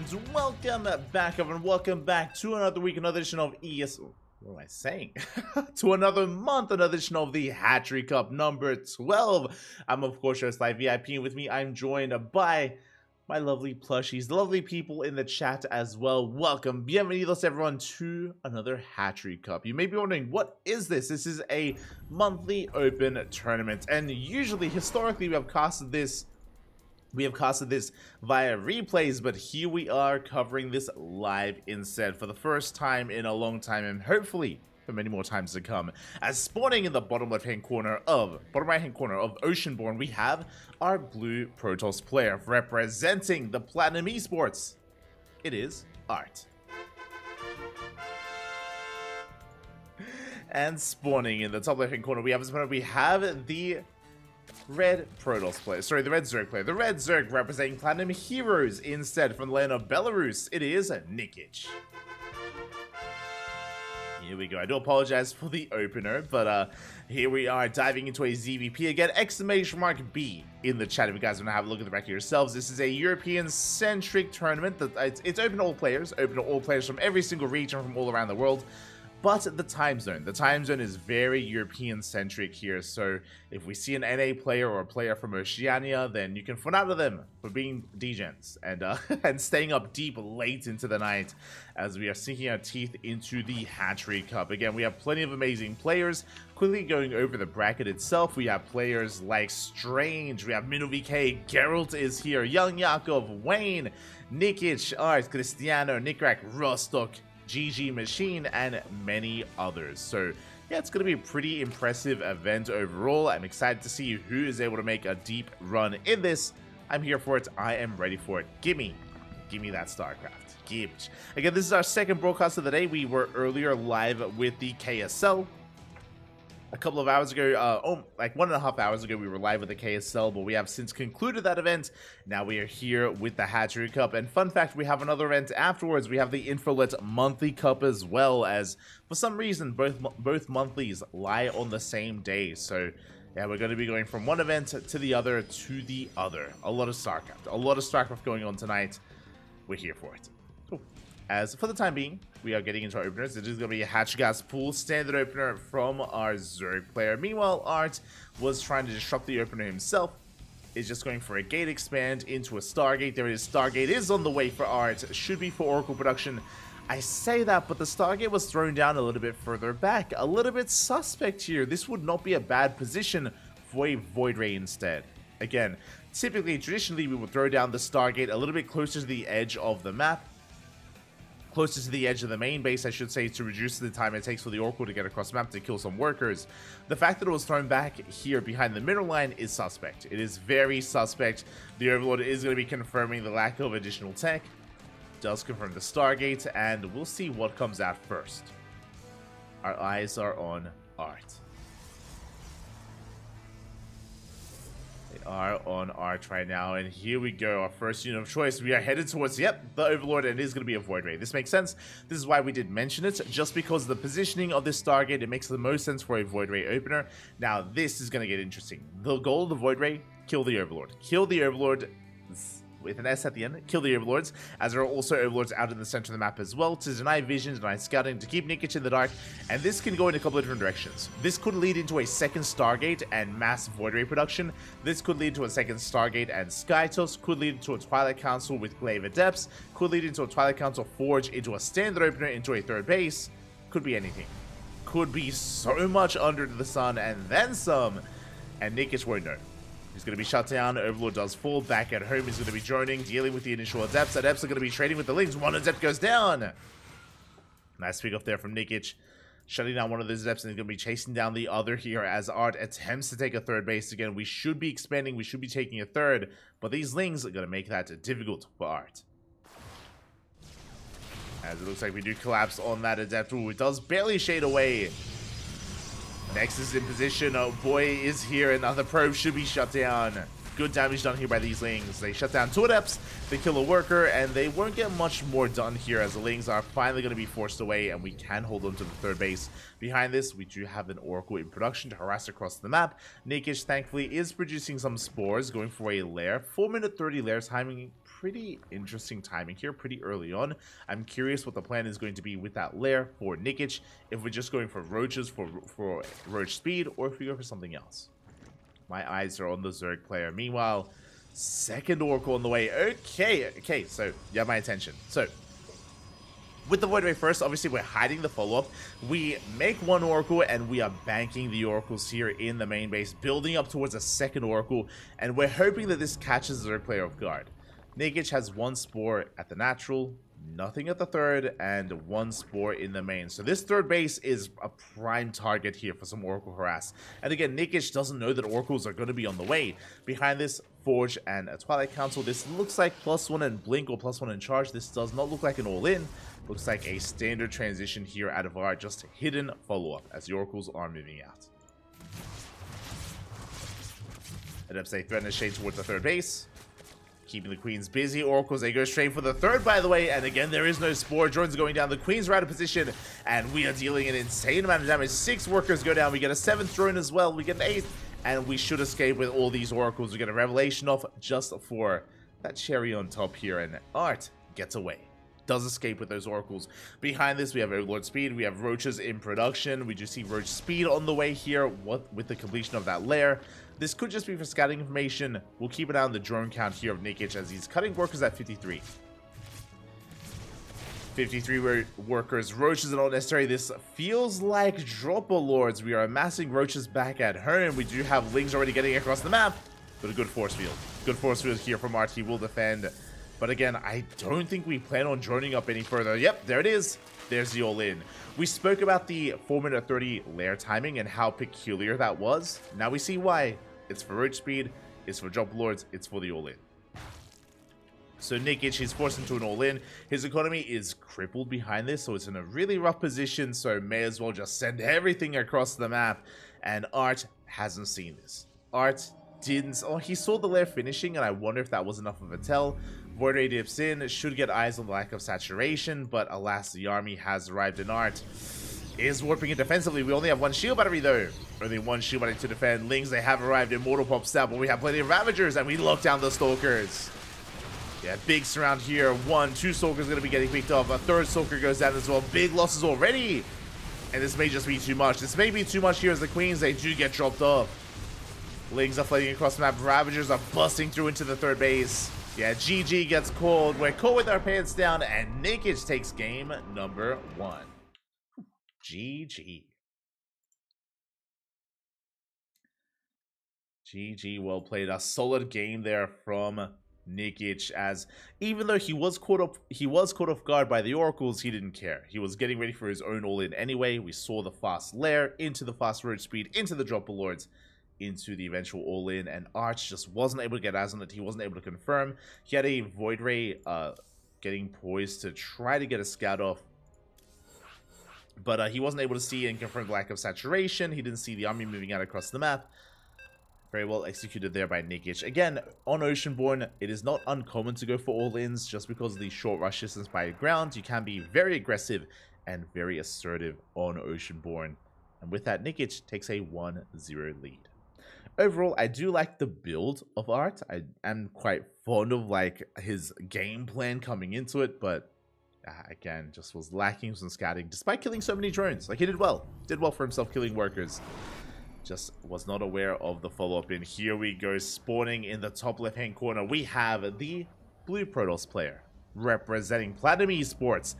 dudes, welcome back everyone, welcome back to another week, another edition of what am I saying? To another month, another edition of the Hatchery Cup number 12. I'm of course your Live VIP, and with me I'm joined by my lovely plushies, the lovely people in the chat as well. Welcome, bienvenidos everyone to another Hatchery Cup. You may be wondering, what is this? This is a monthly open tournament, and usually, historically, we have casted this via replays, but here we are covering this live instead for the first time in a long time, and hopefully for many more times to come. As spawning in the bottom right hand corner of Oceanborn, we have our blue Protoss player representing the Platinum Esports. It is Art. And spawning in the top left hand corner, we have the red Protoss player, sorry, the red Zerg player. The red Zerg representing Platinum Heroes instead from the land of Belarus. It is Nikic. Here we go. I do apologize for the opener, but here we are diving into a ZVP again. Exclamation mark B in the chat if you guys want to have a look at the back of yourselves. This is a European-centric tournament. It's open to all players from every single region from all around the world. But the time zone is very European-centric here, so if we see an NA player or a player from Oceania, then you can phone out to them for being degens and and staying up deep late into the night as we are sinking our teeth into the Hatchery Cup. Again, we have plenty of amazing players. Quickly going over the bracket itself, we have players like Strange, we have MinoVK, Geralt is here, Young Yakov, Wayne, Nikic, Art, Cristiano, Nikrak, Rostock, GG Machine, and many others. So yeah, it's going to be a pretty impressive event overall. I'm excited to see who is able to make a deep run in this. I'm here for it. I am ready for it. Give me that StarCraft. Again, this is our second broadcast of the day. We were earlier live with the KSL. A couple of hours ago, like 1.5 hours ago, we were live with the KSL, but we have since concluded that event. Now we are here with the Hatchery Cup, and fun fact, we have another event afterwards. We have the Infolet Monthly Cup as well, as for some reason, both monthlies lie on the same day. So yeah, we're going to be going from one event to the other. A lot of StarCraft going on tonight. We're here for it. Cool. As for the time being, we are getting into our openers. It is going to be a Hatch Gas Pool standard opener from our Zerg player. Meanwhile, Art was trying to disrupt the opener himself. Is just going for a gate expand into a Stargate. There it is. Stargate is on the way for Art. Should be for Oracle production. I say that, but the Stargate was thrown down a little bit further back. A little bit suspect here. This would not be a bad position for a Void Ray instead. Again, traditionally, we would throw down the Stargate a little bit closer to the edge of the map. Closer to the edge of the main base, I should say, to reduce the time it takes for the Oracle to get across map to kill some workers. The fact that it was thrown back here behind the middle line is suspect. It is very suspect. The Overlord is going to be confirming the lack of additional tech. Does confirm the Stargate, and we'll see what comes out first. Our eyes are on Art. Are on Arch right now, and here we go, our first unit of choice. We are headed towards, the Overlord, and it is going to be a Void Ray. This makes sense. This is why we did mention it, just because of the positioning of this Stargate. It makes the most sense for a Void Ray opener. Now, this is going to get interesting. The goal of the Void Ray, kill the Overlord. Kill the Overlord with an S at the end. Kill the Overlords, as there are also Overlords out in the center of the map as well, to deny vision, deny scouting, to keep Nikic in the dark, and this can go in a couple of different directions. This could lead into a second Stargate and mass Void Ray production. This could lead to a second Stargate and Skytos, could lead into a Twilight Council with Glaive Adepts, could lead into a Twilight Council Forge, into a standard opener, into a third base. Could be anything. Could be so much under the sun, and then some, and Nikic won't know. He's going to be shut down. Overlord does fall back at home. He's going to be droning, dealing with the initial Adepts. Adepts are going to be trading with the Lings. One Adept goes down. Nice pick off there from Nikic. Shutting down one of those Adepts, and he's going to be chasing down the other here as Art attempts to take a third base. Again, we should be expanding. We should be taking a third, but these Lings are going to make that difficult for Art. As it looks like we do collapse on that Adept. Ooh, it does barely shade away. Nexus in position. Oh boy, is here. Another probe should be shut down. good damage done here by these Lings. They shut down 2 Adepts, they kill a Worker, and they won't get much more done here as the Lings are finally going to be forced away, and we can hold on to the third base. Behind this, we do have an Oracle in production to harass across the map. Nikic, thankfully, is producing some spores, going for a lair. 4-minute 30 lair timing. Pretty interesting timing here, pretty early on. I'm curious what the plan is going to be with that lair for Nikic, if we're just going for roaches for roach speed, or if we go for something else. My eyes are on the Zerg player. Meanwhile, second Oracle on the way. Okay, so you have my attention. So, with the Void Ray first, obviously we're hiding the follow-up. We make one Oracle, and we are banking the Oracles here in the main base, building up towards a second Oracle, and we're hoping that this catches the Zerg player off guard. Nikic has 1 Spore at the natural, nothing at the third, and 1 Spore in the main. So this third base is a prime target here for some Oracle harass. And again, Nikic doesn't know that Oracles are going to be on the way. Behind this, Forge and a Twilight Council. This looks like +1 in Blink or +1 in Charge. This does not look like an all-in. Looks like a standard transition here out of our just hidden follow-up as the Oracles are moving out. Adepts, they threaten a shade towards the third base. Keeping the Queens busy. Oracles, they go straight for the third, by the way. And again, there is no Spore. Drones going down. The Queens are out of position. And we are dealing an insane amount of damage. 6 workers go down. We get a 7th drone as well. We get an 8th. And we should escape with all these Oracles. We get a Revelation off just for that cherry on top here. And Art gets away. Does escape with those Oracles. Behind this, we have Overlord Speed. We have Roaches in production. We do see Roach Speed on the way here with the completion of that lair. This could just be for scouting information. We'll keep an eye on the drone count here of Nikic as he's cutting workers at 53. 53 workers. Roaches are not necessary. This feels like Dropper Lords. We are amassing Roaches back at home. We do have Lings already getting across the map, but a good force field. Good force field here from RT will defend. But again, I don't think we plan on droning up any further. Yep, there it is. There's the all-in. We spoke about the 4-minute 30 lair timing and how peculiar that was. Now we see why. It's for roach speed, it's for drop lords, it's for the all-in. So Nikic, he's forced into an all-in. His economy is crippled behind this, so it's in a really rough position, so may as well just send everything across the map. And Art hasn't seen this. Art didn't... Oh, he saw the lair finishing, and I wonder if that was enough of a tell. Void Ray dips in, should get eyes on the lack of saturation, but alas, the army has arrived, and Art is warping it defensively. We only have 1 shield battery though. Only 1 shield battery to defend. Lings, they have arrived. Immortal pops out, but we have plenty of Ravagers, and we lock down the Stalkers. Yeah, big surround here. 2 Stalkers going to be getting picked off. A 3rd Stalker goes down as well. Big losses already. And this may just be too much. This may be too much here as the Queens, they do get dropped off. Lings are floating across the map. Ravagers are busting through into the third base. Yeah, GG gets called. We're caught with our pants down, and Nikic takes game number 1. GG. GG, well played. A solid game there from Nikic, as even though he was caught off guard by the Oracles, he didn't care. He was getting ready for his own all-in anyway. We saw the fast lair, into the fast road speed, into the dropper lords, into the eventual all-in, and Arch just wasn't able to get eyes on it. He wasn't able to confirm. He had a Void Ray getting poised to try to get a scout off, but he wasn't able to see and confirm the lack of saturation. He didn't see the army moving out across the map. Very well executed there by Nikic. Again, on Oceanborn, it is not uncommon to go for all-ins just because of the short rush distance by ground. You can be very aggressive and very assertive on Oceanborn. And with that, Nikic takes a 1-0 lead. Overall, I do like the build of Art. I am quite fond of like his game plan coming into it, but again, just was lacking some scouting despite killing so many drones. Like, he did well for himself killing workers. Just was not aware of the follow-up. And here we go, spawning in the top left-hand corner. We have the Blue Protoss player representing Platinum Esports.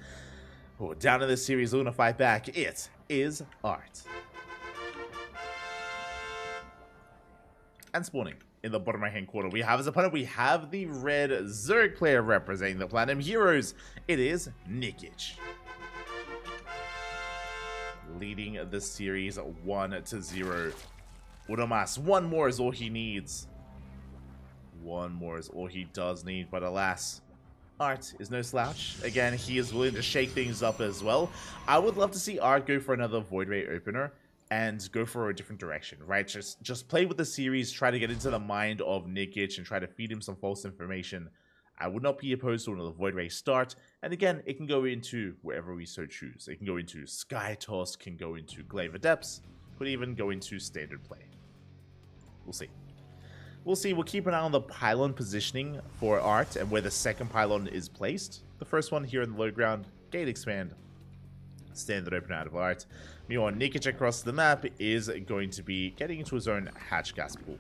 Oh, down in this series, looking to fight back. It is Art. And spawning in the bottom right-hand corner, we have as opponent, we have the red Zerg player representing the Platinum Heroes. It is Nikic. Leading the series 1-0. Udamas, 1 more is all he needs. 1 more is all he does need, but alas, Art is no slouch. Again, he is willing to shake things up as well. I would love to see Art go for another Void Ray opener. and go for a different direction, right? Just play with the series, try to get into the mind of Nikic and try to feed him some false information. I would not be opposed to another Void Ray start. And again, it can go into wherever we so choose. It can go into Sky Toss, can go into Glaive Adepts, could even go into standard play. We'll see. We'll see. We'll keep an eye on the pylon positioning for Art and where the second pylon is placed. The first one here in the low ground, Gate Expand, standard open out of Art. Meanwhile, Nikic across the map is going to be getting into his own hatch gas pool.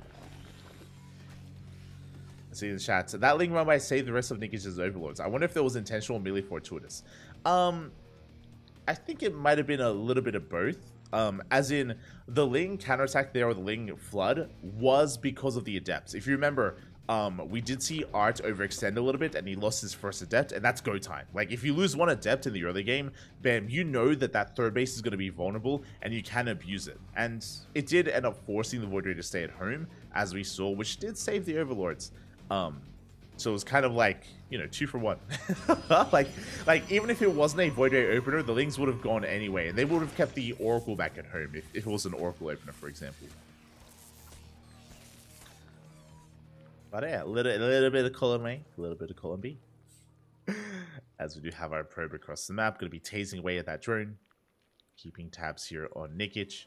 Let's see in the chat. So that Ling run by saved the rest of Nikic's overlords. I wonder if that was intentional or merely fortuitous. I think it might have been a little bit of both. As in, the Ling counterattack there, or the Ling flood, was because of the Adepts. If you remember, we did see Art overextend a little bit, and he lost his first Adept, and that's go time. Like, if you lose one Adept in the early game, bam, you know that that third base is going to be vulnerable, and you can abuse it. And it did end up forcing the Void Ray to stay at home, as we saw, which did save the Overlords. So it was kind of like, you know, 2 for 1. like even if it wasn't a Void Ray opener, the Lings would have gone anyway, and they would have kept the Oracle back at home if it was an Oracle opener, for example. But yeah, a little bit of column A, a little bit of column B. As we do have our probe across the map, going to be tasing away at that drone, keeping tabs here on Nikic.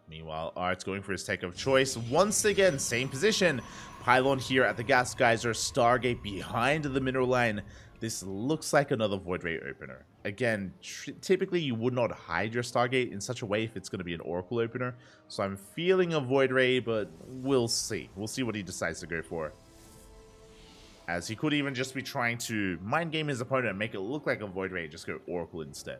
Meanwhile, Art's going for his tech of choice. Once again, same position. Pylon here at the Gas Geyser. Stargate behind the mineral line. This looks like another Void Ray opener. Again, typically you would not hide your Stargate in such a way if it's going to be an Oracle opener. So I'm feeling a Void Ray, but we'll see. We'll see what he decides to go for. As he could even just be trying to mind game his opponent and make it look like a Void Ray, just go Oracle instead.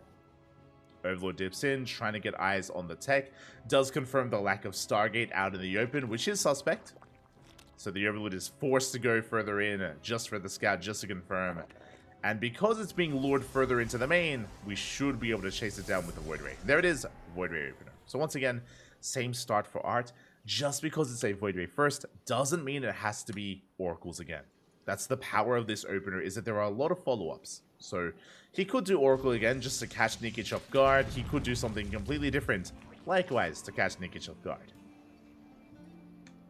Overlord dips in, trying to get eyes on the tech. Does confirm the lack of Stargate out in the open, which is suspect. So the Overlord is forced to go further in just for the scout, just to confirm. And because it's being lured further into the main, we should be able to chase it down with the Void Ray. There it is, Void Ray opener. So once again, same start for Art. Just because it's a Void Ray first doesn't mean it has to be Oracles again. That's the power of this opener, is that there are a lot of follow-ups. So he could do Oracle again just to catch Nikic off guard. He could do something completely different, likewise, to catch Nikic off guard.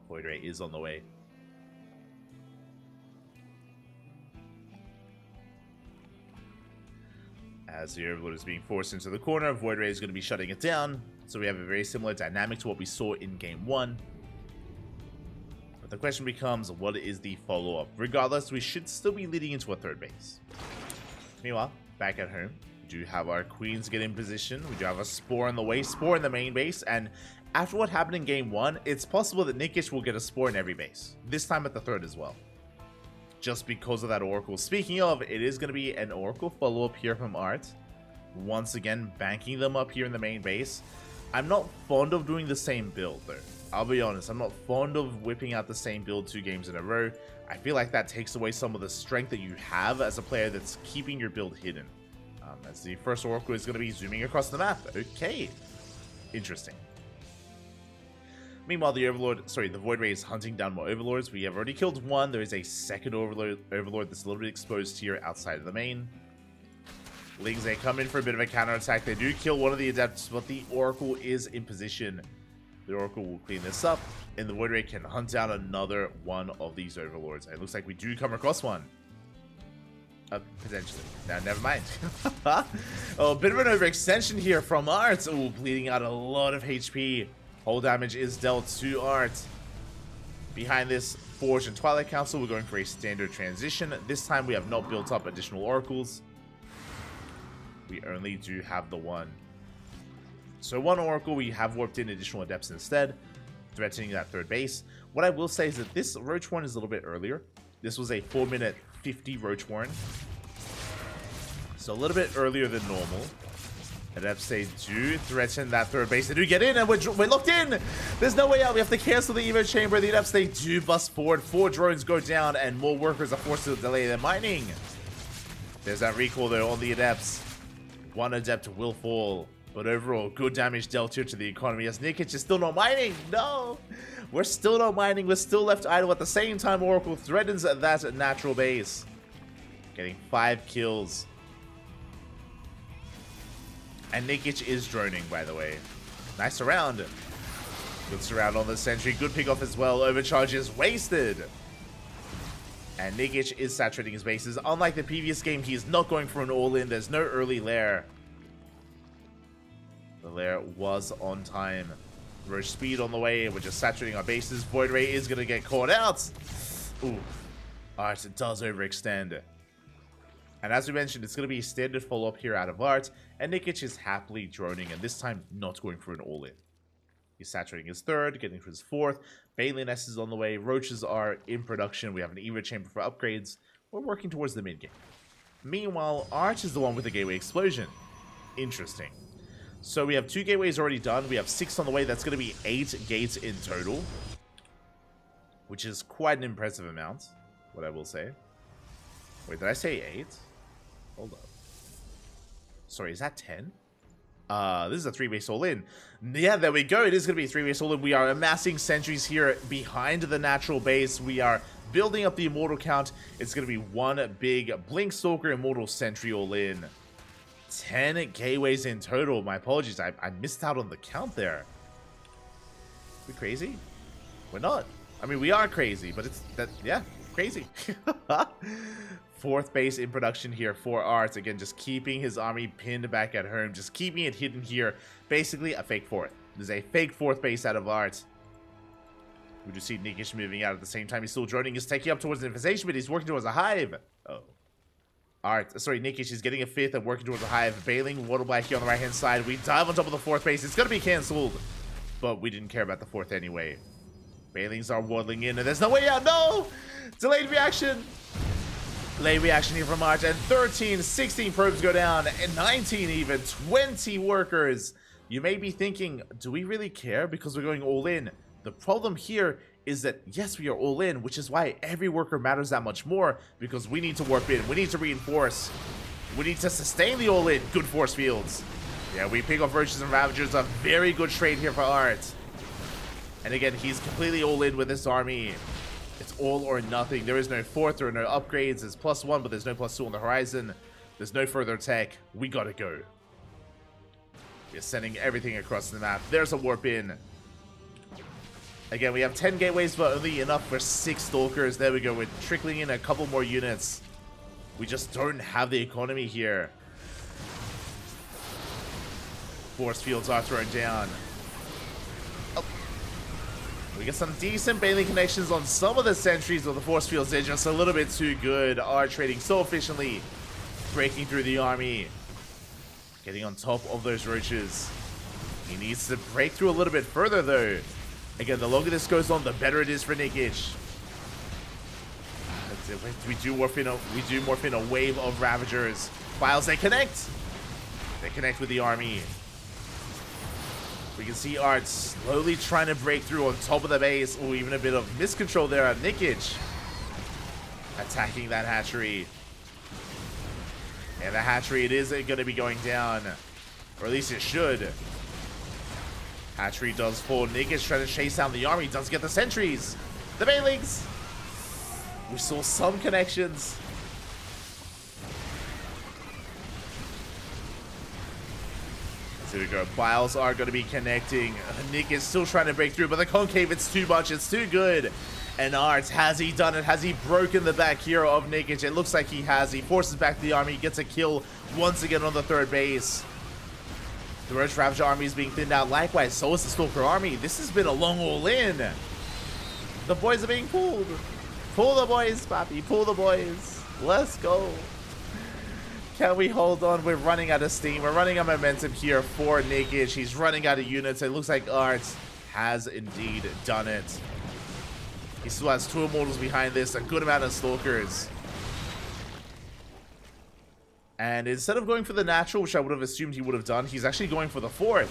Void Ray is on the way. As the Overlord is being forced into the corner, Void Ray is going to be shutting it down. So we have a very similar dynamic to what we saw in Game 1. But the question becomes, what is the follow-up? Regardless, we should still be leading into a third base. Meanwhile, back at home, we do have our Queens get in position. We do have a Spore on the way, Spore in the main base. And after what happened in Game 1, it's possible that Nikic will get a Spore in every base. This time at the third as well. Just because of that Oracle. Speaking of, it is going to be an Oracle follow-up here from Art. Once again, banking them up here in the main base. I'm not fond of doing the same build, though. I'll be honest, I'm not fond of whipping out the same build 2 games in a row. I feel like that takes away some of the strength that you have as a player that's keeping your build hidden. As the first Oracle is going to be zooming across the map. Okay. Interesting. Meanwhile, the Void Ray is hunting down more Overlords. We have already killed one. There is a second Overlord that's a little bit exposed here outside of the main. Lings, they come in for a bit of a counterattack. They do kill one of the Adepts, but the Oracle is in position. The Oracle will clean this up, and the Void Ray can hunt down another one of these Overlords. And it looks like we do come across one. Potentially. Now, never mind. Oh, a bit of an overextension here from Art. Oh, bleeding out a lot of HP. Whole damage is dealt to Art. Behind this Forge and Twilight Council, we're going for a standard transition. This time we have not built up additional Oracles. We only do have the one. So one Oracle, we have warped in additional Adepts instead, threatening that third base. What I will say is that this Roach Warren is a little bit earlier. This was a 4-minute 50 Roach Warren. So a little bit earlier than normal. Adepts, they do threaten that third base. They do get in, and we're locked in. There's no way out. We have to cancel the Evo Chamber. The Adepts, they do bust forward. 4 drones go down, and more workers are forced to delay their mining. There's that recall, though, on the Adepts. One Adept will fall. But overall, good damage dealt here to the economy as Nikic is still not mining. No! We're still not mining. We're still left idle at the same time. Oracle threatens that natural base. Getting 5 kills. And Nikic is droning, by the way. Nice surround. Good surround on the sentry. Good pick off as well. Overcharge is wasted. And Nikic is saturating his bases. Unlike the previous game, he is not going for an all-in. There's no early lair. The lair was on time. Roche speed on the way. We're just saturating our bases. Void Ray is going to get caught out. Ooh. Art does overextend. And as we mentioned, it's going to be a standard follow-up here out of Art. And Nikic is happily droning, and this time not going for an all-in. He's saturating his third, getting for his fourth. Balin S is on the way. Roaches are in production. We have an Eva chamber for upgrades. We're working towards the mid-game. Meanwhile, Art is the one with the gateway explosion. Interesting. So we have 2 gateways already done. We have 6 on the way. That's going to be 8 gates in total, which is quite an impressive amount, what I will say. Wait, did I say 8? Hold up. Sorry, is that 10? This is a 3-base all-in. Yeah, there we go. It is going to be a 3-base all-in. We are amassing sentries here behind the natural base. We are building up the immortal count. It's going to be one big Blink Stalker Immortal Sentry all-in. 10 gateways in total. My apologies. I missed out on the count there. We crazy? We're not. I mean, we are crazy, but it's that, yeah, crazy. 4th base in production here for Art. Again, just keeping his army pinned back at home. Just keeping it hidden here. Basically, a fake 4th. There's a fake 4th base out of Art. We just see Nikic moving out at the same time. He's still droning. He's taking up towards the infestation, but he's working towards a hive. Oh. Art, sorry, Nikic is getting a 5th and working towards a hive. Bailing Water Black here on the right-hand side. We dive on top of the 4th base. It's going to be cancelled. But we didn't care about the 4th anyway. Bailings are waddling in, and there's no way out. No! Delayed reaction. Late reaction here from Art, and 13, 16 probes go down, and 19 even, 20 workers. You may be thinking, do we really care because we're going all in? The problem here is that, yes, we are all in, which is why every worker matters that much more, because we need to warp in, we need to reinforce, we need to sustain the all in. Good force fields. Yeah, we pick off Roaches and Ravagers, a very good trade here for Art. And again, he's completely all in with this army. It's all or nothing. There is no 4th, there are no upgrades. There's +1, but there's no +2 on the horizon. There's no further tech. We gotta go. We're sending everything across the map. There's a warp in. Again, we have 10 gateways, but only enough for 6 stalkers. There we go. We're trickling in a couple more units. We just don't have the economy here. Force fields are thrown down. We get some decent Bailey connections on some of the sentries, but the force fields are just a little bit too good. Are trading so efficiently, breaking through the army, getting on top of those roaches. He needs to break through a little bit further, though. Again, the longer this goes on, the better it is for Nikic. We do morph in a wave of Ravagers. Files, they connect. They connect with the army. We can see Art slowly trying to break through on top of the base. Oh, even a bit of miscontrol there at Nikic. Attacking that hatchery. And the hatchery, it is going to be going down. Or at least it should. Hatchery does fall. Nikic trying to chase down the army. Does get the sentries. The Bailings. We saw some connections. Here we go. Files are going to be connecting. Nick is still trying to break through, but the concave, it's too much. It's too good. And Art, has he done it? Has he broken the back hero of Nikic? It looks like he has. He forces back the army. He gets a kill once again on the 3rd base. The Roach Ravager army is being thinned out. Likewise, so is the Stalker army. This has been a long all-in. The boys are being pulled. Pull the boys, Papi. Pull the boys. Let's go. Can we hold on? We're running out of steam. We're running out of momentum here for Nikic. He's running out of units. It looks like Art has indeed done it. He still has 2 immortals behind this, a good amount of stalkers. And instead of going for the natural, which I would have assumed he would have done, he's actually going for the 4th.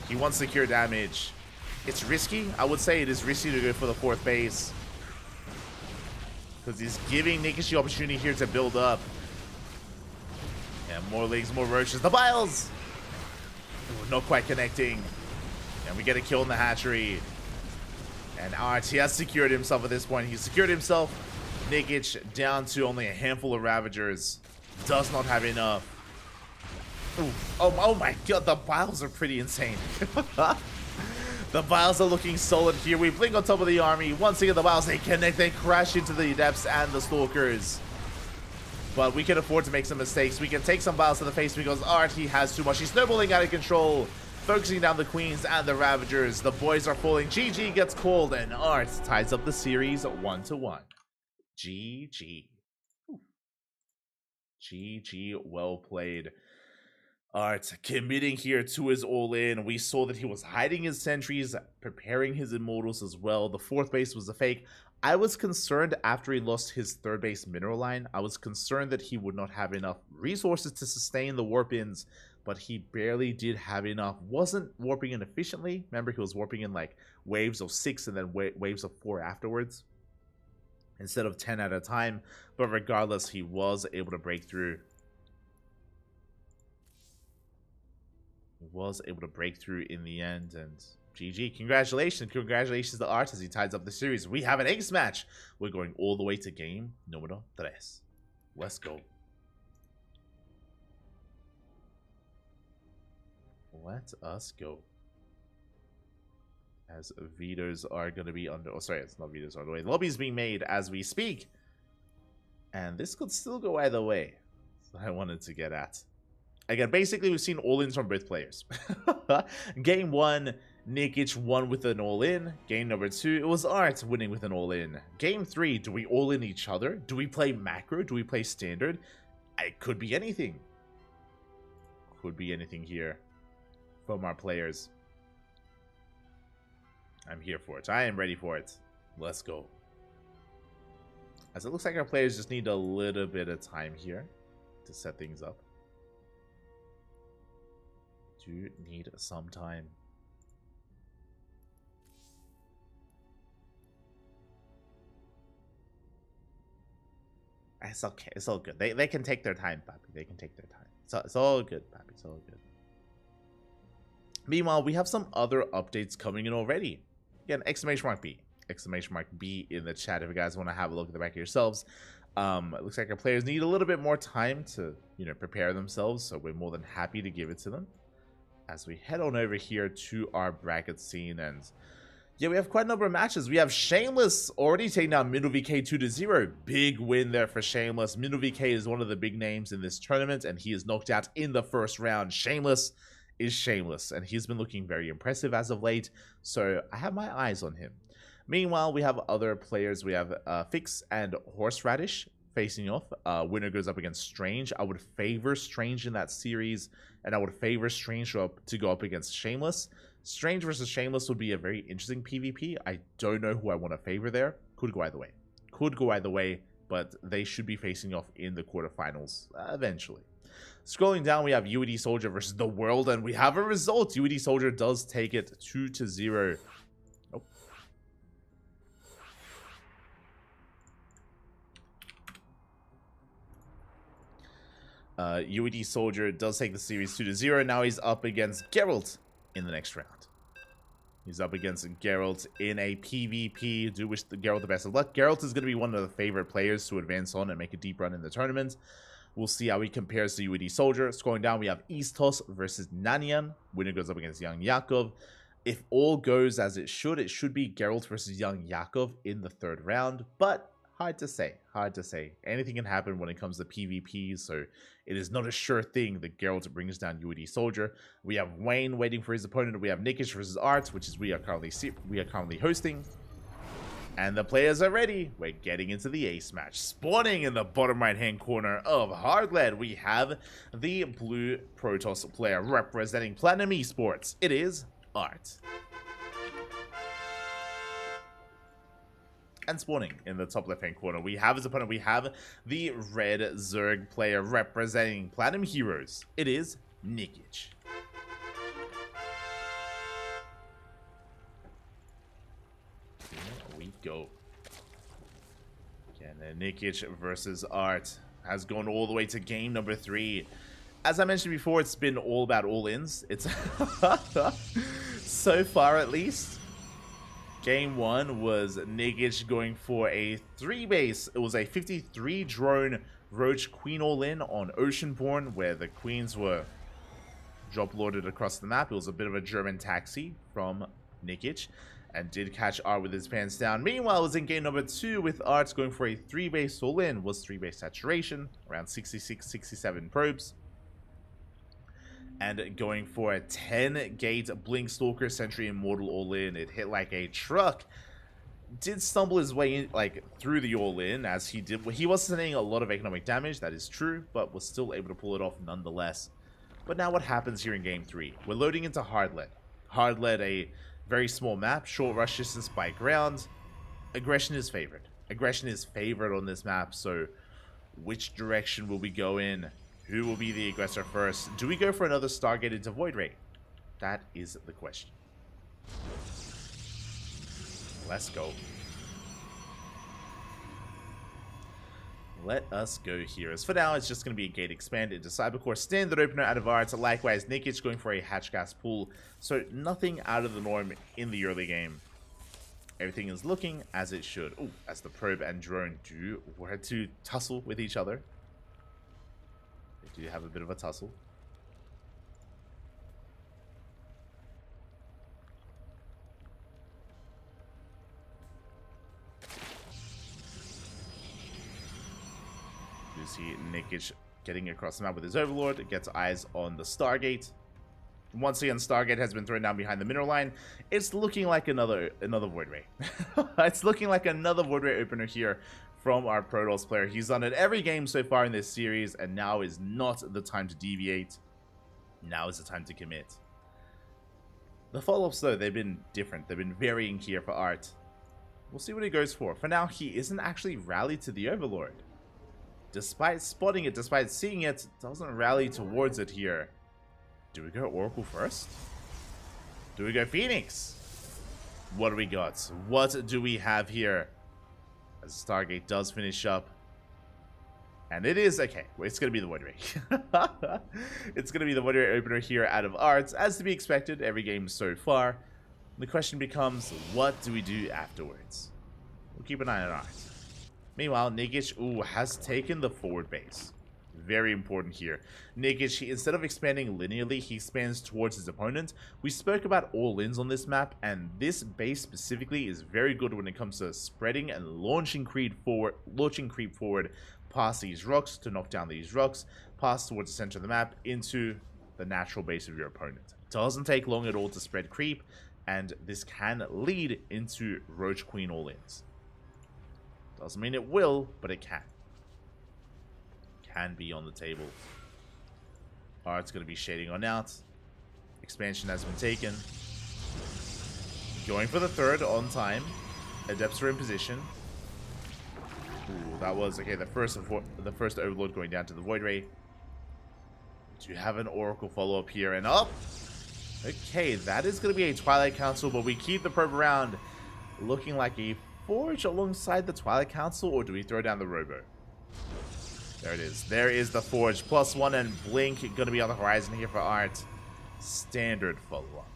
He wants secure damage. It's risky. I would say it is risky to go for the 4th base, because he's giving Nikic the opportunity here to build up. And more legs, more roaches. The Biles! Ooh, not quite connecting. And we get a kill in the hatchery. And Art, he has secured himself at this point. He's secured himself. Nikic down to only a handful of Ravagers. Does not have enough. Ooh. Oh my god, the biles are pretty insane. The biles are looking solid here. We blink on top of the army. Once again, the biles, they connect, they crash into the adepts and the stalkers. But we can afford to make some mistakes. We can take some biles to the face because Art, he has too much. He's snowballing out of control, focusing down the queens and the ravagers. The boys are falling. GG gets called, and Art ties up the series 1-1. GG. GG, well played. Art committing here to his all-in. We saw that he was hiding his sentries, preparing his immortals as well. The fourth base was a fake. I was concerned after he lost his third base mineral line. I was concerned that he would not have enough resources to sustain the warp-ins, but he barely did have enough. Wasn't warping in efficiently. Remember, he was warping in like waves of 6 and then waves of 4 afterwards, instead of 10 at a time. But regardless, he was able to break through. He was able to break through in the end, and GG. Congratulations to Art as he ties up the series. We have an ace match. We're going all the way to game número 3. Let's go. Let us go. As vetoes are going to be under... Oh, sorry, it's not vetoes are the way. The lobby is being made as we speak. And this could still go either way. That's what I wanted to get at. Again, basically, we've seen all-ins from both players. Game 1, Nikic won with an all-in. Game number 2, it was Art winning with an all-in. Game 3, do we all-in each other? Do we play macro? Do we play standard? It could be anything. Could be anything here from our players. I'm here for it. I am ready for it. Let's go. As it looks like our players just need a little bit of time here to set things up. Do need some time. It's okay. It's all good. They can take their time, Papi. They can take their time. It's all good, Papi. It's all good. Meanwhile, we have some other updates coming in already. Again, exclamation mark B. Exclamation mark B in the chat if you guys want to have a look at the back of yourselves. It looks like our players need a little bit more time to, prepare themselves, so we're more than happy to give it to them. As we head on over here to our bracket scene, and yeah, we have quite a number of matches. We have Shameless already taking down Middle VK 2-0. Big win there for Shameless. Middle VK is one of the big names in this tournament, and he is knocked out in the first round. Shameless is Shameless, and he's been looking very impressive as of late, so I have my eyes on him. Meanwhile, we have other players. We have Fix and Horseradish facing off. Winner goes up against Strange. I would favor Strange in that series, and I would favor Strange to go up against Shameless. Strange versus Shameless would be a very interesting PvP. I don't know who I want to favor there. Could go either way. Could go either way, but they should be facing off in the quarterfinals eventually. Scrolling down, we have UED Soldier versus The World, and we have a result. UED Soldier does take it 2-0. Oh. UED Soldier does take the series 2-0. Now he's up against Geralt in the next round. He's up against Geralt in a PvP. Do wish Geralt the best of luck. Geralt is going to be one of the favorite players to advance on and make a deep run in the tournament. We'll see how he compares to UED Soldier. Scrolling down, we have Eastos versus Nanian. Winner goes up against Young Yakov. If all goes as it should be Geralt versus Young Yakov in the third round. But hard to say. Hard to say. Anything can happen when it comes to PvP, so it is not a sure thing that Geralt brings down UED Soldier. We have Wayne waiting for his opponent. We have Nikic versus Art, which is we are currently hosting. And the players are ready. We're getting into the ace match. Spawning in the bottom right-hand corner of Hardland, we have the blue Protoss player representing Platinum Esports. It is Art. And spawning in the top left-hand corner, we have his opponent. We have the red Zerg player representing Platinum Heroes. It is Nikic. Go. Again, Nikic versus Art has gone all the way to game number 3. As I mentioned before, it's been all about all-ins. It's so far, at least. Game 1 was Nikic going for a 3-base. It was a 53 drone Roach Queen all-in on Oceanborn, where the queens were drop loaded across the map. It was a bit of a German taxi from Nikic, and did catch Art with his pants down. Meanwhile, it was in game number 2 with Art going for a 3-base all-in. Was 3-base saturation, around 66, 67 probes. And going for a 10-gate Blink Stalker Sentry Immortal all-in. It hit like a truck. Did stumble his way in, like, through the all-in, as he did. He was sending a lot of economic damage, that is true, but was still able to pull it off nonetheless. But now what happens here in game 3? We're loading into Hardlet. Hardlet, a very small map, short rush distance by ground. Aggression is favored. Aggression is favored on this map, so which direction will we go in? Who will be the aggressor first? Do we go for another Stargate into Void Ray? That is the question. Let's go. Let us go here. As for now, it's just going to be a gate expand into Cybercore. Standard opener out of Arts. Likewise, Nikic going for a hatch gas pool. So nothing out of the norm in the early game. Everything is looking as it should. Ooh, as the probe and drone were to tussle with each other. They do have a bit of a tussle. You see Nikic getting across the map with his Overlord. Gets eyes on the Stargate. Once again, Stargate has been thrown down behind the mineral line. It's looking like another Void Ray. It's looking like another Void Ray opener here from our Protoss player. He's done it every game so far in this series, and now is not the time to deviate. Now is the time to commit. The follow-ups, though, they've been different. They've been varying here for Art. We'll see what he goes for. For now, he isn't actually rallied to the Overlord. Despite spotting it, despite seeing it, doesn't rally towards it here. Do we go Oracle first? Do we go Phoenix? What do we got? What do we have here? As Stargate does finish up. And it is, okay, it's going to be the Void Ray. It's going to be the Void Ray opener here out of Arts, as to be expected every game so far. The question becomes, what do we do afterwards? We'll keep an eye on Arts. Meanwhile, Nikic, has taken the forward base. Very important here. Nikic, instead of expanding linearly, he expands towards his opponent. We spoke about all-ins on this map, and this base specifically is very good when it comes to spreading and launching creep forward past these rocks to knock down these rocks, past towards the center of the map into the natural base of your opponent. Doesn't take long at all to spread creep, and this can lead into Roach Queen all-ins. Doesn't mean it will, but it can. Can be on the table. Art's going to be shading on out. Expansion has been taken. Going for the third on time. Adepts are in position. Ooh, that was, okay, the first Overlord going down to the Void Ray. Do you have an Oracle follow-up here? And up! Okay, that is going to be a Twilight Council, but we keep the probe around. Looking like a Forge alongside the Twilight Council, or do we throw down the Robo? There it is. There is the Forge. +1 and Blink going to be on the horizon here for Art. Standard follow-up.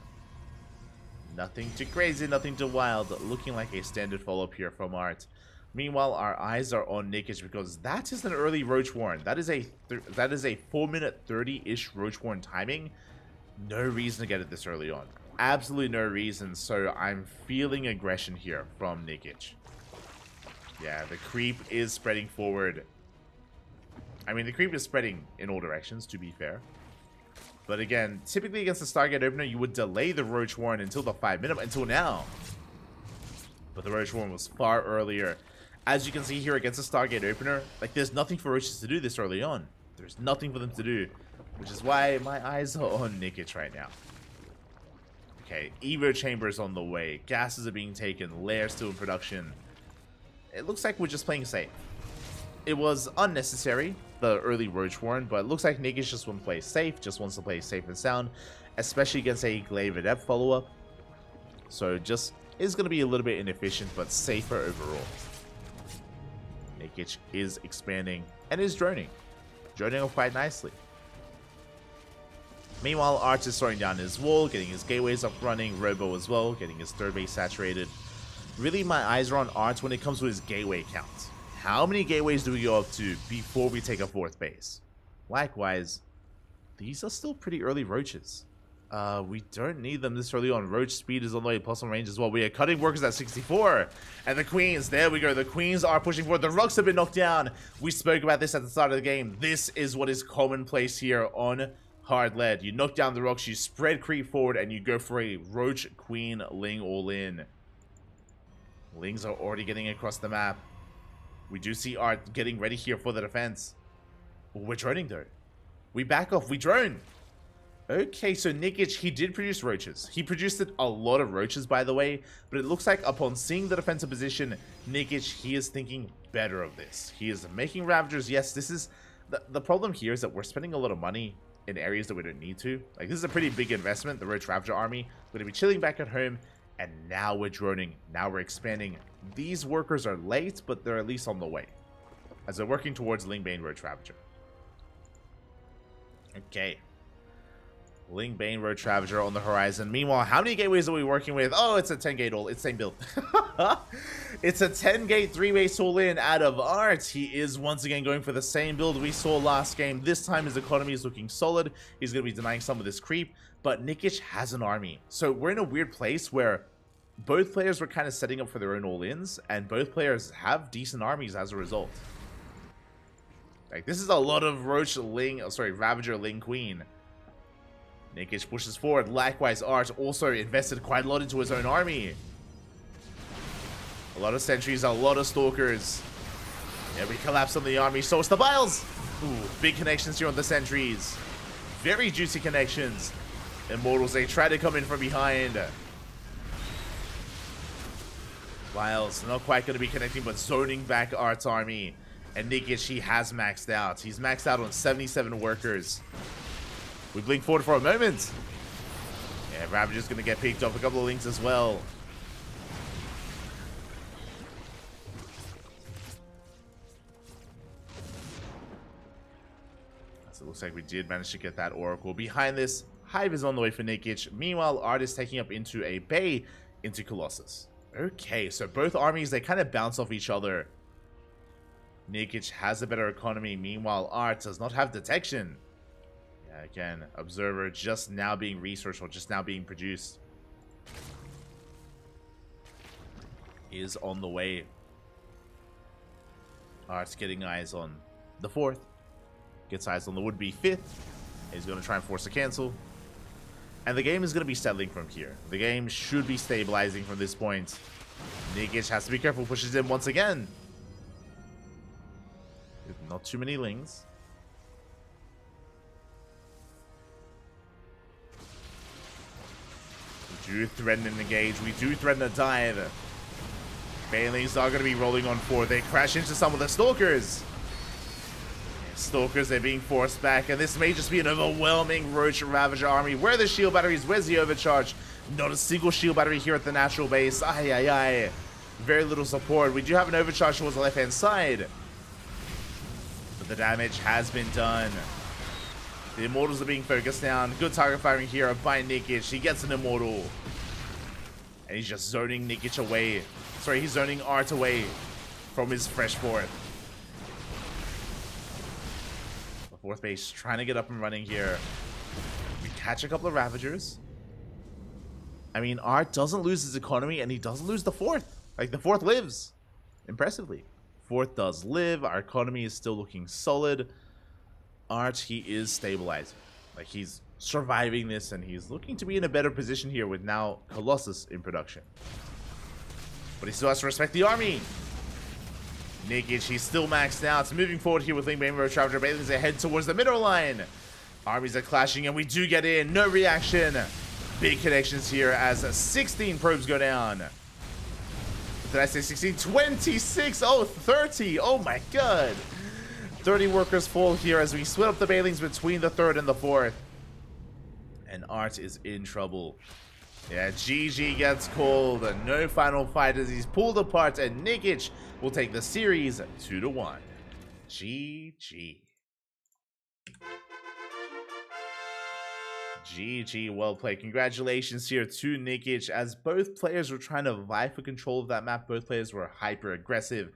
Nothing too crazy, nothing too wild. Looking like a standard follow-up here from Art. Meanwhile, our eyes are on Nikic because that is an early Roach Warren. That is a 4-minute 30-ish Roach Warren timing. No reason to get it this early on. Absolutely no reason, so I'm feeling aggression here from Nikic. Yeah, the creep is spreading forward. I mean, the creep is spreading in all directions, to be fair. But again, typically against the Stargate opener, you would delay the Roach Warren until the 5-minute, until now. But the Roach Warren was far earlier. As you can see here against the Stargate opener, like, there's nothing for Roaches to do this early on. There's nothing for them to do, which is why my eyes are on Nikic right now. Okay, Evo Chambers on the way. Gases are being taken. Lair still in production. It looks like we're just playing safe. It was unnecessary, the early Roach Warren, but it looks like Nikic just wants to play safe, just wants to play safe and sound, especially against a Glaive Adept follow-up. So just is going to be a little bit inefficient, but safer overall. Nikic is expanding and is droning. Droning off quite nicely. Meanwhile, Arch is throwing down his wall, getting his gateways up running, Robo as well, getting his third base saturated. Really, my eyes are on Arch when it comes to his gateway count. How many gateways do we go up to before we take a fourth base? Likewise, These are still pretty early roaches. We don't need them this early on. Roach speed is on the way, plus on range as well. We are cutting workers at 64. And the queens, there we go. The queens are pushing forward. The rocks have been knocked down. We spoke about this at the start of the game. This is what is commonplace here on hard lead. You knock down the rocks, you spread creep forward, and you go for a roach, queen, ling all in. Lings are already getting across the map. We do see Art getting ready here for the defense. We're droning though. We back off. We drone. Okay, so Nikic, he did produce roaches. He produced a lot of roaches, by the way, but it looks like upon seeing the defensive position, Nikic, he is thinking better of this. He is making Ravagers. Yes, this is... The problem here is that we're spending a lot of money in areas that we don't need to. Like, this is a pretty big investment, the Roach Ravager army. We're going to be chilling back at home, and now we're droning. Now we're expanding. These workers are late, but they're at least on the way, as they're working towards Lingbane Roach Ravager. Okay. Lingbane Roach Ravager on the horizon. Meanwhile, how many gateways are we working with? Oh, it's a 10-gate all. It's same build. It's a 10-gate 3-way all-in out of Art. He is once again going for the same build we saw last game. This time his economy is looking solid. He's going to be denying some of this creep. But Nikic has an army. So we're in a weird place where both players were kind of setting up for their own all-ins. And both players have decent armies as a result. Like, this is a lot of Ravager Ling Queen. Nikic pushes forward. Likewise, Art also invested quite a lot into his own army. A lot of sentries, a lot of stalkers. Yeah, we collapse on the army. So it's the Biles. Ooh, big connections here on the sentries. Very juicy connections. Immortals, they try to come in from behind. Biles, not quite going to be connecting, but zoning back Art's army. And Nikic, he has maxed out. He's maxed out on 77 workers. We blink forward for a moment. Yeah, Ravager's going to get picked off. A couple of links as well. So it looks like we did manage to get that Oracle. Behind this, Hive is on the way for Nikic. Meanwhile, Art is taking up into a bay into Colossus. Okay, so both armies, they kind of bounce off each other. Nikic has a better economy. Meanwhile, Art does not have detection. Again, Observer just now being researched or just now being produced. Is on the way. Art's getting eyes on the 4th. Gets eyes on the would-be 5th. He's going to try and force a cancel. And the game is going to be settling from here. The game should be stabilizing from this point. Nikic has to be careful. Pushes in once again. Not too many lings. We do threaten an engage. We do threaten a dive. Banelings are going to be rolling on 4. They crash into some of the Stalkers. Stalkers, they're being forced back. And this may just be an overwhelming Roach Ravager army. Where are the shield batteries? Where's the overcharge? Not a single shield battery here at the natural base. Ay, ay, ay. Very little support. We do have an overcharge towards the left-hand side. But the damage has been done. The Immortals are being focused down. Good target firing here by Nikic. He gets an Immortal. And he's just zoning Nikic away. Sorry, he's zoning Art away from his fresh 4th. The 4th base trying to get up and running here. We catch a couple of Ravagers. I mean, Art doesn't lose his economy and he doesn't lose the 4th. Like, the 4th lives. Impressively. 4th does live. Our economy is still looking solid. Art, he is stabilizing. Like, he's surviving this, and he's looking to be in a better position here with now Colossus in production. But he still has to respect the army. Nikic, he's still maxed out. Moving forward here with Lingbane Roach Ravager. Banelings ahead towards the middle line. Armies are clashing, and we do get in. No reaction. Big connections here as 16 probes go down. Did I say 16? 26! Oh, 30! Oh my god! 30 workers fall here as we split up the Banelings between the 3rd and the 4th. And Art is in trouble. Yeah, GG gets called. No final fight as he's pulled apart, and Nikic will take the series 2-1. GG. GG, well played. Congratulations here to Nikic, as both players were trying to vie for control of that map. Both players were hyper aggressive,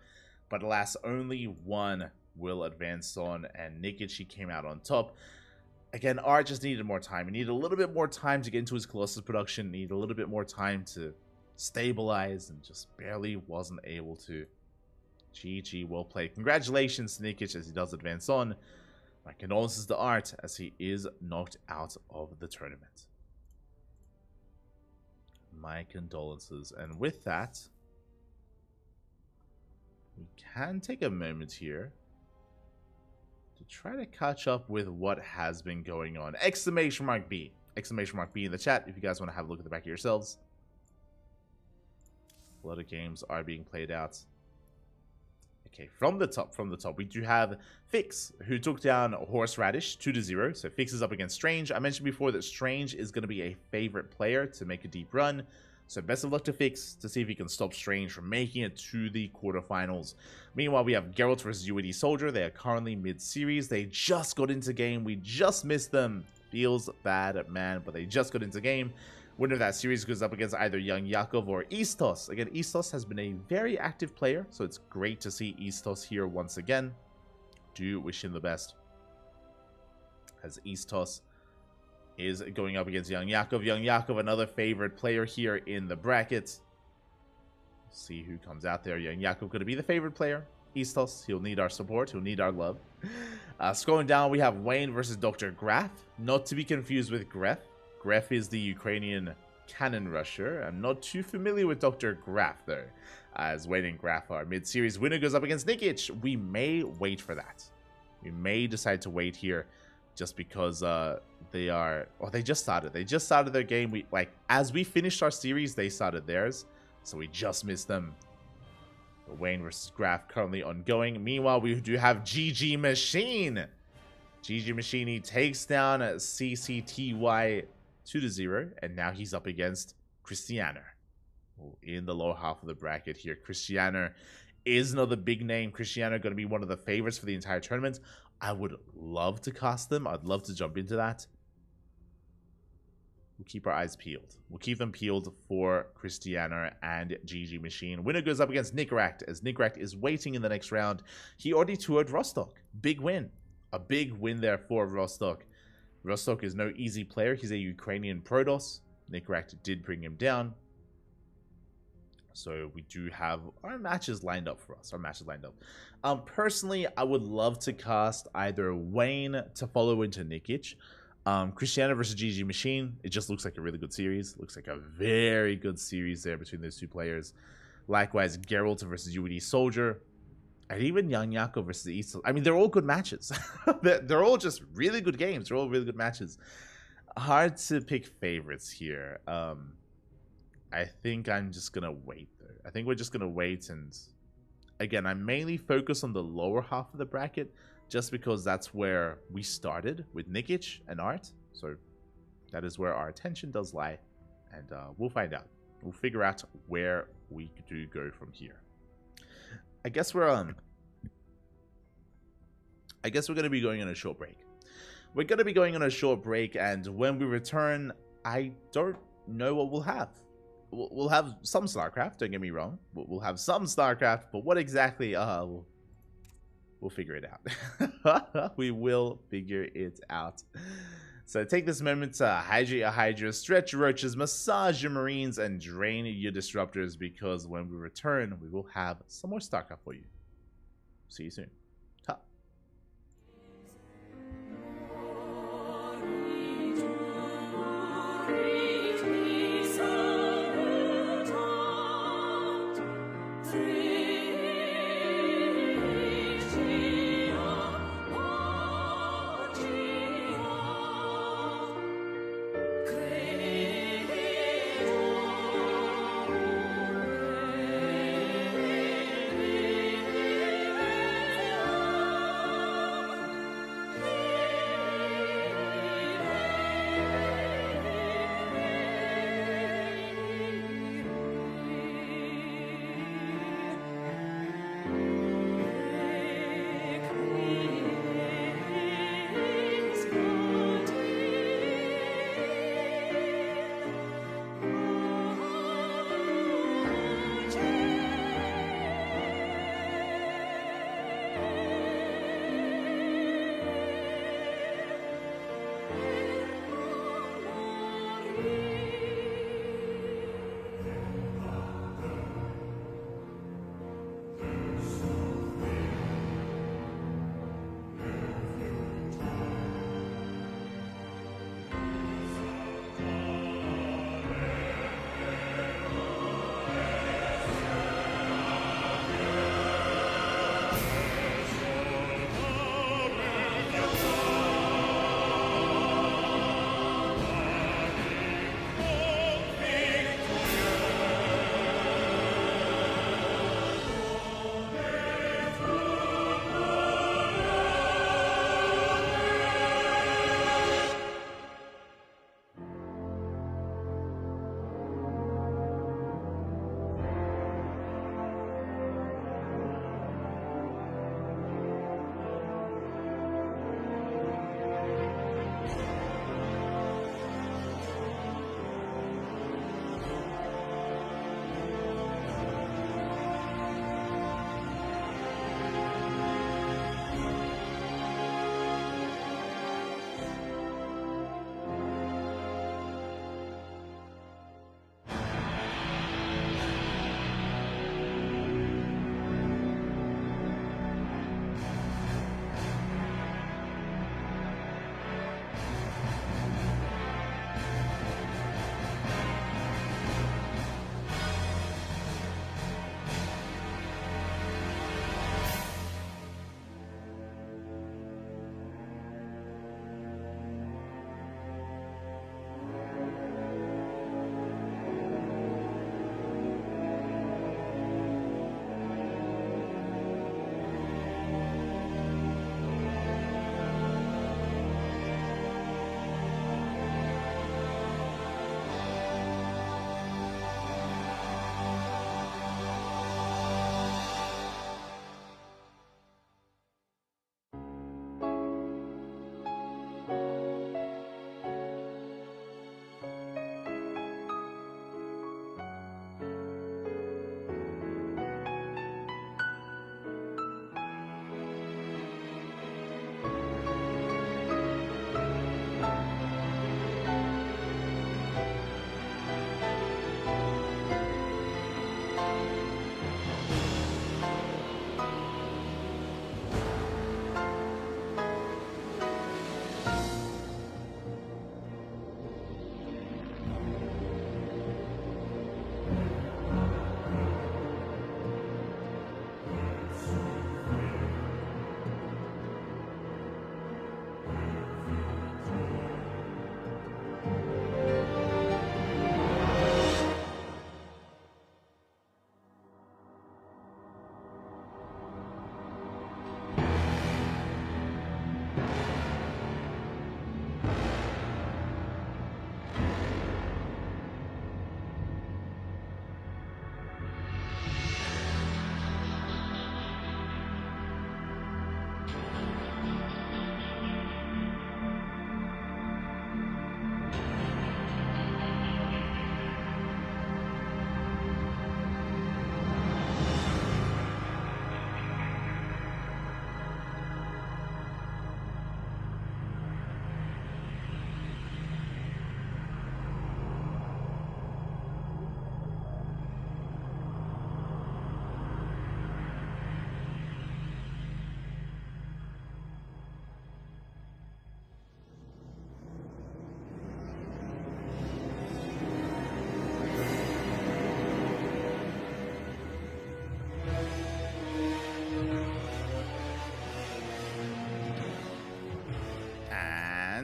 but alas, only one will advance on, and Nikic, he came out on top. Again, Art just needed more time. He needed a little bit more time to get into his Colossus production. Needed a little bit more time to stabilize, and just barely wasn't able to. GG, well played. Congratulations to Nikic as he does advance on. My condolences to Art as he is knocked out of the tournament. My condolences. And with that, we can take a moment here to try to catch up with what has been going on. Exclamation mark B. Exclamation mark B in the chat if you guys want to have a look at the back of yourselves. A lot of games are being played out. Okay, from the top, we do have Fix, who took down Horseradish 2-0. So Fix is up against Strange. I mentioned before that Strange is going to be a favorite player to make a deep run. So best of luck to Fix to see if he can stop Strange from making it to the quarterfinals. Meanwhile, we have Geralt versus UAD Soldier. They are currently mid-series. They just got into game. We just missed them. Feels bad, man, but they just got into game. Winner of that series goes up against either Young Yakov or Istos. Again, Istos has been a very active player, so it's great to see Istos here once again. Do wish him the best, as Istos is going up against Young Yakov. Young Yakov, another favorite player here in the brackets. See who comes out there. Young Yakov going to be the favorite player. Istos, he'll need our support. He'll need our love. Scrolling down, we have Wayne versus Dr. Graf. Not to be confused with Gref. Gref is the Ukrainian cannon rusher. I'm not too familiar with Dr. Graf, though, as Wayne and Graf are mid-series. Winner goes up against Nikic. We may wait for that. We may decide to wait here just because they are... Oh, they just started. They just started their game. As we finished our series, they started theirs. So we just missed them. Wayne versus Graf currently ongoing. Meanwhile, we do have GG Machine. GG Machine, he takes down CCTY 2-0, and now he's up against Christianer in the lower half of the bracket here. Christianer is another big name. Christianer going to be one of the favorites for the entire tournament. I would love to cast them. I'd love to jump into that. We'll keep our eyes peeled. We'll keep them peeled for Christianer and GG Machine. Winner goes up against Nickeract, as Nickeract is waiting in the next round. He already toured Rostock. Big win. A big win there for Rostock. Rostock is no easy player. He's a Ukrainian Protoss. Nickeract did bring him down. So we do have our matches lined up for us. Personally, I would love to cast either Wayne to follow into Nikic. Christiana versus GG Machine. It just looks like a really good series. Looks like a very good series there between those two players. Likewise, Geralt versus UAD Soldier. And even Young Yakov versus East. I mean, they're all good matches. they're all just really good games. They're all really good matches. Hard to pick favorites here. I think I'm just going to wait, though. I think we're just going to wait. And again, I'm mainly focused on the lower half of the bracket, just because that's where we started with Nikic and Art. So that is where our attention does lie. And we'll find out. We'll figure out where we do go from here. I guess we're going to be going on a short break. We're going to be going on a short break, and when we return, I don't know what we'll have. We'll have some StarCraft, don't get me wrong. We'll have some StarCraft, but what exactly, we'll figure it out. We will figure it out. So take this moment to hydrate your Hydra, stretch your roaches, massage your Marines, and drain your Disruptors, because when we return, we will have some more StarCraft for you. See you soon. Ta.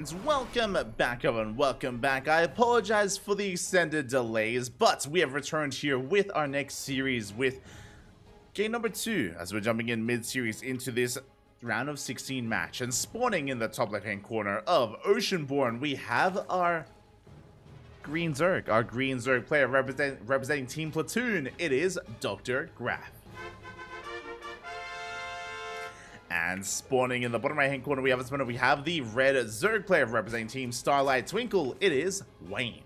friends, welcome back everyone, welcome back. I apologize for the extended delays, but we have returned here with our next series with game number 2 as we're jumping in mid-series into this round of 16 match. And spawning in the top left-hand corner of Oceanborn, we have our green Zerg player representing Team Platoon. It is Dr. Graf. And spawning in the bottom right hand corner, we have the red Zerg player representing Team Starlight Twinkle. It is Wayne.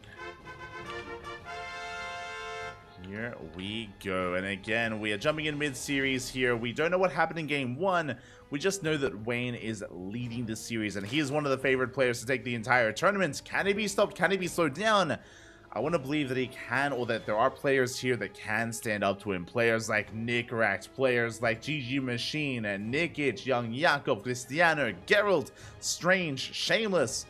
Here we go. And again, we are jumping in mid-series here. We don't know what happened in game 1. We just know that Wayne is leading the series, and he is one of the favorite players to take the entire tournament. Can he be stopped? Can he be slowed down? I want to believe that he can, or that there are players here that can stand up to him. Players like Nickrat, players like GG Machine, and Nikic, Young Yakov, Cristiano, Geralt, Strange, Shameless.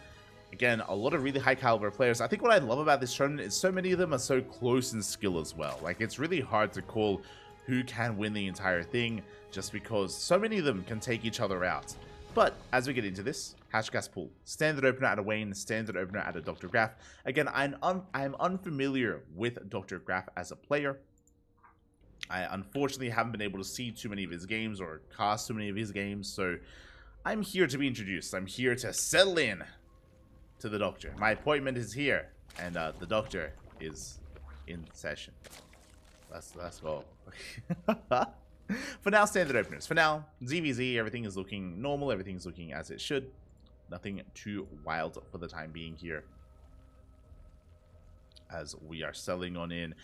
Again, a lot of really high caliber players. I think what I love about this tournament is so many of them are so close in skill as well. Like, it's really hard to call who can win the entire thing just because so many of them can take each other out. But as we get into this, Hatchgas pool, standard opener at a Wayne, standard opener at a Dr. Graf. Again, I'm unfamiliar with Dr. Graf as a player. I unfortunately haven't been able to see too many of his games or cast too many of his games, so I'm here to be introduced. I'm here to settle in to the Doctor. My appointment is here, and the Doctor is in session. Let's go. For now, standard openers. For now, ZVZ, everything is looking normal. Everything is looking as it should. Nothing too wild for the time being here, as we are selling on in.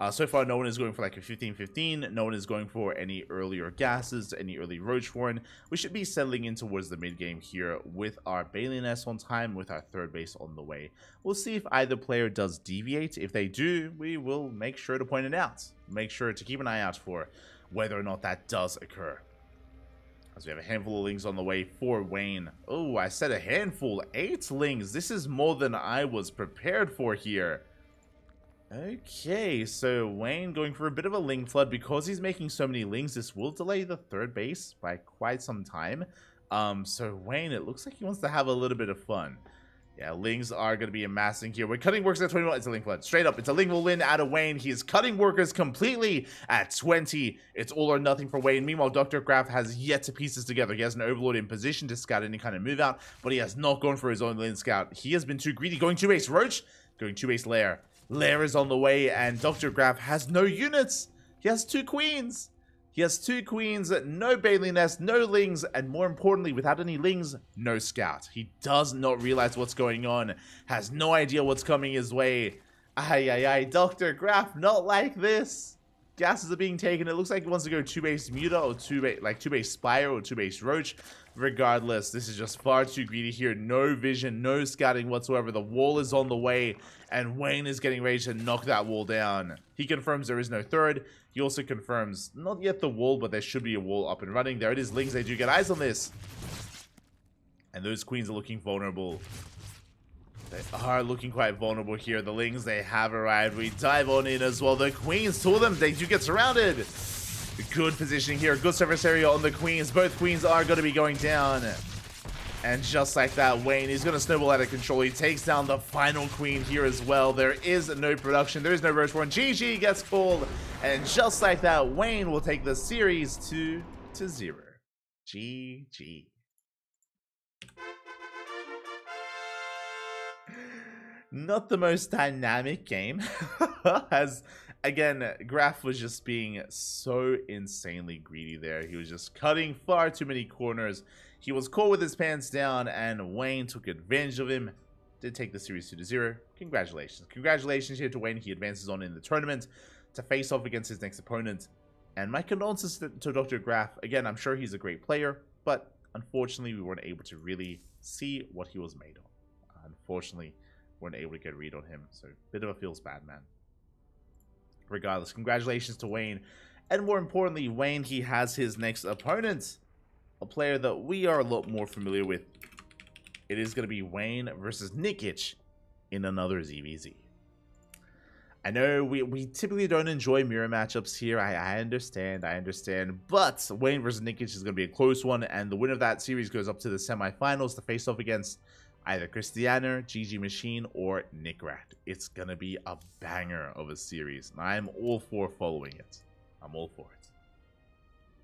So far, no one is going for like a 15-15. No one is going for any earlier gases, any early Roachhorn. We should be settling in towards the mid-game here with our Balioness on time, with our third base on the way. We'll see if either player does deviate. If they do, we will make sure to point it out. Make sure to keep an eye out for whether or not that does occur. As we have a handful of lings on the way for Wayne. Oh, I said a handful. 8 lings. This is more than I was prepared for here. Okay, so Wayne going for a bit of a ling flood. Because he's making so many lings, this will delay the third base by quite some time. So Wayne, it looks like he wants to have a little bit of fun. Yeah, lings are going to be amassing here. We're cutting workers at 21. It's a ling flood. Straight up, it's a ling will win out of Wayne. He is cutting workers completely at 20. It's all or nothing for Wayne. Meanwhile, Dr. Graf has yet to piece this together. He has an Overlord in position to scout any kind of move out, but he has not gone for his own ling scout. He has been too greedy. Going 2-base Roach, going 2-base Lair. Lair is on the way, and Dr. Graf has no units. He has 2 queens. He has 2 queens, no Balioness, no lings, and more importantly, without any lings, no scout. He does not realize what's going on, has no idea what's coming his way. Ay, Dr. Graf, not like this. Gases are being taken. It looks like he wants to go 2-base Muta or 2-base Spire or 2-base Roach. Regardless, this is just far too greedy here. No vision, no scouting whatsoever. The wall is on the way, and Wayne is getting ready to knock that wall down. He confirms there is no third. He also confirms not yet the wall, but there should be a wall up and running. There it is, lings. They do get eyes on this. And those queens are looking vulnerable. They are looking quite vulnerable here. The lings, they have arrived. We dive on in as well. The queens, 2 of them, they do get surrounded. Good positioning here. Good surface area on the queens. Both queens are going to be going down. And just like that, Wayne is going to snowball out of control. He takes down the final queen here as well. There is no production. There is no Roachhorn. GG gets called. And just like that, Wayne will take the series 2-0. GG. Not the most dynamic game, as again, Graf was just being so insanely greedy there. He was just cutting far too many corners. He was caught with his pants down, and Wayne took advantage of him. Did take the series 2-0. Congratulations. Congratulations here to Wayne. He advances on in the tournament to face off against his next opponent. And my condolences to Dr. Graf. Again, I'm sure he's a great player, but unfortunately, we weren't able to really see what he was made of. Unfortunately, weren't able to get a read on him, so bit of a feels bad, man. Regardless, congratulations to Wayne, and more importantly, Wayne, he has his next opponent, a player that we are a lot more familiar with. It is going to be Wayne versus Nikic in another ZVZ. I know we typically don't enjoy mirror matchups here. I understand, but Wayne versus Nikic is going to be a close one, and the winner of that series goes up to the semifinals to face off against Either Cristiano, GG Machine, or Nickrat. It's gonna be a banger of a series, and I'm all for following it. I'm all for it.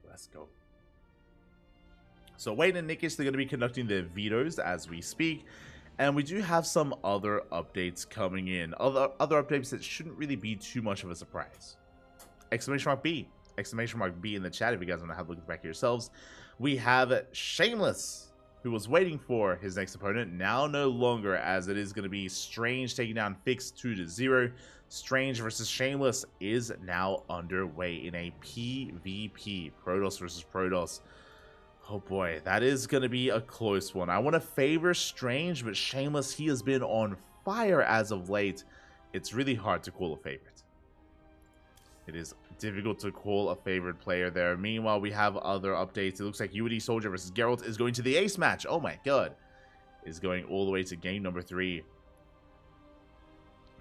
Let's go. So Wayne and Nickish, they're going to be conducting their vetoes as we speak. And we do have some other updates coming in. Other updates that shouldn't really be too much of a surprise. Exclamation mark B. Exclamation mark B in the chat if you guys want to have a look at the back yourselves. We have Shameless, who was waiting for his next opponent. Now no longer, as it is going to be Strange taking down Fix 2-0. Strange versus Shameless is now underway in a PvP. Protoss versus Protoss. Oh boy, that is going to be a close one. I want to favor Strange, but Shameless, he has been on fire as of late. It's really hard to call a favorite. It is difficult to call a favorite player there. Meanwhile, we have other updates. It looks like UD Soldier versus Geralt is going to the ace match. Oh my god. Is going all the way to game number 3.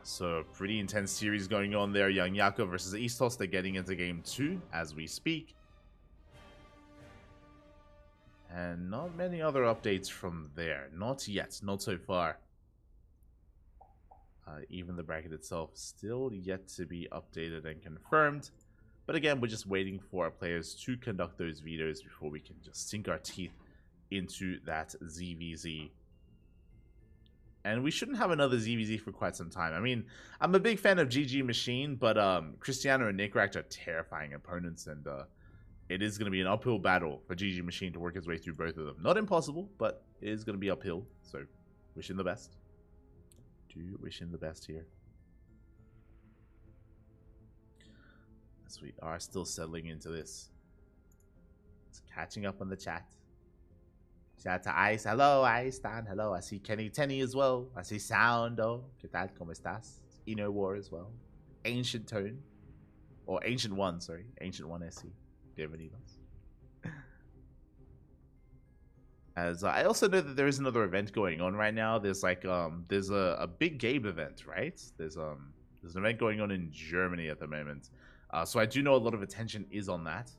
So, pretty intense series going on there. Young Yako versus Eastos. They're getting into game 2 as we speak. And not many other updates from there. Not yet. Not so far. Even the bracket itself still yet to be updated and confirmed. But again, we're just waiting for our players to conduct those vetoes before we can just sink our teeth into that ZVZ. And we shouldn't have another ZVZ for quite some time. I mean, I'm a big fan of GG Machine, but Cristiano and Nickrat are terrifying opponents, and it is going to be an uphill battle for GG Machine to work his way through both of them. Not impossible, but it is going to be uphill, so wish him the best. Do wish him the best here. As we are still settling into this. It's catching up on the chat. Shout out to Ice. Hello, Ice. Dan. Hello. I see Kenny Tenny as well. I see Soundo. ¿Qué tal? ¿Cómo estás? Ino War as well. Ancient Tone. Or Ancient One, sorry. Ancient One SC. Bienvenidos. As I also know that there is another event going on right now. There's like there's a big game event, right? There's an event going on in Germany at the moment. So I do know a lot of attention is on that.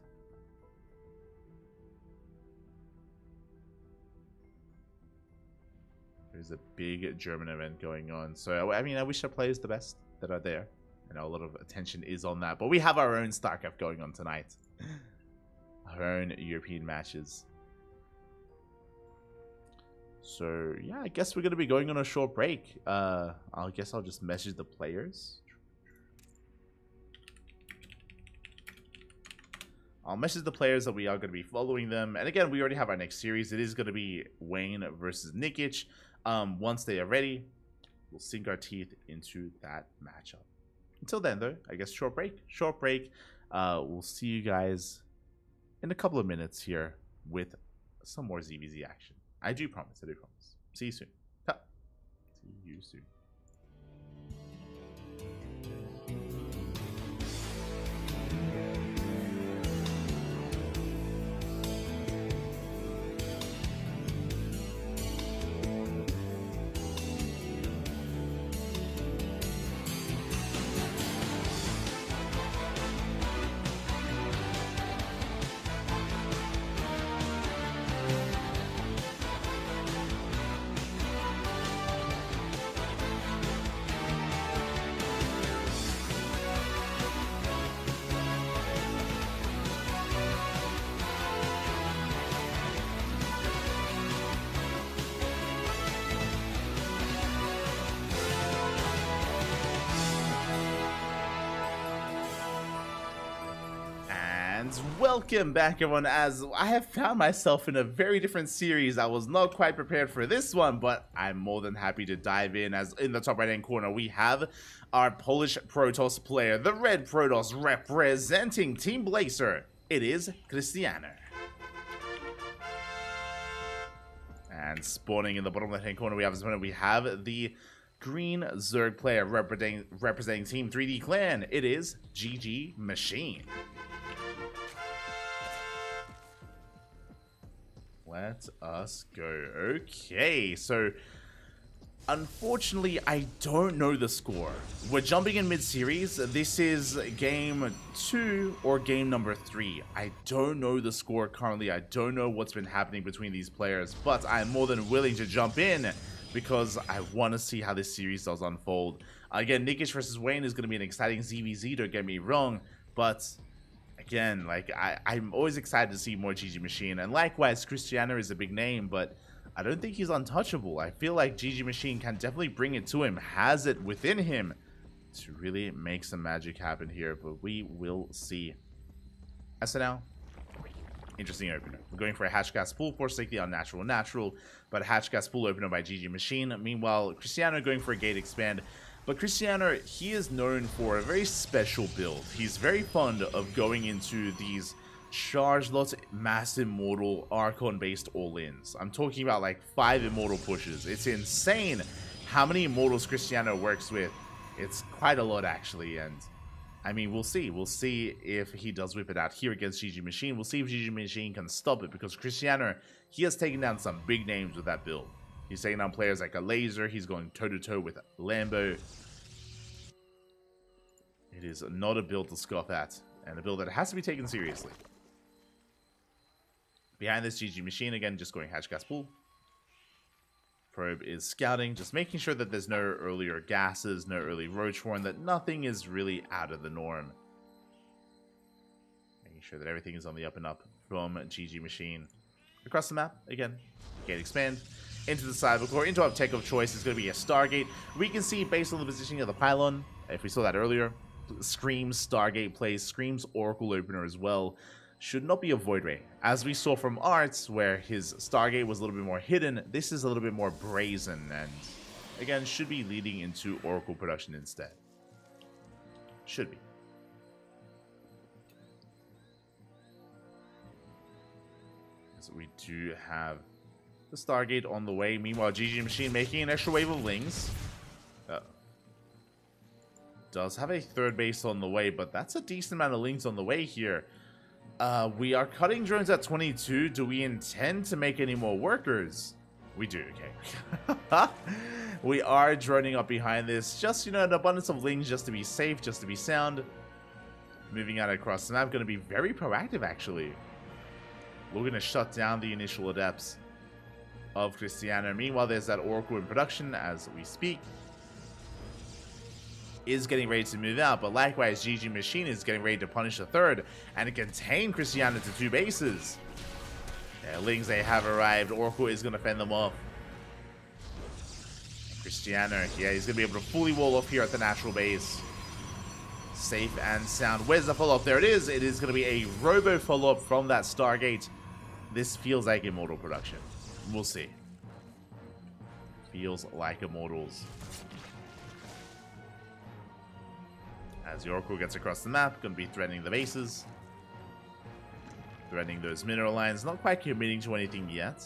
There's a big German event going on. So I mean, I wish our players the best that are there. I know a lot of attention is on that, but we have our own StarCraft going on tonight. Our own European matches. So, yeah, I guess we're going to be going on a short break. I guess I'll just message the players. I'll message the players that we are going to be following them. And again, we already have our next series. It is going to be Wayne versus Nickich. Once they are ready, we'll sink our teeth into that matchup. Until then, though, I guess short break. Short break. We'll see you guys in a couple of minutes here with some more ZVZ action. I do promise. I do promise. See you soon. See you soon. Welcome back, everyone, as I have found myself in a very different series. I was not quite prepared for this one, but I'm more than happy to dive in. As in the top right hand corner, we have our Polish Protoss player, the Red Protoss, representing Team Blazer. It is Cristiano. And spawning in the bottom left hand corner, we have the Green Zerg player representing Team 3D Clan. It is GG Machine. Let us go. Okay, so unfortunately, I don't know the score. We're jumping in mid-series. This is game 2 or game number 3. I don't know the score currently. I don't know what's been happening between these players, but I'm more than willing to jump in because I want to see how this series does unfold. Again, Nickish versus Wayne is going to be an exciting ZVZ, don't get me wrong, but again, like, I'm always excited to see more GG Machine, and likewise, Cristiano is a big name, but I don't think he's untouchable. I feel like GG Machine can definitely bring it to him, has it within him to really make some magic happen here, but we will see. As for now, interesting opener. We're going for a Hatch Gas Pool, for sake the unnatural natural, but Hatch Gas Pool opener by GG Machine. Meanwhile, Cristiano going for a Gate Expand. But Cristiano, he is known for a very special build. He's very fond of going into these charge lots, mass immortal, Archon-based all-ins. I'm talking about like 5 immortal pushes. It's insane how many immortals Cristiano works with. It's quite a lot, actually, and I mean, we'll see. We'll see if he does whip it out here against GG Machine. We'll see if GG Machine can stop it, because Cristiano, he has taken down some big names with that build. He's taking down players like a Laser. He's going toe-to-toe with Lambo. It is not a build to scoff at, and a build that has to be taken seriously. Behind this, GG Machine, again, just going Hatch Gas Pool. Probe is scouting, just making sure that there's no earlier gases, no early Roach Horn, that nothing is really out of the norm. Making sure that everything is on the up and up from GG Machine. Across the map, again, Gate Expand. Into the Cybercore, into our tech of choice is going to be a Stargate. We can see, based on the positioning of the pylon, if we saw that earlier, Scream's Stargate plays, Scream's Oracle opener as well. Should not be a Void Ray. As we saw from Arts, where his Stargate was a little bit more hidden, this is a little bit more brazen, and again, should be leading into Oracle production instead. Should be. So we do have the Stargate on the way. Meanwhile, GG Machine making an extra wave of Lings. Does have a third base on the way, but that's a decent amount of Lings on the way here. We are cutting drones at 22. Do we intend to make any more workers? We do, okay. We are droning up behind this. Just, you know, an abundance of Lings just to be safe, just to be sound. Moving out across the map, going to be very proactive, actually. We're going to shut down the initial adepts of Cristiano. Meanwhile, there's that Oracle in production as we speak. Is getting ready to move out, but likewise, GG Machine is getting ready to punish a third and contain Cristiano to 2 bases. Yeah, Lings, they have arrived. Oracle is going to fend them off. Cristiano, yeah, he's going to be able to fully wall off here at the natural base. Safe and sound. Where's the follow-up? There it is. It is going to be a robo follow-up from that Stargate. This feels like Immortal production. We'll see. Feels like Immortals. As the Oracle gets across the map, going to be threatening the bases. Threatening those mineral lines. Not quite committing to anything yet.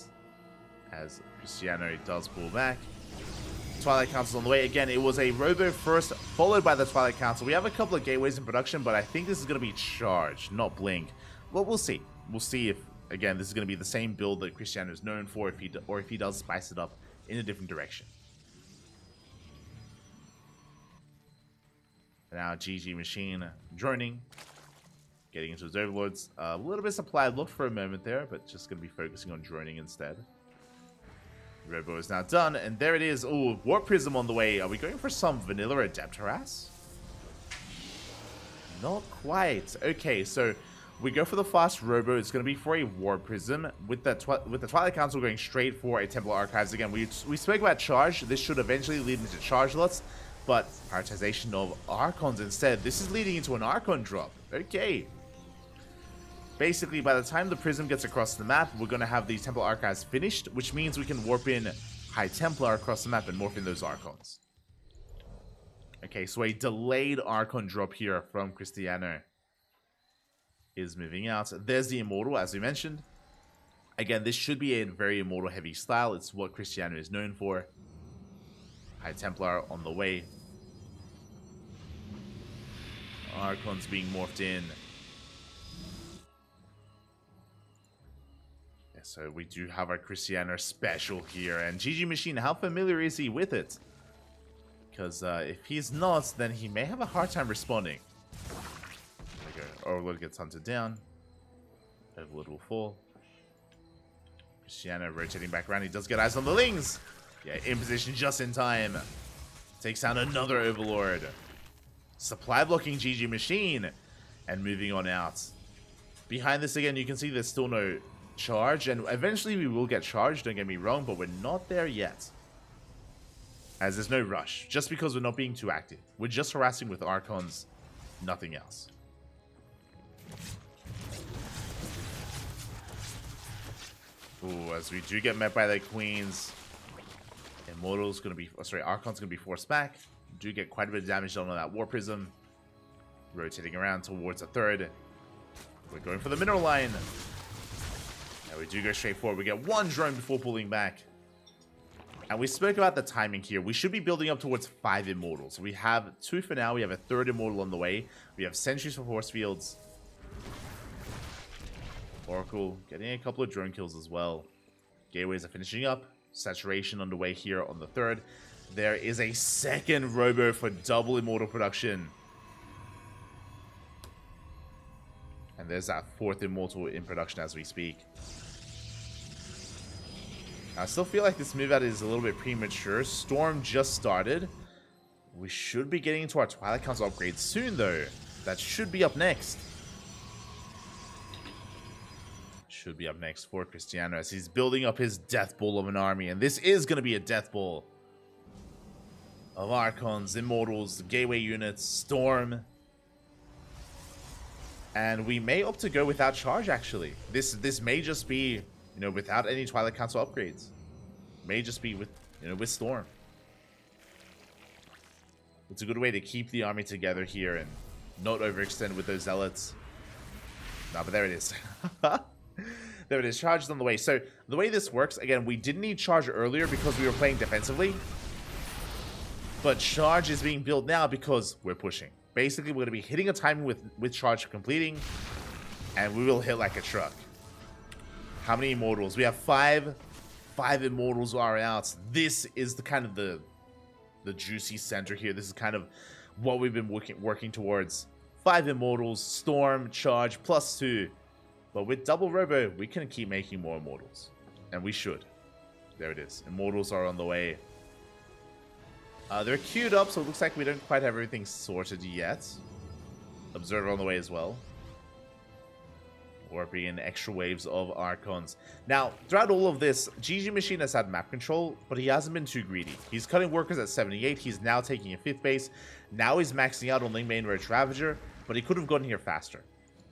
As Cristiano does pull back. Twilight Council on the way. Again, it was a Robo first, followed by the Twilight Council. We have a couple of gateways in production, but I think this is going to be charged, not blink. Well, we'll see. We'll see if, again, this is going to be the same build that Cristiano is known for, if he does spice it up in a different direction. Now GG Machine droning, getting into his overlords. A little bit supplied look for a moment there, but just going to be focusing on droning instead. Robo is now done, and there it is. Oh, Warp Prism on the way. Are we going for some vanilla Adept Harass? Not quite. Okay, so we go for the fast Robo. It's going to be for a Warp Prism. With the Twilight Council going straight for a Templar Archives. Again, we spoke about charge. This should eventually lead into charge lots. But prioritization of Archons instead. This is leading into an Archon drop. Okay. Basically, by the time the Prism gets across the map, we're going to have these Templar Archives finished, which means we can warp in High Templar across the map and morph in those Archons. Okay, so a delayed Archon drop here from Cristiano is moving out. There's the Immortal, as we mentioned. Again, this should be a very Immortal heavy style. It's what Cristiano is known for. High Templar on the way. Archons being morphed in. Yeah, so we do have our Cristiano special here. And GG Machine, how familiar is he with it? Because if he's not, then he may have a hard time responding. There we go. Overlord gets hunted down. Overlord will fall. Cristiano rotating back around. He does get eyes on the Lings. Yeah, in position just in time. Takes down another Overlord. Supply blocking GG Machine. And moving on out. Behind this again, you can see there's still no charge. And eventually we will get charged, don't get me wrong, but we're not there yet. As there's no rush. Just because we're not being too active. We're just harassing with Archons. Nothing else. Ooh, as we do get met by the Queens. Immortal's gonna be, oh, sorry, Archon's gonna be forced back. Do get quite a bit of damage done on that War Prism. Rotating around towards a third. We're going for the mineral line. And we do go straight forward. We get one drone before pulling back. And we spoke about the timing here. We should be building up towards 5 Immortals. We have 2 for now. We have a 3rd Immortal on the way. We have Sentries for Force Fields. Oracle getting a couple of drone kills as well. Gateways are finishing up. Saturation on the way here on the 3rd. There is a 2nd Robo for double Immortal production. And there's that 4th Immortal in production as we speak. I still feel like this move out is a little bit premature. Storm just started. We should be getting into our Twilight Council upgrade soon, though. That should be up next. Should be up next for Cristiano as he's building up his Death Ball of an army. And this is going to be a Death Ball of Archons, Immortals, Gateway units, Storm. And we may opt to go without charge, actually. This may just be, you know, without any Twilight Council upgrades. May just be with, you know, with Storm. It's a good way to keep the army together here and not overextend with those Zealots. No, but there it is. There it is. Charge is on the way. So the way this works, again, we didn't need charge earlier because we were playing defensively. But charge is being built now because we're pushing. Basically, we're going to be hitting a timing with charge completing. And we will hit like a truck. How many Immortals? We have 5. 5 Immortals are out. This is the kind of the juicy center here. This is kind of what we've been working towards. 5 Immortals, Storm, Charge, +2. But with double Robo, we can keep making more Immortals. And we should. There it is. Immortals are on the way. They're queued up, so it looks like we don't quite have everything sorted yet. Observer on the way as well. Warping in extra waves of Archons. Now, throughout all of this, GG Machine has had map control, but he hasn't been too greedy. He's cutting workers at 78. He's now taking a 5th base. Now he's maxing out on Ling Main Roach Ravager, but he could have gotten here faster.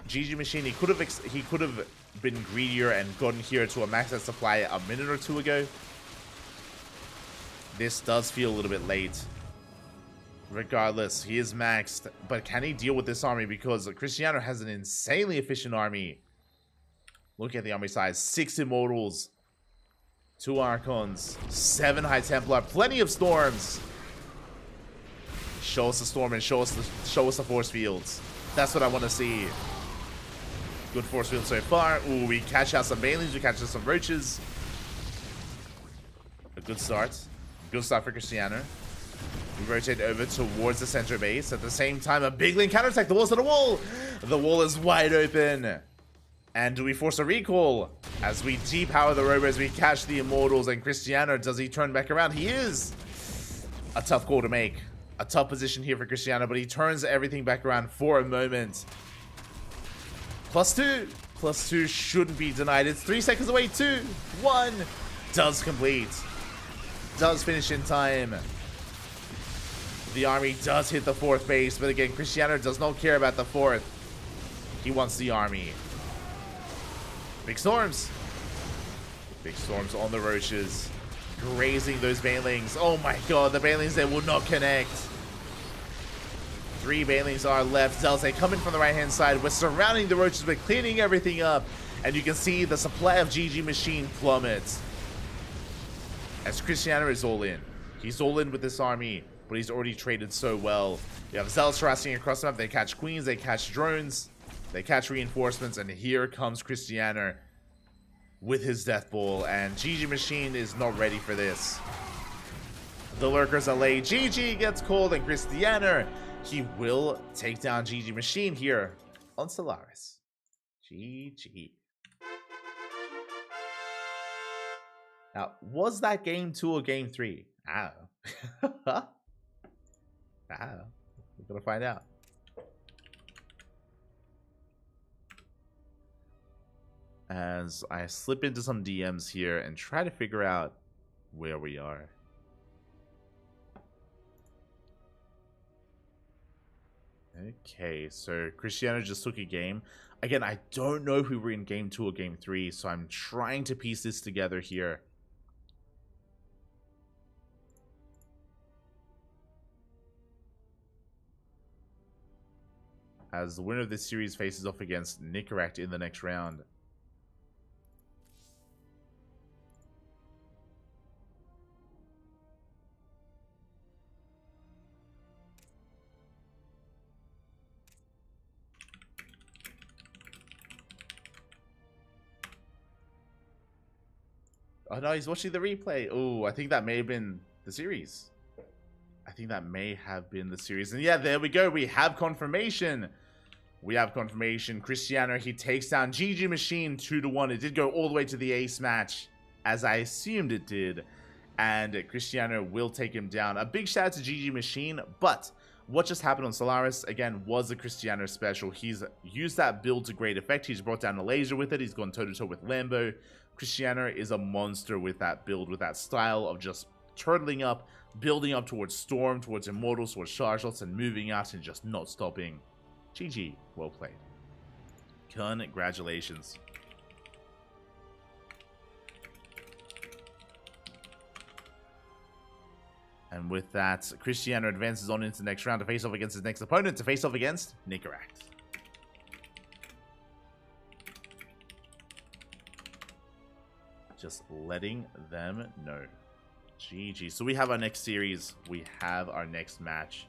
GG Machine, he could have been greedier and gotten here to a max out supply a minute or 2 ago. This does feel a little bit late. Regardless, he is maxed, but can he deal with this army? Because Cristiano has an insanely efficient army. Look at the army size. 6 Immortals, 2 Archons, 7 High Templar, plenty of Storms. Show us the Storm and show us the Force Fields. That's what I want to see. Good Force Field so far. Ooh, we catch out some Banelings, we catch out some Roaches. A good start. Good start for Cristiano. We rotate over towards the center base. At the same time, a big link counterattack. The wall's to the wall. The wall is wide open. And do we force a recall? As we depower the Robos, we catch the Immortals. And Cristiano, does he turn back around? He is. A tough call to make. A tough position here for Cristiano, but he turns everything back around for a moment. +2. +2 shouldn't be denied. It's 3 seconds away. 2, 1. Does complete. Does finish in time. The army does hit the 4th base, but again, Cristiano does not care about the 4th. He wants the army. Big Storms. Big Storms on the Roaches. Grazing those Banelings. Oh my god, the Banelings, they will not connect. 3 Banelings are left. Zelze coming from the right-hand side. We're surrounding the Roaches. We're cleaning everything up. And you can see the supply of GG Machine plummet. As Cristiano is all in. He's all in with this army, but he's already traded so well. You have Zealots harassing across the map. They catch Queens, they catch drones, they catch reinforcements, and here comes Cristiano with his Death Ball, and GG Machine is not ready for this. The Lurkers are late. GG gets called, and Cristiano, he will take down GG Machine here on Stellaris. GG. Now, was that game 2 or game 3? I don't know. I don't know. We're gonna find out. As I slip into some DMs here and try to figure out where we are. Okay, so Cristiano just took a game. Again, I don't know if we were in game 2 or game 3, so I'm trying to piece this together here. As the winner of this series faces off against Nicorette in the next round. Oh no, he's watching the replay. Oh, I think that may have been the series. I think that may have been the series. And yeah, there we go. We have confirmation. We have confirmation. Cristiano, he takes down GG Machine 2-1. It did go all the way to the ace match, as I assumed it did. And Cristiano will take him down. A big shout out to GG Machine, but what just happened on Solaris, again, was a Cristiano special. He's used that build to great effect. He's brought down a laser with it. He's gone toe-to-toe with Lambo. Cristiano is a monster with that build, with that style of just turtling up, building up towards Storm, towards Immortals, towards Chargelots, and moving out and just not stopping. GG. Well played. Congratulations. And with that, Cristiano advances on into the next round to face off against his next opponent, to face off against Nicorette. Just letting them know. GG. So we have our next series. We have our next match.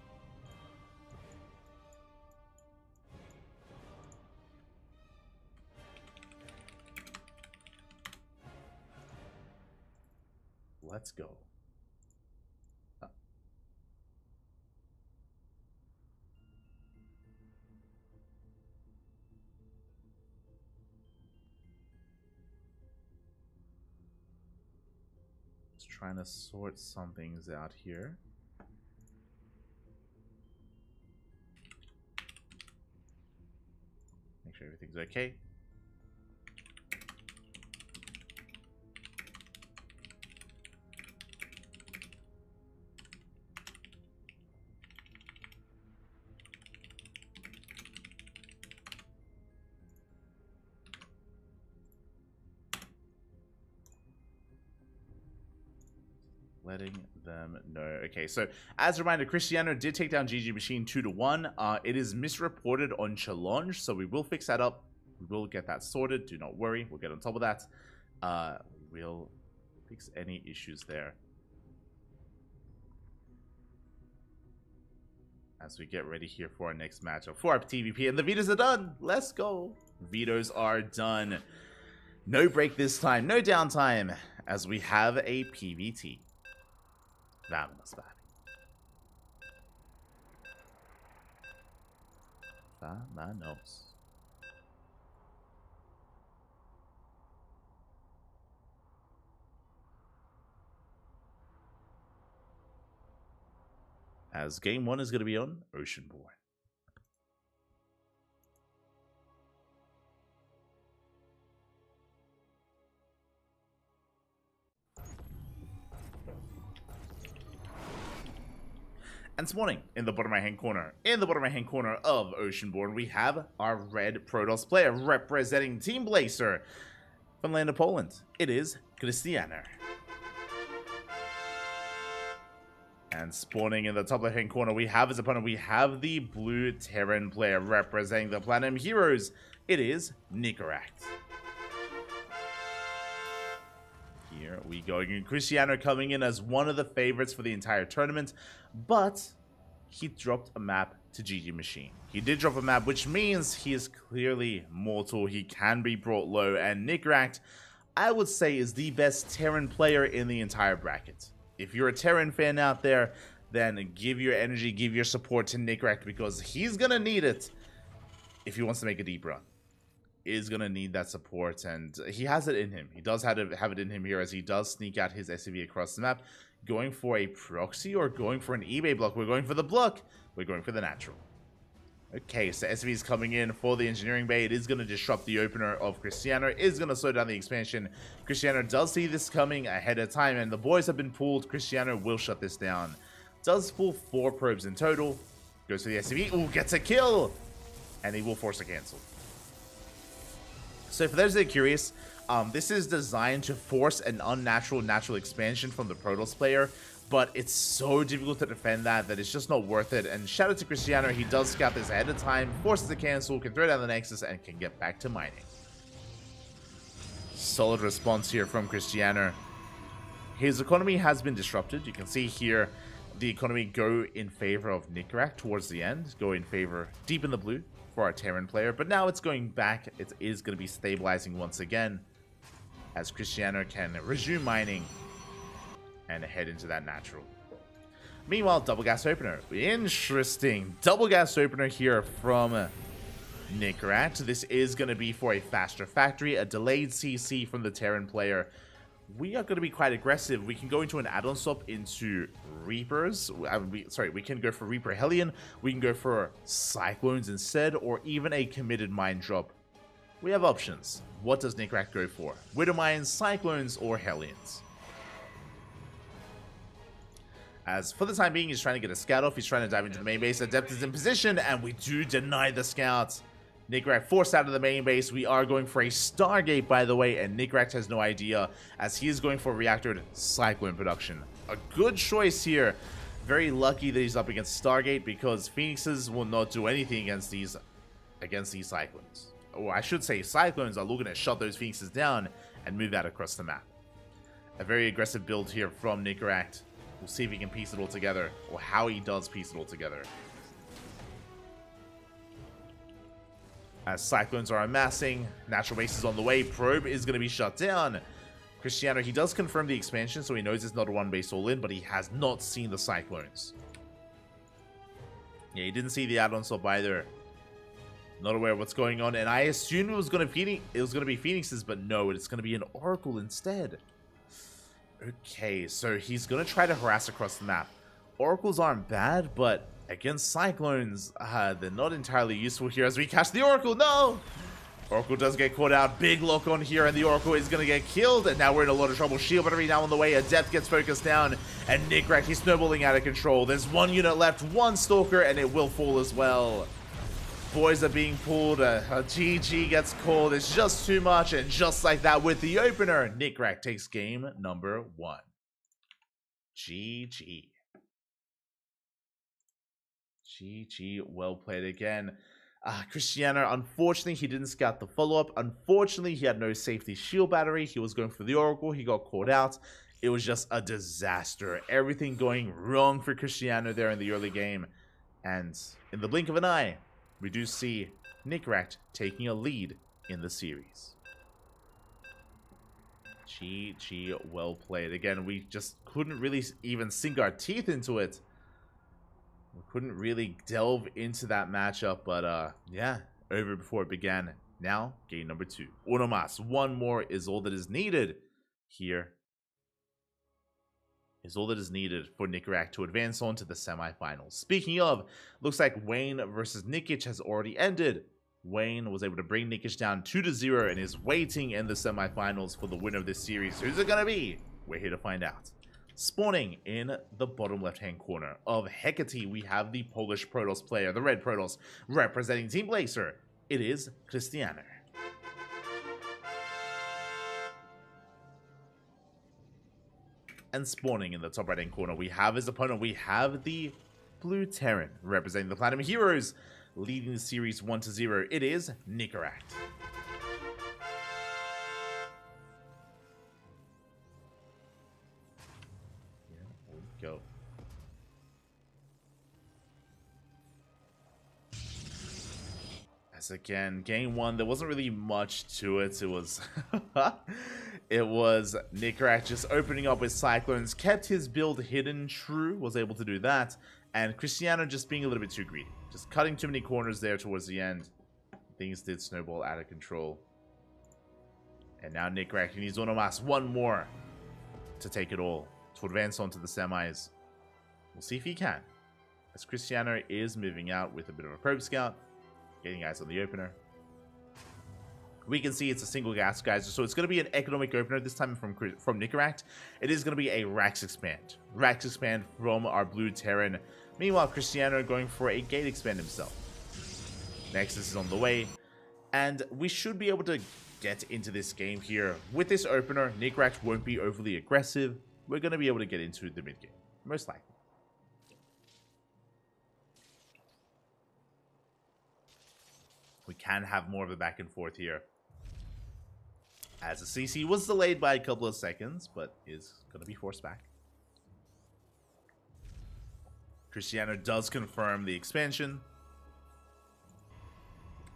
Let's go. Trying to sort some things out here. Make sure everything's okay. Letting them know. Okay, so as a reminder, Cristiano did take down GG Machine 2-1. It is misreported on Challenge, so we will fix that up. We will get that sorted. Do not worry. We'll get on top of that. We'll fix any issues there. As we get ready here for our next matchup, for our TVP. And the vetoes are done. Let's go. Vetoes are done. No break this time. No downtime. As we have a PVT. Vámonos, vale. Vámonos. As game 1 is going to be on Oceanborn. And this morning, in the bottom right-hand corner, of Oceanborn, we have our red Protoss player representing Team Blazer from land of Poland. It is Cristiano. And spawning in the top left-hand corner, we have his opponent. We have the blue Terran player representing the Platinum Heroes. It is Nicorette. Here we go. Cristiano coming in as one of the favorites for the entire tournament, but he dropped a map to GG Machine. He did drop a map, which means he is clearly mortal. He can be brought low, and Nicorette, I would say, is the best Terran player in the entire bracket. If you're a Terran fan out there, then give your energy, give your support to Nicorette, because he's gonna need it if he wants to make a deep run. is going to need that support, and he has it in him. He does have it in him here as he does sneak out his SCV across the map. Going for a proxy or going for an eBay block? We're going for the block. We're going for the natural. Okay, so SCV is coming in for the engineering bay. It is going to disrupt the opener of Cristiano. It is going to slow down the expansion. Cristiano does see this coming ahead of time, and the boys have been pulled. Cristiano will shut this down. Does pull 4 probes in total. Goes for the SCV. Ooh, gets a kill! And he will force a cancel. So for those that are curious, this is designed to force an unnatural natural expansion from the Protoss player, but it's so difficult to defend that it's just not worth it. And shout out to Cristiano, he does scout this ahead of time, forces a cancel, can throw down the Nexus, and can get back to mining. Solid response here from Cristiano. His economy has been disrupted. You can see here the economy go in favor of Nickerack towards the end, go in favor deep in the blue for our Terran player, but now it's going back. It is going to be stabilizing once again as Cristiano can resume mining and head into that natural. Meanwhile, double gas opener. Interesting. Double gas opener here from Nickerack. This is going to be for a faster factory, a delayed CC from the Terran player. We are going to be quite aggressive. We can go into an add-on swap into Reapers. We can go for Reaper Hellion. We can go for Cyclones instead, or even a committed mine drop. We have options. What does Nickerack go for? Widow Mines, Cyclones, or Hellions? As for the time being, he's trying to get a scout off. He's trying to dive into the main base. Adept is in position, and we do deny the scouts. Nickerack forced out of the main base. We are going for a Stargate, by the way, and Nickerack has no idea, as he is going for reactored Cyclone production. A good choice here. Very lucky that he's up against Stargate, because Phoenixes will not do anything against these Cyclones. Or I should say, Cyclones are looking to shut those Phoenixes down and move out across the map. A very aggressive build here from Nickerack. We'll see if he can piece it all together, or how he does piece it all together. As Cyclones are amassing, natural base is on the way, probe is going to be shut down. Cristiano, he does confirm the expansion, so he knows it's not a one base all in, but he has not seen the Cyclones. Yeah, he didn't see the add-on swap either. Not aware of what's going on, and I assumed it was going to be Phoenixes, but no, it's going to be an Oracle instead. Okay, so he's going to try to harass across the map. Oracles aren't bad, but against Cyclones, they're not entirely useful here as we catch the Oracle. No! Oracle does get caught out. Big lock on here, and the Oracle is going to get killed. And now we're in a lot of trouble. Shield battery now on the way. Adept gets focused down. And Nickerack, he's snowballing out of control. There's one unit left, one Stalker, and it will fall as well. Boys are being pulled. A GG gets called. It's just too much. And just like that with the opener, Nickerack takes game number 1. GG. GG, well played again. Cristiano, unfortunately, he didn't scout the follow-up. Unfortunately, he had no safety shield battery. He was going for the Oracle. He got caught out. It was just a disaster. Everything going wrong for Cristiano there in the early game. And in the blink of an eye, we do see Nickerack taking a lead in the series. GG, well played. Again, we just couldn't really even sink our teeth into it. We couldn't really delve into that matchup, but yeah, over before it began. Now, game number 2. Uno más. One more is all that is needed here. Is all that is needed for Nickerack to advance on to the semifinals. Speaking of, looks like Wayne versus Nikic has already ended. Wayne was able to bring Nikic down 2-0 and is waiting in the semifinals for the winner of this series. Who's it gonna be? We're here to find out. Spawning in the bottom left-hand corner of Hecate, we have the Polish Protoss player, the red Protoss, representing Team Blazer. It is Cristiano. And spawning in the top right-hand corner, we have his opponent. We have the blue Terran, representing the Platinum Heroes, leading the series 1-0. It is Nickerack. Go. As again, game 1, there wasn't really much to it. It was it was Nickerack just opening up with Cyclones, kept his build hidden true, was able to do that, and Cristiano just being a little bit too greedy, just cutting too many corners there towards the end. I things did snowball out of control. And now Nickrak needs one more to take it all, to advance on to the semis. We'll see if he can, as Cristiano is moving out with a bit of a probe scout, getting eyes on the opener. We can see it's a single gas, guys, so it's going to be an economic opener this time from Nickrak. It is going to be a Rax expand. Rax expand from our blue Terran. Meanwhile, Cristiano going for a gate expand himself. Nexus is on the way, and we should be able to get into this game here. With this opener, Nickrak won't be overly aggressive. We're going to be able to get into the mid game, most likely. We can have more of a back and forth here, as the CC was delayed by a couple of seconds, but is going to be forced back. Cristiano does confirm the expansion,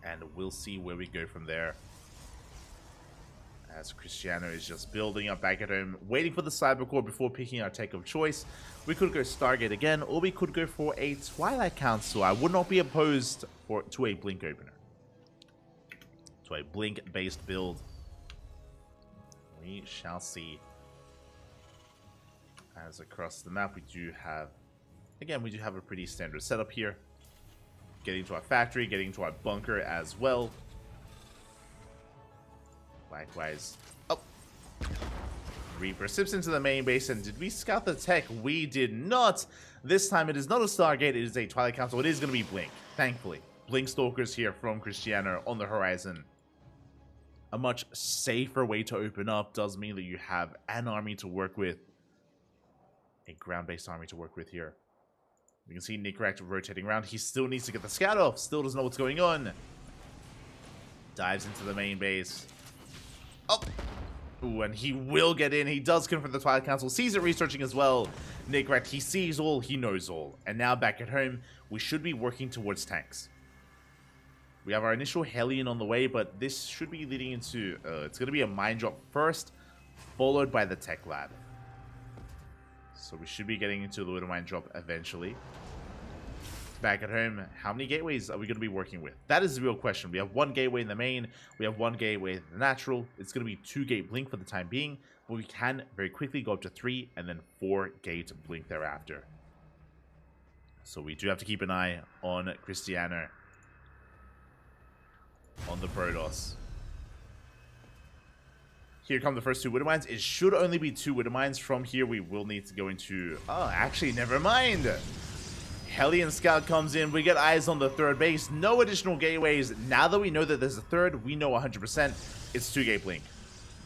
and we'll see where we go from there. As Cristiano is just building up back at home, waiting for the Cybercore before picking our tech of choice. We could go Stargate again, or we could go for a Twilight Council. I would not be opposed to a Blink opener. To a Blink-based build. We shall see. As across the map, we do have a pretty standard setup here. Getting to our factory, getting to our bunker as well. Likewise. Oh! Reaper sips into the main base, and did we scout the tech? We did not! This time it is not a Stargate, it is a Twilight Council. It is going to be Blink, thankfully. Blink Stalkers here from Cristiano on the horizon. A much safer way to open up does mean that you have an army to work with. A ground-based army to work with here. We can see Nickrak rotating around. He still needs to get the scout off. Still doesn't know what's going on. Dives into the main base. Oh! Ooh, and he will get in. He does confront the Twilight Council. Sees it researching as well. Nickrak, he sees all. He knows all. And now back at home, we should be working towards tanks. We have our initial Hellion on the way, but this should be leading into... it's going to be a mine drop first, followed by the tech lab. So we should be getting into the little mine drop eventually. Back at home, how many gateways are we going to be working with? That is the real question. We have one gateway in the main. We have one gateway in the natural. It's going to be 2-gate blink for the time being, but we can very quickly go up to 3 and then 4-gate blink thereafter. So we do have to keep an eye on Cristiano. On the Protoss. Here come the first 2 Widow Mines. It should only be 2 Widow Mines. From here, we will need to go into... Oh, actually, never mind. Hellion Scout comes in. We get eyes on the 3rd base. No additional gateways. Now that we know that there's a 3rd, we know 100% it's 2-gate blink.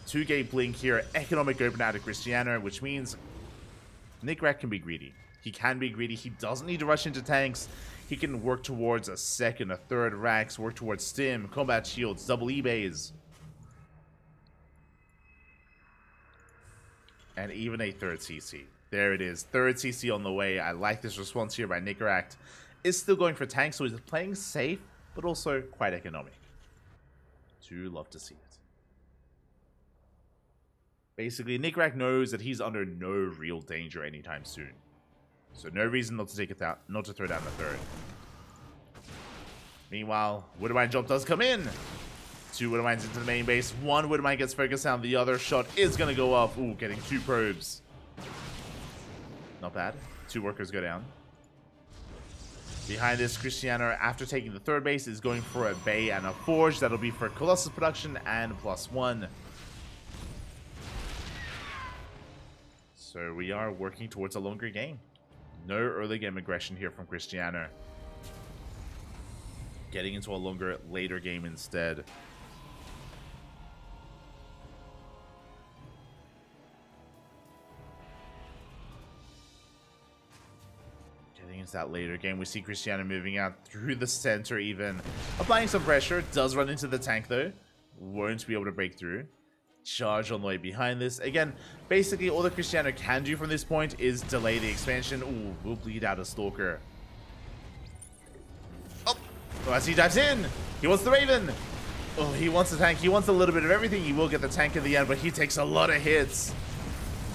2-gate blink here. Economic open out of Cristiano, which means Nickrak can be greedy. He can be greedy. He doesn't need to rush into tanks. He can work towards a 2nd, a 3rd racks, work towards stim, combat shields, double E-bays. And even a 3rd CC. There it is. 3rd CC on the way. I like this response here by Nickrak. Is still going for tanks, so he's playing safe, but also quite economic. Do love to see it. Basically, Nickrak knows that he's under no real danger anytime soon. So no reason not to take it out, not to throw down the 3rd. Meanwhile, Widowmine drop does come in. 2 Widowmines into the main base. 1 Widowmine gets focused down. The other shot is going to go off. Ooh, getting 2 probes. Not bad. 2 workers go down. Behind this, Cristiano, after taking the 3rd base, is going for a Bay and a Forge. That'll be for Colossus production and +1. So we are working towards a longer game. No early game aggression here from Cristiano. Getting into a longer, later game instead. Getting into that later game. We see Cristiano moving out through the center even. Applying some pressure. Does run into the tank though. Won't be able to break through. Charge on the way behind this. Again, basically all that Cristiano can do from this point is delay the expansion. Ooh, we'll bleed out a Stalker. Oh, as he dives in, he wants the Raven. Oh, he wants the tank. He wants a little bit of everything. He will get the tank in the end, but he takes a lot of hits.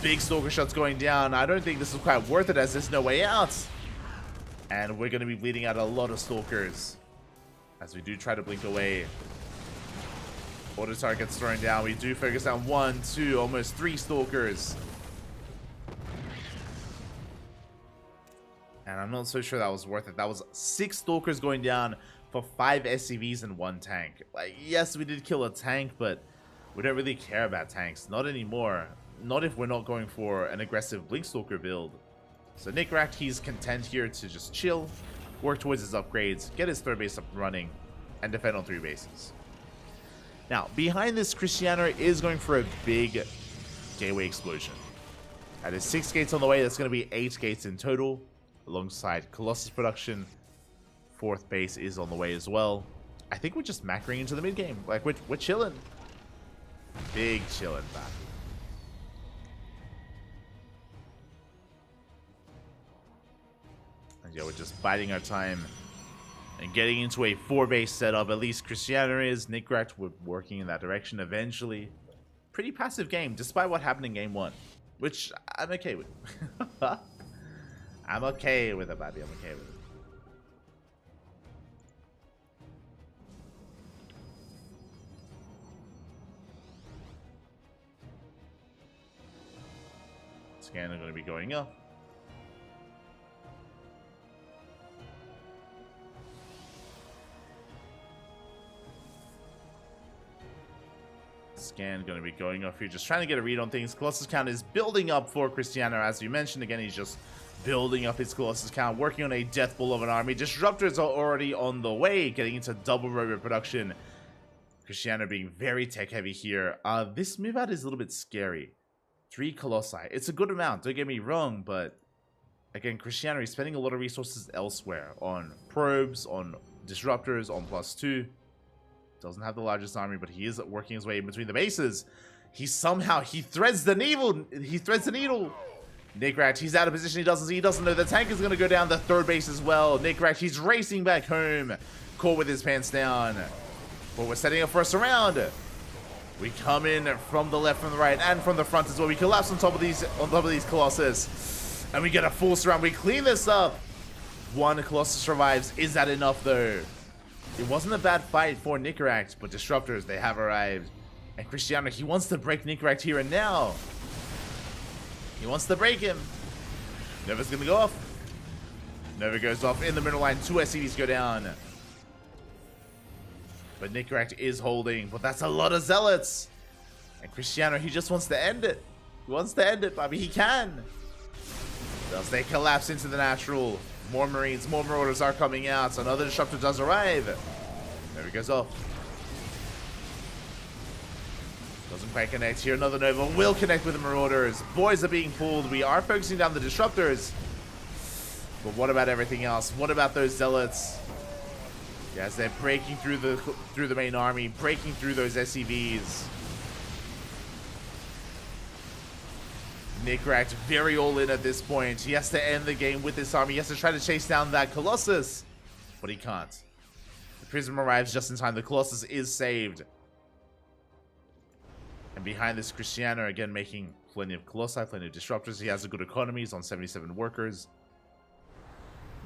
Big Stalker shots going down. I don't think this is quite worth it as there's no way out. And we're going to be bleeding out a lot of Stalkers. As we do try to blink away. Auto targets thrown down. We do focus on 1, 2, almost 3 Stalkers. And I'm not so sure that was worth it. That was 6 Stalkers going down for 5 SCVs and 1 tank. Like, yes, we did kill a tank, but we don't really care about tanks. Not anymore. Not if we're not going for an aggressive Blink Stalker build. So Nickracht, he's content here to just chill, work towards his upgrades, get his 3rd base up and running, and defend on 3 bases. Now, behind this, Cristiano is going for a big gateway explosion. That is 6 gates on the way. That's going to be 8 gates in total, alongside Colossus production. 4th base is on the way as well. I think we're just macroing into the mid game. Like, we're chilling. Big chilling, man. And yeah, we're just biding our time and getting into a 4-base setup. At least Cristiano is. Nickracht, we're working in that direction eventually. Pretty passive game, despite what happened in game 1. Which I'm okay with. I'm okay with it, baby. I'm okay with it. Scan are going to be going up. Scan going to be going off here, just trying to get a read on things. Colossus count is building up for Cristiano, as you mentioned. Again, he's just building up his Colossus count, working on a death blow of an army. Disruptors are already on the way, getting into double robot production. Cristiano being very tech heavy here. This move out is a little bit scary. 3 Colossi. It's a good amount, don't get me wrong, but again, Cristiano is spending a lot of resources elsewhere on probes, on disruptors, on +2. Doesn't have the largest army, but he is working his way in between the bases. He threads the needle. He threads the needle. Nickracht, he's out of position. He doesn't know the tank is going to go down the 3rd base as well. Nickracht, he's racing back home, caught with his pants down. But we're setting up for a surround. We come in from the left, from the right, and from the front as well. We collapse on top of these Colossus, and we get a full surround. We clean this up. 1 Colossus survives. Is that enough though? It wasn't a bad fight for Nickracht, but disruptors, they have arrived. And Cristiano, he wants to break Nickracht here and now. He wants to break him. Nova's gonna go off. Nova goes off in the middle line. 2 SCVs go down. But Nickracht is holding, but that's a lot of zealots. And Cristiano, he just wants to end it. He wants to end it, Bobby. He can. Thus they collapse into the natural. More Marines, more Marauders are coming out. So another Disruptor does arrive. There he goes off. Doesn't quite connect here. Another Nova will connect with the Marauders. Boys are being pulled. We are focusing down the Disruptors. But what about everything else? What about those Zealots? Yes, they're breaking through the main army, breaking through those SCVs. Nickracht very all in at this point. He has to end the game with this army. He has to try to chase down that Colossus, but he can't. The Prism arrives just in time. The Colossus is saved. And behind this, Cristiano again making plenty of Colossi, plenty of Disruptors. He has a good economy. He's on 77 workers.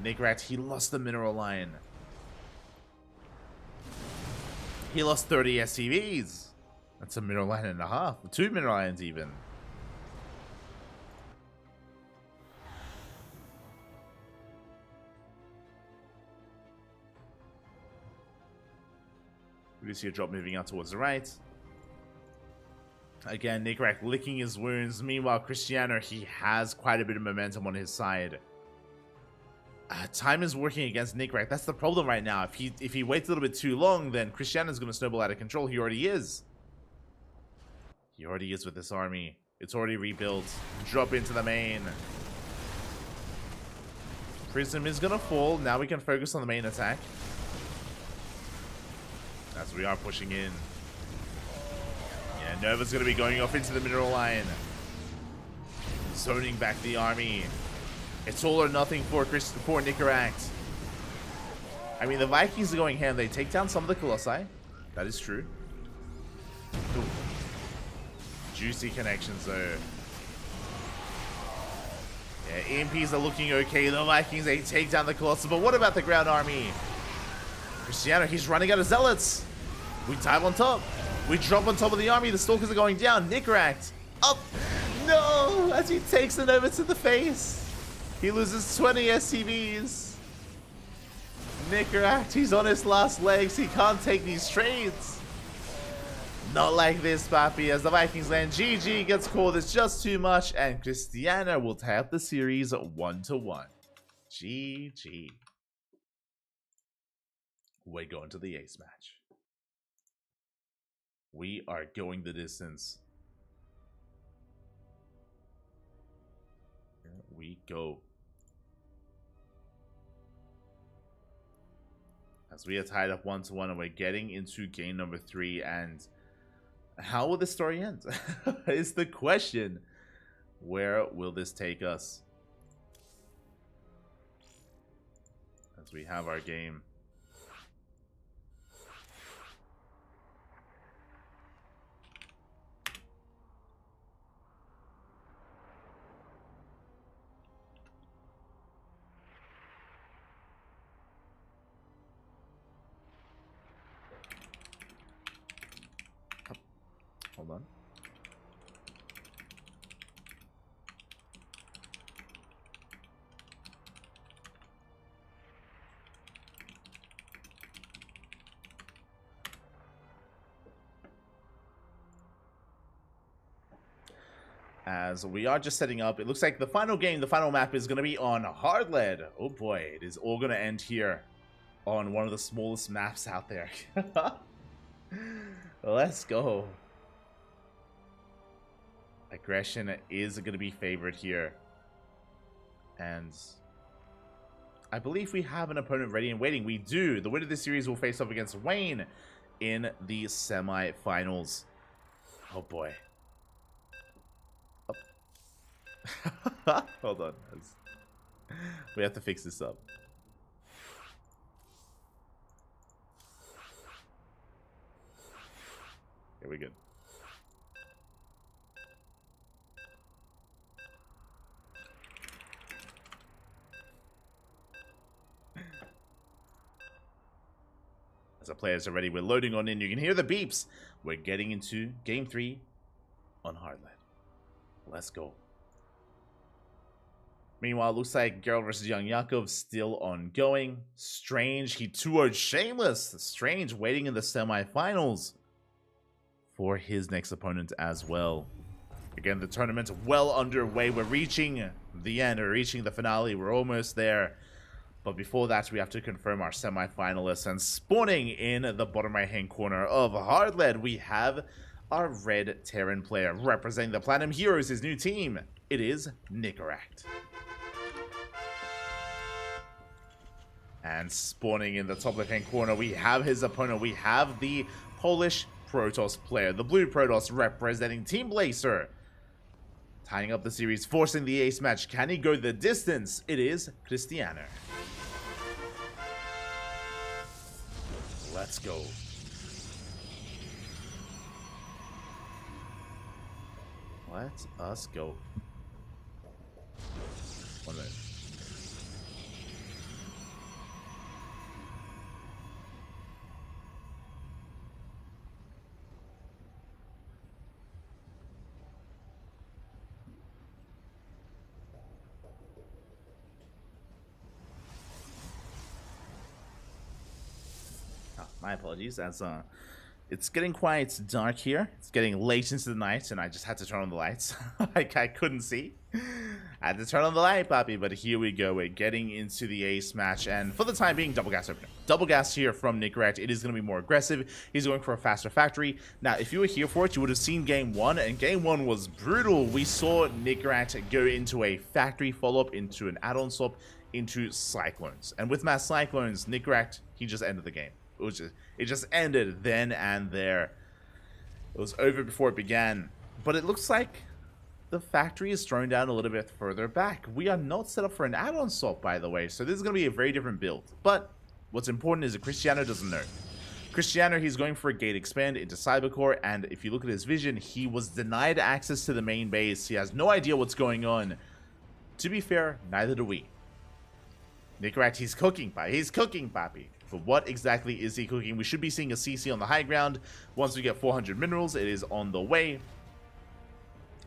Nickracht, he lost the mineral line. He lost 30 SCVs. That's a mineral line and a half. 2 mineral lines even. We see a drop moving out towards the right. Again, Nickracht licking his wounds. Meanwhile, Cristiano, he has quite a bit of momentum on his side. Time is working against Nickracht. That's the problem right now. If he waits a little bit too long, then Cristiano's going to snowball out of control. He already is. He already is with this army. It's already rebuilt. Drop into the main. Prism is going to fall. Now we can focus on the main attack. As we are pushing in. Yeah, Nova's going to be going off into the mineral line. Zoning back the army. It's all or nothing for Nickracht. I mean, the Vikings are going ham. They take down some of the Colossi. That is true. Ooh. Juicy connections, though. Yeah, EMPs are looking okay. The Vikings, they take down the Colossus. But what about the ground army? Cristiano, he's running out of zealots. We dive on top. We drop on top of the army. The stalkers are going down. Nickracht up. No, as he takes it over to the face. He loses 20 SCVs. Nickracht, he's on his last legs. He can't take these trades. Not like this, Papi, as the Vikings land. GG gets called. It's just too much, and Cristiano will tie up the series 1-1. GG. We're going to the ace match. We are going the distance. Here we go. As we are tied up 1-1, and we're getting into game number 3, and how will this story end? Is the question. Where will this take us? As we have our game. Hold on. As we are just setting up, it looks like the final game, the final map is going to be on Hardlead. Oh boy, it is all going to end here on one of the smallest maps out there. Let's go. Aggression is going to be favored here. And I believe we have an opponent ready and waiting. We do. The winner of this series will face off against Wayne in the semi-finals. Oh boy. Oh. Hold on. We have to fix this up. Here we go. As the players are ready, we're loading on in. You can hear the beeps. We're getting into game 3 on Hardlead. Let's go. Meanwhile, it looks like Geralt versus Young Yakov still ongoing. Strange, he 2-0'd Shameless. Strange waiting in the semifinals for his next opponent as well. Again, the tournament well underway. We're reaching the end. We're reaching the finale. We're almost there. But before that, we have to confirm our semi-finalists. And spawning in the bottom right-hand corner of Hardlead, we have our red Terran player representing the Platinum Heroes, his new team. It is Nickracht. And spawning in the top left-hand corner, we have his opponent. We have the Polish Protoss player, the blue Protoss representing Team Blazer. Tying up the series, forcing the ace match. Can he go the distance? It is Cristiano. Let's go. Let us go. 1 minute. My apologies, as it's getting quite dark here. It's getting late into the night, and I just had to turn on the lights. I couldn't see. I had to turn on the light, Papi, but here we go. We're getting into the ace match, and for the time being, double gas opener. Double gas here from Nickracht. It is going to be more aggressive. He's going for a faster factory. Now, if you were here for it, you would have seen game 1, and game 1 was brutal. We saw Nickracht go into a factory follow-up, into an add-on swap, into Cyclones. And with mass Cyclones, Nickracht, he just ended the game. It just ended then and there. It was over before it began. But it looks like the factory is thrown down a little bit further back. We are not set up for an add-on swap, by the way, so this is going to be a very different build. But what's important is that Cristiano doesn't know. Cristiano, he's going for a gate expand into Cybercore, and if you look at his vision, he was denied access to the main base. He has no idea what's going on. To be fair, neither do we. Nickracht, he's cooking, Papi. But what exactly is he cooking? We should be seeing a CC on the high ground. Once we get 400 minerals, it is on the way.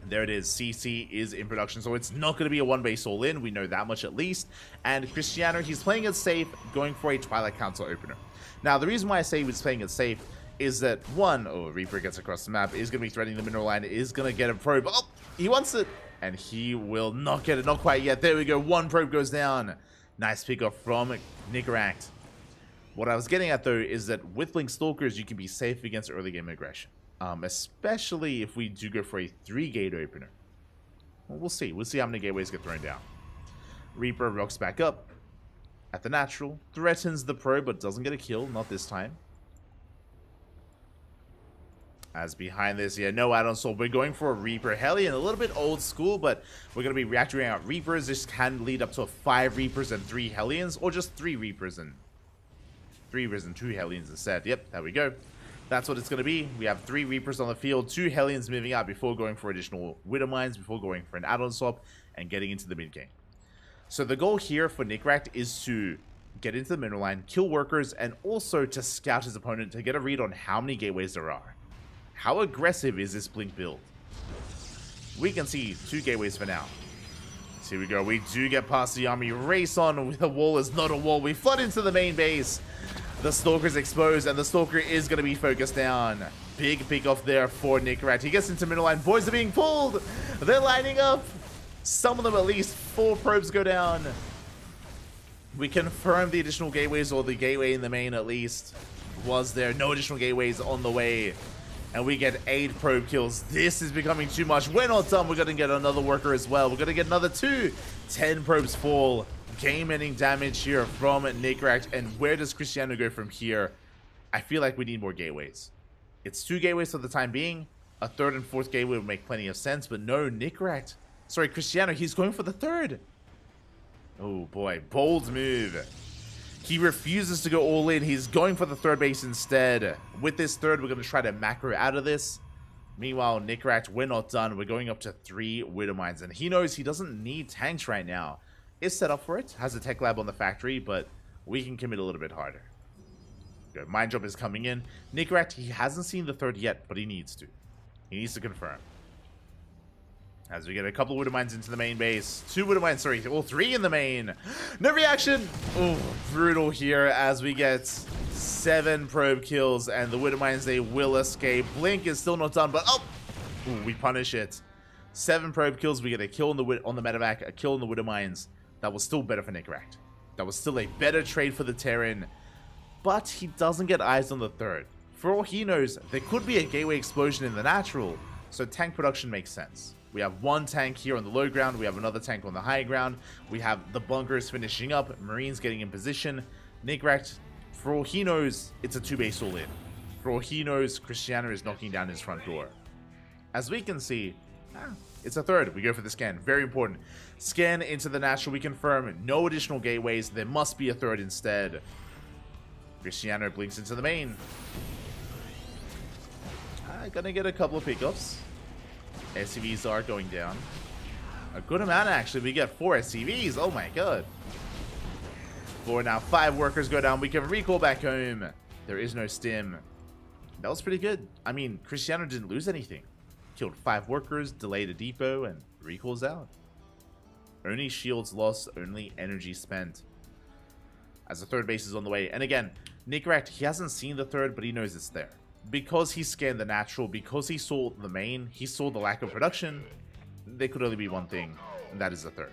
There it is. CC is in production, so it's not going to be a one base all in. We know that much at least. And Cristiano, he's playing it safe, going for a Twilight Council opener. Now, the reason why I say he's playing it safe is that one, Reaper gets across the map, is going to be threatening the mineral line, is going to get a probe. Oh, he wants it, and he will not get it. Not quite yet. There we go. One probe goes down. Nice pick off from Nickracht. What I was getting at, though, is that with Blink Stalkers, you can be safe against early game aggression. Especially if we do go for a 3-gate opener. Well, we'll see. We'll see how many gateways get thrown down. Reaper rocks back up at the natural. Threatens the probe, but doesn't get a kill. Not this time. As behind this, yeah, no add-on soul. We're going for a Reaper Hellion. A little bit old school, but we're going to be reactivating out Reapers. This can lead up to 5 Reapers and 3 Hellions. Or just 3 Reapers and 2 Hellions instead. Yep, there we go. That's what it's going to be. We have 3 Reapers on the field, 2 Hellions moving out before going for additional Widow Mines, before going for an add-on swap, and getting into the mid game. So the goal here for Nickracht is to get into the mineral line, kill workers, and also to scout his opponent to get a read on how many gateways there are. How aggressive is this Blink build? We can see 2 gateways for now. So here we go. We do get past the army. Race on with a wall is not a wall. We flood into the main base. The Stalker's exposed, and the Stalker is going to be focused down. Big pick off there for Nickracht. He gets into middle line. Boys are being pulled. They're lining up. Some of them at least. 4 probes go down. We confirm the additional gateways, or the gateway in the main at least was there. No additional gateways on the way. And we get 8 probe kills. This is becoming too much. We're not done. We're going to get another worker as well. We're going to get another 2. 10 probes fall. Game-ending damage here from Nickracht. And where does Cristiano go from here? I feel like we need more gateways. It's 2 gateways for the time being. A 3rd and 4th gateway would make plenty of sense. But no, Nickracht. Sorry, Cristiano. He's going for the 3rd. Oh, boy. Bold move. He refuses to go all in. He's going for the 3rd base instead. With this 3rd, we're going to try to macro out of this. Meanwhile, Nickracht, we're not done. We're going up to 3 Widow Mines. And he knows he doesn't need tanks right now. Is set up for it. Has a tech lab on the factory, but we can commit a little bit harder. Good. Mine drop is coming in. Nickracht, he hasn't seen the 3rd yet, but he needs to. He needs to confirm. As we get a couple of Widow Mines into the main base. 2 Widow Mines, sorry. Well, 3 in the main. No reaction. Oh, brutal here as we get 7 probe kills. And the Widow Mines, they will escape. Blink is still not done, but oh! Ooh, we punish it. 7 probe kills. We get a kill on the medevac, a kill on the Widow Mines. That was still better for Nickracht. That was still a better trade for the Terran. But he doesn't get eyes on the 3rd. For all he knows, there could be a gateway explosion in the natural. So tank production makes sense. We have 1 tank here on the low ground. We have another tank on the high ground. We have the bunkers finishing up. Marines getting in position. Nickracht, for all he knows, it's a 2-base all in. For all he knows, Cristiano is knocking down his front door. As we can see, it's a 3rd. We go for the scan. Very important. Scan into the natural. We confirm no additional gateways. There must be a 3rd instead. Cristiano blinks into the main. Gonna get a couple of pickups. SCVs are going down. A good amount, actually. We get 4 SCVs. Oh my god. 4 now. 5 workers go down. We can recall back home. There is no stim. That was pretty good. I mean, Cristiano didn't lose anything. Killed 5 workers, delayed a depot, and recalls out. Only shields lost, only energy spent. As the 3rd base is on the way. And again, Nickracht, he hasn't seen the 3rd, but he knows it's there. Because he scanned the natural, because he saw the main, he saw the lack of production, there could only be one thing, and that is the 3rd.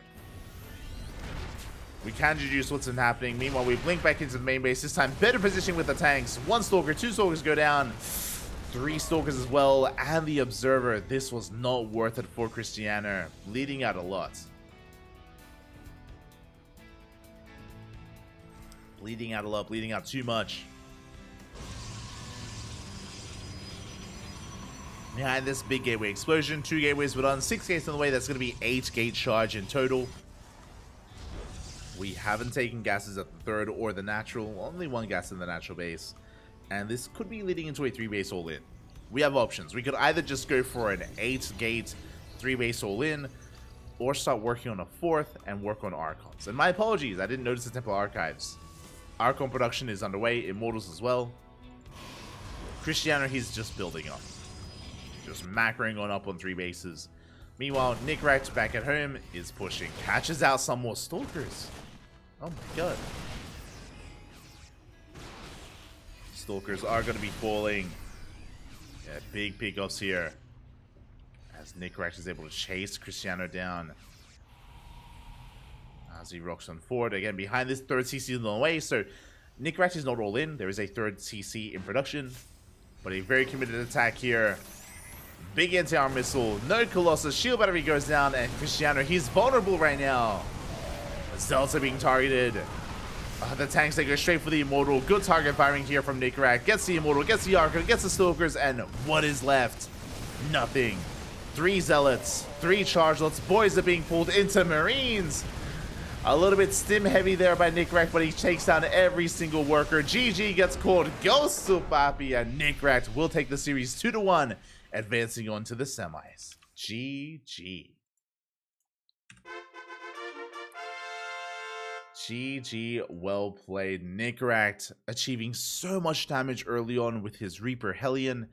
We can deduce what's been happening. Meanwhile, we blink back into the main base. This time, better positioning with the tanks. 1 Stalker, 2 Stalkers go down. 3 Stalkers as well, and the Observer. This was not worth it for Cristiano, bleeding out a lot. Bleeding out a lot, bleeding out too much. Behind this big gateway explosion, 2 gateways were done, 6 gates on the way. That's going to be 8 gate charge in total. We haven't taken gases at the 3rd or the natural, only 1 gas in the natural base. And this could be leading into a 3-base all-in. We have options. We could either just go for an 8-gate 3-base all-in, or start working on a 4th and work on Archons. And my apologies, I didn't notice the Temple Archives. Archon production is underway, Immortals as well. Cristiano, he's just building up. Just macroing on up on 3 bases. Meanwhile, Nickrat back at home is pushing. Catches out some more Stalkers. Oh my god. Stalkers are going to be falling. Yeah, big pickups here. As Nickrat is able to chase Cristiano down. As he rocks on forward. Again, behind this, 3rd CC is on the way. So, Nickrat is not all in. There is a 3rd CC in production. But a very committed attack here. Big anti-armor missile. No Colossus. Shield battery goes down. And Cristiano, he's vulnerable right now. Zelda being targeted. The tanks, they go straight for the Immortal. Good target firing here from Nickrat. Gets the Immortal, gets the Archer, gets the Stalkers, and what is left? Nothing. 3 Zealots, 3 Chargelets. Boys are being pulled into Marines. A little bit stim heavy there by Nickrat, but he takes down every single worker. GG gets called. Ghost to Papi, and Nickrat will take the series 2-1, advancing on to the semis. GG. GG, well played. Nickrat achieving so much damage early on with his Reaper Hellion.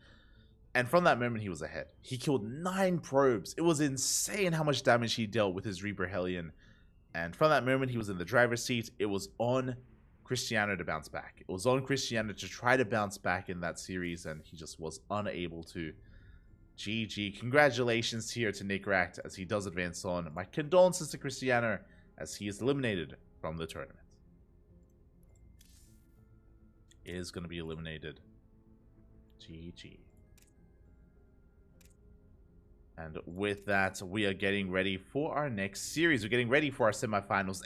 And from that moment, he was ahead. He killed 9 probes. It was insane how much damage he dealt with his Reaper Hellion. And from that moment, he was in the driver's seat. It was on Cristiano to bounce back. It was on Cristiano to try to bounce back in that series, and he just was unable to. GG. Congratulations here to Nickrat as he does advance on. My condolences to Cristiano as he is eliminated from the tournament. Is going to be eliminated. GG. And with that, we are getting ready for our next series. We're getting ready for our semifinals.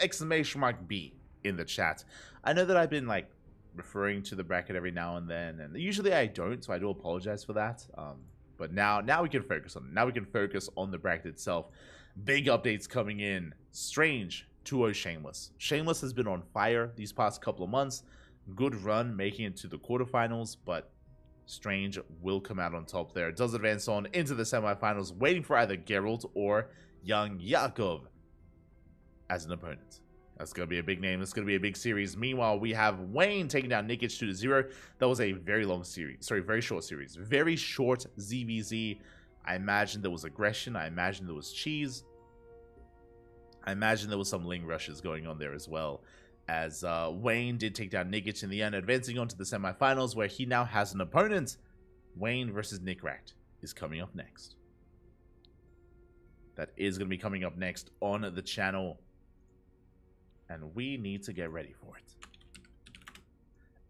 !B in the chat. I know that I've been like referring to the bracket every now and then, and usually I don't, so I do apologize for that. But now we can focus on it. Now we can focus on the bracket itself. Big updates coming in. Strange 2-0 Shameless. Shameless has been on fire these past couple of months. Good run making it to the quarterfinals, but Strange will come out on top there. Does advance on into the semifinals, waiting for either Geralt or Young Yakov as an opponent. That's going to be a big name. It's going to be a big series. Meanwhile, we have Wayne taking down Nikic 2-0. That was a very long series. Sorry, very short series. Very short ZVZ. I imagine there was aggression. I imagine there was cheese. I imagine there was some Ling rushes going on there as well. As Wayne did take down Nikic in the end, advancing on to the semifinals where he now has an opponent. Wayne versus Nickrat is coming up next. That is going to be coming up next on the channel. And we need to get ready for it.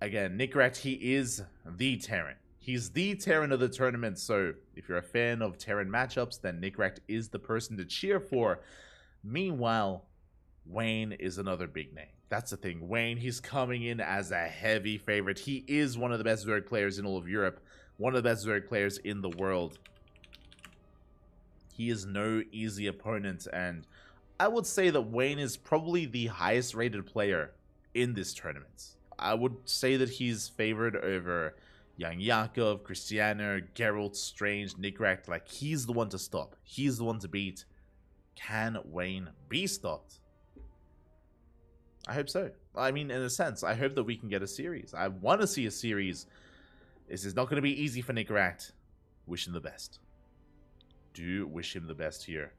Again, Nickrat, he is the Terran. He's the Terran of the tournament. So if you're a fan of Terran matchups, then Nickrat is the person to cheer for. Meanwhile, Wayne is another big name. That's the thing. Wayne, he's coming in as a heavy favorite. He is one of the best Zerg players in all of Europe. One of the best Zerg players in the world. He is no easy opponent. And I would say that Wayne is probably the highest rated player in this tournament. I would say that he's favored over Young Yakov, Cristiano, Geralt, Strange, Nickrat. Like, he's the one to stop. He's the one to beat. Can Wayne be stopped? I hope so. I mean, in a sense, I hope that we can get a series. I want to see a series. This is not going to be easy for Nickrat. Wish him the best. Do wish him the best here.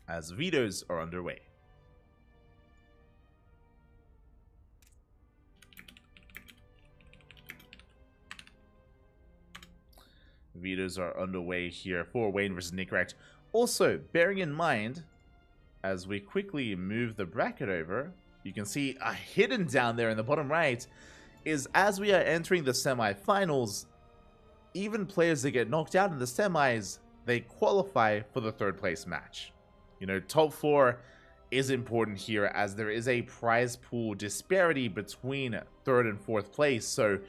As vetoes are underway. Vetoes are underway here for Wayne versus Nickrat. Also, bearing in mind, as we quickly move the bracket over, you can see a hidden down there in the bottom right, is as we are entering the semifinals, even players that get knocked out in the semis, they qualify for the 3rd place match. You know, top 4 is important here as there is a prize pool disparity between 3rd and 4th place. So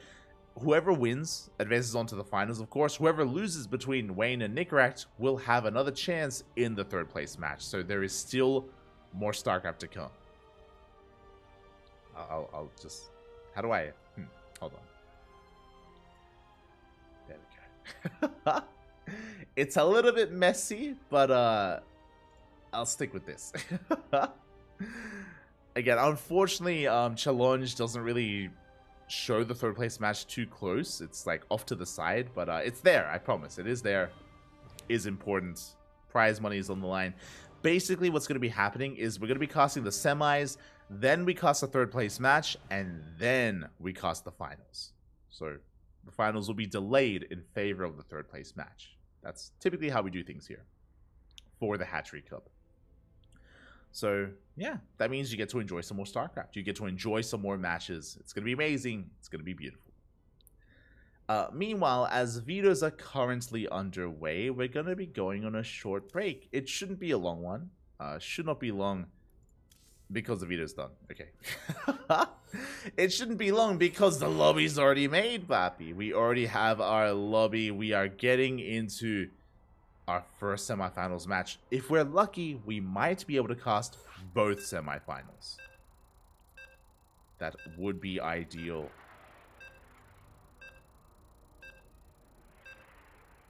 whoever wins advances on to the finals, of course. Whoever loses between Wayne and Nickrat will have another chance in the 3rd place match. So there is still more StarCraft to come. I'll just... How do I... Hold on. There we go. It's a little bit messy, but I'll stick with this. Again, unfortunately, Challenge doesn't really show the third place match too close. It's like off to the side, but it's there. I promise, it is there. Is important. Prize money is on the line. Basically, what's going to be happening is we're going to be casting the semis, then we cast the third place match, and then we cast the finals. So the finals will be delayed in favor of the third place match. That's typically how we do things here for the Hatchery Cup. So yeah, that means you get to enjoy some more StarCraft. You get to enjoy some more matches. It's going to be amazing. It's going to be beautiful. Meanwhile, as vetoes are currently underway, we're going to be going on a short break. It shouldn't be a long one. Should not be long because the veto's done. Okay. It shouldn't be long because the lobby's already made, Papi. We already have our lobby. We are getting into our first semifinals match. If we're lucky, we might be able to cast both semifinals. That would be ideal.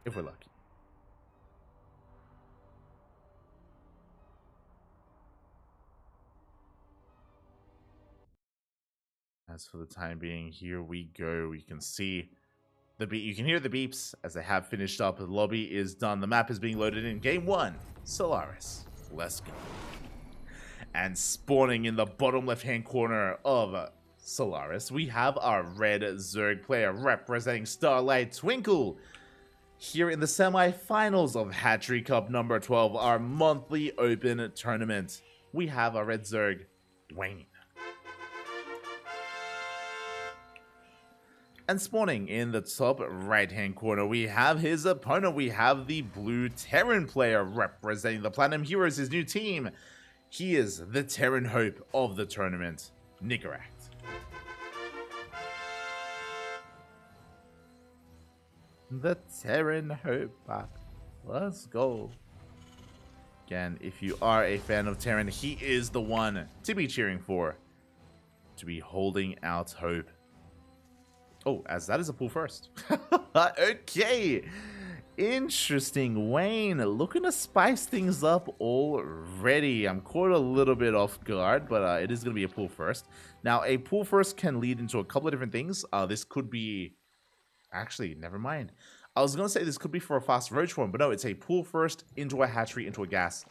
If we're lucky. As for the time being, here we go. We can see the beep. You can hear the beeps as they have finished up. The lobby is done. The map is being loaded in. Game 1, Solaris. Let's go. And spawning in the bottom left-hand corner of Solaris, we have our red Zerg player representing Starlight Twinkle. Here in the semi-finals of Hatchery Cup number 12, our monthly open tournament, we have our red Zerg, Wayne. And spawning in the top right-hand corner, we have his opponent. We have the blue Terran player representing the Platinum Heroes, his new team. He is the Terran hope of the tournament, Nickeract. The Terran hope. Let's go. Again, if you are a fan of Terran, he is the one to be cheering for, to be holding out hope. Oh, as that is a pull first. Okay. Interesting. Wayne, looking to spice things up already. I'm caught a little bit off guard, but it is going to be a pull first. Now, a pull first can lead into a couple of different things. This could be... Actually, never mind. I was going to say this could be for a fast roach form, but no, it's a pull first into a hatchery, into a gas.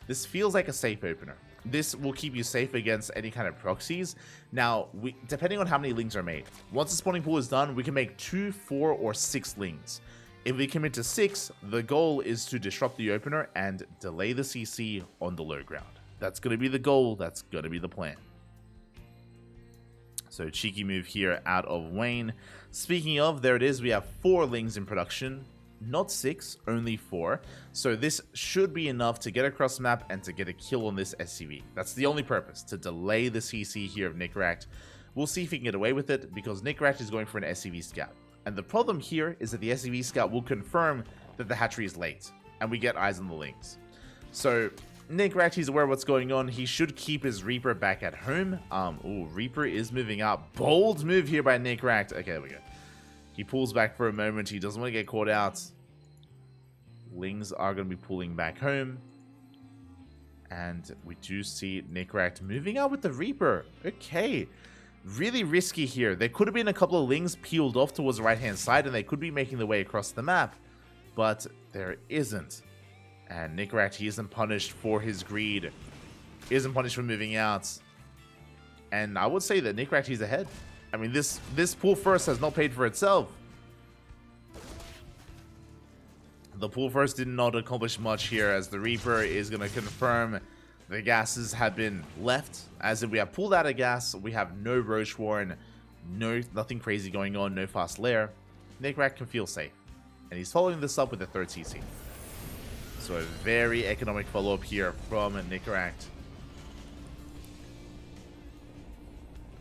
This feels like a safe opener. This will keep you safe against any kind of proxies. Now, depending on how many lings are made, once the spawning pool is done, we can make 2, 4, or 6 lings. If we commit to 6, the goal is to disrupt the opener and delay the CC on the low ground. That's going to be the goal. That's going to be the plan. So, cheeky move here out of Wayne. Speaking of, there it is. We have 4 lings in production. Not 6, only 4. So this should be enough to get across the map and to get a kill on this SCV. That's the only purpose, to delay the CC here of Nickeract. We'll see if he can get away with it, because Nickeract is going for an SCV scout. And the problem here is that the SCV scout will confirm that the hatchery is late, and we get eyes on the lings. So Nickeract, he's aware of what's going on. He should keep his Reaper back at home. Ooh, Reaper is moving up. Bold move here by Nickeract. Okay, there we go. He pulls back for a moment. He doesn't want to get caught out. Lings are going to be pulling back home. And we do see Nickeract moving out with the Reaper. Okay. Really risky here. There could have been a couple of Lings peeled off towards the right-hand side, and they could be making their way across the map. But there isn't. And Nickeract, he isn't punished for his greed. He isn't punished for moving out. And I would say that Nickeract, he's ahead. I mean, this pull first has not paid for itself. The pull first did not accomplish much here, as the Reaper is going to confirm the gases have been left. As if we have pulled out a gas, we have no Roach Warren, nothing crazy going on, no fast lair. Nickeract can feel safe. And he's following this up with a 3rd CC. So a very economic follow-up here from Nickeract.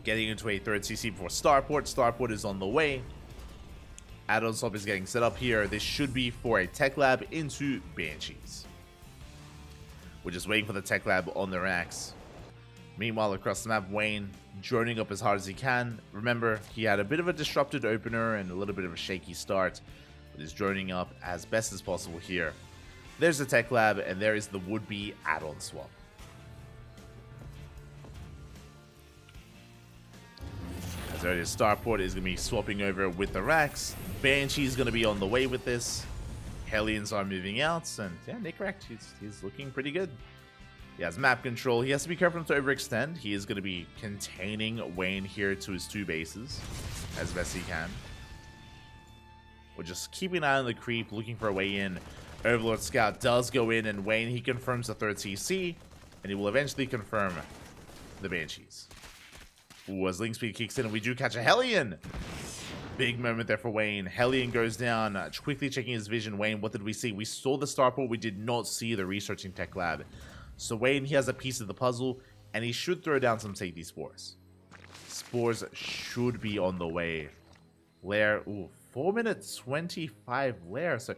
Getting into a 3rd CC before Starport. Starport is on the way. Add-on swap is getting set up here. This should be for a tech lab into Banshees. We're just waiting for the tech lab on the racks. Meanwhile, across the map, Wayne droning up as hard as he can. Remember, he had a bit of a disrupted opener and a little bit of a shaky start. but is droning up as best as possible here. There's the tech lab, and there is the would-be add-on swap. As early as Starport is going to be swapping over with the Rax. Banshee is going to be on the way with this. Hellions are moving out, and yeah, Nickrack, he's looking pretty good. He has map control. He has to be careful not to overextend. He is going to be containing Wayne here to his 2 bases as best he can. We're just keeping an eye on the creep, looking for a way in. Overlord Scout does go in, and Wayne, he confirms the 3rd CC, and he will eventually confirm the Banshees. Ooh, as Link Speed kicks in, and we do catch a Hellion. Big moment there for Wayne. Hellion goes down, quickly checking his vision. Wayne, what did we see? We saw the Starport. We did not see the researching tech lab. So Wayne, he has a piece of the puzzle, and he should throw down some safety spores. Spores should be on the way. Lair, ooh, 4 minutes 25 Lair. So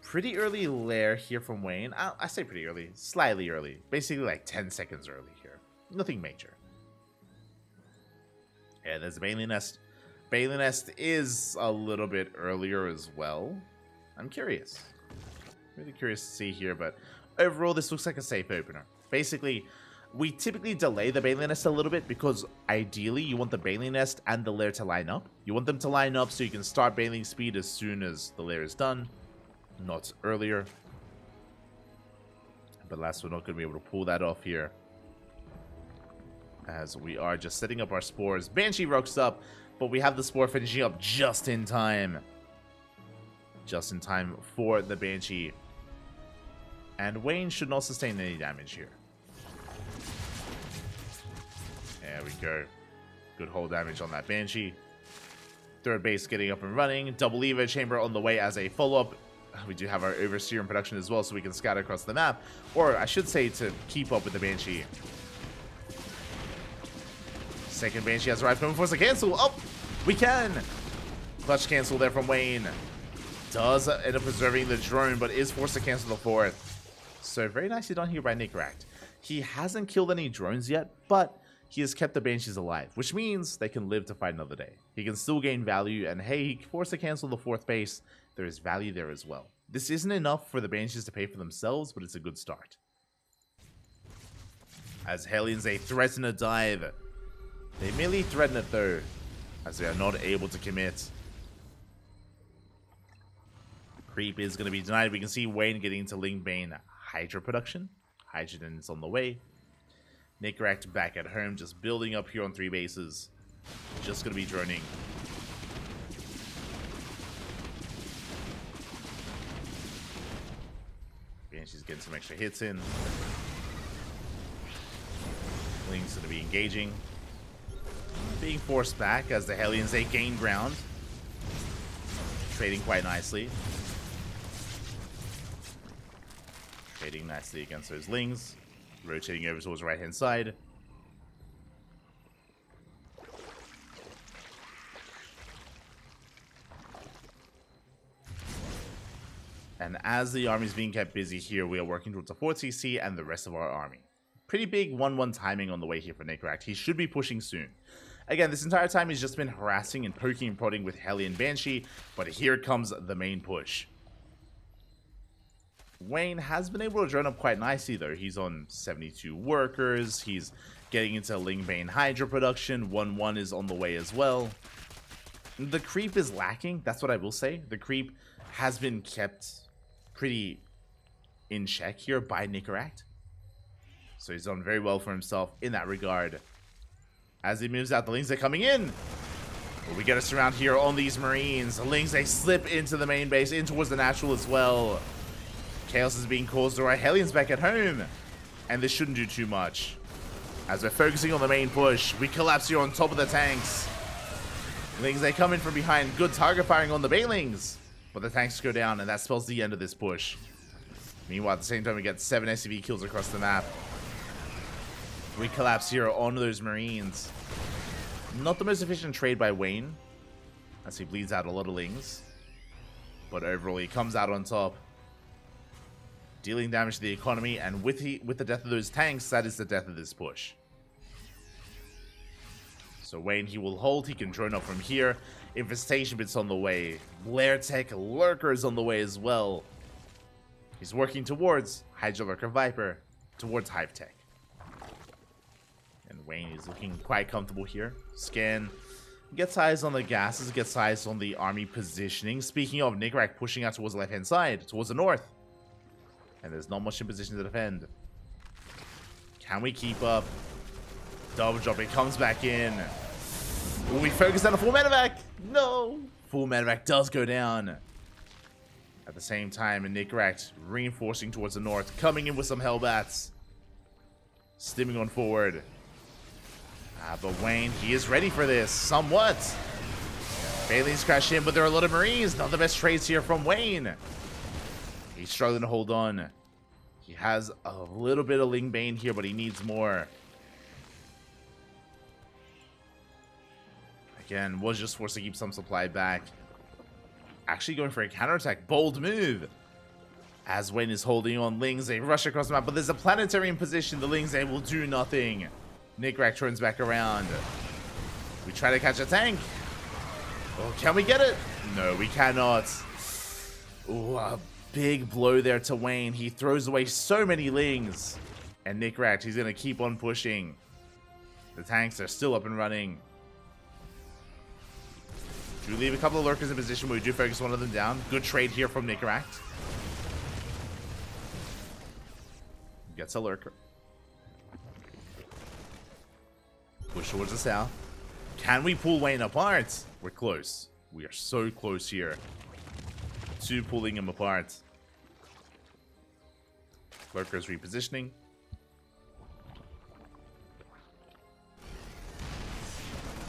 pretty early Lair here from Wayne. I say pretty early, slightly early. Basically like 10 seconds early here. Nothing major. And there's a Bailey Nest. Bailey Nest is a little bit earlier as well. I'm curious. Really curious to see here, but overall this looks like a safe opener. Basically, we typically delay the Bailey Nest a little bit because ideally you want the Bailey Nest and the lair to line up. You want them to line up so you can start bailing speed as soon as the lair is done, not earlier. But last, we're not going to be able to pull that off here, as we are just setting up our spores. Banshee rocks up, but we have the spore finishing up just in time. Just in time for the Banshee. And Wayne should not sustain any damage here. There we go. Good hold damage on that Banshee. 3rd base getting up and running. Double Evo Chamber on the way as a follow-up. We do have our Overseer in production as well, so we can scout across the map. Or I should say to keep up with the Banshee. 2nd Banshee has arrived. Coming for us to cancel. Oh, we can. Clutch cancel there from Wayne. Does end up preserving the drone, but is forced to cancel the 4th. So very nicely done here by Nickrack. He hasn't killed any drones yet, but he has kept the Banshees alive, which means they can live to fight another day. He can still gain value, and hey, he forced to cancel the 4th base. There is value there as well. This isn't enough for the Banshees to pay for themselves, but it's a good start. As Hellions, they threaten a dive. They merely threaten it though, as they are not able to commit. Creep is going to be denied. We can see Wayne getting into Lingbane Hydra production. Hydrogen is on the way. Nickrack back at home, just building up here on 3 bases. Just going to be droning. Banshee's getting some extra hits in. Link's going to be engaging. Being forced back as the Hellions, they gain ground. Trading quite nicely. Trading nicely against those Lings. Rotating over towards the right-hand side. And as the army is being kept busy here, we are working towards the 4th CC and the rest of our army. Pretty big 1-1 timing on the way here for Nickrack. He should be pushing soon. Again, this entire time he's just been harassing and poking and prodding with Hellion Banshee, but here comes the main push. Wayne has been able to drone up quite nicely though. He's on 72 workers, he's getting into Lingbane Hydra production, 1-1 is on the way as well. The creep is lacking, that's what I will say. The creep has been kept pretty in check here by Nickrack. So he's done very well for himself in that regard. As he moves out, the Lings are coming in. But we get a surround here on these Marines. The Lings, they slip into the main base, in towards the natural as well. Chaos is being caused to our Hellions back at home. And this shouldn't do too much. As we're focusing on the main push, we collapse here on top of the tanks. Lings, they come in from behind. Good target firing on the Bailings. But the tanks go down, and that spells the end of this push. Meanwhile, at the same time, we get 7 SCV kills across the map. We collapse here on those Marines. Not the most efficient trade by Wayne, as he bleeds out a lot of Lings. But overall, he comes out on top, dealing damage to the economy, and with the death of those tanks, that is the death of this push. So Wayne, he will hold. He can drone up from here. Infestation bits on the way. Lair Tech Lurkers on the way as well. He's working towards Hydra Lurker Viper, towards Hive Tech. And Wayne is looking quite comfortable here. Scan. Gets eyes on the gases, gets eyes on the army positioning. Speaking of, Nickrak pushing out towards the left-hand side, towards the north. And there's not much in position to defend. Can we keep up? Double drop, it comes back in. Will we focus on a full medevac? No! Full medevac does go down. At the same time, Nickrak reinforcing towards the north, coming in with some Hellbats. Stimming on forward. But Wayne, he is ready for this, somewhat. Bailey's crash in, but there are a lot of Marines. Not the best trades here from Wayne. He's struggling to hold on. He has a little bit of Ling Bane here, but he needs more. Again, was just forced to keep some supply back. Actually going for a counterattack. Bold move. As Wayne is holding on Lings, they rush across the map, but there's a planetary in position. The Lings, they will do nothing. Nickrak turns back around. We try to catch a tank. Oh, can we get it? No, we cannot. Ooh, a big blow there to Wayne. He throws away so many Lings. And Nickrak, he's going to keep on pushing. The tanks are still up and running. Do leave a couple of Lurkers in position, but we do focus one of them down. Good trade here from Nickrak. Gets a Lurker. Push towards the south. Can we pull Wayne apart? We're close. We are so close here to pulling him apart. Lurkers repositioning.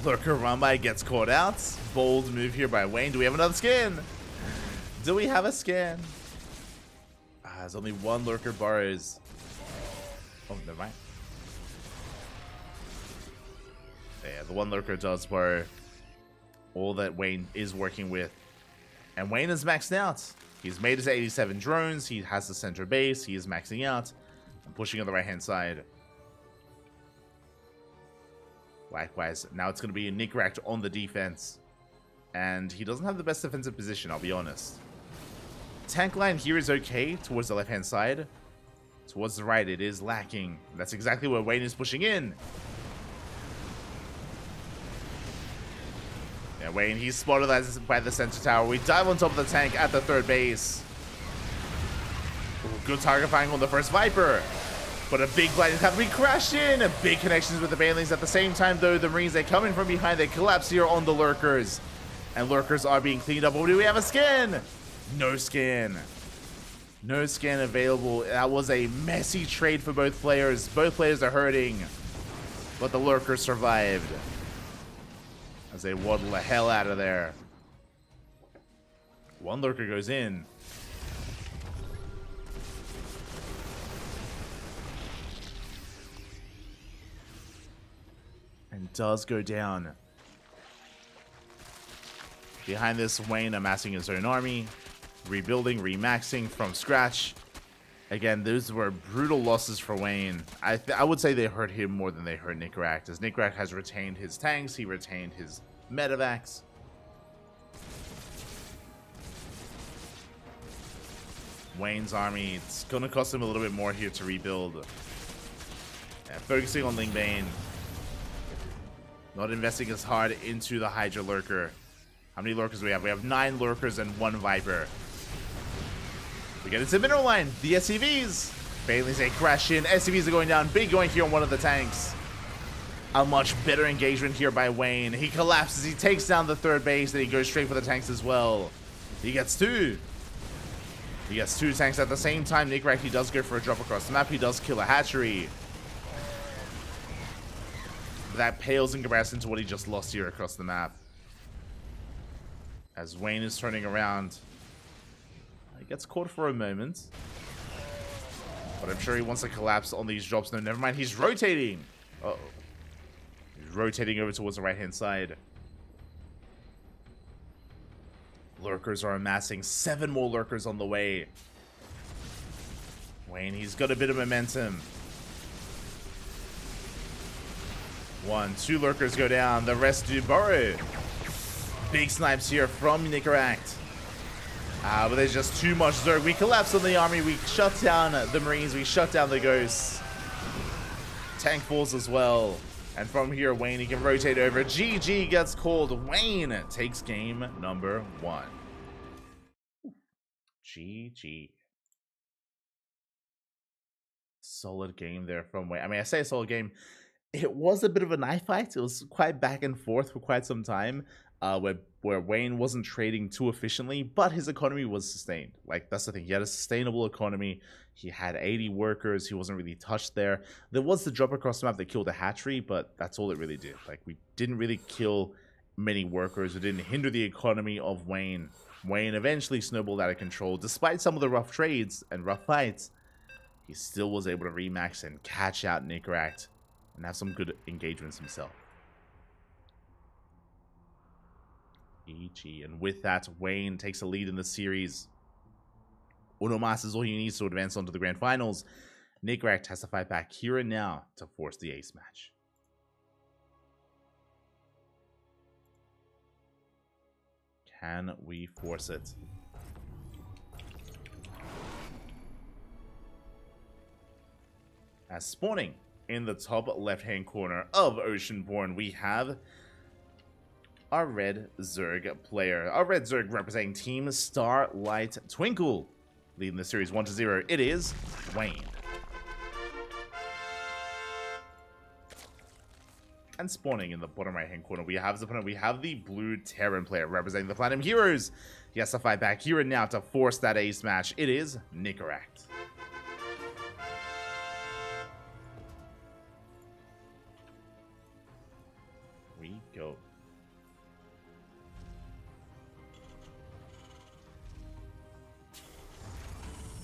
Lurker run by gets caught out. Bold move here by Wayne. Do we have another scan? Do we have a scan? There's only one Lurker borrows. Oh, never mind. Yeah, the one Lurker does borrow all that Wayne is working with. And Wayne is maxed out. He's made his 87 drones. He has the center base. He is maxing out. And pushing on the right-hand side. Likewise, now it's going to be a Nickrak on the defense. And he doesn't have the best defensive position, I'll be honest. Tank line here is okay towards the left-hand side. Towards the right, it is lacking. That's exactly where Wayne is pushing in. Yeah, Wayne, he's spotted by the center tower. We dive on top of the tank at the third base. Ooh, good target firing on the first Viper. But a big blinding have we crashed in. Big connections with the Banelings. At the same time, though, the Marines, they come in from behind. They collapse here on the Lurkers. And Lurkers are being cleaned up. But do we have a scan? No scan. No scan available. That was a messy trade for both players. Both players are hurting. But the Lurkers survived. As they waddle the hell out of there. One Lurker goes in. And does go down. Behind this, Wayne amassing his own army. Rebuilding, remaxing from scratch. Again, those were brutal losses for Wayne. I would say they hurt him more than they hurt Nickrak, as Nickrak has retained his tanks, he retained his medevacs. Wayne's army, it's going to cost him a little bit more here to rebuild. And focusing on Ling Bane. Not investing as hard into the Hydra Lurker. How many Lurkers do we have? We have 9 Lurkers and 1 Viper. We get into the mineral line. The SCVs. Bailey's a crash in. SCVs are going down. Big going here on one of the tanks. A much better engagement here by Wayne. He collapses. He takes down the third base. Then he goes straight for the tanks as well. He gets 2. He gets 2 tanks at the same time. Nickrak, he does go for a drop across the map. He does kill a hatchery. That pales in comparison to what he just lost here across the map. As Wayne is turning around. He gets caught for a moment. But I'm sure he wants to collapse on these drops. No, never mind. He's rotating. Uh-oh. He's rotating over towards the right-hand side. Lurkers are amassing. 7 more Lurkers on the way. Wayne, he's got a bit of momentum. 1, 2 lurkers go down. The rest do burrow. Big snipes here from Nicaract. But there's just too much Zerg. We collapse on the army. We shut down the Marines. We shut down the Ghosts. Tank falls as well. And from here, Wayne, he can rotate over. GG gets called. Wayne takes game number 1. GG. Solid game there from Wayne. I mean, I say a solid game. It was a bit of a knife fight. It was quite back and forth for quite some time. Where Wayne wasn't trading too efficiently, but his economy was sustained. Like, that's the thing. He had a sustainable economy. He had 80 workers. He wasn't really touched there. There was the drop across the map that killed the hatchery, but that's all it really did. Like, we didn't really kill many workers. It didn't hinder the economy of Wayne. Wayne eventually snowballed out of control. Despite some of the rough trades and rough fights, he still was able to remax and catch out Nicaract and have some good engagements himself. GG. And with that, Wayne takes a lead in the series. Unomas is all he needs to advance on to the grand finals. Nicaract has to fight back here and now to force the ace match. Can we force it? As spawning in the top left-hand corner of Oceanborn, we have our red Zerg player. Our red Zerg representing Team Starlight Twinkle. Leading the series 1-0. It is Wayne. And spawning in the bottom right-hand corner, we have his opponent. We have the blue Terran player representing the Platinum Heroes. He has to fight back here and now to force that ace match. It is Nicaract. We go.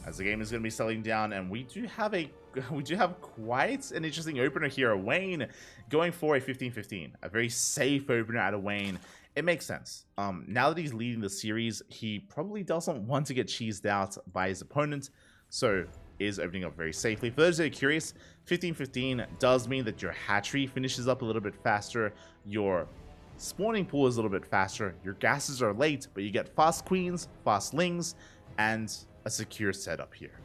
As the game is going to be settling down, and we do have quite an interesting opener here. Wayne going for a 15-15, a very safe opener out of Wayne. It makes sense. Now that he's leading the series, he probably doesn't want to get cheesed out by his opponent, so is opening up very safely. For those that are curious, 15-15 does mean that your hatchery finishes up a little bit faster, your spawning pool is a little bit faster, your gases are late, but you get fast queens, fast lings, and a secure setup here.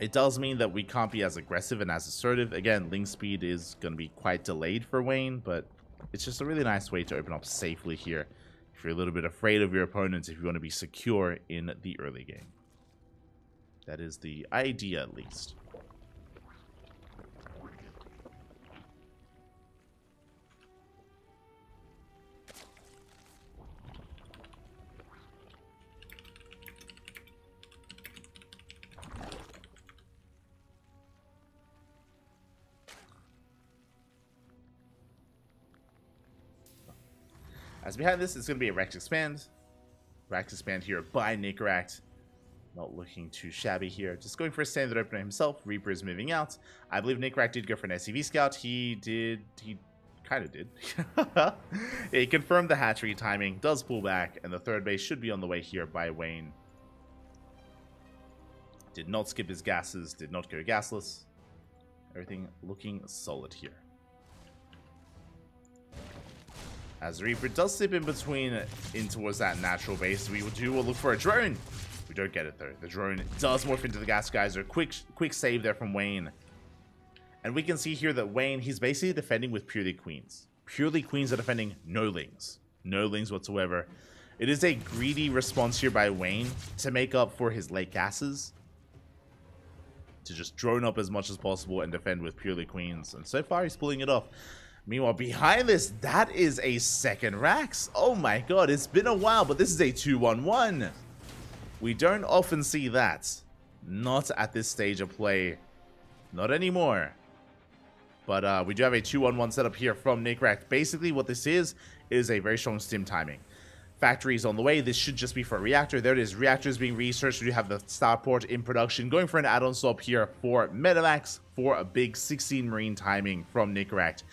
It does mean that we can't be as aggressive and as assertive. Again, ling speed is going to be quite delayed for Wayne, but it's just a really nice way to open up safely here if you're a little bit afraid of your opponents, if you want to be secure in the early game. That is the idea, at least. As behind this, it's going to be a Rex Expand. Rex Expand here by Nicaract. Not looking too shabby here. Just going for a standard opener himself. Reaper is moving out. I believe Nicaract did go for an SCV Scout. He kind of did. Yeah, he confirmed the hatchery timing. Does pull back. And the third base should be on the way here by Wayne. Did not skip his gases. Did not go gasless. Everything looking solid here. As Reaper does slip in between in towards that natural base, we will look for a drone. We don't get it though. The drone does morph into the gas geyser. Quick save there from Wayne. And we can see here that Wayne, he's basically defending with purely queens. Purely queens are defending no lings. No lings whatsoever. It is a greedy response here by Wayne to make up for his late gases. To just drone up as much as possible and defend with purely queens. And so far he's pulling it off. Meanwhile, behind this, that is a second Rax. Oh my god, it's been a while, but this is a 2-1-1. We don't often see that. Not at this stage of play. Not anymore. But we do have a 2-1-1 setup here from Nicaract. Basically, what this is a very strong stim timing. Factory is on the way. This should just be for a reactor. There it is. Reactors being researched. We have the starport in production. Going for an add-on swap here for Metamax for a big 16 Marine timing from Nicaract.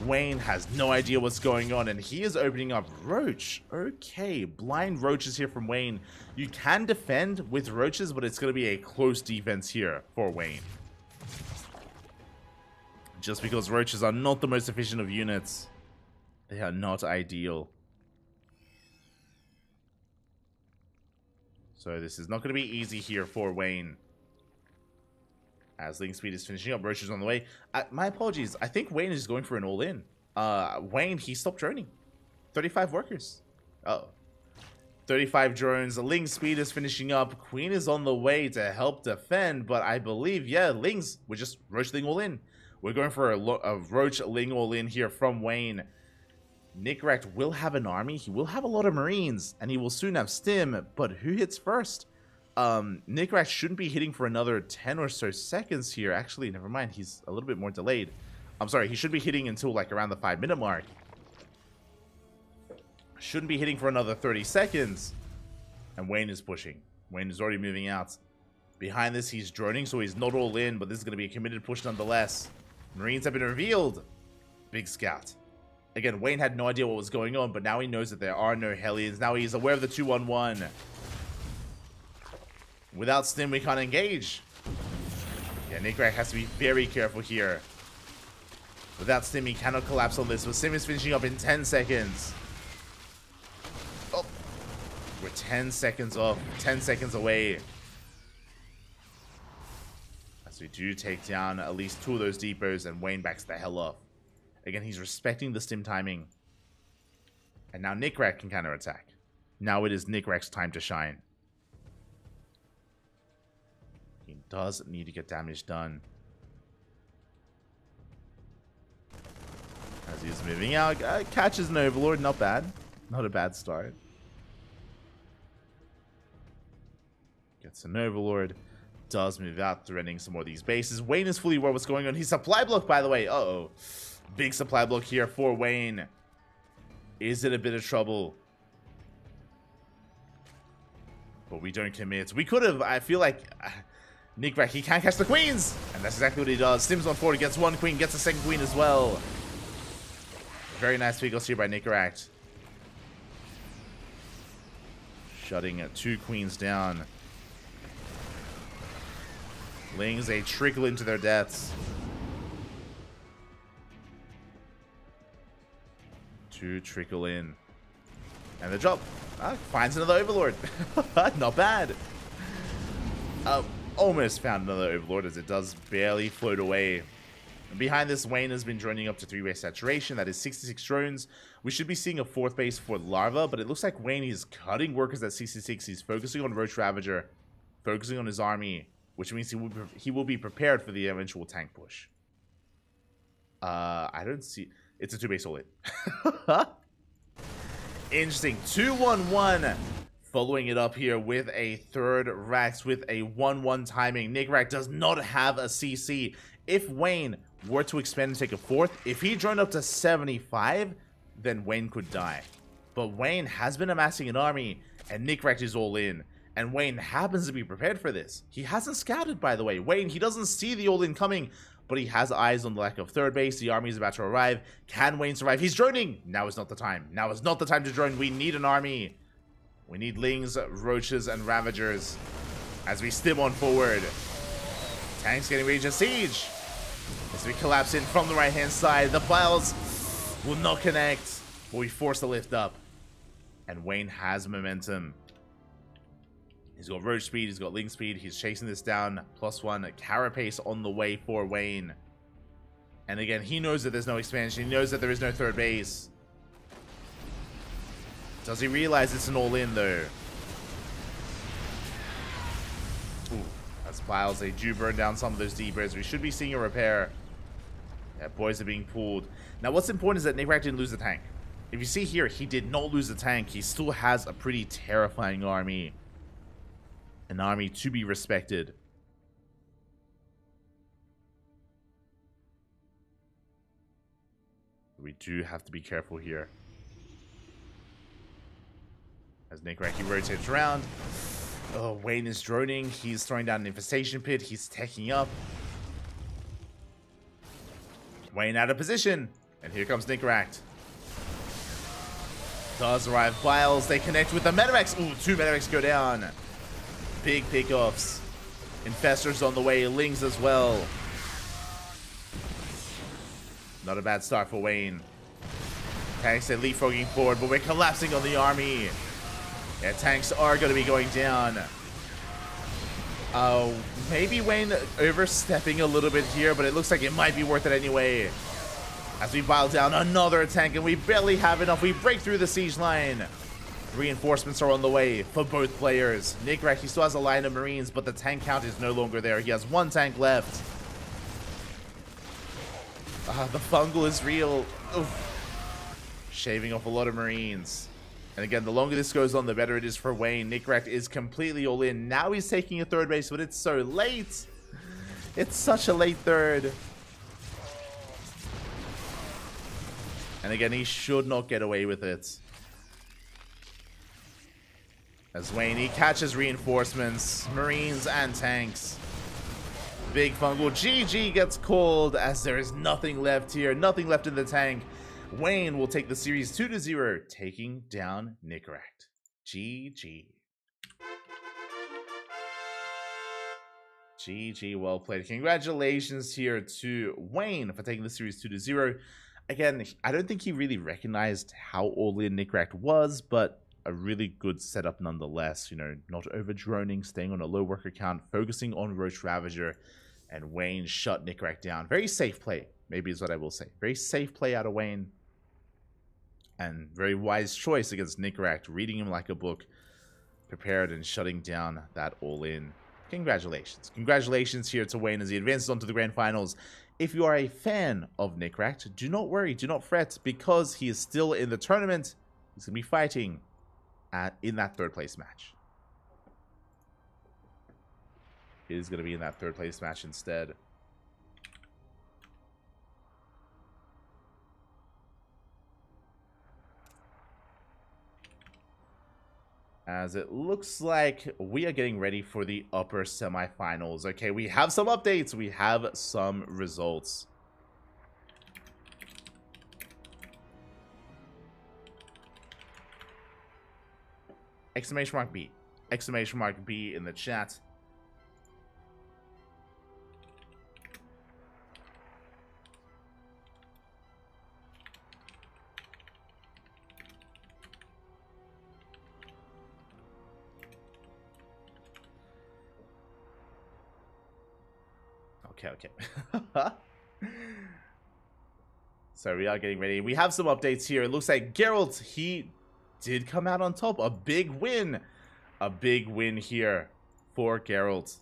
Wayne has no idea what's going on, and he is opening up Roach. Okay, blind Roaches here from Wayne. You can defend with Roaches, but it's going to be a close defense here for Wayne. Just because roaches are not the most efficient of units, they are not ideal. So this is not going to be easy here for Wayne. As Link Speed is finishing up, roaches on the way. My apologies. I think Wayne is going for an all-in. Wayne, he stopped droning. 35 workers. Uh-oh. 35 drones. Ling Speed is finishing up. Queen is on the way to help defend, but I believe, yeah, Lings, we're just Roach Ling all in. We're going for a Roach Ling all in here from Wayne. Nickrat will have an army. He will have a lot of Marines, and he will soon have Stim, but who hits first? Nickrat shouldn't be hitting for another 10 or so seconds here. Actually, never mind. He's a little bit more delayed. I'm sorry. He should be hitting until like around the 5-minute mark. Shouldn't be hitting for another 30 seconds. And Wayne is pushing. Wayne is already moving out. Behind this, he's droning, so he's not all in, but this is going to be a committed push nonetheless. Marines have been revealed. Big scout. Again, Wayne had no idea what was going on, but now he knows that there are no Hellions. Now he's aware of the 2-1-1. Without Stim, we can't engage. Yeah, Nickrat has to be very careful here. Without Stim, he cannot collapse on this, but Stim is finishing up in 10 seconds. Oh, we're 10 seconds off, 10 seconds away. As we do take down at least 2 of those depots, and Wayne backs the hell off. Again, he's respecting the Stim timing. And now Nickrat can counterattack. Now it is Nickrat's time to shine. He does need to get damage done. As he's moving out, catches an Overlord, not bad. Not a bad start. Gets an Overlord. Does move out, threatening some more of these bases. Wayne is fully aware of what's going on. He's supply block, by the way. Uh-oh. Big supply block here for Wayne. Is it a bit of trouble? But we don't commit. We could have, I feel like... Nickrat, he can't catch the queens! And that's exactly what he does. Stim's on forward, gets 1 queen, gets a 2nd queen as well. Very nice vehicles here by Nickrat. Shutting 2 queens down. Lings, they trickle into their deaths. 2 trickle in. And the drop. Finds another Overlord. Not bad. Almost found another Overlord as it does barely float away. And behind this, Wayne has been droning up to 3-way saturation. That is 66 drones. We should be seeing a 4th base for Larva, but it looks like Wayne is cutting workers at 66. He's focusing on Roach Ravager, focusing on his army, which means he will be prepared for the eventual tank push. I don't see... It's a 2-base all-in. Interesting. 2-1-1. Following it up here with a 3rd Rax with a 1-1 timing. Nickrat does not have a CC. If Wayne were to expand and take a 4th, if he droned up to 75, then Wayne could die. But Wayne has been amassing an army, and Nickrat is all in. And Wayne happens to be prepared for this. He hasn't scouted, by the way. Wayne, he doesn't see the all-in coming, but he has eyes on the lack of 3rd base. The army is about to arrive. Can Wayne survive? He's droning. Now is not the time. Now is not the time to drone. We need an army. We need Lings, Roaches, and Ravagers as we stim on forward. Tanks getting ready to siege. As we collapse in from the right-hand side. The piles will not connect, but we force the lift up. And Wayne has momentum. He's got Roach speed, he's got Ling speed, he's chasing this down. +1 Carapace on the way for Wayne. And again, he knows that there's no expansion. He knows that there is no 3rd base. Does he realize it's an all-in, though? Ooh, that's piles. They do burn down some of those depots. We should be seeing a repair. Yeah, boys are being pulled. Now, what's important is that Nickrat didn't lose the tank. If you see here, he did not lose the tank. He still has a pretty terrifying army. An army to be respected. We do have to be careful here. As Nickrat, he rotates around. Oh, Wayne is droning. He's throwing down an infestation pit. He's teching up. Wayne out of position. And here comes Nickrat. Does arrive Biles. They connect with the Medivacs. Ooh, 2 Medivacs go down. Big pickoffs. Infestors on the way. Lings as well. Not a bad start for Wayne. Tanks are leapfrogging forward, but we're collapsing on the army. Yeah, tanks are going to be going down. Maybe Wayne overstepping a little bit here, but it looks like it might be worth it anyway. As we pile down another tank, and we barely have enough. We break through the siege line. Reinforcements are on the way for both players. Nickrak, he still has a line of Marines, but the tank count is no longer there. He has one tank left. The fungal is real. Oof. Shaving off a lot of Marines. And again, the longer this goes on, the better it is for Wayne. Nickrak is completely all in. Now he's taking a third base, but it's so late. It's such a late third. And again, he should not get away with it. As Wayne, he catches reinforcements, Marines and tanks. Big fungal GG gets called as there is nothing left here, nothing left in the tank. Wayne will take the series 2-0, taking down Nickrak. GG. GG, well played. Congratulations here to Wayne for taking the series 2-0. Again, I don't think he really recognized how all-in Nickrak was, but a really good setup nonetheless. You know, not over-droning, staying on a low worker count, focusing on Roach Ravager, and Wayne shut Nickrak down. Very safe play, maybe is what I will say. Very safe play out of Wayne. And very wise choice against Nickrak, reading him like a book, prepared and shutting down that all-in. Congratulations. Congratulations here to Wayne as he advances on to the grand finals. If you are a fan of Nickrak, do not worry, do not fret, because he is still in the tournament. He's going to be fighting in that third place match. He is going to be in that third place match instead. As it looks like we are getting ready for the upper semifinals. Okay, we have some updates. We have some results. Exclamation mark B. Exclamation mark B in the chat. Okay. So we are getting ready. We have some updates here. It looks like Geralt, he did come out on top. A big win. A big win here for Geralt.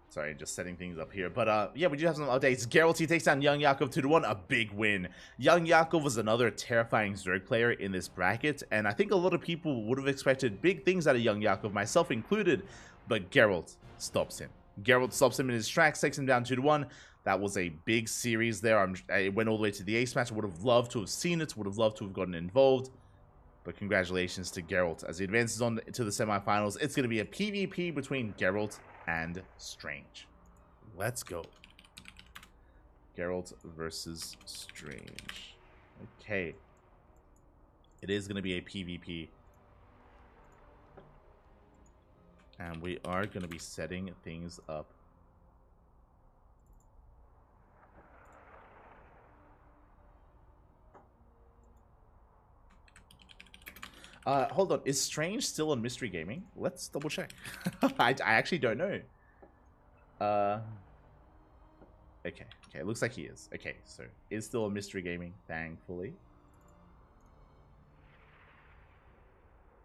Sorry, just setting things up here. But yeah, we do have some updates. Geralt, he takes down Young Yakov 2-1. A big win. Young Yakov was another terrifying Zerg player in this bracket, and I think a lot of people would have expected big things out of Young Yakov, myself included, but Geralt stops him. Geralt stops him in his tracks, takes him down 2-1. That was a big series there. It went all the way to the ace match. I would have loved to have seen it, would have loved to have gotten involved. But congratulations to Geralt. As he advances on to the semifinals, it's going to be a PvP between Geralt and Strange. Let's go. Geralt versus Strange. Okay. It is going to be a PvP. And we are going to be setting things up. Hold on. Is Strange still on Mystery Gaming? Let's double check. I actually don't know. Okay. It looks like he is. Okay, so is still on Mystery Gaming, thankfully.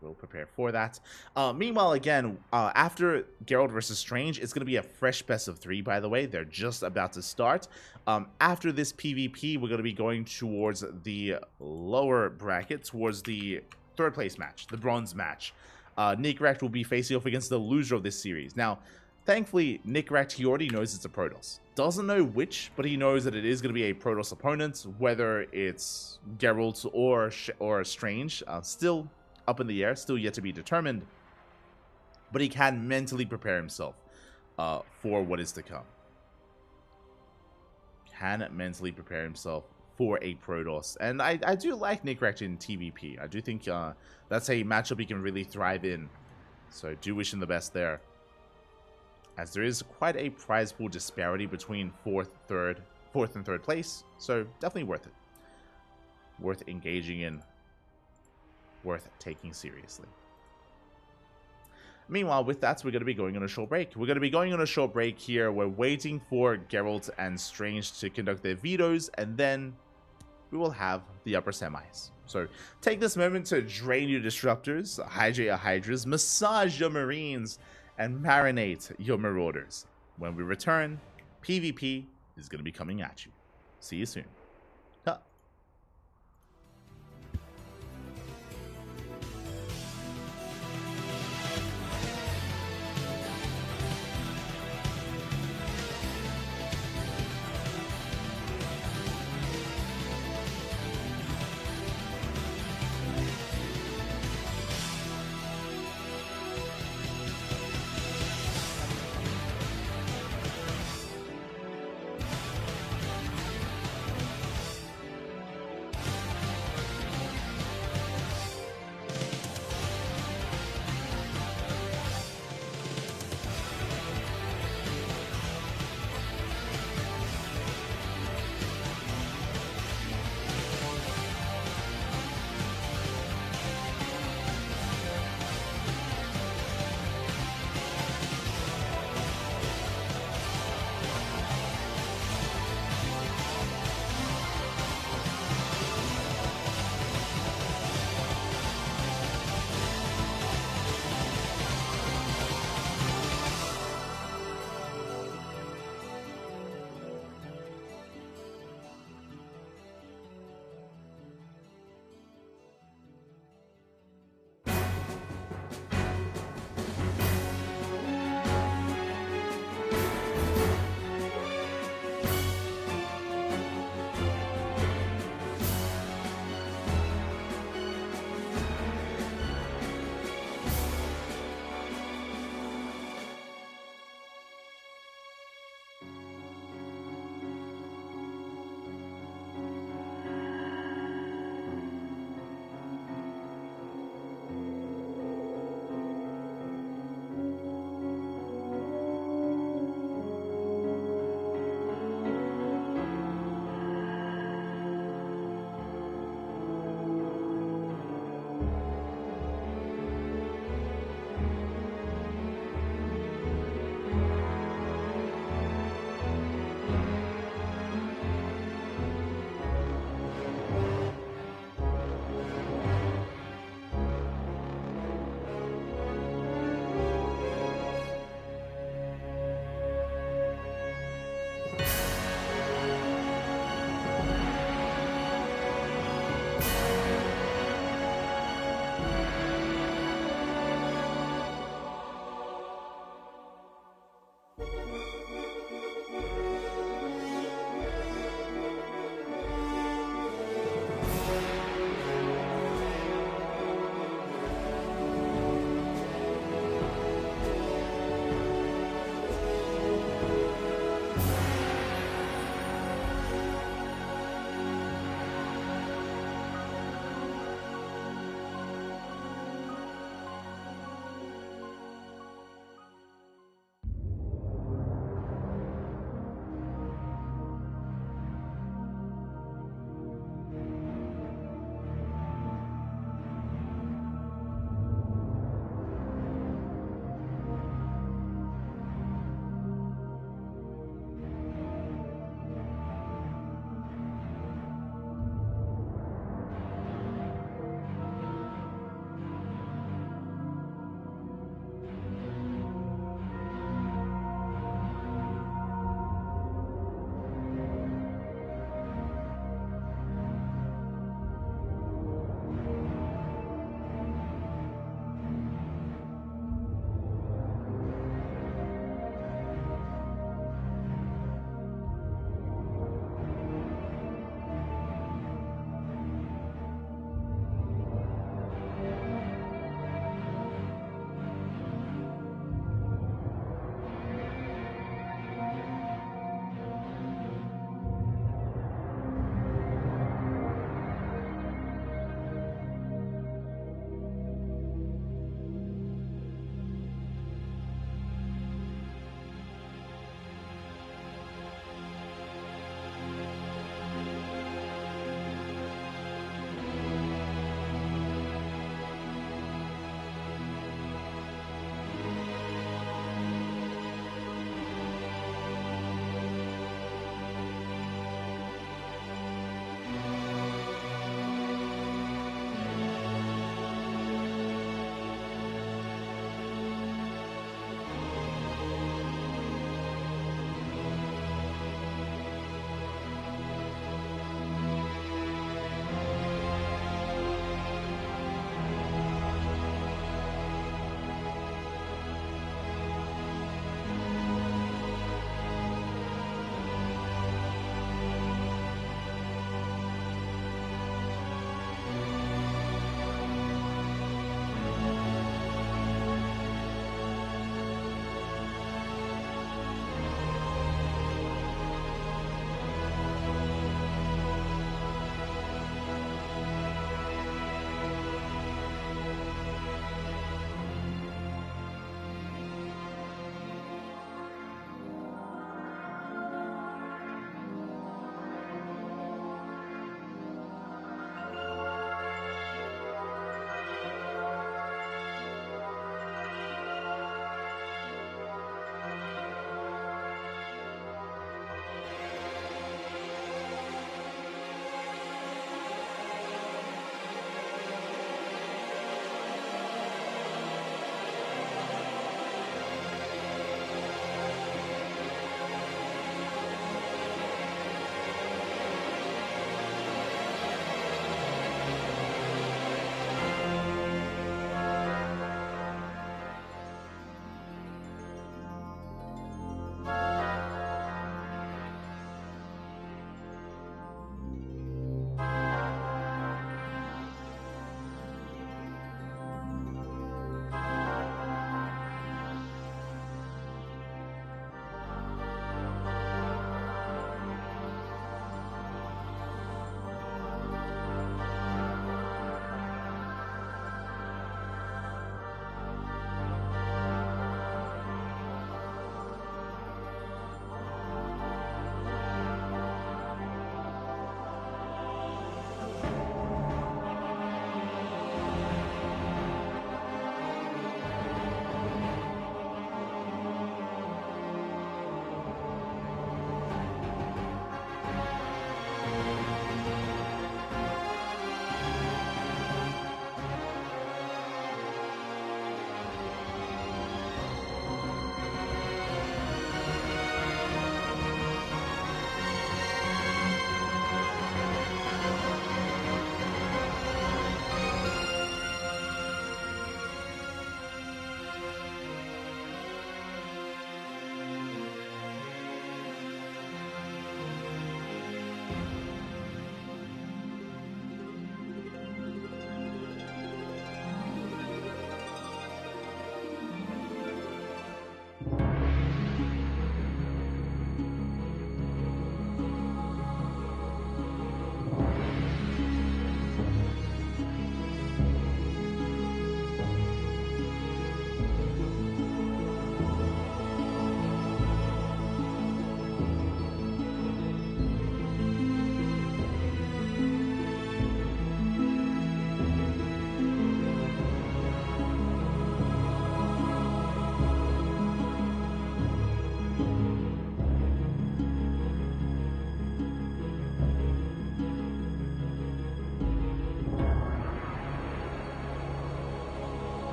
We'll prepare for that. Meanwhile, again, after Geralt versus Strange, it's going to be a fresh best of 3, by the way. They're just about to start. After this PvP, we're going to be going towards the lower bracket, towards the third place match, the bronze match. Nickrak will be facing off against the loser of this series. Now, thankfully, Nickrak, he already knows it's a Protoss. Doesn't know which, but he knows that it is going to be a Protoss opponent, whether it's Geralt or Strange. Still up in the air, still yet to be determined. But he can mentally prepare himself for what is to come. Can mentally prepare himself for a Protoss. And I do like Nickrack in TVP. I do think that's a matchup he can really thrive in. So I do wish him the best there, as there is quite a prize pool disparity between fourth and third place. So definitely worth it. Worth engaging in. Worth taking seriously. Meanwhile, with that, we're going to be going on a short break. We're going to be going on a short break here. We're waiting for Geralt and Strange to conduct their vetoes, and then we will have the upper semis. So take this moment to drain your disruptors, hydrate your hydras, massage your marines, and marinate your marauders. When we return, PvP is going to be coming at you. See you soon.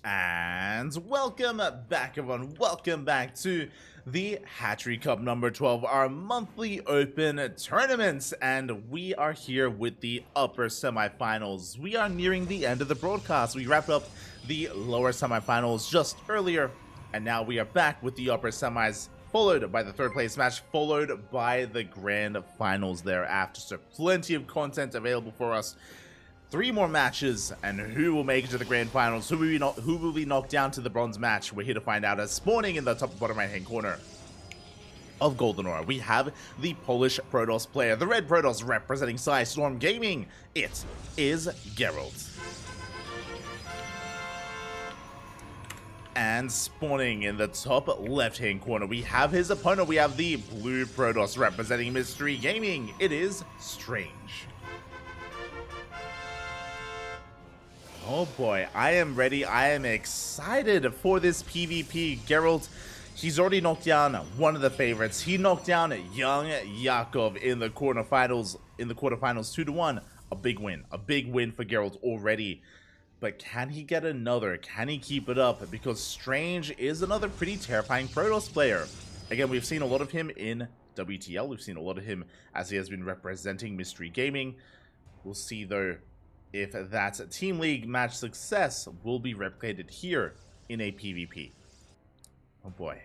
And welcome back, everyone. Welcome back to the Hatchery Cup number 12, our monthly open tournaments. And we are here with the upper semifinals. We are nearing the end of the broadcast. We wrapped up the lower semifinals just earlier, and now we are back with the upper semis, followed by the third place match, followed by the grand finals thereafter. So plenty of content available for us. 3 more matches, and who will make it to the grand finals? Who will be knocked down to the bronze match? We're here to find out. As spawning in the top bottom right hand corner of Golden Aura, we have the Polish Protoss player, the red Protoss representing Storm Gaming. It is Geralt. And spawning in the top left hand corner, we have his opponent. We have the blue Protoss representing Mystery Gaming. It is Strange. Oh boy, I am ready. I am excited for this PvP. Geralt, he's already knocked down one of the favorites. He knocked down young Yakov in the quarterfinals 2-1. A big win for Geralt already. But can he get another? Can he keep it up? Because Strange is another pretty terrifying Protoss player. Again, we've seen a lot of him in WTL. We've seen a lot of him as he has been representing Mystery Gaming. We'll see though if that Team League match success will be replicated here in a PvP. Oh boy.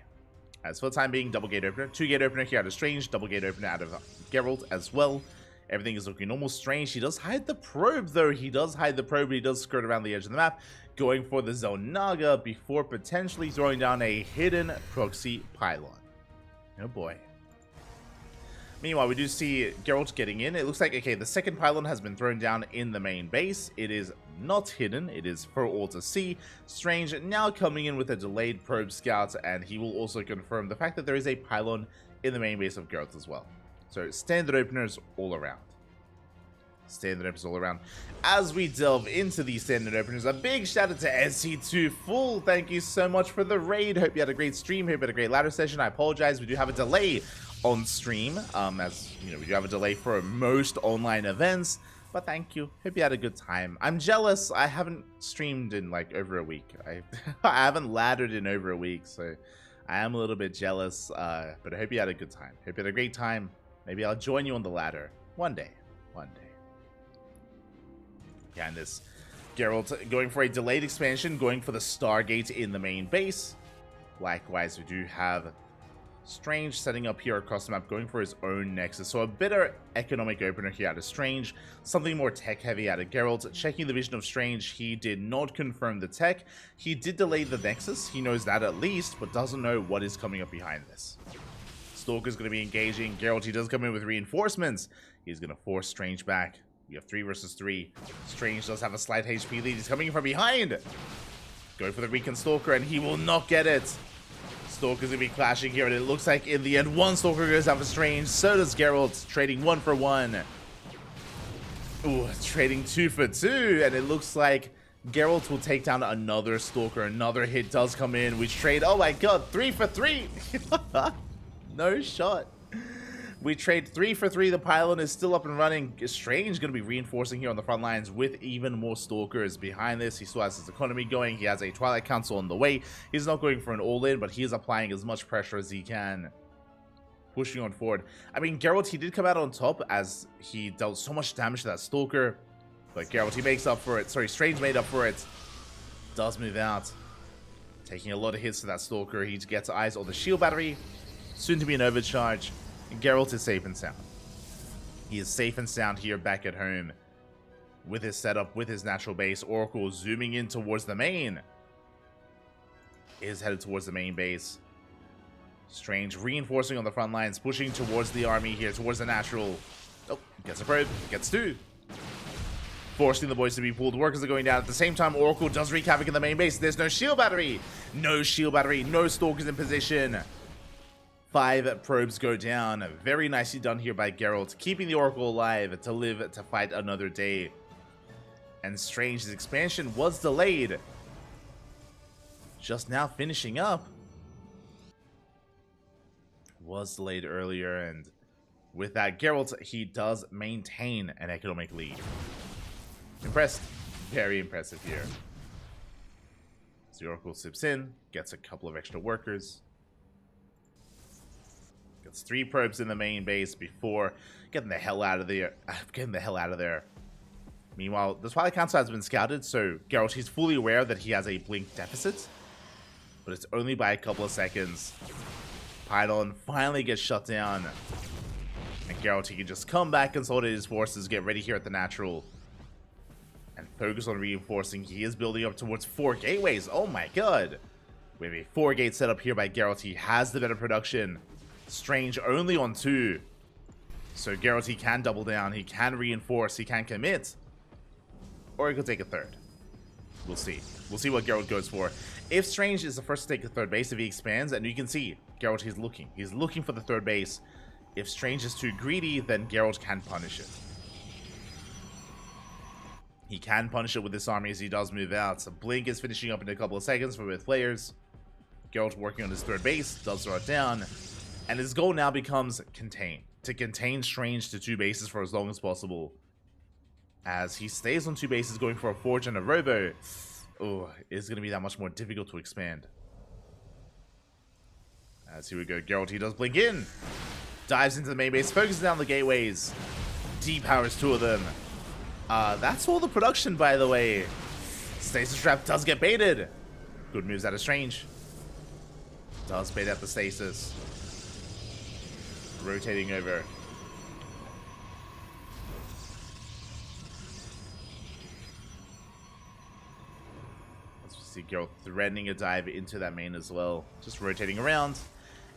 As for the time being, double gate opener. 2 gate opener here out of Strange, double gate opener out of Geralt as well. Everything is looking normal. Strange, he does hide the probe though. He does hide the probe, but he does skirt around the edge of the map, going for the Zonaga before potentially throwing down a hidden proxy pylon. Oh boy. Meanwhile, we do see Geralt getting in. It looks like, okay, the second pylon has been thrown down in the main base. It is not hidden. It is for all to see. Strange now coming in with a delayed probe scout, and he will also confirm the fact that there is a pylon in the main base of Geralt as well. So standard openers all around. Standard openers all around. As we delve into these standard openers, a big shout out to SC2 Full. Thank you so much for the raid. Hope you had a great stream. Hope you had a great ladder session. I apologize. We do have a delay on stream, as you know, we do have a delay for most online events, but thank you. Hope you had a good time. I'm jealous. I haven't streamed in like over a week. I haven't laddered in over a week, so I am a little bit jealous, but I hope you had a good time. Hope you had a great time. Maybe I'll join you on the ladder one day. Yeah, and this Geralt going for a delayed expansion, going for the Stargate in the main base. Likewise, we do have Strange setting up here across the map, going for his own Nexus. So a better economic opener here out of Strange. Something more tech heavy out of Geralt. Checking the vision of Strange, he did not confirm the tech. He did delay the Nexus. He knows that at least, but doesn't know what is coming up behind this. Stalker's going to be engaging. Geralt, he does come in with reinforcements. He's going to force Strange back. We have 3 versus 3. Strange does have a slight HP lead. He's coming in from behind. Go for the Recon Stalker, and he will not get it. Stalker's gonna be clashing here, and it looks like in the end, one Stalker goes out for Strange. So does Geralt, trading 1 for 1. Ooh, trading 2 for 2, and it looks like Geralt will take down another Stalker. Another hit does come in. We trade, oh my god, 3 for 3. No shot. We trade 3 for 3. The pylon is still up and running. Strange going to be reinforcing here on the front lines with even more Stalkers behind this. He still has his economy going. He has a Twilight Council on the way. He's not going for an all-in, but he is applying as much pressure as he can. Pushing on forward. I mean, Geralt, he did come out on top as he dealt so much damage to that Stalker. But Geralt, he makes up for it. Sorry, Strange made up for it. Does move out. Taking a lot of hits to that Stalker. He gets eyes on the shield battery. Soon to be an overcharge. Geralt is safe and sound. He is safe and sound here back at home with his setup, with his natural base. Oracle zooming in towards the main. Is headed towards the main base. Strange reinforcing on the front lines, pushing towards the army here, towards the natural. Oh, gets a probe, gets 2. Forcing the boys to be pulled. Workers are going down. At the same time, Oracle does wreak havoc in the main base. There's no shield battery. No shield battery. No Stalkers in position. 5 probes go down. Very nicely done here by Geralt, keeping the Oracle alive to live to fight another day. And Strange's expansion was delayed. Just now finishing up. Was delayed earlier, and with that, Geralt, he does maintain an economic lead. Impressed. Very impressive here. So the Oracle slips in, gets a couple of extra workers. Gets 3 probes in the main base before getting the hell out of there. Meanwhile, the Twilight Council has been scouted, so Geralt, he's fully aware that he has a blink deficit. But it's only by a couple of seconds. Pylon finally gets shut down. And Geralt, he can just come back, consolidate his forces, get ready here at the natural. And focus on reinforcing. He is building up towards 4 gateways. Oh my god. We have a 4-gate setup here by Geralt. He has the better production. Strange only on 2. So Geralt, he can double down. He can reinforce. He can commit. Or he could take a 3rd. We'll see. We'll see what Geralt goes for. If Strange is the first to take the 3rd base, if he expands, and you can see, Geralt, he's looking. He's looking for the 3rd base. If Strange is too greedy, then Geralt can punish it. He can punish it with this army as he does move out. So Blink is finishing up in a couple of seconds for both players. Geralt working on his 3rd base, does throw it down. And his goal now becomes contain. To contain Strange to 2 bases for as long as possible. As he stays on 2 bases going for a Forge and a Robo. Oh, it's going to be that much more difficult to expand. As here we go, Geralt, he does blink in. Dives into the main base, focuses down the gateways. Depowers 2 of them. That's all the production, by the way. Stasis Trap does get baited. Good moves out of Strange. Does bait out the Stasis. Rotating over. See Geralt threatening a dive into that main as well. Just rotating around.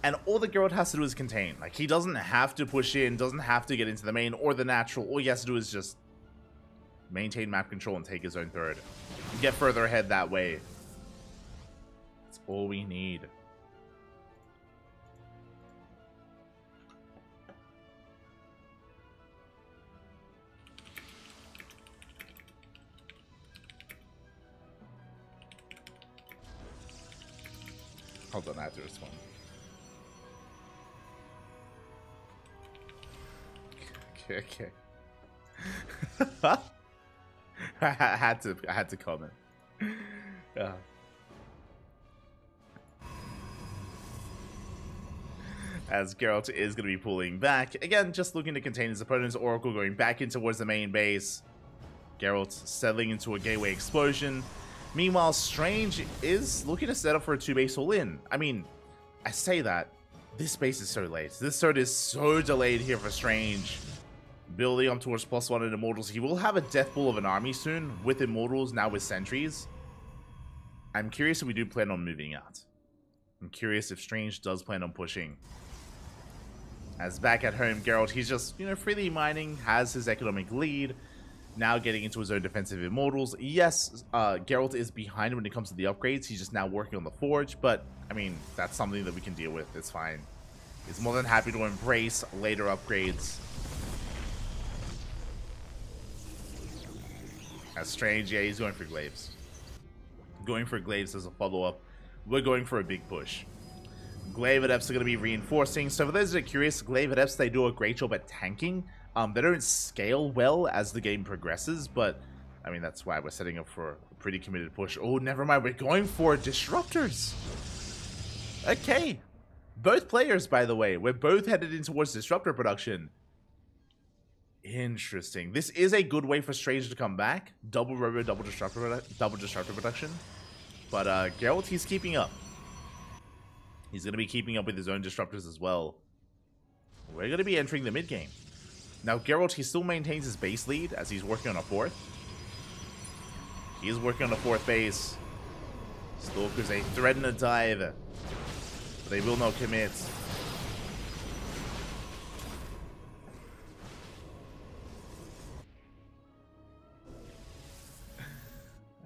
And all that Geralt has to do is contain. Like, he doesn't have to push in, doesn't have to get into the main or the natural. All he has to do is just maintain map control and take his own 3rd. Get further ahead that way. That's all we need. Hold on, I have to respond. Okay. I had to comment. As Geralt is going to be pulling back. Again, just looking to contain his opponent's Oracle, going back in towards the main base. Geralt settling into a gateway explosion. Meanwhile, Strange is looking to set up for a 2-base all-in. I mean, I say that. This base is so late. This third is so delayed here for Strange. Building up towards +1 in Immortals. He will have a death pool of an army soon with Immortals, now with Sentries. I'm curious if we do plan on moving out. I'm curious if Strange does plan on pushing. As back at home, Geralt, he's just, freely mining, has his economic lead. Now getting into his own defensive Immortals. Yes, Geralt is behind when it comes to the upgrades. He's just now working on the Forge, but, I mean, that's something that we can deal with. It's fine. He's more than happy to embrace later upgrades. As Strange, yeah, he's going for Glaives. Going for Glaives as a follow-up. We're going for a big push. Glaive Adepts are going to be reinforcing. So for those that are curious, Glaive Adepts, they do a great job at tanking. They don't scale well as the game progresses, but, I mean, that's why we're setting up for a pretty committed push. Oh, never mind, we're going for Disruptors. Okay. Both players, by the way, we're both headed in towards Disruptor production. Interesting. This is a good way for Strange to come back. Double Robo, double Disruptor production. But Geralt, he's keeping up. He's going to be keeping up with his own Disruptors as well. We're going to be entering the mid-game. Now, Geralt, he still maintains his base lead as he's working on a 4th. He is working on a 4th base. Stalkers, they threaten a dive. But they will not commit.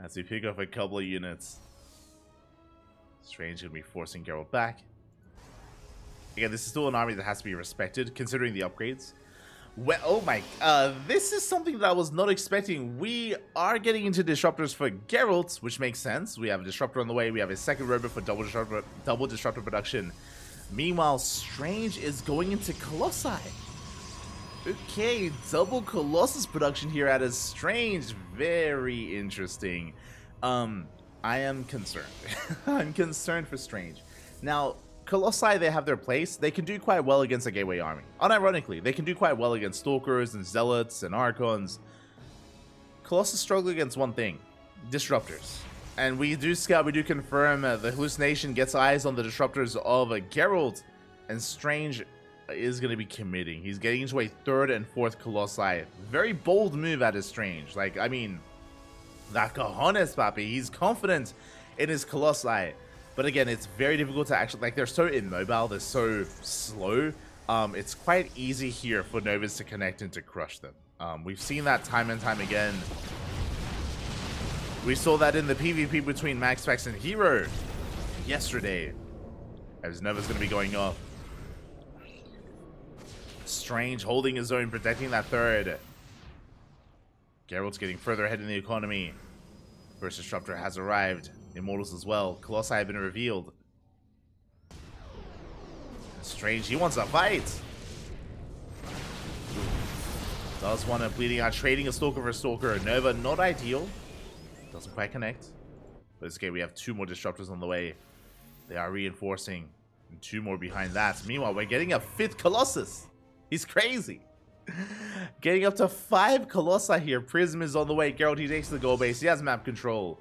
As we pick up a couple of units. Strange going to be forcing Geralt back. Again, this is still an army that has to be respected, considering the upgrades. Well, oh my, this is something that I was not expecting. We are getting into Disruptors for Geralt, which makes sense. We have a Disruptor on the way. We have a second Robot for double Disruptor production. Meanwhile, Strange is going into Colossi. Okay, double Colossus production here at a Strange. Very interesting. I am concerned. I'm concerned for Strange. Now, Colossi, they have their place. They can do quite well against a Gateway army. Unironically, they can do quite well against Stalkers and Zealots and Archons. Colossus struggle against one thing. Disruptors. And we do scout, we do confirm the hallucination gets eyes on the disruptors of Geralt, and Strange is going to be committing. He's getting into a 3rd and 4th Colossi. Very bold move at his Strange. Like, I mean, la cojones, papi. He's confident in his Colossi. But again, it's very difficult to actually, like, they're so immobile, they're so slow. It's quite easy here for Novas to connect and to crush them. We've seen that time and time again. We saw that in the PvP between Max Pax and Hero yesterday, as Nova's going to be going off. Strange holding his own, protecting that 3rd. Geralt's getting further ahead in the economy. First Disruptor has arrived. Immortals as well. Colossi have been revealed. Strange, he wants a fight. Does want a bleeding out, trading a Stalker for a Stalker. Nova, not ideal. Doesn't quite connect. But it's okay, we have 2 more Disruptors on the way. They are reinforcing. And 2 more behind that. Meanwhile, we're getting a 5th Colossus. He's crazy. Getting up to 5 Colossi here. Prism is on the way. Geralt, he takes the goal base. He has map control.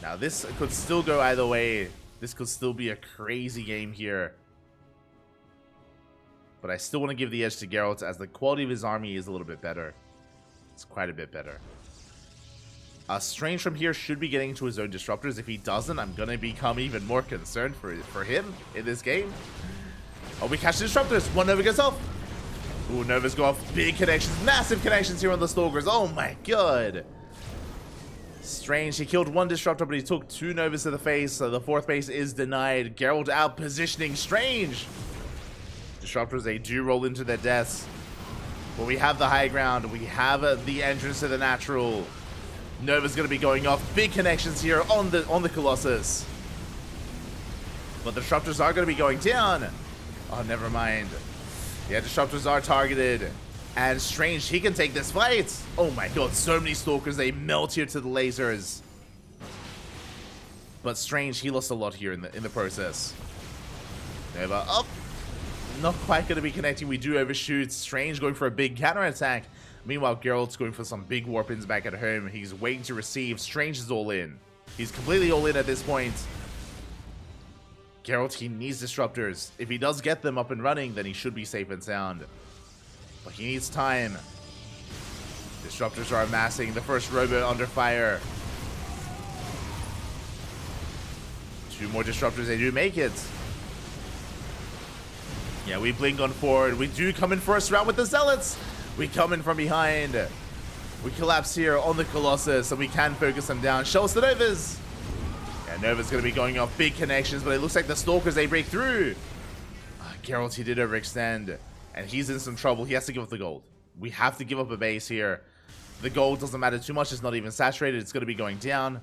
Now, this could still go either way. This could still be a crazy game here. But I still want to give the edge to Geralt, as the quality of his army is a little bit better. It's quite a bit better. Strange from here should be getting to his own Disruptors. If he doesn't, I'm going to become even more concerned for him in this game. Oh, we catch the Disruptors. One Nova goes off. Ooh, Novas go off. Big connections. Massive connections here on the Stalkers. Oh my god. Strange. He killed 1 Disruptor, but he took 2 Novas to the face. So the 4th base is denied. Geralt out positioning Strange. Disruptors, they do roll into their deaths. But we have the high ground. We have the entrance to the natural. Nova's going to be going off. Big connections here on the Colossus. But the Disruptors are going to be going down. Oh, never mind. Yeah, Disruptors are targeted. And Strange, he can take this fight. Oh my god, so many Stalkers. They melt here to the lasers. But Strange, he lost a lot here in the process. Nova up. Not quite going to be connecting. We do overshoot. Strange going for a big counterattack. Meanwhile, Geralt's going for some big warp-ins back at home. He's waiting to receive. Strange is all in. He's completely all in at this point. Geralt, he needs Disruptors. If he does get them up and running, then he should be safe and sound. But he needs time. Disruptors are amassing. The first robot under fire. 2 more Disruptors. They do make it. Yeah, we blink on forward. We do come in first round with the Zealots. We come in from behind. We collapse here on the Colossus, and we can focus them down. Show us the Novas. Yeah, Nova's going to be going off big connections, but it looks like the Stalkers, they break through. Geralt, he did overextend, and he's in some trouble. He has to give up the gold. We have to give up a base here. The gold doesn't matter too much. It's not even saturated. It's going to be going down.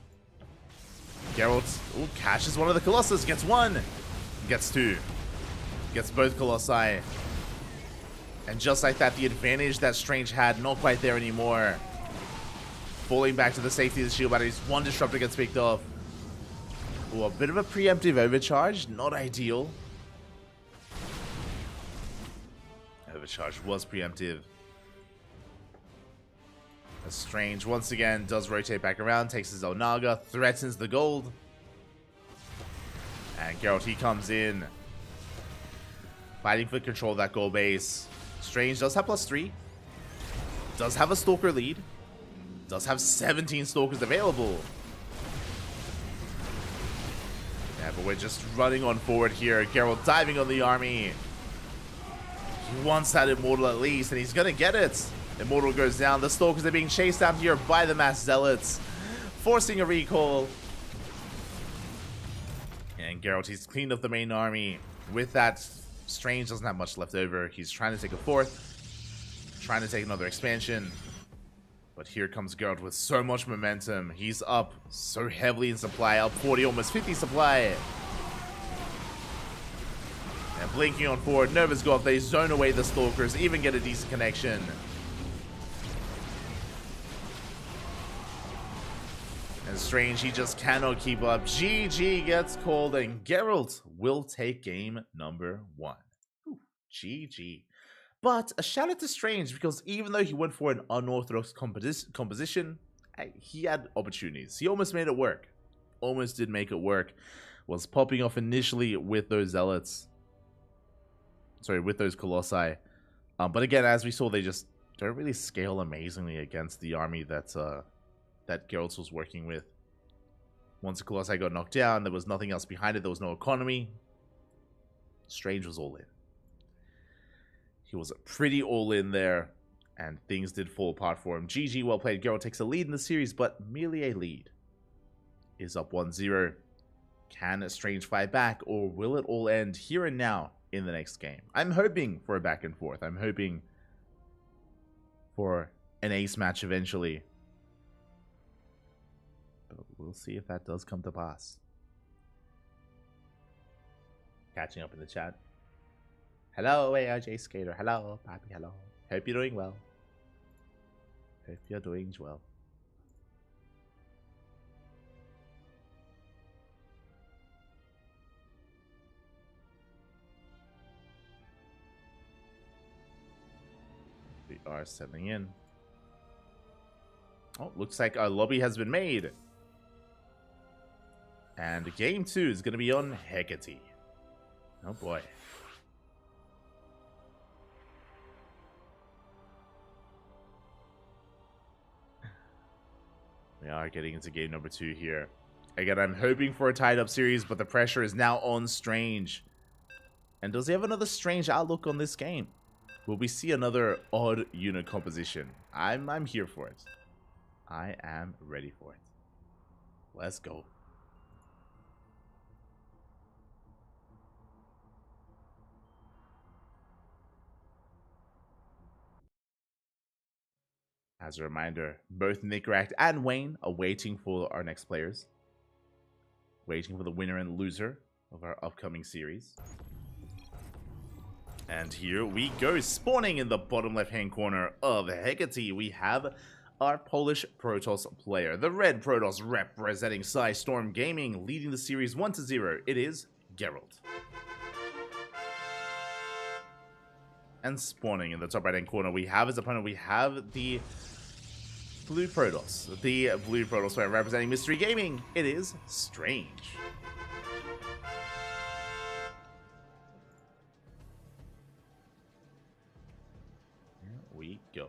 Geralt, ooh, catches one of the Colossus. Gets 1. Gets 2. Gets both Colossi. And just like that, the advantage that Strange had, not quite there anymore. Falling back to the safety of the shield batteries. 1 Disruptor gets picked off. Ooh, a bit of a preemptive overcharge. Not ideal. Overcharge was preemptive. As Strange, once again, does rotate back around. Takes his Onaga. Threatens the gold. And Geralt, he comes in. Fighting for control of that gold base. Strange does have +3. Does have a Stalker lead. Does have 17 Stalkers available. Yeah, but we're just running on forward here. Geralt diving on the army. He wants that Immortal at least, and he's going to get it. Immortal goes down. The Stalkers are being chased down here by the mass Zealots, forcing a recall. And Geralt, he's cleaned up the main army. With that, Strange doesn't have much left over. He's trying to take a 4th. Trying to take another expansion. But here comes Geralt with so much momentum. He's up so heavily in supply. Up 40, almost 50 supply. And blinking on forward. Novas go off. They zone away the Stalkers. Even get a decent connection. And And Strange, he just cannot keep up. GG gets called, and Geralt will take game number 1. Ooh, GG. But a shout out to Strange, because even though he went for an unorthodox composition, he had opportunities. He almost made it work. Almost did make it work. Was popping off initially with those zealots. Sorry, with those colossi. But again, as we saw, they just don't really scale amazingly against the army that Geralt was working with. Once the colossi got knocked down, there was nothing else behind it. There was no economy. Strange was all in. He was pretty all in there, and things did fall apart for him. GG, well played. Geralt takes a lead in the series, but merely a lead. Is up 1-0. Can Strange fight back, or will it all end here and now in the next game? I'm hoping for a back and forth. I'm hoping for an ace match eventually. But we'll see if that does come to pass. Catching up in the chat. Hello, ARJ Skater. Hello, Pappy. Hello. Hope you're doing well. Hope you're doing well. We are settling in. Oh, looks like our lobby has been made. And game 2 is going to be on Hatchery. Oh boy. We are getting into game number 2 here. Again, I'm hoping for a tied up series, but the pressure is now on Strange. And does he have another Strange outlook on this game? Will we see another odd unit composition? I'm here for it. I am ready for it. Let's go. As a reminder, both Nickrack and Wayne are waiting for our next players. Waiting for the winner and loser of our upcoming series. And here we go, spawning in the bottom left-hand corner of Hatchery, we have our Polish Protoss player. The red Protoss representing Storm Gaming, leading the series 1-0. It is Geralt. And spawning in the top right-hand corner, we have his opponent. We have the blue Protoss. The blue Protoss player representing Mystery Gaming. It is Strange. We go.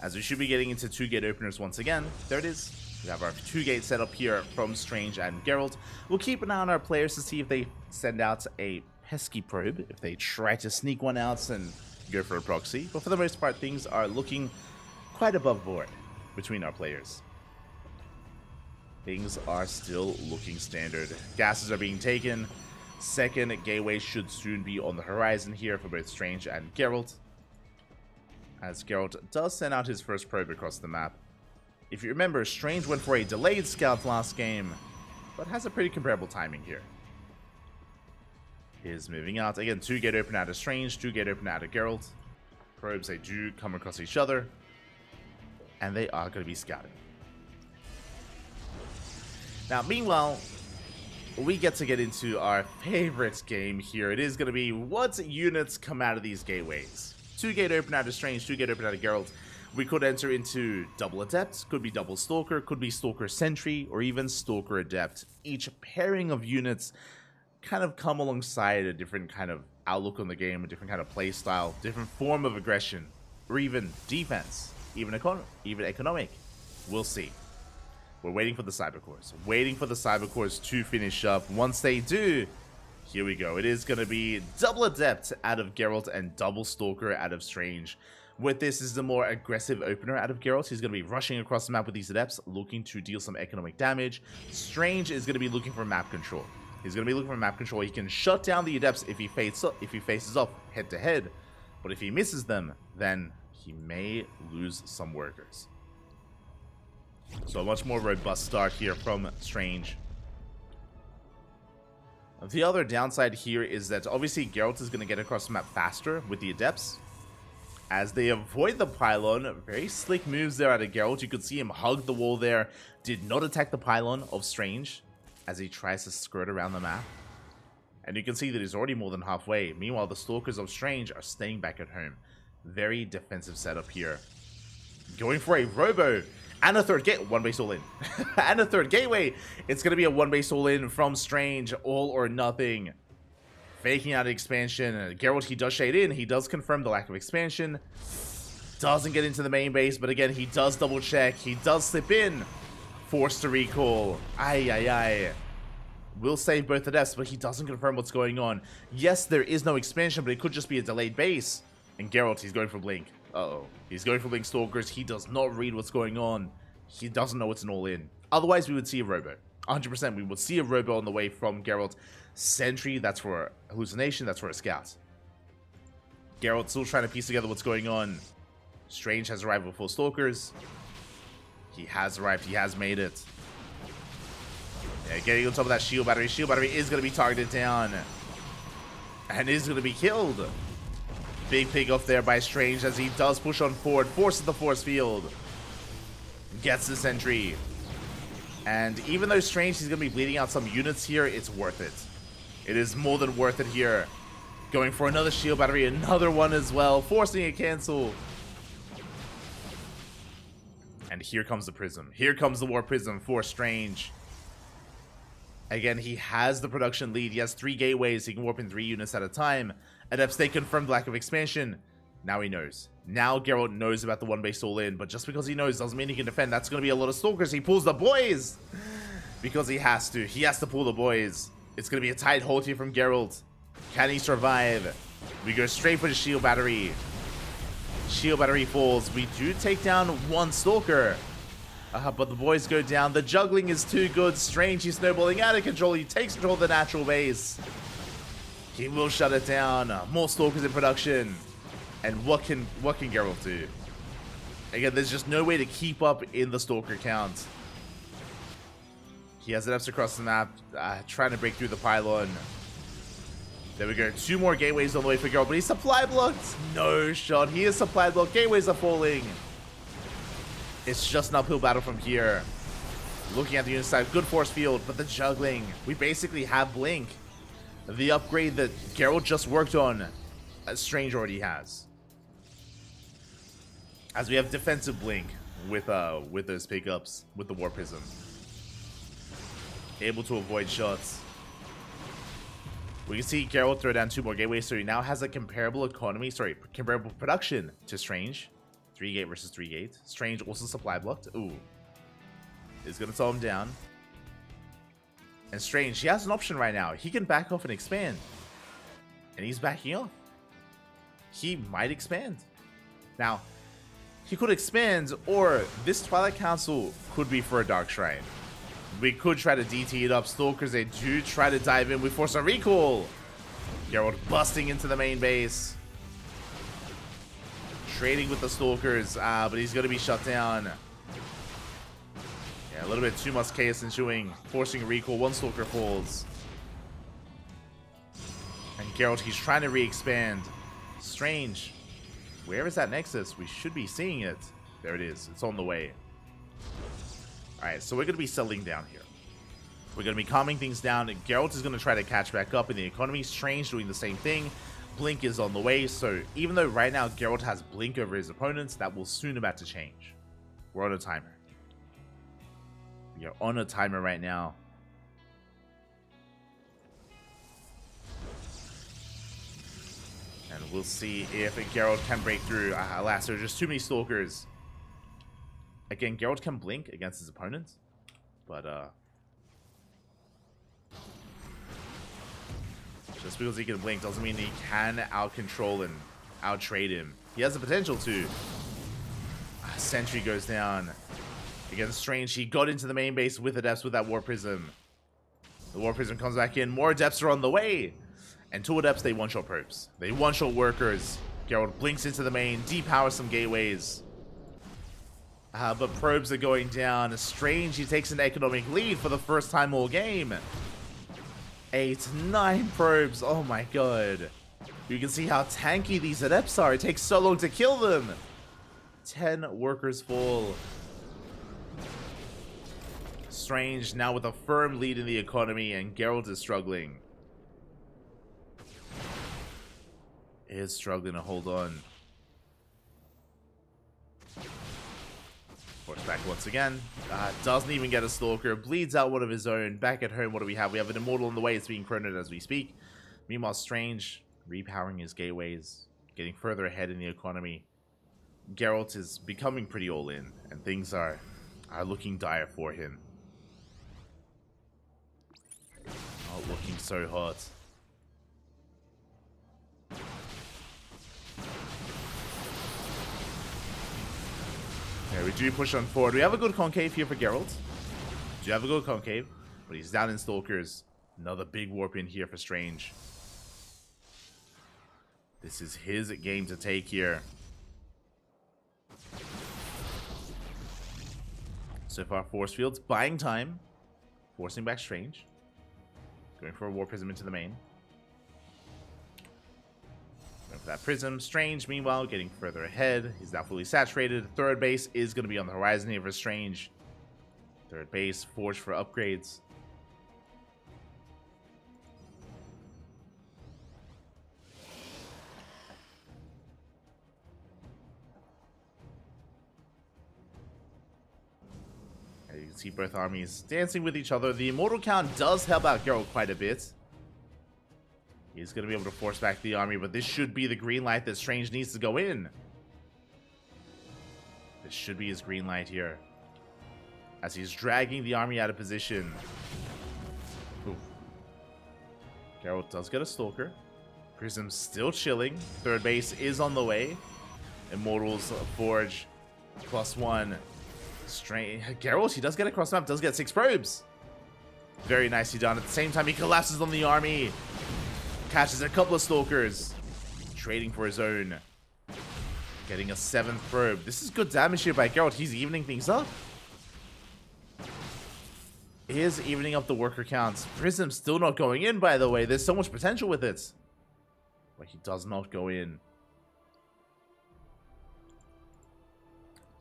As we should be getting into 2-gate openers once again. There it is. We have our 2-gate setup here from Strange and Geralt. We'll keep an eye on our players to see if they send out a pesky probe, if they try to sneak one out and go for a proxy. But for the most part, things are looking quite above board between our players. Things are still looking standard. Gases are being taken. Second gateway should soon be on the horizon here for both Strange and Geralt, as Geralt does send out his first probe across the map. If you remember, Strange went for a delayed scout last game, but has a pretty comparable timing here. Is moving out. Again, 2-gate open out of Strange, 2-gate open out of Geralt. Probes, they do come across each other, and they are going to be scouting. Now, meanwhile, we get into our favorite game here. It is going to be what units come out of these gateways. 2-gate open out of Strange, 2-gate open out of Geralt. We could enter into double Adept, could be double Stalker, could be Stalker Sentry, or even Stalker Adept. Each pairing of units kind of come alongside a different kind of outlook on the game, a different kind of play style, different form of aggression, or even defense, even economic. We'll see. We're waiting for the Cybercores. Waiting for the Cybercores to finish up. Once they do, here we go. It is going to be double Adept out of Geralt and double Stalker out of Strange. With this is the more aggressive opener out of Geralt. He's going to be rushing across the map with these Adepts, looking to deal some economic damage. Strange is going to be looking for map control. He's going to be looking for map control. He can shut down the Adepts if he faces off head-to-head. But if he misses them, then he may lose some workers. So a much more robust start here from Strange. The other downside here is that obviously Geralt is going to get across the map faster with the Adepts. as they avoid the pylon. Very slick moves there out of Geralt. You could see him hug the wall there. Did not attack the pylon of Strange as he tries to skirt around the map. And you can see that he's already more than halfway. Meanwhile, the Stalkers of Strange are staying back at home. Very defensive setup here. Going for a Robo and a third gate. One base all in. And a third gateway. It's going to be a one base all in from Strange. All or nothing. Faking out expansion. Geralt, he does shade in. He does confirm the lack of expansion. Doesn't get into the main base. But again, he does double check. He does slip in. Forced to recall. Ay. Will save both the deaths, but he doesn't confirm what's going on. Yes, there is no expansion, but it could just be a delayed base. And Geralt, he's going for Blink. Uh-oh. He's going for Blink Stalkers. He does not read what's going on. He doesn't know it's an all-in. Otherwise, we would see a Robo. 100%, we would see a Robo on the way from Geralt. Sentry, that's for Hallucination. That's for a Scout. Geralt still trying to piece together what's going on. Strange has arrived with 4 Stalkers. He has arrived. He has made it. Yeah, getting on top of that shield battery. Shield battery is going to be targeted down. And is going to be killed. Big pick off there by Strange as he does push on forward. Forces the force field. Gets the sentry. And even though Strange is going to be bleeding out some units here, it's worth it. It is more than worth it here. Going for another shield battery. Another one as well. Forcing a cancel. And here comes the Prism. Here comes the War Prism for Strange. Again, he has the production lead. He has 3 gateways. He can warp in 3 units at a time. Adepts, they confirmed lack of expansion. Now he knows. Now Geralt knows about the one base all in. But just because he knows doesn't mean he can defend. That's going to be a lot of Stalkers. He pulls the boys. Because he has to. He has to pull the boys. It's going to be a tight hold here from Geralt. Can he survive? We go straight for the shield battery. Shield battery falls. We do take down 1 Stalker. But the boys go down. The juggling is too good. Strange, he's snowballing out of control. He takes control of the natural base. He will shut it down. More Stalkers in production. And what can Geralt do? Again, there's just no way to keep up in the Stalker count. He has adepts across the map, trying to break through the pylon. There we go. 2 more gateways on the way for Geralt, but he's supply blocked. No shot. He is supply blocked. Gateways are falling. It's just an uphill battle from here. Looking at the unit side, good force field, but the juggling. We basically have Blink. The upgrade that Geralt just worked on, Strange already has. As we have defensive Blink with those pickups, with the War Prism. Able to avoid shots. We can see Geralt throw down 2 more gateways, so he now has a comparable production to Strange. 3 gate versus 3 gate. Strange also supply blocked. Ooh. Is going to slow him down. And Strange, he has an option right now. He can back off and expand. And he's backing off. He might expand. Now, he could expand, or this Twilight Council could be for a Dark Shrine. We could try to DT it up. Stalkers, they do try to dive in. We force a recall. Geralt busting into the main base. Trading with the Stalkers, but he's going to be shut down. Yeah, a little bit too much chaos ensuing. Forcing a recall. 1 Stalker falls. And Geralt, he's trying to re-expand. Strange. Where is that Nexus? We should be seeing it. There it is. It's on the way. Alright, so we're going to be settling down here. We're going to be calming things down. Geralt is going to try to catch back up in the economy. Strange doing the same thing. Blink is on the way, so even though right now Geralt has Blink over his opponents, that will soon about to change. We're on a timer. We are on a timer right now. And we'll see if Geralt can break through. Alas, there are just too many Stalkers. Again, Geralt can Blink against his opponents, but just because he can Blink doesn't mean he can out-control and out-trade him. He has the potential to. Sentry goes down. Again, Strange, he got into the main base with Adepts with that War Prism. The War Prism comes back in. More Adepts are on the way. And 2 Adepts, they one-shot probes. They one-shot workers. Geralt blinks into the main, depowers some gateways. But probes are going down. Strange, he takes an economic lead for the first time all game. 8, 9 probes. Oh my god. You can see how tanky these adepts are. It takes so long to kill them. 10 workers fall. Strange now with a firm lead in the economy, and Geralt is struggling. Is struggling to hold on. Force back once again. Doesn't even get a Stalker. Bleeds out one of his own. Back at home, what do we have? We have an Immortal on the way. It's being chronoed as we speak. Meanwhile, Strange repowering his gateways, getting further ahead in the economy. Geralt is becoming pretty all in, and things are looking dire for him. Oh, looking so hot. Okay, we do push on forward. We have a good concave here for Geralt. We do have a good concave, but he's down in Stalkers. Another big warp in here for Strange. This is his game to take here. So far, Force Fields buying time, forcing back Strange. Going for a War Prism into the main. Going for that Prism. Strange, meanwhile, getting further ahead. He's now fully saturated. Third base is going to be on the horizon here for Strange. Third base, forged for upgrades. You can see both armies dancing with each other. The Immortal count does help out Geralt quite a bit. He's going to be able to force back the army, but this should be the green light that Strange needs to go in. This should be his green light here. As he's dragging the army out of position. Ooh. Geralt does get a Stalker. Prism still chilling. Third base is on the way. Immortals Forge +1. Strange. Geralt, he does get across the map, does get 6 probes. Very nicely done. At the same time, he collapses on the army. Catches a couple of Stalkers. Trading for his own. Getting a 7th probe. This is good damage here by Geralt. He's evening things up. He is evening up the worker counts. Prism's still not going in, by the way. There's so much potential with it. But he does not go in.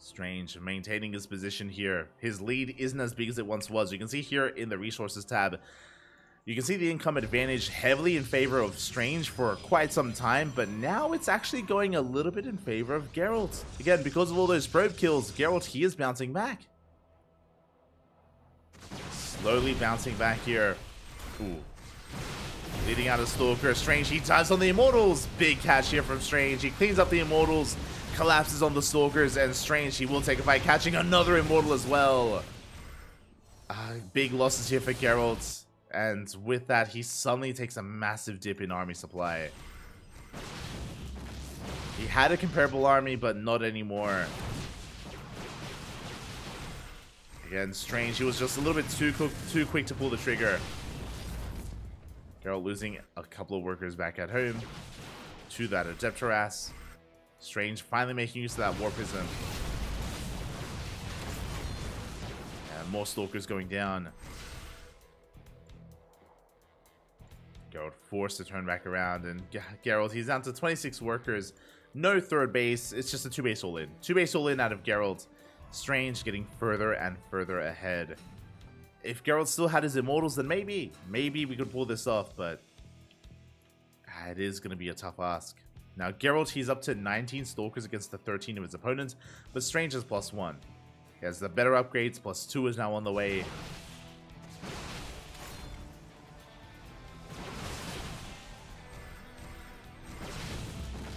Strange maintaining his position here. His lead isn't as big as it once was. You can see here in the resources tab, you can see the income advantage heavily in favor of Strange for quite some time, but now it's actually going a little bit in favor of Geralt. Again, because of all those probe kills, Geralt, he is bouncing back. Slowly bouncing back here. Ooh. Leading out of Stalker. Strange, he dives on the Immortals. Big catch here from Strange. He cleans up the Immortals. Collapses on the Stalkers, and Strange, he will take a fight, catching another Immortal as well. Big losses here for Geralt, and with that, he suddenly takes a massive dip in army supply. He had a comparable army, but not anymore. Again, Strange, he was just a little bit too quick to pull the trigger. Geralt losing a couple of workers back at home to that Adept Harass. Strange finally making use of that War Prism. And more Stalkers going down. Geralt forced to turn back around, and Geralt, he's down to 26 workers. No third base, it's just a 2-base all-in. 2-base all-in out of Geralt. Strange getting further and further ahead. If Geralt still had his Immortals, then maybe we could pull this off, but it is going to be a tough ask. Now, Geralt, he's up to 19 Stalkers against the 13 of his opponents, but Strange is +1. He has the better upgrades, +2 is now on the way.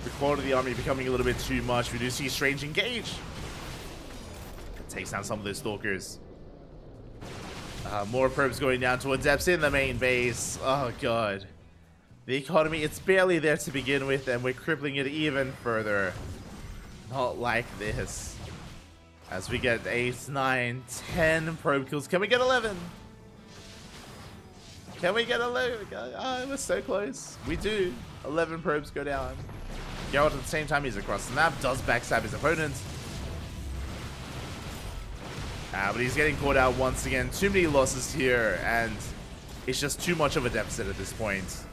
The quality of the army becoming a little bit too much. We do see Strange engage. It takes down some of those Stalkers. More probes going down to Adepts in the main base. Oh, God. The economy, it's barely there to begin with, and we're crippling it even further. Not like this. As we get 8, 9, 10 probe kills. Can we get 11? Can we get 11? Oh, we're so close. We do. 11 probes go down. Geralt, at the same time, he's across the map. Does backstab his opponent. But he's getting caught out once again. Too many losses here, and it's just too much of a deficit at this point.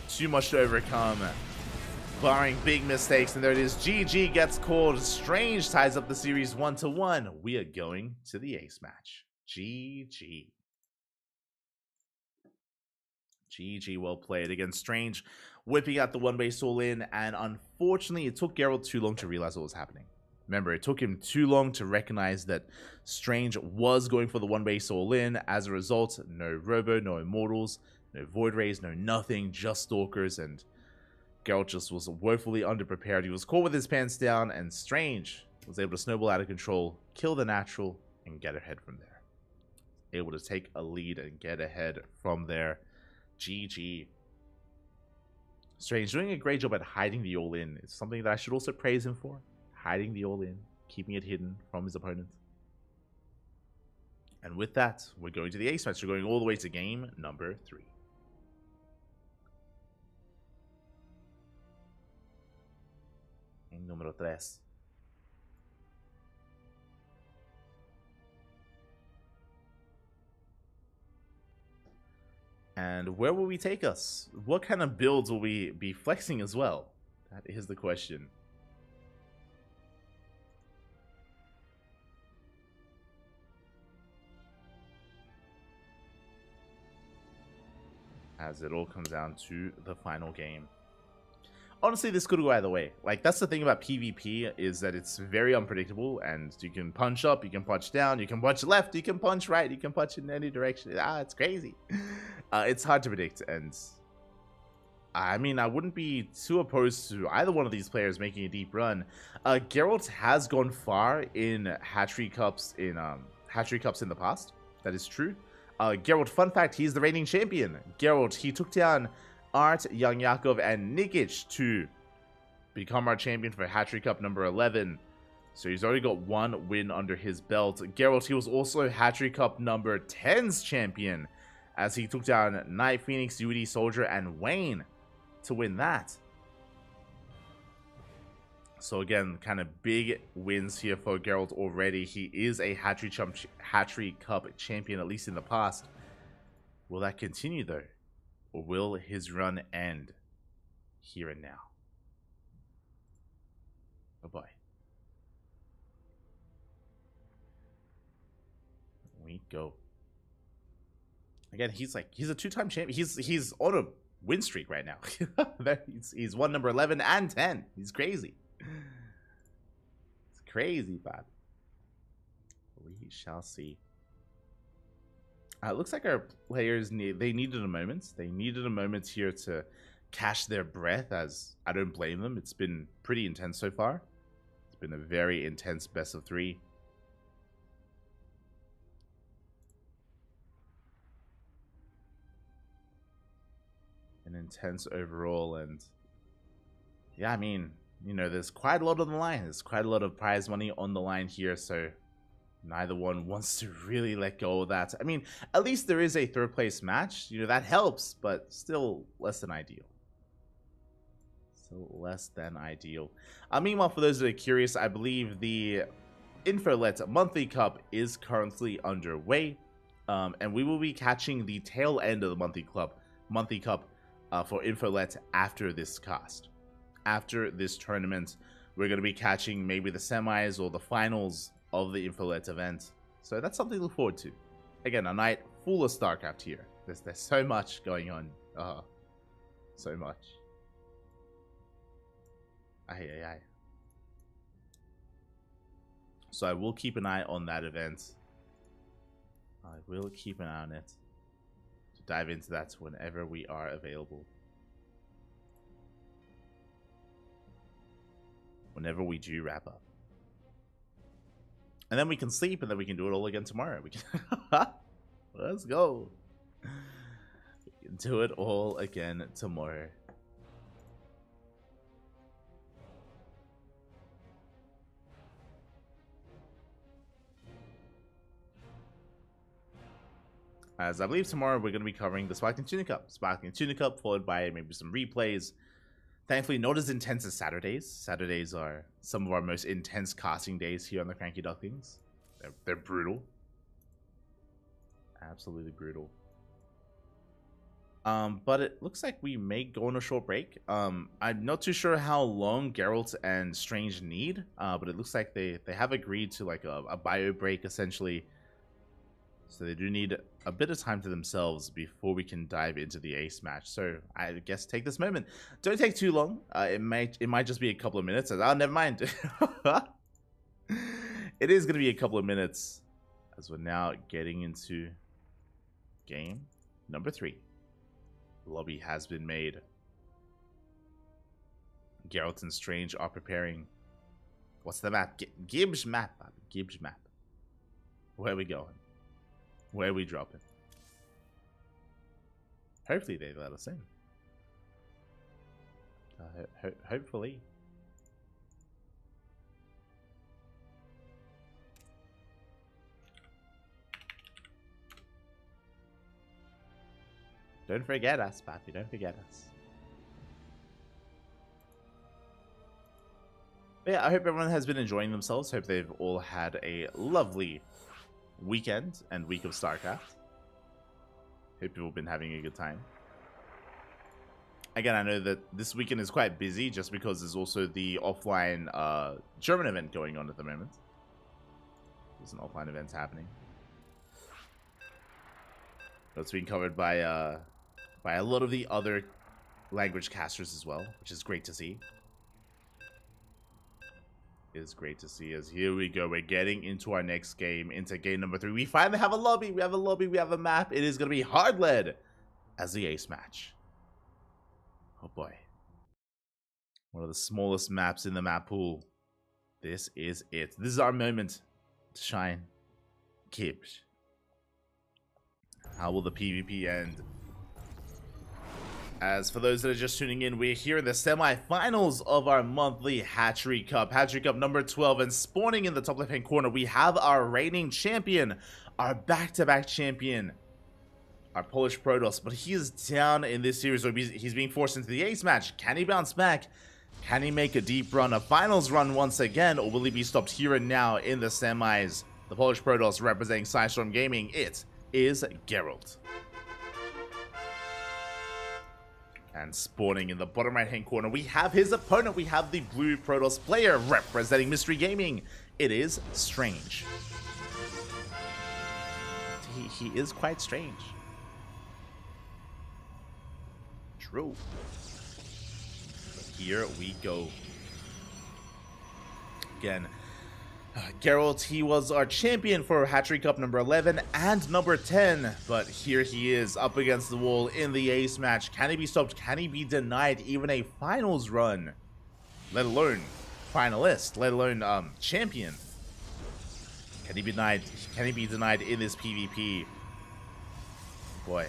Too much to overcome. barring big mistakes, and there it is. GG gets called. Strange ties up the series 1-1. We are going to the ace match. GG. GG, well played. Again, Strange whipping out the one-base all-in, and unfortunately, it took Geralt too long to realize what was happening. Remember, it took him too long to recognize that Strange was going for the one-base all-in. As a result, no Robo, no Immortals, no Void Rays, no nothing, just Stalkers, and Geralt just was woefully underprepared. He was caught with his pants down, and Strange was able to snowball out of control, kill the natural, and get ahead from there. Able to take a lead and get ahead from there. GG. Strange doing a great job at hiding the all-in. It's something that I should also praise him for. Hiding the all-in, keeping it hidden from his opponent. And with that, we're going to the ace match. We're going all the way to game number 3. Game numero 3. And where will we take us? What kind of builds will we be flexing as well? That is the question. As it all comes down to the final game. Honestly, this could go either way. Like, that's the thing about PvP, is that it's very unpredictable, and you can punch up, you can punch down, you can punch left, you can punch right, you can punch in any direction. It's crazy. It's hard to predict, and I mean, I wouldn't be too opposed to either one of these players making a deep run. Geralt has gone far in Hatchery Cups in the past. That is true. Geralt, fun fact, he's the reigning champion. Geralt, he took down Art, Young Yakov, and Nikic to become our champion for Hatchery Cup number 11. So he's already got 1 win under his belt. Geralt, he was also Hatchery Cup number 10's champion, as he took down Knight, Phoenix, Yudi, Soldier, and Wayne to win that. So again, kind of big wins here for Geralt already. He is a Hatchery Cup champion, at least in the past. Will that continue though? Or will his run end here and now? Bye-bye. We go. Again, he's a 2-time champion. He's on a win streak right now. he's won number 11 and 10. He's crazy. It's crazy, bad. We shall see. It looks like our players needed a moment. They needed a moment here to catch their breath, as I don't blame them. It's been pretty intense so far. It's been a very intense best of 3. An intense overall, and yeah, I mean, you know, there's quite a lot on the line. There's quite a lot of prize money on the line here, so neither one wants to really let go of that. I mean, at least there is a 3rd place match. You know, that helps, but still less than ideal. Still less than ideal. Meanwhile, for those that are curious, I believe the Infolet Monthly Cup is currently underway, and we will be catching the tail end of the Monthly Cup for Infolet after this cast. After this tournament, we're going to be catching maybe the semis or the finals of the Infolet event. So that's something to look forward to. Again, a night full of StarCraft here. There's so much going on. So much. Aye. So I will keep an eye on that event. I will keep an eye on it. To dive into that whenever we are available. Whenever we do wrap up. And then we can sleep, and then we can do it all again tomorrow. We can let's go. We can do it all again tomorrow. As I believe tomorrow we're going to be covering the Sparkling Tuna Cup. Sparkling Tuna Cup, followed by maybe some replays. Thankfully, not as intense as Saturdays. Saturdays are some of our most intense casting days here on the CranKy Ducklings. They're brutal. Absolutely brutal. But it looks like we may go on a short break. I'm not too sure how long Geralt and Strange need, but it looks like they have agreed to like a bio break essentially. So they do need a bit of time to themselves before we can dive into the ace match. So I guess take this moment. Don't take too long. It might just be a couple of minutes. Oh, never mind. It is going to be a couple of minutes as we're now getting into game number 3. Lobby has been made. Geralt and Strange are preparing. What's the map? Gibbs map. Gibbs map. Where are we going? Where are we dropping? Hopefully they let us in. Hopefully. Don't forget us, Pappy. Don't forget us. But yeah, I hope everyone has been enjoying themselves. Hope they've all had a lovely weekend and week of StarCraft. Hope people have been having a good time. Again, I know that this weekend is quite busy just because there's also the offline German event going on at the moment. There's an offline event happening. That's being covered by a lot of the other language casters as well, which is great to see. It is great to see as here we go. We're getting into our next game, into game number 3. We finally have a lobby. We have a lobby. We have a map. It is going to be hard led as the ace match. Oh boy. One of the smallest maps in the map pool. This is it. This is our moment to shine. Gibbs. How will the PvP end? As for those that are just tuning in, we're here in the semi-finals of our monthly Hatchery Cup. Hatchery Cup number 12, and spawning in the top left-hand corner, we have our reigning champion, our back-to-back champion, our Polish Protoss. But he is down in this series, so he's being forced into the ace match. Can he bounce back? Can he make a deep run, a finals run once again, or will he be stopped here and now in the semis? The Polish Protoss representing Sidestorm Gaming, it is Geralt. And spawning in the bottom right-hand corner, we have his opponent. We have the blue Protoss player representing Mystery Gaming. It is Strange. He is quite strange. True. But here we go. Again, Geralt, he was our champion for Hatchery Cup number 11 and number 10, but here he is up against the wall in the ace match. Can he be stopped? Can he be denied even a finals run? Let alone finalist, let alone champion. Can he be denied? Can he be denied in this PvP? Boy.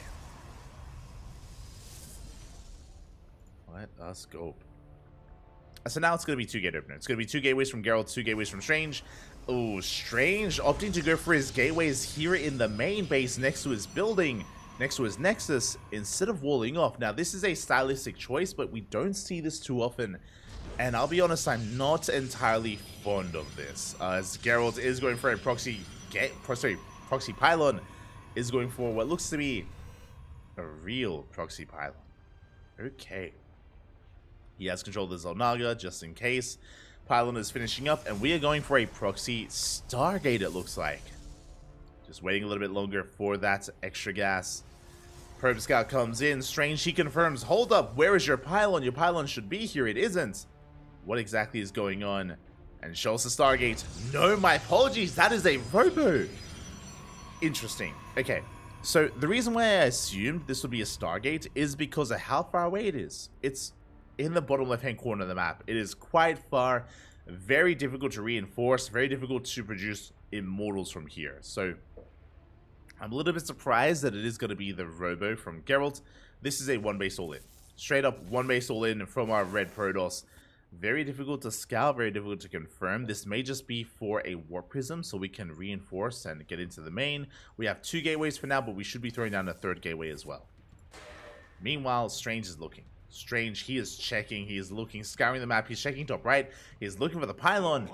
Let us go. So now it's going to be 2 gate opener. It's going to be 2 gateways from Geralt, 2 gateways from Strange. Oh, Strange opting to go for his gateways here in the main base next to his building, next to his Nexus, instead of walling off. Now, this is a stylistic choice, but we don't see this too often. And I'll be honest, I'm not entirely fond of this. As Geralt is going for a proxy pylon, is going for what looks to be a real proxy pylon. Okay. He has control of the Zelnaga, just in case. Pylon is finishing up, and we are going for a proxy Stargate, it looks like. Just waiting a little bit longer for that extra gas. Probe Scout comes in. Strange, he confirms, hold up, where is your pylon? Your pylon should be here. It isn't. What exactly is going on? And shows the Stargate. No, my apologies, that is a robo. Interesting. Okay, so the reason why I assumed this would be a Stargate is because of how far away it is. It's in the bottom left-hand corner of the map. It is quite far, very difficult to reinforce, very difficult to produce immortals from here. So I'm a little bit surprised that it is going to be the robo from Geralt. This is a 1 base all-in. Straight up 1 base all-in from our red Protoss. Very difficult to scout, very difficult to confirm. This may just be for a Warp Prism, so we can reinforce and get into the main. We have 2 gateways for now, but we should be throwing down a 3rd gateway as well. Meanwhile, Strange is looking. Strange, he is checking, he is looking, scouring the map, he's checking top right, he's looking for the pylon.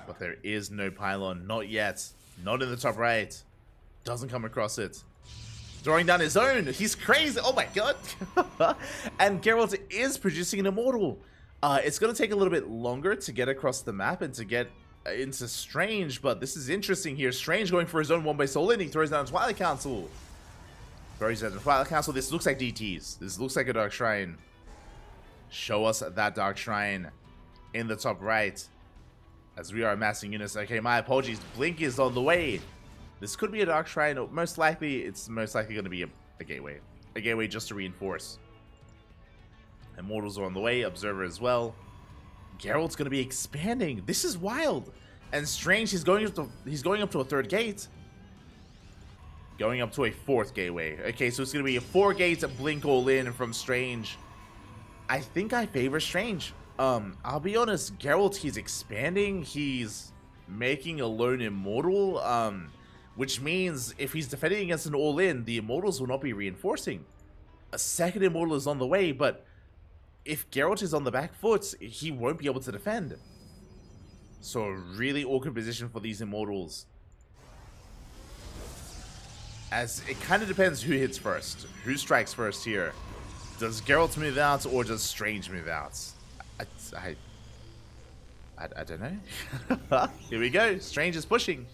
But there is no pylon, not yet. Not in the top right. Doesn't come across it. Throwing down his own. He's crazy. Oh my god. And Geralt is producing an immortal. It's going to take a little bit longer to get across the map and to get into Strange, but this is interesting here. Strange going for his own one-base all in. He throws down Twilight Council. Throws down Twilight Council. This looks like DTs. This looks like a Dark Shrine. Show us that Dark Shrine in the top right. As we are amassing units. Okay, my apologies. Blink is on the way. This could be a Dark Shrine. Most likely, it's most likely going to be a gateway. A gateway just to reinforce. Immortals are on the way. Observer as well. Geralt's going to be expanding. This is wild. And Strange, he's going up to a third gate. Going up to a fourth gateway. Okay, so it's going to be a 4 gates Blink all in from Strange. I think I favor Strange. I'll be honest. Geralt, he's expanding. He's making a lone immortal. Which means if he's defending against an all-in, the immortals will not be reinforcing. A second immortal is on the way, but if Geralt is on the back foot, he won't be able to defend. So a really awkward position for these immortals. As it kind of depends who hits first. Who strikes first here. Does Geralt move out or does Strange move out? I don't know. Here we go. Strange is pushing.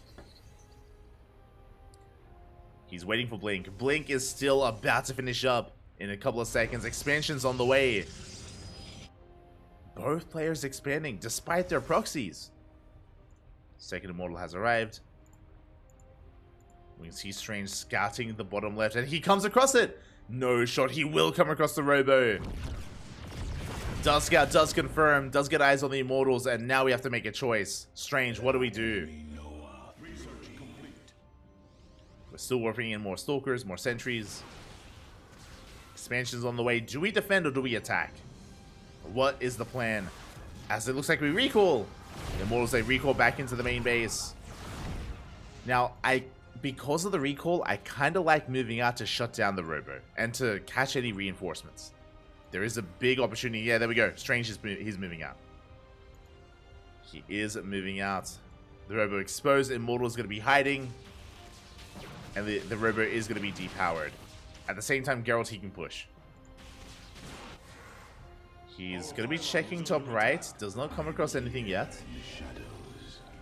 He's waiting for Blink. Blink is still about to finish up in a couple of seconds. Expansion's on the way. Both players expanding despite their proxies. Second immortal has arrived. We can see Strange scouting the bottom left, and he comes across it. No shot. He will come across the robo. Does scout, does confirm, does get eyes on the immortals, and now we have to make a choice. Strange, what do we do? We're still working in more stalkers, more sentries. Expansion's on the way. Do we defend or do we attack? What is the plan? As it looks like we recall. The immortals, they recall back into the main base. Now, because of the recall, I kind of like moving out to shut down the robo and to catch any reinforcements. There is a big opportunity. Yeah, there we go. Strange, he's moving out. He is moving out. The robo exposed. Immortal is going to be hiding. And the robo is going to be depowered. At the same time, Geralt, he can push. He's going to be checking top right. Does not come across anything yet.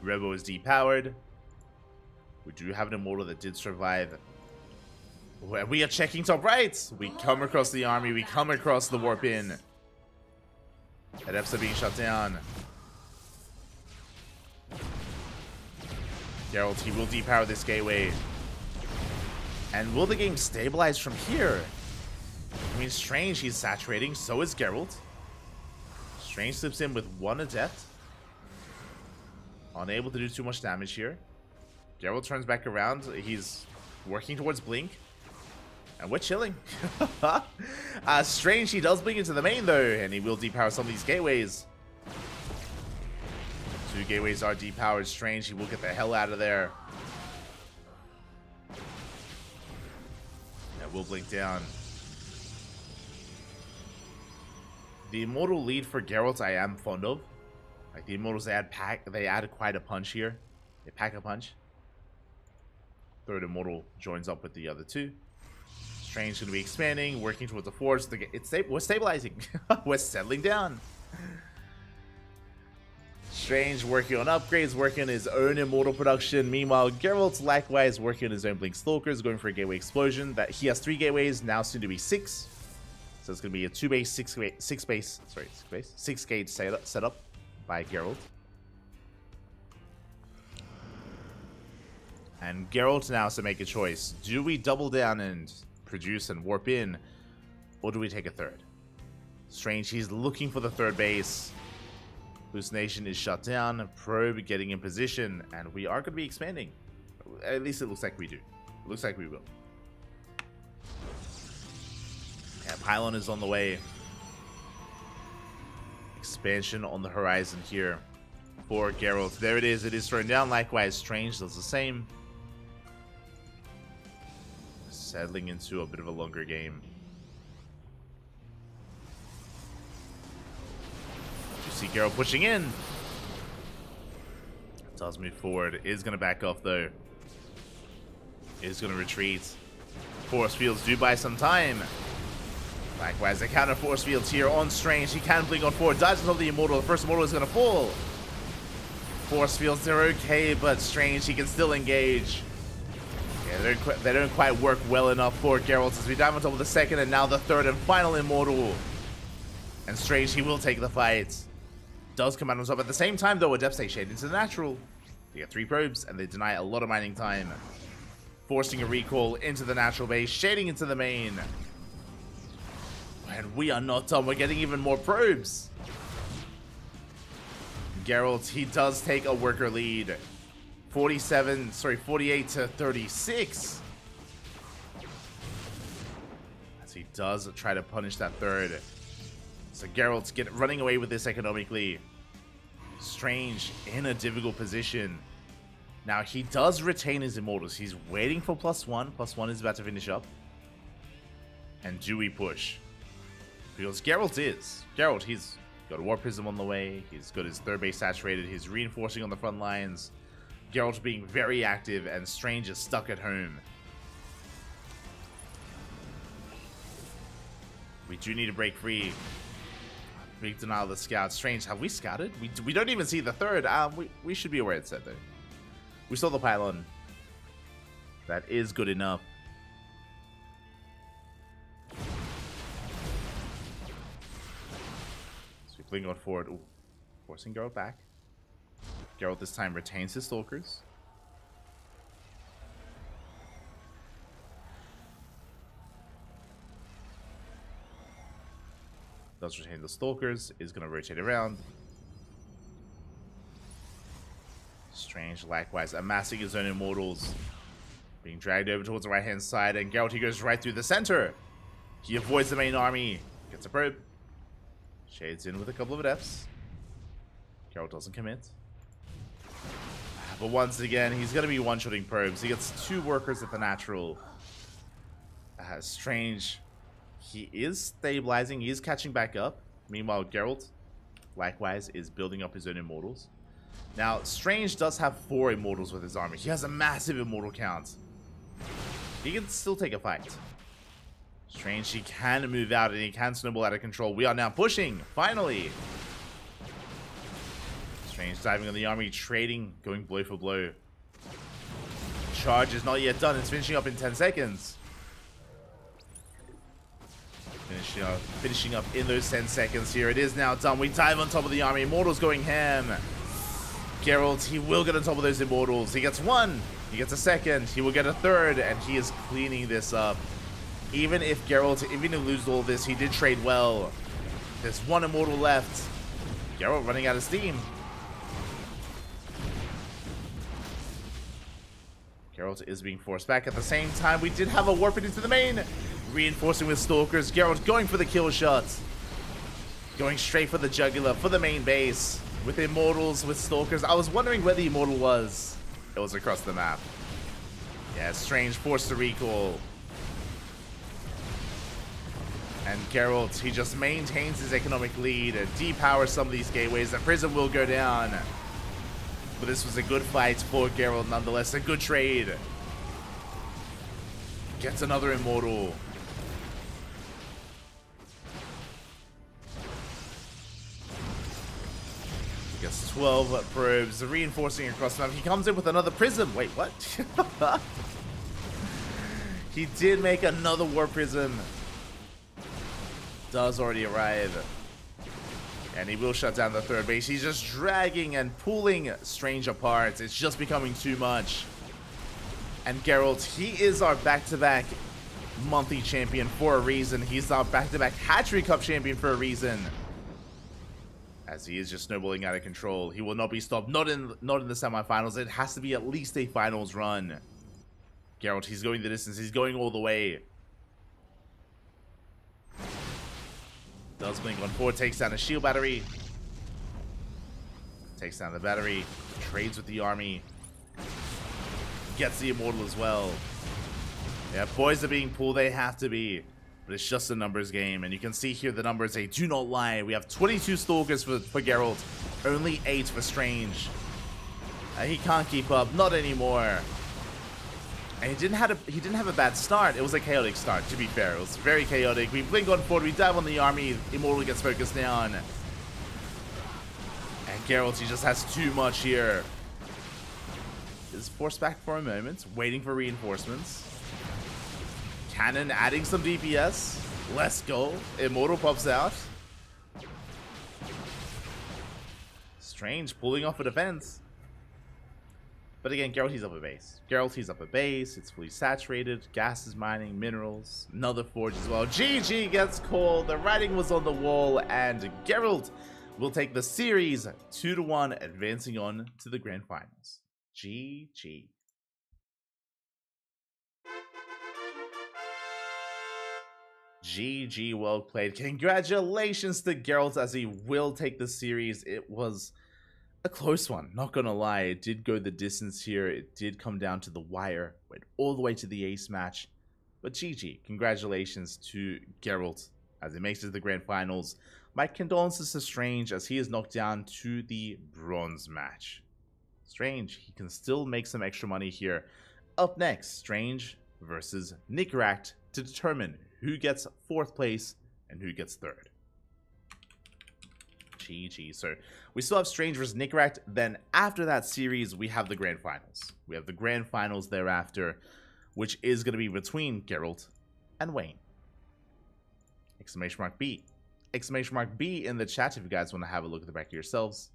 Robo is depowered. We do have an immortal that did survive. We are checking top right. We come across the army. We come across the warp in. Adepts are being shut down. Geralt, he will depower this gateway. And will the game stabilize from here? I mean, Strange, he's saturating. So is Geralt. Strange slips in with one adept. Unable to do too much damage here. Geralt turns back around. He's working towards Blink. And we're chilling. Strange, he does blink into the main though. And he will depower some of these gateways. 2 gateways are depowered. Strange, he will get the hell out of there. And we'll blink down. The immortal lead for Geralt I am fond of. Like the immortals, they add quite a punch here. They pack a punch. Third immortal joins up with the other 2. Strange going to be expanding, working towards the forge. We're stabilizing. We're settling down. Strange working on upgrades, working on his own immortal production. Meanwhile, Geralt's likewise working on his own Blink Stalkers, going for a gateway explosion. That he has 3 gateways, now soon to be 6. So it's going to be a 2-base, 6 gate setup by Geralt. And Geralt now has to make a choice. Do we double down and produce and warp in, or do we take a third? Strange, he's looking for the third base. Hallucination is shut down. Probe getting in position, and we are going to be expanding. At least it looks like we do. It looks like we will. Yeah, Pylon is on the way. Expansion on the horizon here for Geralt. There it is. It is thrown down. Likewise, Strange does the same. Settling into a bit of a longer game. You see Geralt pushing in. Does move forward. Is going to back off though. Is going to retreat. Force fields do buy some time. Likewise, the counter force fields here on Strange. He can blink on forward, dives on the Immortal. The first Immortal is going to fall. Force fields, they're okay, but Strange, he can still engage. Yeah, they don't quite work well enough for Geralt as we dive on top of the second and now the third and final Immortal. And Strange, he will take the fight. Does come out on top. At the same time, though, Adept stay shade into the natural. They get 3 probes, and they deny a lot of mining time. Forcing a recall into the natural base, shading into the main. And we are not done. We're getting even more probes. Geralt, he does take a worker lead. 48 to 36. As he does try to punish that third. So Geralt's running away with this economically. Strange in a difficult position. Now he does retain his Immortals. He's waiting for +1. +1 is about to finish up. And do we push? Because Geralt, he's got a War Prism on the way. He's got his third base saturated. He's reinforcing on the front lines. Geralt being very active, and Strange is stuck at home. We do need to break free. Big denial of the scout. Strange, have we scouted? We don't even see the third. We should be aware it's said though. We saw the pylon. That is good enough. So we blink on forward. Ooh, forcing Geralt back. Geralt this time retains his Stalkers. Does retain the Stalkers, is going to rotate around. Strange, likewise, amassing his own Immortals. Being dragged over towards the right-hand side, and Geralt, he goes right through the center. He avoids the main army. Gets a probe. Shades in with a couple of Adepts. Geralt doesn't commit. But once again, he's going to be one-shotting probes. He gets 2 workers at the natural. Strange... He is stabilizing. He is catching back up. Meanwhile, Geralt, likewise, is building up his own Immortals. Now, Strange does have 4 Immortals with his army. He has a massive Immortal count. He can still take a fight. Strange, he can move out and he can snowball out of control. We are now pushing, finally. Strange diving on the army, trading, going blow for blow. Charge is not yet done. It's finishing up in 10 seconds. Finishing up in those 10 seconds here. It is now done. We dive on top of the army. Immortals going ham. Geralt, he will get on top of those Immortals. He gets 1. He gets a second. He will get a third. And he is cleaning this up. Even if Geralt, even if he loses all this, he did trade well. There's 1 Immortal left. Geralt running out of steam. Geralt is being forced back. At the same time, we did have a warp into the main. Reinforcing with Stalkers. Geralt going for the kill shot. Going straight for the jugular, for the main base. With Immortals, with Stalkers. I was wondering where the Immortal was. It was across the map. Yeah, Strange forced to recall. And Geralt, he just maintains his economic lead and depowers some of these gateways. The prison will go down. But this was a good fight for Geralt nonetheless. A good trade. Gets another Immortal. Gets 12 probes, reinforcing across the map. He comes in with another prism. Wait, what? He did make another war prism. Does already arrive. And he will shut down the third base. He's just dragging and pulling Strange apart. It's just becoming too much. And Geralt, he is our back-to-back monthly champion for a reason. He's our back-to-back Hatchery Cup champion for a reason. As he is just snowballing out of control. He will not be stopped. Not in the semifinals. It has to be at least a finals run. Geralt, he's going the distance. He's going all the way. Does blink on forward. Takes down a shield battery. Takes down the battery. Trades with the army. Gets the Immortal as well. Yeah, boys are being pulled. They have to be. But it's just a numbers game. And you can see here the numbers, they do not lie. We have 22 Stalkers for Geralt. Only 8 for Strange. He can't keep up. Not anymore. And he didn't have a bad start. It was a chaotic start, to be fair. It was very chaotic. We blink on forward, we dive on the army. Immortal gets focused down. And Geralt, he just has too much here. Is forced back for a moment, waiting for reinforcements. Cannon adding some DPS. Let's go. Immortal pops out. Strange pulling off a defense. But again, Geralt he's up a base. Geralt he's up a base. It's fully saturated. Gas is mining, minerals. Another forge as well. GG gets called. The writing was on the wall, and Geralt will take the series 2-1, advancing on to the grand finals. GG. GG, well played. Congratulations to Geralt as he will take the series. It was a close one, not gonna lie. It did go the distance here. It did come down to the wire. Went all the way to the ace match. But GG, congratulations to Geralt as he makes it to the grand finals. My condolences to Strange as he is knocked down to the bronze match. Strange, he can still make some extra money here. Up next, Strange versus Nickracht to determine who gets 4th place and who gets 3rd. GG. So we still have Strange versus Nickracht. Then after that series, we have the grand finals. We have the grand finals thereafter, which is going to be between Geralt and Wayne. Exclamation mark B. Exclamation mark B in the chat if you guys want to have a look at the bracket yourselves.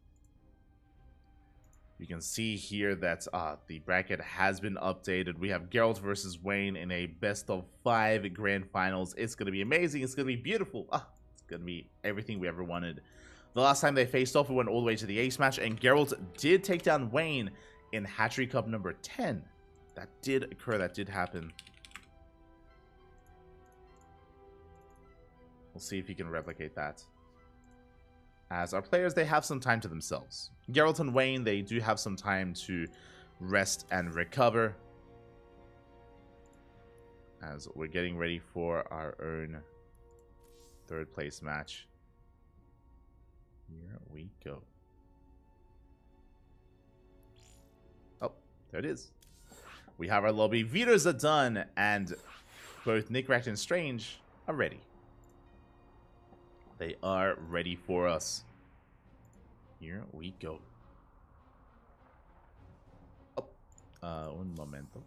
You can see here that the bracket has been updated. We have Geralt versus Wayne in a best of 5 grand finals. It's going to be amazing. It's going to be beautiful. It's going to be everything we ever wanted. The last time they faced off, we went all the way to the ace match, and Geralt did take down Wayne in Hatchery Cup number 10. That did occur. That did happen. We'll see if he can replicate that. As our players, they have some time to themselves. Geralt and Wayne, they do have some time to rest and recover. As we're getting ready for our own 3rd place match. Here we go. Oh, there it is. We have our lobby. Vetoes are done, and both Nickracht and Strange are ready. They are ready for us. Here we go. Oh, un momento.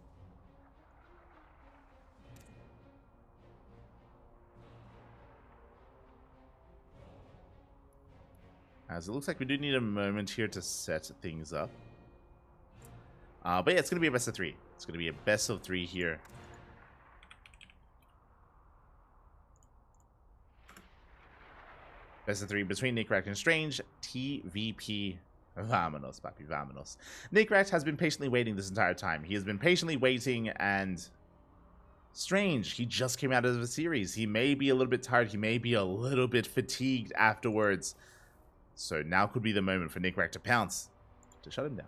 As it looks like we do need a moment here to set things up. But yeah, it's going to be a best of 3. It's going to be a best of 3 here. Best of 3 between Nickracht and Strange. TVP. Vámonos, papi, vámonos. Nickracht has been patiently waiting this entire time. He has been patiently waiting, and Strange, he just came out of the series. He may be a little bit tired. He may be a little bit fatigued afterwards. So now could be the moment for Nickracht to pounce, to shut him down.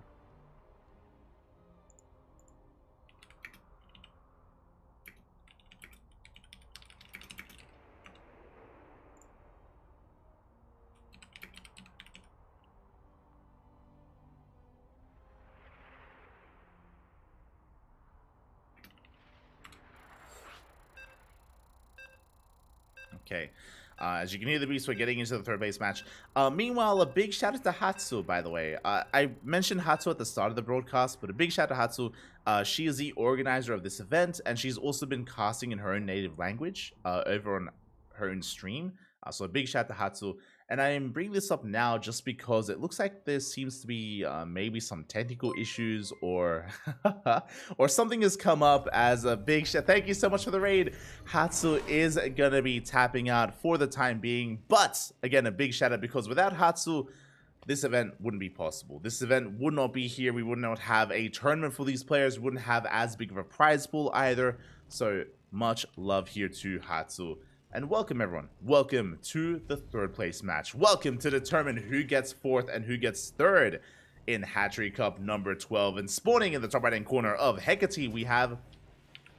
Okay, as you can hear the beast, we're getting into the 3rd place match. Meanwhile, a big shout out to Hatsu, by the way. I mentioned Hatsu at the start of the broadcast, but a big shout out to Hatsu. She is the organizer of this event, and she's also been casting in her own native language over on her own stream. So a big shout out to Hatsu. And I am bringing this up now just because it looks like there seems to be maybe some technical issues or or something has come up. As a big shout. Thank you so much for the raid. Hatsu is going to be tapping out for the time being. But again, a big shout out because without Hatsu, this event wouldn't be possible. This event would not be here. We would not have a tournament for these players. We wouldn't have as big of a prize pool either. So much love here to Hatsu. And welcome everyone, welcome to the 3rd place match. Welcome to determine who gets 4th and who gets 3rd in Hatchery Cup number 12. And spawning in the top right hand corner of Hecate, we have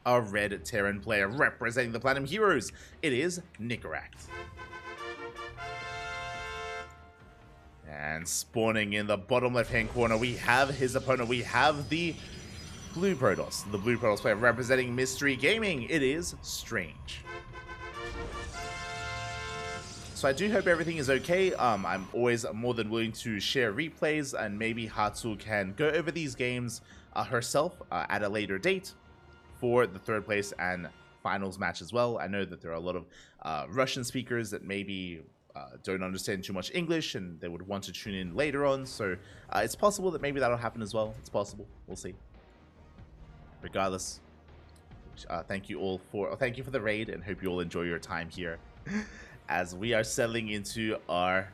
a red Terran player representing the Platinum Heroes. It is Nickracht. And spawning in the bottom left hand corner, we have his opponent. We have the Blue Protoss. The Blue Protoss player representing Mystery Gaming. It is Strange. So I do hope everything is okay. I'm always more than willing to share replays, and maybe Hatsu can go over these games herself at a later date for the third place and finals match as well. I know that there are a lot of Russian speakers that maybe don't understand too much English and they would want to tune in later on, so it's possible that maybe that'll happen as well. It's possible. We'll see. Regardless, thank you for the raid, and hope you all enjoy your time here as we are settling into our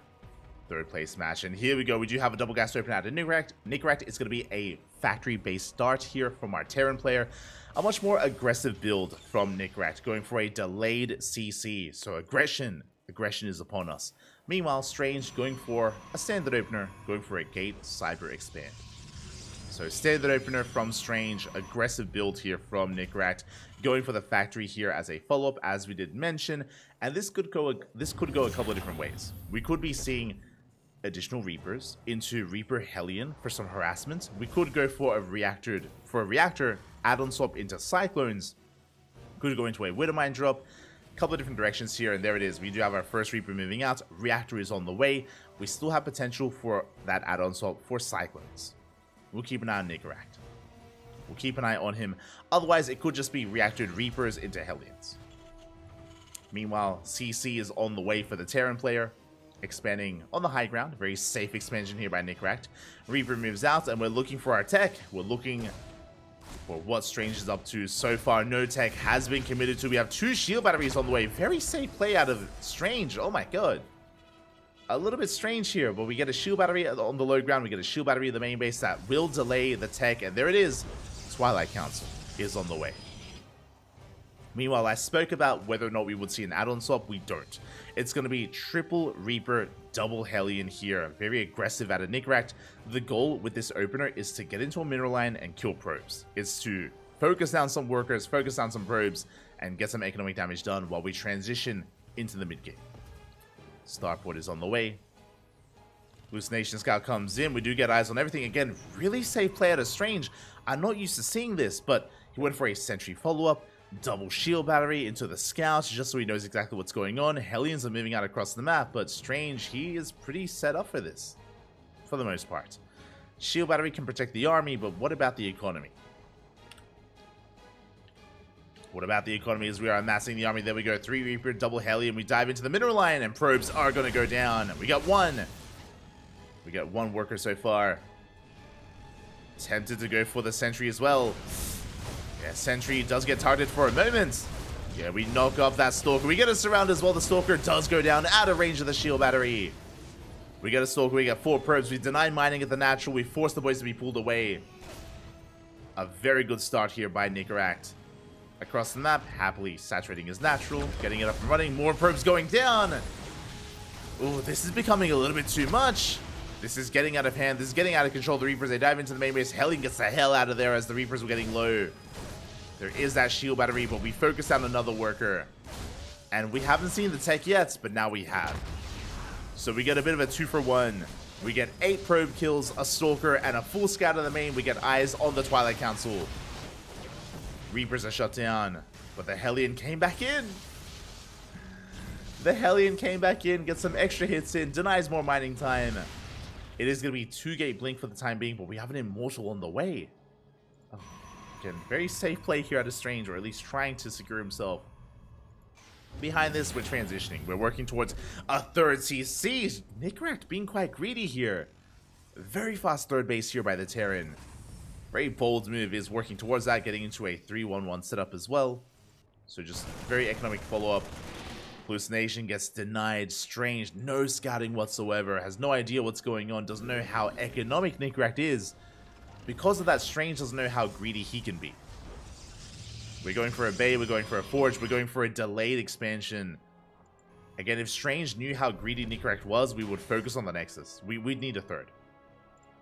third place match. And here we go. We do have a double gas open out of Nicorette. It's going to be a factory based start here from our Terran player. A much more aggressive build from Nicorette, going for a delayed CC. So aggression is upon us. Meanwhile, Strange going for a standard opener, going for a gate cyber expand. So standard opener from Strange, aggressive build here from Nicorette, going for the factory here as a follow-up, as we did mention, and this could go a couple of different ways. We could be seeing additional Reapers into Reaper Hellion for some harassment. We could go for a reactor add-on swap into Cyclones. Could go into a Widowmine drop. A couple of different directions here, and there it is. We do have our first Reaper moving out. Reactor is on the way. We still have potential for that add-on swap for Cyclones. We'll keep an eye on Nicorette. We'll keep an eye on him. Otherwise, it could just be reacted Reapers into Hellions. Meanwhile, CC is on the way for the Terran player, expanding on the high ground. Very safe expansion here by Nicorette. Reaper moves out, and we're looking for our tech. We're looking for what Strange is up to. So far, no tech has been committed to. We have 2 shield batteries on the way. Very safe play out of Strange. Oh my god. A little bit strange here, but we get a shield battery on the low ground. We get a shield battery at the main base that will delay the tech, and there it is. Twilight Council is on the way. Meanwhile, I spoke about whether or not we would see an add-on swap. We don't. It's going to be triple Reaper, double Hellion here. Very aggressive out of Nicorette. The goal with this opener is to get into a mineral line and kill probes. It's to focus down some workers, focus down some probes, and get some economic damage done while we transition into the mid-game. Starport is on the way. Hallucination Scout comes in. We do get eyes on everything. Again, really safe play out of Strange. I'm not used to seeing this, but he went for a Sentry follow-up. Double shield battery into the Scouts, just so he knows exactly what's going on. Hellions are moving out across the map, but Strange, he is pretty set up for this, for the most part. Shield battery can protect the army, but what about the economy? What about the economy as we are amassing the army? There we go. 3 Reaper, double Hellion. We dive into the mineral line, and probes are going to go down. We got one. We got 1 worker so far. Tempted to go for the Sentry as well. Yeah, Sentry does get targeted for a moment. Yeah, we knock off that Stalker. We get a surround as well. The Stalker does go down out of range of the shield battery. We get a Stalker. We get 4 probes. We deny mining at the natural. We force the boys to be pulled away. A very good start here by Nicorette. Across the map, happily saturating his natural, getting it up and running, more probes going down. Oh, this is becoming a little bit too much. This is getting out of hand. This is getting out of control. The Reapers, they dive into the main base. Hellion gets the hell out of there as the Reapers were getting low. There is that shield battery, but we focus on another worker. And we haven't seen the tech yet, but now we have. So we get a bit of a 2-for-1. We get 8 probe kills, a Stalker, and a full scout of the main. We get eyes on the Twilight Council. Reapers are shut down, but the Hellion came back in. The Hellion came back in, gets some extra hits in, denies more mining time. It is going to be 2-gate blink for the time being, but we have an Immortal on the way. Oh, again, very safe play here out of Strange, or at least trying to secure himself. Behind this, we're transitioning. We're working towards a 3rd CC. Nicorette being quite greedy here. Very fast 3rd base here by the Terran. Very bold move is working towards that, getting into a 3-1-1 setup as well. So just very economic follow-up. Hallucination gets denied. Strange, no scouting whatsoever. Has no idea what's going on. Doesn't know how economic Nicorette is. Because of that, Strange doesn't know how greedy he can be. We're going for a Bay. We're going for a Forge. We're going for a delayed expansion. Again, if Strange knew how greedy Nicorette was, we would focus on the Nexus. We'd need a 3rd.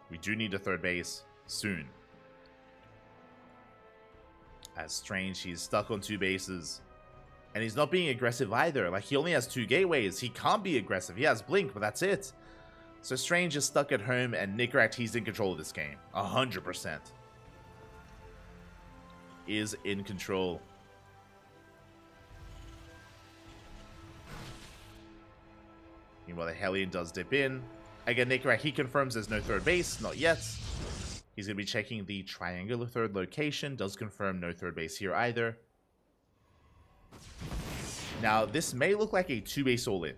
We do need a 3rd base soon. As Strange, he's stuck on 2 bases. And he's not being aggressive either. Like, he only has 2 gateways. He can't be aggressive. He has Blink, but that's it. So Strange is stuck at home, and Nicorette, he's in control of this game. 100%. is in control. Meanwhile, the Hellion does dip in. Again, Nickrak, he confirms there's no third base. Not yet. He's going to be checking the triangular third location. Does confirm no third base here either. Now, this may look like a 2-base all-in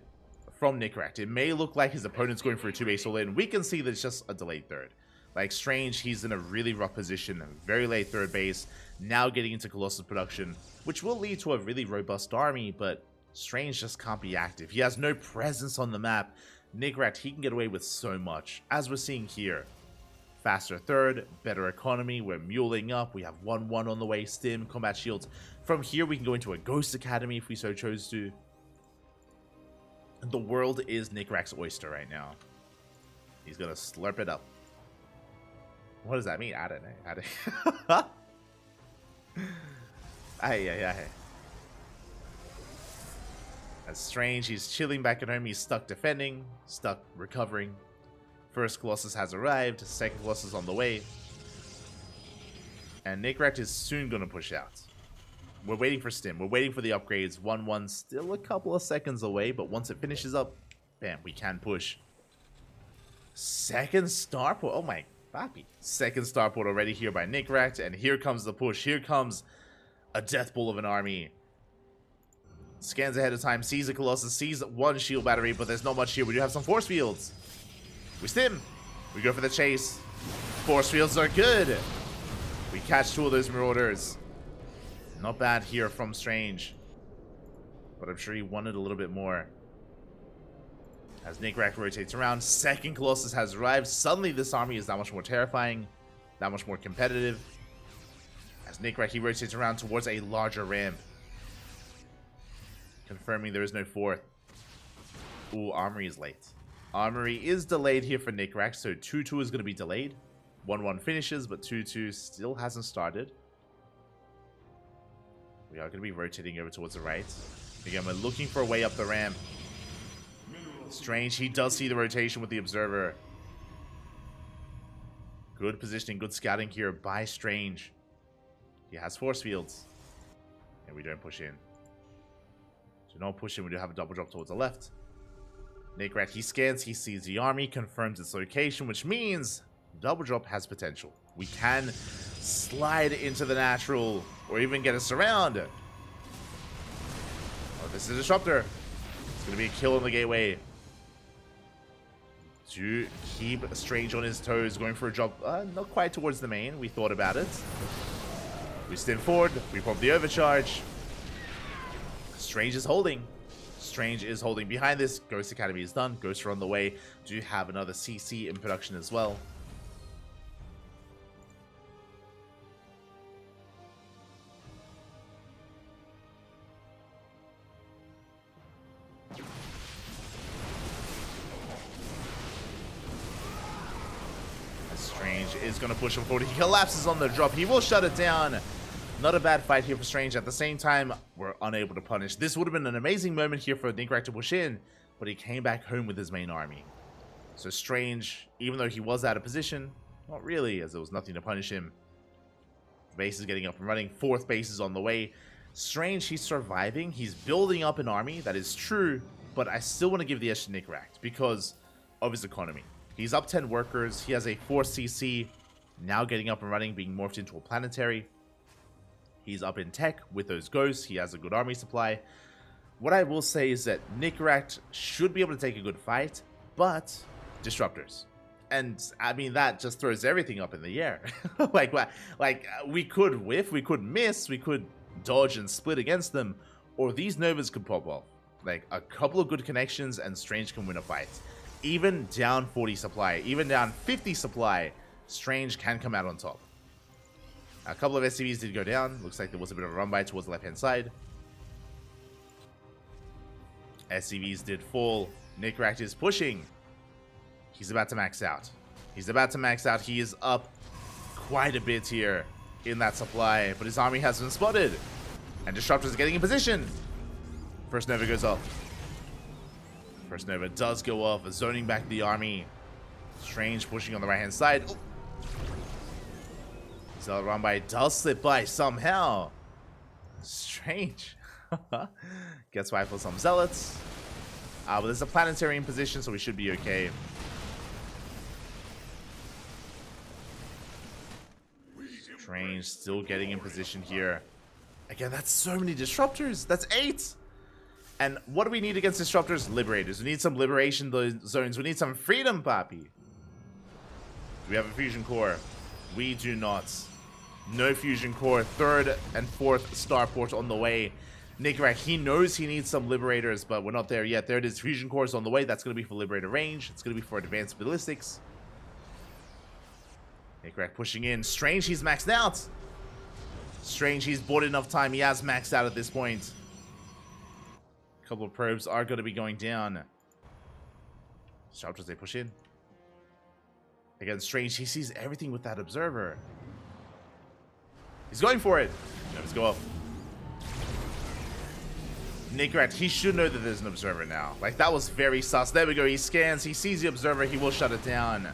from Nickrak. It may look like his opponent's going for a 2-base all-in. We can see that it's just a delayed third. Like, Strange, he's in a really rough position. Very late third base. Now getting into Colossus production, which will lead to a really robust army, but Strange just can't be active. He has no presence on the map. Nickrak, he can get away with so much, as we're seeing here. Faster third, better economy, we're muling up, we have 1-1 on the way, stim, combat shields. From here, we can go into a Ghost Academy if we so chose to. The world is Nickrak's oyster right now. He's gonna slurp it up. What does that mean? I don't know. Aye. That's Strange. He's chilling back at home. He's stuck defending, stuck recovering. First Colossus has arrived. Second Colossus on the way. And Nickrak is soon going to push out. We're waiting for Stim. We're waiting for the upgrades. 1-1 still a couple of seconds away, but once it finishes up, bam, we can push. Second starport. Oh my papi. Second starport already here by Nickrak, and here comes the push. Here comes a death ball of an army. Scans ahead of time, sees a Colossus, sees one shield battery, but there's not much here. We do have some force fields. We stim. We go for the chase. Force fields are good. We catch 2 of those Marauders. Not bad here from Strange. But I'm sure he wanted a little bit more. As Nickrak rotates around, second Colossus has arrived. Suddenly this army is that much more terrifying. That much more competitive. As Nickrak, he rotates around towards a larger ramp. Confirming there is no fourth. Ooh, Armory is late. Armory is delayed here for Nickrak, so 2-2 is going to be delayed. 1-1 finishes, but 2-2 still hasn't started. We are going to be rotating over towards the right. Again, we're looking for a way up the ramp. Strange, he does see the rotation with the Observer. Good positioning, good scouting here by Strange. He has force fields. And we don't push in. So no pushing, we do have a double drop towards the left. Nickrak, he scans, he sees the army, confirms its location, which means double drop has potential. We can slide into the natural, or even get us around. Oh, this is a disruptor. It's going to be a kill on the gateway. To keep Strange on his toes, going for a drop, not quite towards the main. We thought about it. We stim forward, we pop the overcharge. Strange is holding. Strange is holding. Behind this, Ghost Academy is done. Ghosts are on the way. Do have another CC in production as well. Strange is going to push him forward. He collapses on the drop. He will shut it down. Not a bad fight here for Strange. At the same time, we're unable to punish. This would have been an amazing moment here for Nickrak to push in, but he came back home with his main army. So Strange, even though he was out of position, not really, as there was nothing to punish him. Base is getting up and running. Fourth base is on the way. Strange, he's surviving. He's building up an army. That is true, but I still want to give the edge to Nickrak because of his economy. He's up 10 workers. He has a 4 CC, now getting up and running, being morphed into a planetary. He's up in tech with those ghosts. He has a good army supply. What I will say is that Nickrak should be able to take a good fight, but disruptors. And I mean, that just throws everything up in the air. like we could whiff, we could miss, we could dodge and split against them, or these Novas could pop off. Like a couple of good connections and Strange can win a fight. Even down 40 supply, even down 50 supply, Strange can come out on top. A couple of SCVs did go down. Looks like there was a bit of a run by towards the left-hand side. SCVs did fall. Nickrak is pushing. He's about to max out. He's about to max out. He is up quite a bit here in that supply, but his army has been spotted. And Disruptors are getting in position. First Nova goes off. First Nova does go off, zoning back the army. Strange pushing on the right-hand side. Oh. Zealot run by does slip by somehow. Strange. Gets wiped for some zealots. But there's a planetary in position, so we should be okay. Strange still getting in position here. Again, that's so many disruptors. That's 8. And what do we need against disruptors? Liberators. We need some liberation zones. We need some freedom, papi. Do we have a fusion core? We do not. No fusion core. 3rd and 4th starport on the way. Nickrat, he knows he needs some liberators, but we're not there yet. There it is. Fusion cores on the way. That's going to be for liberator range. It's going to be for advanced ballistics. Nickrat pushing in. Strange, he's maxed out. Strange, he's bought enough time. He has maxed out at this point. A couple of probes are going to be going down. Sharp as they push in. Again, Strange, he sees everything with that observer. He's going for it. Let's go up. Nickrat, he should know that there's an observer now. Like, that was very sus. There we go. He scans. He sees the observer. He will shut it down.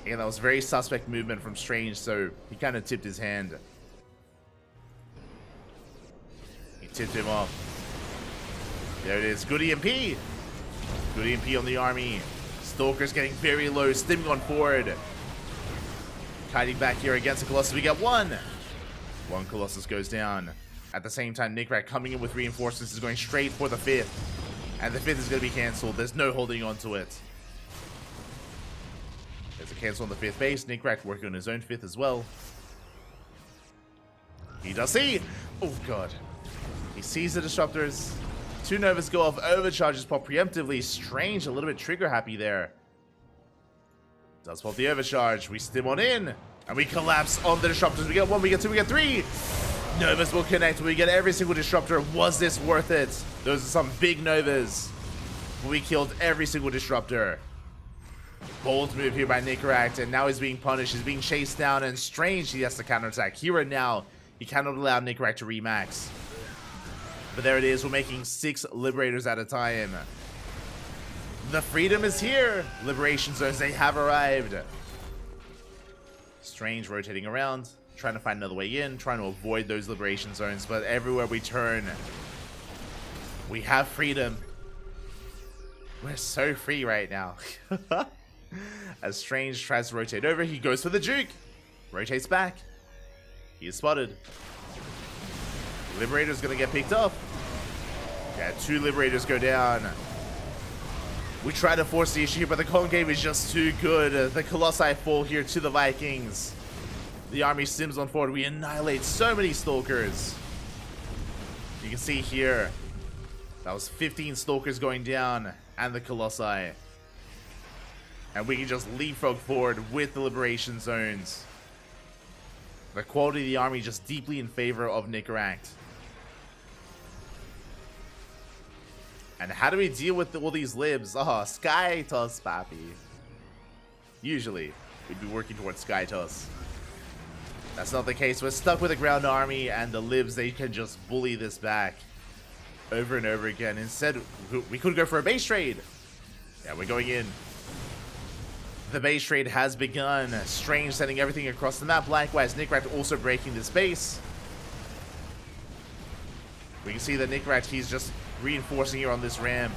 And that was very suspect movement from Strange, so he kind of tipped his hand. He tipped him off. There it is. Good EMP. Good EMP on the army. Stalker's getting very low. Stimming on forward. Kiting back here against the Colossus. We get 1. 1 Colossus goes down. At the same time, Nickrat coming in with reinforcements is going straight for the 5th. And the 5th is going to be cancelled. There's no holding on to it. There's a cancel on the 5th base. Nickrat working on his own 5th as well. He does see. Oh, God. He sees the disruptors. 2 Novas go off. Overcharges pop preemptively. Strange, a little bit trigger happy there. Does pop the overcharge. We stim on in. And we collapse on the disruptors. We get 1, we get 2, we get 3. Novas will connect. We get every single disruptor. Was this worth it? Those are some big Novas. We killed every single disruptor. Bold move here by Nickrat, and now he's being punished. He's being chased down, and Strange, he has to counterattack. Here and now, he cannot allow Nickrat to remax. But there it is. We're making 6 liberators at a time. The freedom is here. Liberation zones, they have arrived. Strange rotating around, trying to find another way in, trying to avoid those liberation zones, but everywhere we turn, we have freedom. We're so free right now. As Strange tries to rotate over, he goes for the juke. Rotates back. He is spotted. Liberator's gonna get picked up. Yeah, 2 Liberators go down. We try to force the issue, but the concave is just too good. The Colossi fall here to the Vikings. The army sims on forward. We annihilate so many Stalkers. You can see here, that was 15 Stalkers going down, and the Colossi. And we can just leapfrog forward with the liberation zones. The quality of the army just deeply in favor of Nickrat. And how do we deal with all these libs? Oh, Sky Toss, papi. Usually, we'd be working towards Sky Toss. That's not the case. We're stuck with a ground army, and the libs, they can just bully this back over and over again. Instead, we could go for a base trade. Yeah, we're going in. The base trade has begun. Strange sending everything across the map. Likewise, Nickrat also breaking this base. We can see that Nickrat, he's just reinforcing here on this ramp.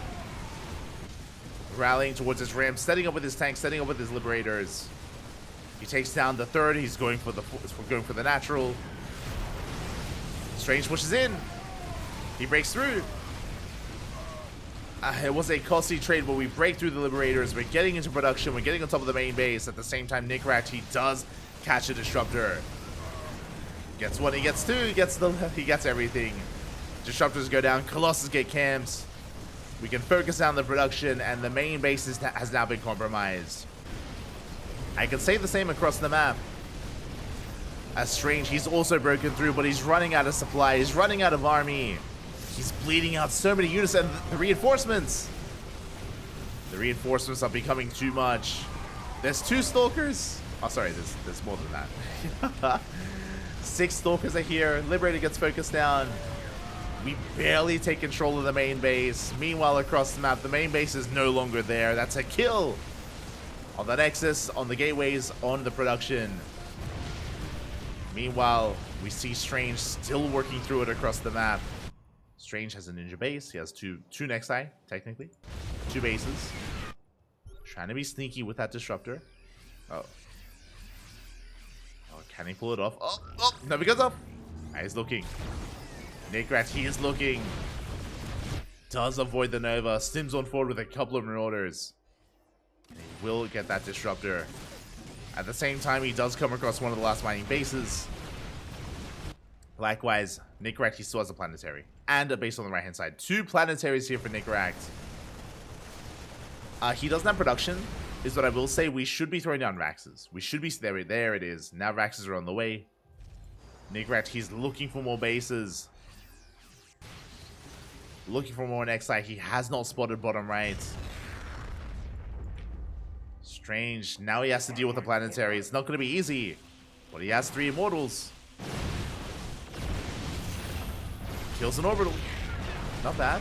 Rallying towards this ramp, setting up with his tanks, setting up with his liberators. He takes down the 3rd. He's going for the natural. Strange pushes in. He breaks through. It was a costly trade, but we break through the liberators. We're getting into production. We're getting on top of the main base. At the same time, Nickrat, he does catch a disruptor. Gets 1, he gets 2, he gets everything. Disruptors go down. Colossus get camps. We can focus down the production, and the main base has now been compromised. I can say the same across the map. As Strange, he's also broken through, but he's running out of supply. He's running out of army. He's bleeding out so many units, and the reinforcements. The reinforcements are becoming too much. There's 2 Stalkers. Oh, sorry, there's more than that. 6 Stalkers are here. Liberator gets focused down. We barely take control of the main base. Meanwhile, across the map, the main base is no longer there. That's a kill on the Nexus, on the gateways, on the production. Meanwhile, we see Strange still working through it across the map. Strange has a ninja base. He has two Nexi, technically. 2 bases. Trying to be sneaky with that disruptor. Oh. Oh, can he pull it off? Oh, never goes off. He's looking. Nickrat, he is looking. Does avoid the Nova. Stims on forward with a couple of Marauders. And he will get that disruptor. At the same time, he does come across one of the last mining bases. Likewise, Nickrat, he still has a planetary. And a base on the right-hand side. 2 planetaries here for Nickrat. He doesn't have production, is what I will say. We should be throwing down Raxes. We should be... There it is. Now Raxes are on the way. Nickrat, he's looking for more bases. Looking for more Nexi. He has not spotted bottom right. Strange. Now he has to deal with the planetary. It's not going to be easy. But he has 3 Immortals. Kills an orbital. Not bad.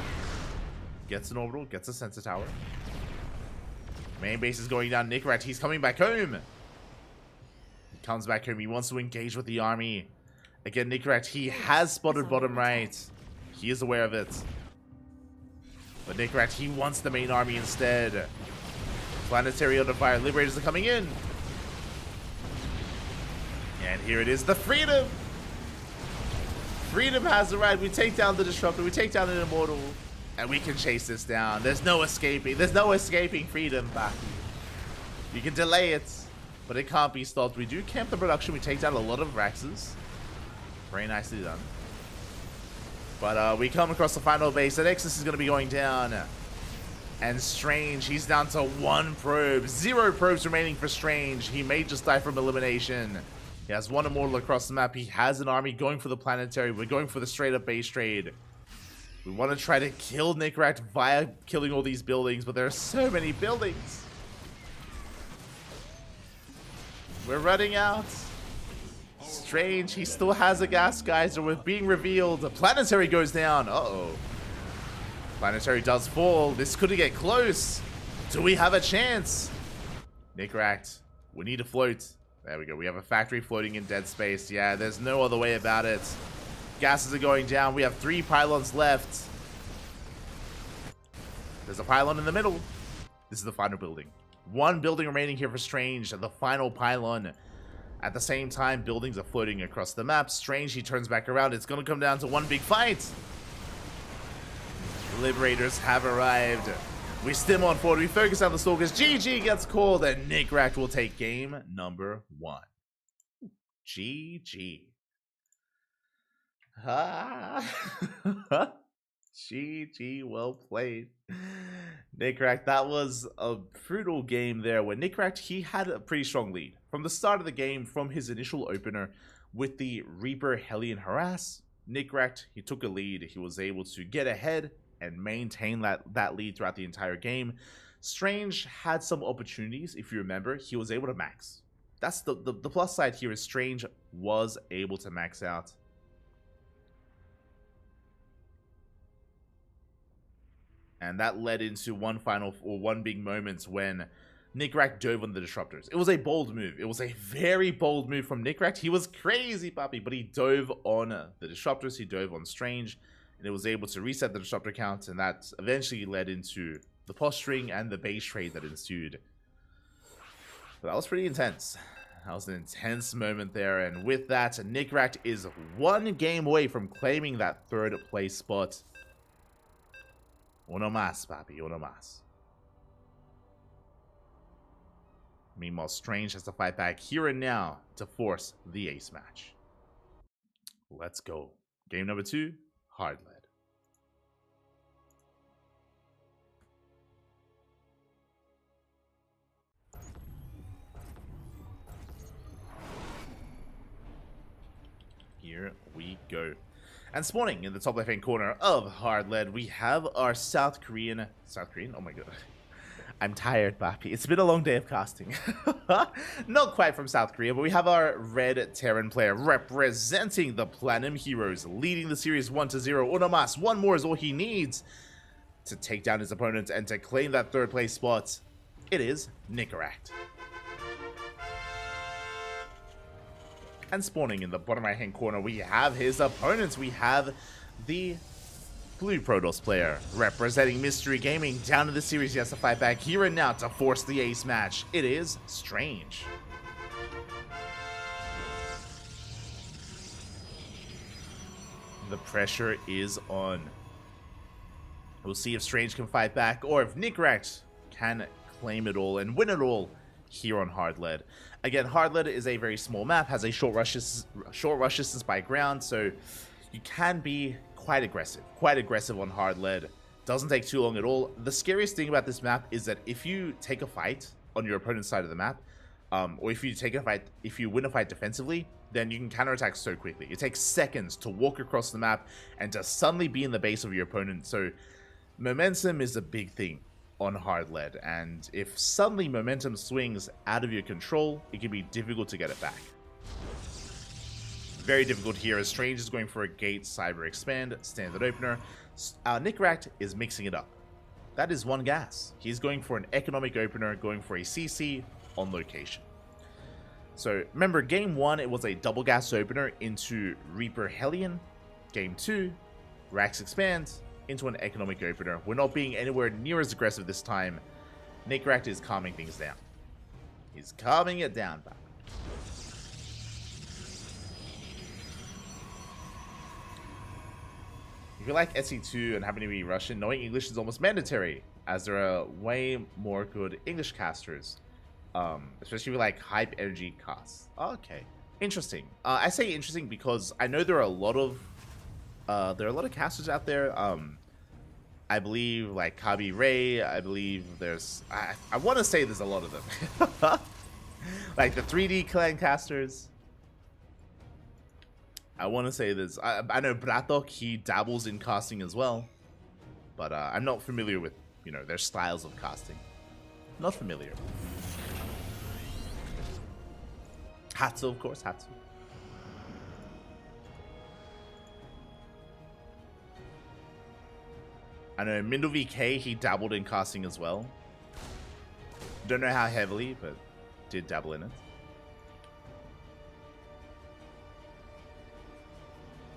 Gets an orbital. Gets a sensor tower. Main base is going down. Nickrat, he's coming back home. He comes back home. He wants to engage with the army. Again, Nickrat, he has spotted bottom right. He is aware of it. But Nickrat, he wants the main army instead. Planetary under fire. Liberators are coming in. And here it is. The Freedom. Freedom has arrived. We take down the Disruptor. We take down an Immortal. And we can chase this down. There's no escaping. There's no escaping Freedom, Baki. You can delay it, but it can't be stopped. We do camp the production. We take down a lot of Raxes. Very nicely done. But we come across the final base. The Nexus is going to be going down. And Strange, he's down to 1 probe. 0 probes remaining for Strange. He may just die from elimination. He has 1 Immortal across the map. He has an army going for the planetary. We're going for the straight up base trade. We want to try to kill Nickrat via killing all these buildings, but there are so many buildings. We're running out. Strange, he still has a gas geyser. We're being revealed. The planetary goes down. Uh-oh. Planetary does fall. This could get close. Do we have a chance? Nickrat, we need to float. There we go. We have a factory floating in dead space. Yeah, there's no other way about it. Gases are going down. We have 3 pylons left. There's a pylon in the middle. This is the final building. 1 building remaining here for Strange. The final pylon. At the same time, buildings are floating across the map. Strange, he turns back around. It's going to come down to 1 big fight. Liberators have arrived. We stim on forward. We focus on the Stalkers. GG gets called, and Nickrat will take game number 1. GG. GG, well played. Nickrat, that was a brutal game there where Nickrat, he had a pretty strong lead. From the start of the game, from his initial opener with the Reaper Hellion Harass, Nickrat, he took a lead. He was able to get ahead and maintain that lead throughout the entire game. Strange had some opportunities. If you remember, he was able to max. That's the plus side here is Strange was able to max out. And that led into one big moment when Nickrat dove on the Disruptors. It was a bold move. It was a very bold move from Nickrat. He was crazy, puppy, but he dove on the Disruptors. He dove on Strange, and it was able to reset the Disruptor count, and that eventually led into the posturing and the base trade that ensued. But that was pretty intense. That was an intense moment there, and with that, Nickrat is 1 game away from claiming that 3rd place spot. Uno más, papi, uno más. Meanwhile, Strange has to fight back here and now to force the ace match. Let's go. Game number 2, hard lead. Here we go. And spawning in the top left-hand corner of Hard Lead, we have our South Korean, oh my god. I'm tired, Bappy. It's been a long day of casting. Not quite from South Korea, but we have our Red Terran player representing the Platinum Heroes, leading the series 1-0. Uno más, 1 more is all he needs to take down his opponent and to claim that 3rd place spot. It is Nickrat. And spawning in the bottom right hand corner, we have his opponents. We have the Blue Protoss player representing Mystery Gaming. Down in the series, he has to fight back here and now to force the ace match. It is Strange. The pressure is on. We'll see if Strange can fight back or if Nickrat can claim it all and win it all here on Hard Lead. Again, Hard Lead is a very small map, has a short rush distance by ground, so you can be quite aggressive on Hard Lead. Doesn't take too long at all. The scariest thing about this map is that if you take a fight on your opponent's side of the map, or if you win a fight defensively, then you can counterattack so quickly. It takes seconds to walk across the map and to suddenly be in the base of your opponent. So momentum is a big thing on Hard Lead, and if suddenly momentum swings out of your control, it can be difficult to get it back. Very difficult here as Strange is going for a Gate Cyber Expand standard opener. Nickrat is mixing it up. That is one gas. He's going for an economic opener, going for a CC on location. So remember, game 1 it was a double gas opener into Reaper Hellion. Game 2, Rax Expand into an economic opener. We're not being anywhere near as aggressive this time. Nickrat is calming things down. He's calming it down back. If you like SE2 and happen to be Russian, knowing English is almost mandatory, as there are way more good English casters, especially with like hype energy casts. Okay, interesting. I say interesting because I know there are a lot of casters out there. I believe like Kabi Ray. I believe there's. I want to say there's a lot of them, like the 3D clan casters. I want to say this. I know Bratok, he dabbles in casting as well, but I'm not familiar with, you know, their styles of casting. Not familiar. Hatsu, of course, Hatsu. I know Mindle VK, he dabbled in casting as well. Don't know how heavily, but did dabble in it.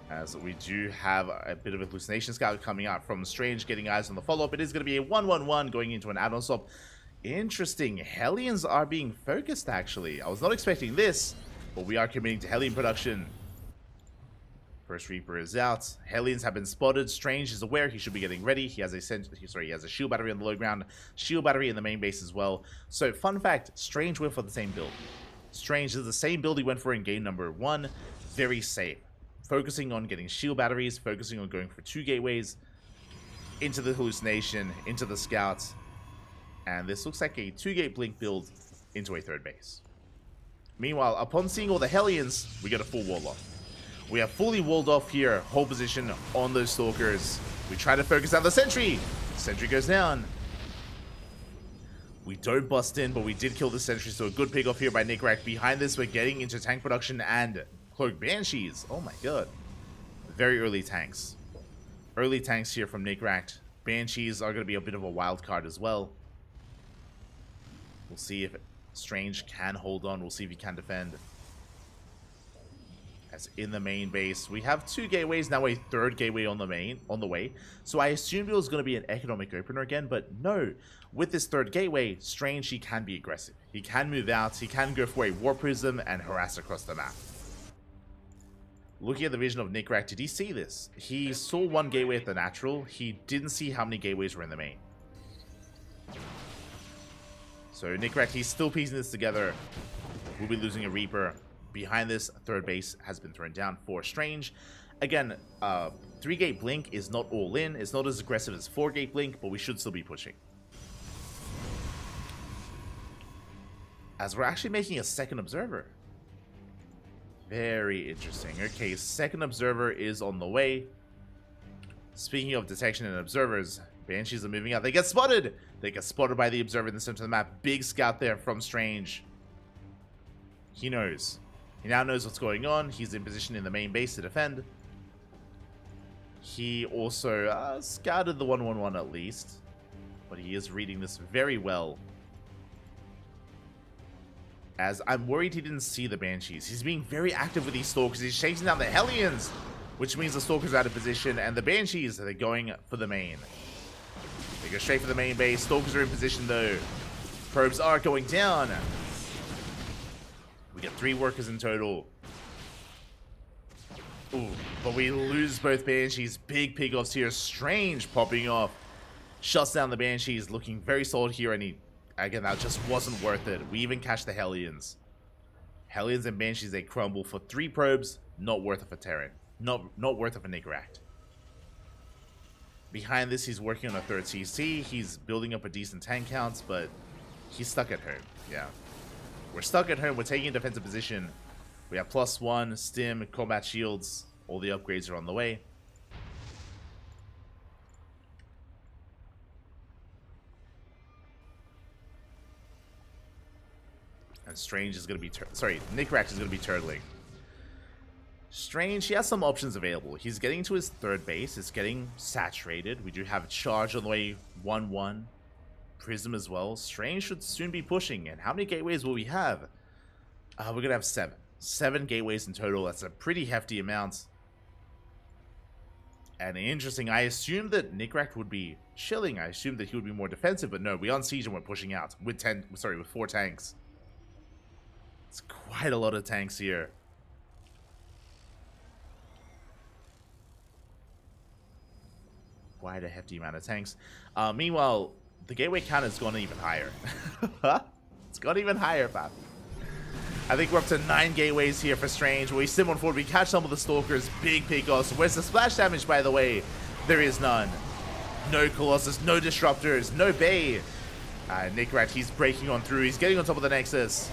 As we do have a bit of a hallucination scout coming out from Strange, getting eyes on the follow-up. It is going to be a 1-1-1 going into an add-on swap. Interesting. Hellions are being focused, actually. I was not expecting this, but we are committing to Hellion production. First Reaper is out. Hellions have been spotted. Strange is aware he should be getting ready. He has a shield battery on the low ground, shield battery in the main base as well. So, fun fact, Strange went for the same build. Strange is the same build he went for in game number 1. Very safe. Focusing on getting shield batteries, focusing on going for 2 gateways, into the hallucination, into the scouts, and this looks like a 2-gate blink build into a 3rd base. Meanwhile, upon seeing all the Hellions, we get a full wall off. We have fully walled off here, hold position on those Stalkers. We try to focus on the Sentry. Sentry goes down. We don't bust in, but we did kill the Sentry, so a good pick off here by Nickrat. Behind this, we're getting into tank production and Cloak Banshees. Oh my god. Very early tanks. Early tanks here from Nickrat. Banshees are going to be a bit of a wild card as well. We'll see if Strange can hold on. We'll see if he can defend. As in the main base, we have 2 gateways, now a 3rd gateway on the way. So I assumed it was going to be an economic opener again, but no. With this 3rd gateway, Strange, he can be aggressive. He can move out, he can go for a War Prism and harass across the map. Looking at the vision of Nickrat, did he see this? He saw 1 gateway at the natural. He didn't see how many gateways were in the main. So Nickrat, he's still piecing this together. We'll be losing a Reaper. Behind this, 3rd base has been thrown down for Strange. Again, 3-gate blink is not all in. It's not as aggressive as 4-gate blink, but we should still be pushing. As we're actually making a 2nd observer. Very interesting. Okay, 2nd observer is on the way. Speaking of detection and observers, Banshees are moving out. They get spotted! They get spotted by the observer in the center of the map. Big scout there from Strange. He knows. He now knows what's going on. He's in position in the main base to defend. He also scouted the 1-1-1 at least. But he is reading this very well. As I'm worried he didn't see the Banshees. He's being very active with these Stalkers. He's chasing down the Hellions, which means the Stalkers are out of position, and the Banshees, they're going for the main. They go straight for the main base. Stalkers are in position though. Probes are going down. We get 3 workers in total. Ooh, but we lose both Banshees. Big pickoffs here. Strange popping off. Shuts down the Banshees, looking very solid here, and he, again, that just wasn't worth it. We even catch the Hellions. Hellions and Banshees, they crumble for 3 probes. Not worth it for Terran. Not worth it for Nigguract. Behind this, he's working on a 3rd CC. He's building up a decent tank count, but he's stuck at home. Yeah. We're stuck at home. We're taking a defensive position. We have +1, stim, combat shields. All the upgrades are on the way. And Strange is going to be... Nigguract is going to be turtling. Strange, he has some options available. He's getting to his 3rd base. It's getting saturated. We do have a charge on the way, 1-1. Prism as well. Strange should soon be pushing. And how many gateways will we have? We're going to have 7. 7 gateways in total. That's a pretty hefty amount. And interesting, I assumed that Nigguract would be chilling. I assumed that he would be more defensive, but no, we on siege and we're pushing out with 4 tanks. It's quite a lot of tanks here. Quite a hefty amount of tanks. Meanwhile, the gateway count has gone even higher. It's gone even higher, Pap. I think we're up to 9 gateways here for Strange. We sim on forward. We catch some of the Stalkers. Big pickoffs. Where's the splash damage, by the way? There is none. No Colossus, no Disruptors, no Bay. Nigguract, he's breaking on through. He's getting on top of the Nexus.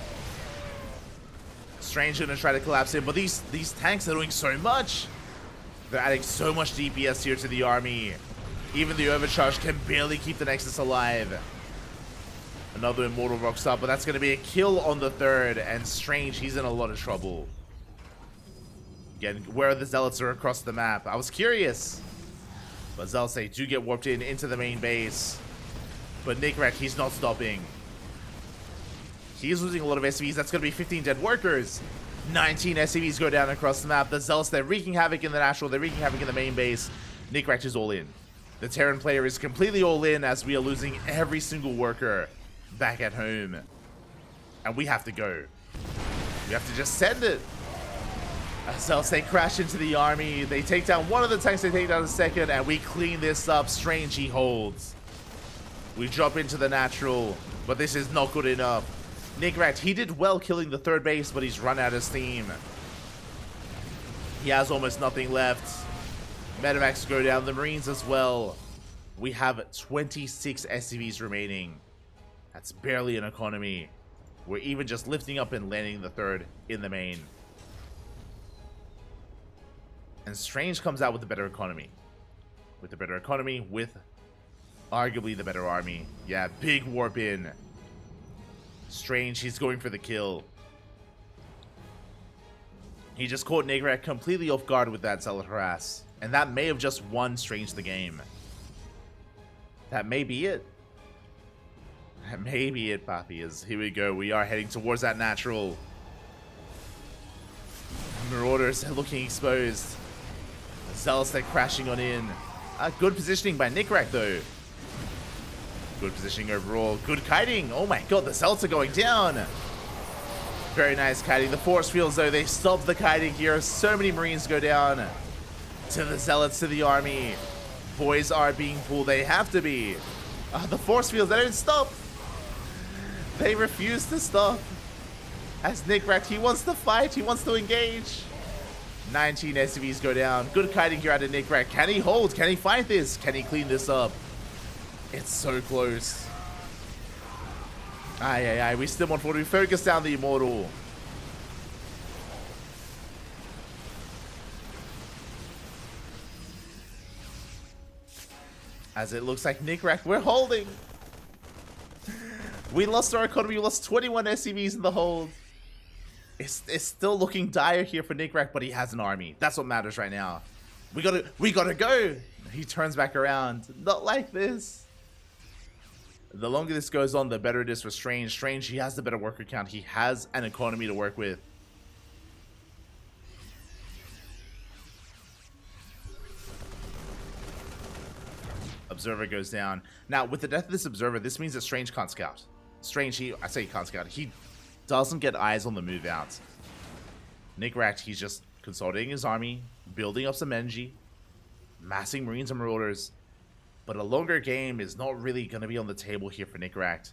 Strange gonna try to collapse him, but these tanks are doing so much. They're adding so much DPS here to the army. Even the Overcharge can barely keep the Nexus alive. Another Immortal rocks up, but that's going to be a kill on the 3rd. And Strange, he's in a lot of trouble. Again, where the Zealots are across the map. I was curious. But Zealots, they do get warped into the main base. But Nigguract, he's not stopping. He's losing a lot of SCVs. That's going to be 15 dead workers. 19 SCVs go down across the map. The Zealots, they're wreaking havoc in the natural. They're wreaking havoc in the main base. Nigguract is all in. The Terran player is completely all in as we are losing every single worker back at home. And we have to go. We have to just send it. Zealots, they crash into the army. They take down one of the tanks. They take down the 2nd. And we clean this up. Strange, he holds. We drop into the natural. But this is not good enough. Nigguract, he did well killing the 3rd base, but he's run out of steam. He has almost nothing left. Medevacs go down. The Marines as well. We have 26 SCVs remaining. That's barely an economy. We're even just lifting up and landing the 3rd in the main. And Strange comes out with the better economy. With the better economy, with arguably the better army. Yeah, big warp in. Strange, he's going for the kill. He just caught Nigguract completely off guard with that Zealot harass. And that may have just won Strange the game. That may be it. That may be it, Papi. Here we go. We are heading towards that natural. Marauders are looking exposed. Zealots, they're crashing on in. Good positioning by Nigguract, though. Good positioning overall. Good kiting. Oh my god, the Zealots are going down. Very nice kiting. The force fields, though, they stop the kiting here. So many Marines go down. To the Zealots, to the army. Boys are being pulled. They have to be. The force fields, they don't stop. They refuse to stop. As Nigguract, he wants to fight. He wants to engage. 19 SCVs go down. Good kiting here out of Nigguract. Can he hold? Can he fight this? Can he clean this up? It's so close. Aye. We still want 40. We focus down the Immortal. As it looks like Nigguract, we're holding. We lost our economy. We lost 21 SCVs in the hold. It's still looking dire here for Nigguract, but he has an army. That's what matters right now. We gotta go. He turns back around. Not like this. The longer this goes on, the better it is for Strange. Strange, he has the better worker count. He has an economy to work with. Observer goes down. Now, with the death of this Observer, this means that Strange can't scout. Strange, I say he can't scout. He doesn't get eyes on the move out. Nickrat, he's just consolidating his army, building up some energy, massing Marines and Marauders. But a longer game is not really going to be on the table here for Nickrat.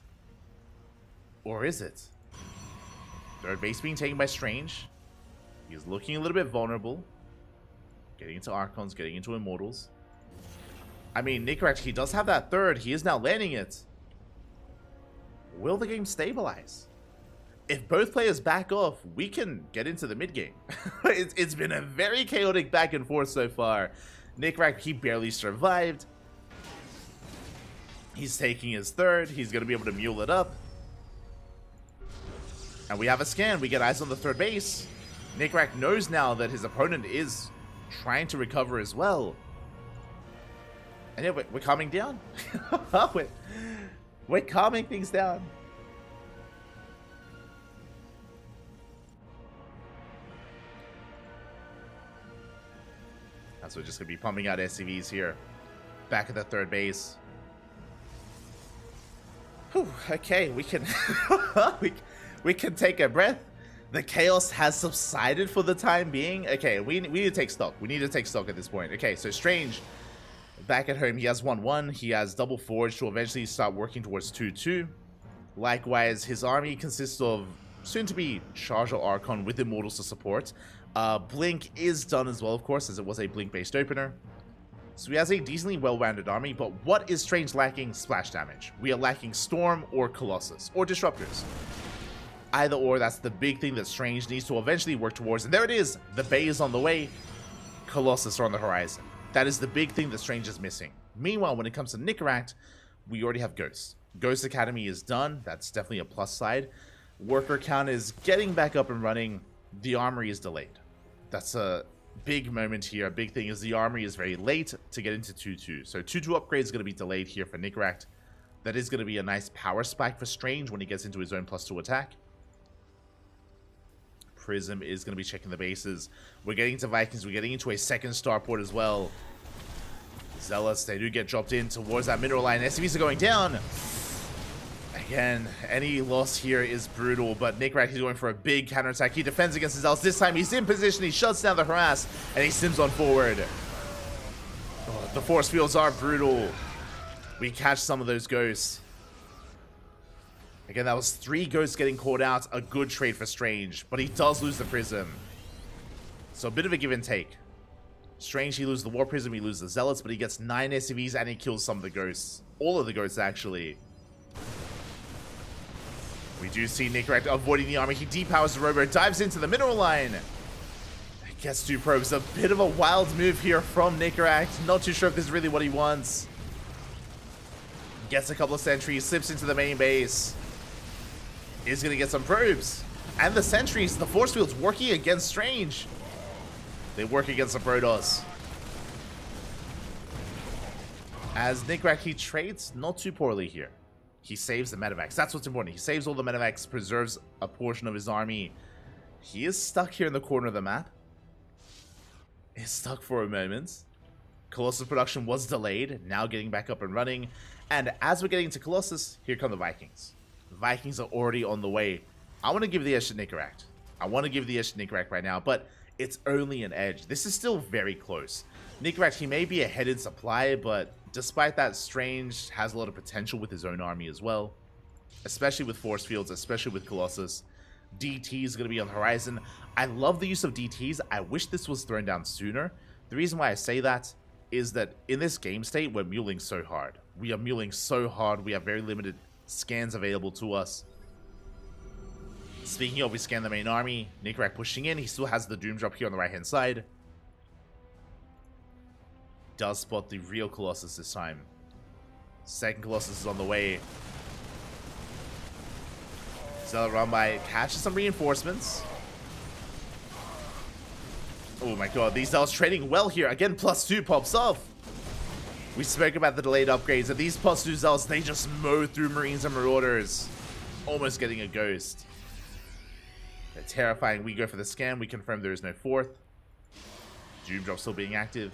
Or is it? Third base being taken by Strange. He's looking a little bit vulnerable. Getting into Archons, getting into Immortals. I mean, Nickrat, he does have that third. He is now landing it. Will the game stabilize? If both players back off, we can get into the mid game. It's been a very chaotic back and forth so far. Nickrat, he barely survived. He's taking his third. He's going to be able to mule it up. And we have a scan. We get eyes on the third base. Nickrat knows now that his opponent is trying to recover as well. And yeah, we're calming down. we're calming things down. So we're just going to be pumping out SCVs here. Back at the third base. Whew, okay, we can we can take a breath. The chaos has subsided for the time being. Okay, we need to take stock. We need to take stock at this point. Okay, so Strange, back at home, he has 1-1. He has double forge to eventually start working towards 2-2. Likewise, his army consists of soon-to-be Charger Archon with Immortals to support. Blink is done as well, of course, as it was a Blink-based opener. So he has a decently well-rounded army, but what is Strange lacking? Splash damage. We are lacking Storm or Colossus, or Disruptors. Either or, that's the big thing that Strange needs to eventually work towards. And there it is! The Bay is on the way. Colossus are on the horizon. That is the big thing that Strange is missing. Meanwhile, when it comes to Nickrat, we already have Ghosts. Ghost Academy is done. That's definitely a plus side. Worker count is getting back up and running. The Armory is delayed. That's a big moment here. A big thing is the Armory is very late to get into 2-2. So 2-2 upgrade is going to be delayed here for Nickrat. That is going to be a nice power spike for Strange when he gets into his own +2 attack. Prism is going to be checking the bases. We're getting into Vikings. We're getting into a second starport as well. Zealots, they do get dropped in towards that mineral line. SCVs are going down. Again, any loss here is brutal, but Nickrat, he's going for a big counterattack. He defends against the Zealots. This time he's in position. He shuts down the harass, and he sims on forward. Oh, the force fields are brutal. We catch some of those ghosts. Again, that was 3 ghosts getting caught out. A good trade for Strange, but he does lose the Prism. So a bit of a give and take. Strange, he loses the War Prism, he loses the Zealots, but he gets 9 SCVs and he kills some of the ghosts. All of the ghosts, actually. We do see Nickrat avoiding the army. He depowers the rover, dives into the mineral line. Gets 2 probes. A bit of a wild move here from Nickrat. Not too sure if this is really what he wants. Gets a couple of sentries, slips into the main base. Is going to get some probes. And the sentries, the force fields working against Strange. They work against the Protoss. As Nickrat, he trades not too poorly here. He saves the medevacs. That's what's important. He saves all the medevacs, preserves a portion of his army. He is stuck here in the corner of the map. He's stuck for a moment. Colossus production was delayed, now getting back up and running. And as we're getting to Colossus, here come the Vikings. The Vikings are already on the way. I want to give the edge to Nickrat. I want to give the edge to Nickrat right now, but it's only an edge. This is still very close. Nickrat, he may be ahead in supply, but despite that, Strange has a lot of potential with his own army as well. Especially with force fields, especially with Colossus. DT is going to be on the horizon. I love the use of DTs. I wish this was thrown down sooner. The reason why I say that is that in this game state, we're muling so hard. We are muling so hard. We have very limited scans available to us. Speaking of, we scan the main army. Nickrat pushing in. He still has the Doom Drop here on the right-hand side. Does spot the real Colossus this time. Second Colossus is on the way. Zealot run by, catches some reinforcements. Oh my god, these Zealots trading well here. Again, +2 pops off. We spoke about the delayed upgrades, and these plus 2 zealots, they just mow through Marines and Marauders, almost getting a ghost. They're terrifying. We go for the scan. We confirm there is no 4th. Doom drop still being active.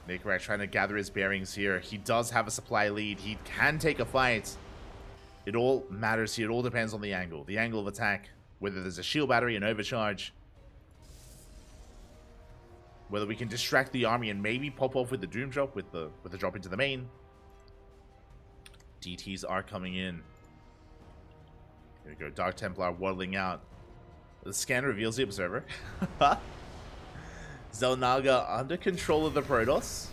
Nickrak trying to gather his bearings here. He does have a supply lead. He can take a fight. It all matters here. It all depends on the angle of attack. Whether there's a shield battery, an overcharge. Whether we can distract the army and maybe pop off with the Doom drop, with the drop into the main. DTs are coming in. Here we go. Dark Templar waddling out. The scan reveals the observer. Zelnaga under control of the Protoss.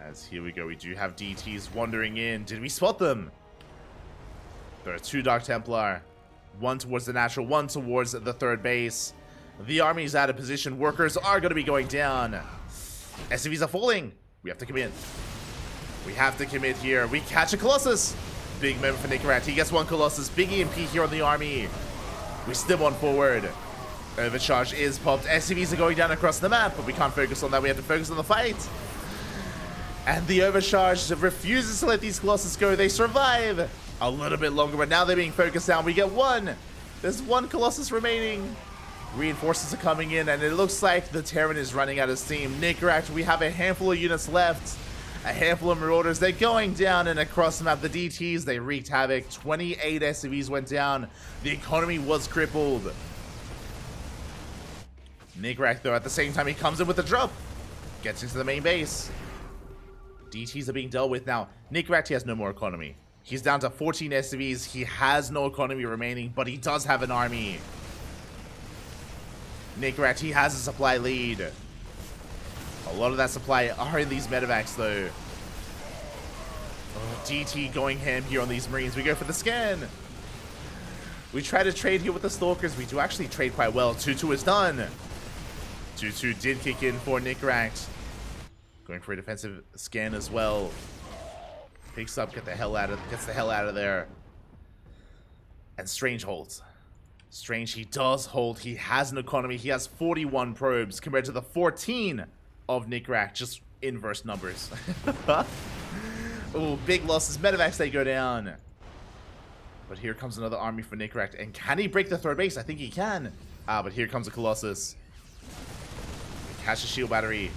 As here we go. We do have DTs wandering in. Did we spot them? There are 2 Dark Templar. One towards the natural, one towards the 3rd base. The army's out of position. Workers are going to be going down. SCVs are falling. We have to commit. We have to commit here. We catch a Colossus. Big moment for Nickrat. He gets 1 Colossus. Big EMP here on the army. We stim on forward. Overcharge is popped. SCVs are going down across the map, but we can't focus on that. We have to focus on the fight. And the overcharge refuses to let these Colossus go. They survive a little bit longer, but now they're being focused down. We get 1. There's 1 Colossus remaining. Reinforcements are coming in, and it looks like the Terran is running out of steam. Nickrat, we have a handful of units left. A handful of Marauders. They're going down, and across the map, the DTs, they wreaked havoc. 28 SCVs went down. The economy was crippled. Nickrat, though, at the same time, he comes in with the drop. Gets into the main base. DTs are being dealt with now. Nickrat, he has no more economy. He's down to 14 SCVs. He has no economy remaining, but he does have an army. Nickrat, he has a supply lead. A lot of that supply are in these medevacs, though. Oh, DT going ham here on these Marines. We go for the scan. We try to trade here with the Stalkers. We do actually trade quite well. 2-2 is done. 2-2 did kick in for Nickrat. Going for a defensive scan as well. Picks up, gets the hell out of there. And Strange holds. Strange, he does hold. He has an economy. He has 41 probes compared to the 14 of Nickrat. Just inverse numbers. Oh, big losses. Medevacs, they go down. But here comes another army for Nickrat. And can he break the 3rd base? I think he can. But here comes a Colossus. Catch the shield battery.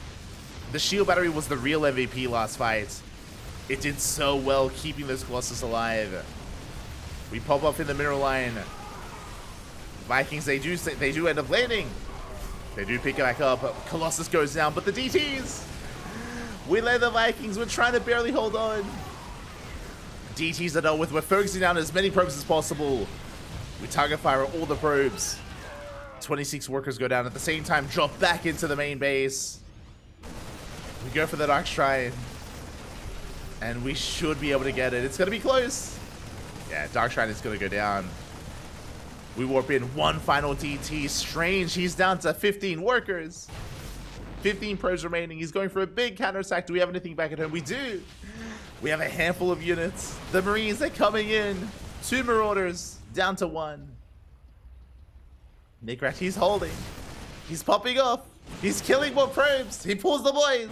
The shield battery was the real MVP last fight. It did so well keeping this Colossus alive. We pop up in the mineral line. Vikings, they do end up landing. They do pick it back up. Colossus goes down, but the DTs, we let the Vikings. We're trying to barely hold on. DTs are dealt with. We're focusing down as many probes as possible. We target fire all the probes. 26 workers go down at the same time. Drop back into the main base. We go for the Dark Shrine. And we should be able to get it. It's going to be close. Yeah, Dark Shrine is going to go down. We warp in 1 final DT. Strange, he's down to 15 workers. 15 probes remaining. He's going for a big counterattack. Do we have anything back at home? We do. We have a handful of units. The Marines, they're coming in. 2 Marauders, down to 1. Nickrat, he's holding. He's popping off. He's killing more probes. He pulls the boys.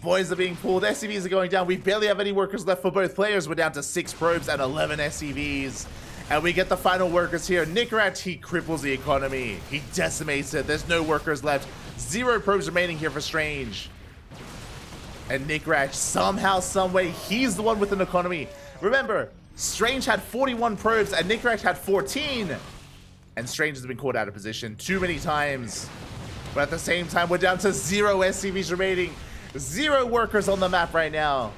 Boys are being pulled. SCVs are going down. We barely have any workers left for both players. We're down to 6 probes and 11 SCVs. And we get the final workers here. Nickrat, he cripples the economy. He decimates it. There's no workers left. 0 probes remaining here for Strange. And Nickrat, somehow, someway, he's the one with an economy. Remember, Strange had 41 probes and Nickrat had 14. And Strange has been caught out of position too many times. But at the same time, we're down to 0 SCVs remaining. 0 workers on the map right now.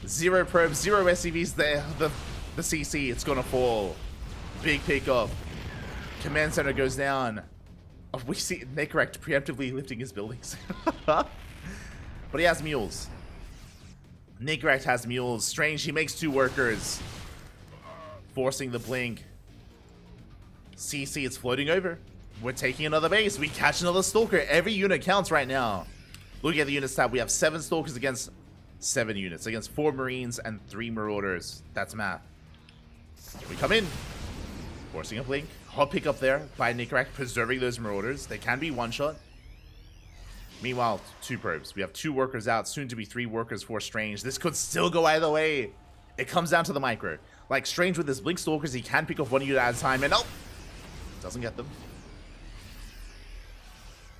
0 probes, 0 SCVs. The CC, it's gonna fall. Big pickup. Command center goes down. Oh, we see Nickrat preemptively lifting his buildings. But he has mules. Nickrat has mules. Strange, he makes 2 workers. Forcing the blink. CC, it's floating over. We're taking another base. We catch another Stalker. Every unit counts right now. Looking at the unit stat, we have 7 Stalkers against 7 units. Against 4 Marines and 3 Marauders. That's math. We come in. Forcing a blink. Hot pick up there by Nickrak, preserving those Marauders. They can be one-shot. Meanwhile, 2 probes. We have 2 workers out, soon to be 3 workers for Strange. This could still go either way. It comes down to the micro. Like, Strange with his Blink Stalkers, he can pick off 1 unit at a time, and nope! Doesn't get them.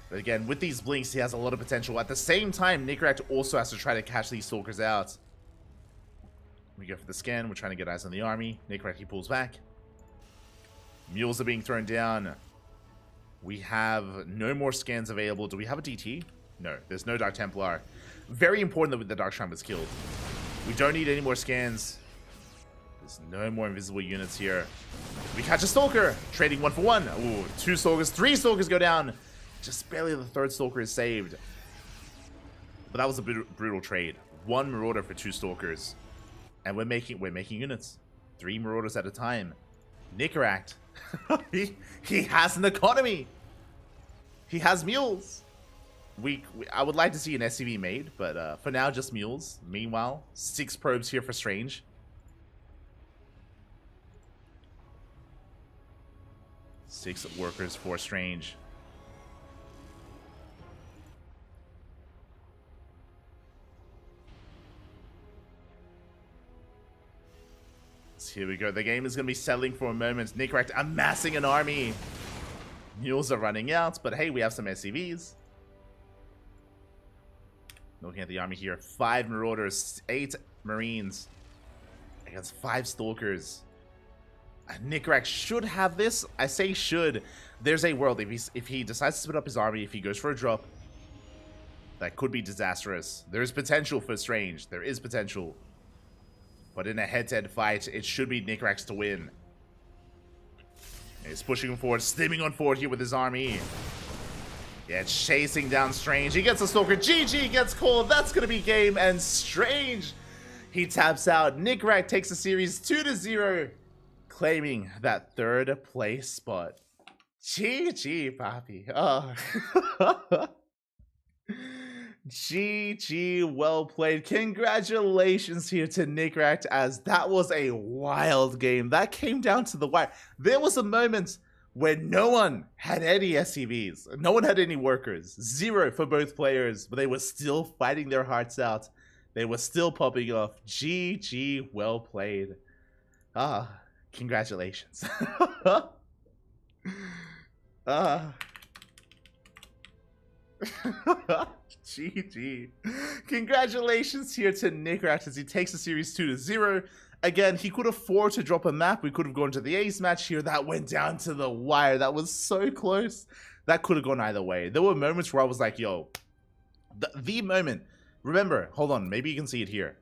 But again, with these Blinks, he has a lot of potential. At the same time, Nickrak also has to try to catch these Stalkers out. We go for the scan. We're trying to get eyes on the army. Nickrak, he pulls back. Mules are being thrown down. We have no more scans available. Do we have a DT? No, there's no Dark Templar. Very important that the Dark Shrine was killed. We don't need any more scans. There's no more invisible units here. We catch a Stalker. Trading 1 for 1. Ooh, 2 Stalkers. 3 Stalkers go down. Just barely the 3rd Stalker is saved. But that was a brutal trade. 1 Marauder for 2 Stalkers. And we're making units. 3 Marauders at a time. Nickrak. he has an economy. He has mules. I would like to see an SCV made, but for now, just mules. Meanwhile, 6 probes here for Strange. Six workers for Strange. Here we go. The game is going to be settling for a moment. Nickrak amassing an army. Mules are running out, but hey, we have some SCVs. Looking at the army here. 5 Marauders, 8 Marines against 5 Stalkers. Nickrak should have this. I say should. There's a world. If he decides to split up his army, if he goes for a drop, that could be disastrous. There is potential for Strange. There is potential. But in a head-to-head fight, it should be Nickrak's to win. He's pushing him forward, stimming on forward here with his army. Yeah, chasing down Strange. He gets a Stalker. GG gets called. That's going to be game. And Strange, he taps out. Nickrak takes the series 2-0, claiming that 3rd place spot. GG, Papi. Oh. GG, well played. Congratulations here to Nickrak, as that was a wild game. That came down to the wire. There was a moment when no one had any SCVs. No one had any workers. 0 for both players, but they were still fighting their hearts out. They were still popping off. GG, well played. Congratulations. GG. Congratulations here to Nickrak as he takes the series 2-0. Again, he could afford to drop a map. We could have gone to the ace match here. That went down to the wire. That was so close. That could have gone either way. There were moments where I was like, yo, the moment. Remember, hold on, maybe you can see it here.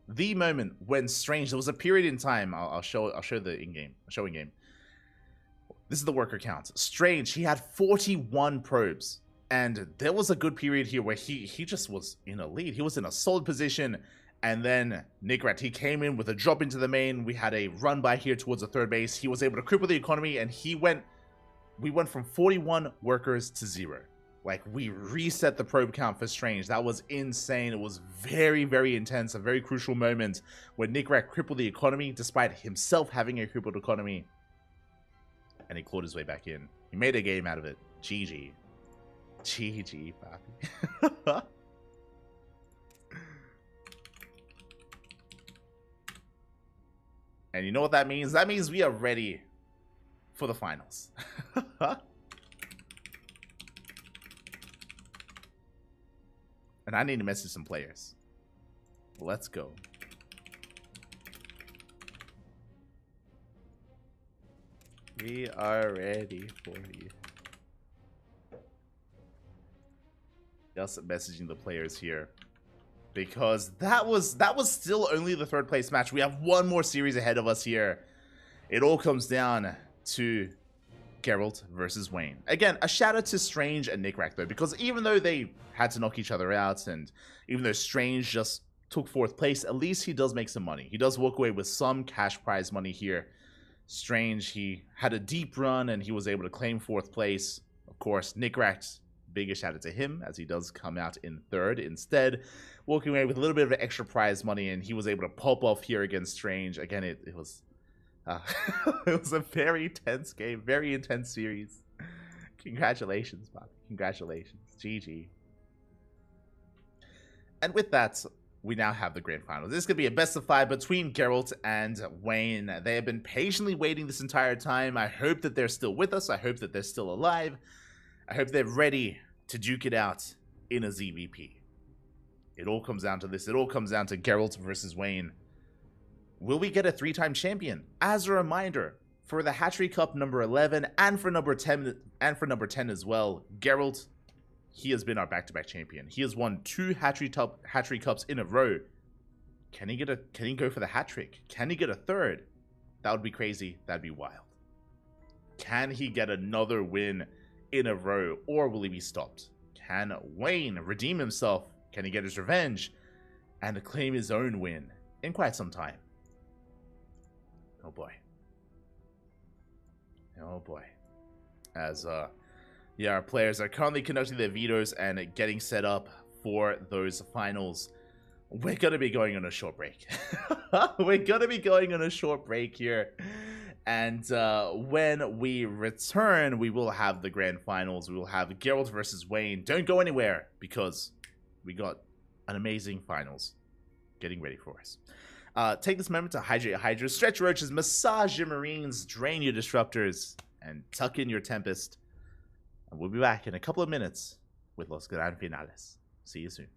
The moment when Strange, there was a period in time. I'll show the in-game, showing game. This is the worker count. Strange, he had 41 probes. And there was a good period here where he just was in a lead. He was in a solid position. And then Nickrak, he came in with a drop into the main. We had a run by here towards the 3rd base. He was able to cripple the economy, and we went from 41 workers to 0. Like, we reset the probe count for Strange. That was insane. It was very, very intense. A very crucial moment when Nickrak crippled the economy despite himself having a crippled economy. And he clawed his way back in. He made a game out of it. GG. GG, Papi. And you know what that means? That means we are ready for the finals. And I need to message some players. Let's go. We are ready for you. Just messaging the players here, because that was still only the 3rd place match. We have one more series ahead of us here. It all comes down to Geralt versus Wayne. Again, a shout out to Strange and Nickrak though, because even though they had to knock each other out, and even though Strange just took 4th place, at least he does make some money. He does walk away with some cash prize money here. Strange, he had a deep run and he was able to claim 4th place. Of course, Nickrak, biggest shout out to him, as he does come out in 3rd instead, walking away with a little bit of extra prize money, and he was able to pop off here against Strange. Again, it was Uh, it was a very tense game, very intense series. Congratulations, Bob. Congratulations. GG. And with that, we now have the grand finals. This is going to be a best of 5 between Geralt and Wayne. They have been patiently waiting this entire time. I hope that they're still with us. I hope that they're still alive. I hope they're ready to duke it out in a ZVP. It all comes down to this. It all comes down to Geralt versus Wayne. Will we get a 3-time champion? As a reminder, for the Hatchery Cup number 11 and for number 10 as well, Geralt, he has been our back-to-back champion. He has won 2 Hatchery Cups in a row. Can he go for the hat trick? Can he get a 3rd? That would be crazy. That'd be wild. Can he get another win in a row, or will he be stopped? Can Wayne redeem himself? Can he get his revenge and claim his own win in quite some time? Oh boy. Oh boy. As yeah, our players are currently conducting their vetoes and getting set up for those finals. We're going to be going on a short break. We're going to be going on a short break here. And when we return, we will have the grand finals. We will have Geralt versus Wayne. Don't go anywhere, because we got an amazing finals getting ready for us. Take this moment to hydrate your hydras, stretch your roaches, massage your marines, drain your disruptors, and tuck in your tempest. And we'll be back in a couple of minutes with Los Gran Finales. See you soon.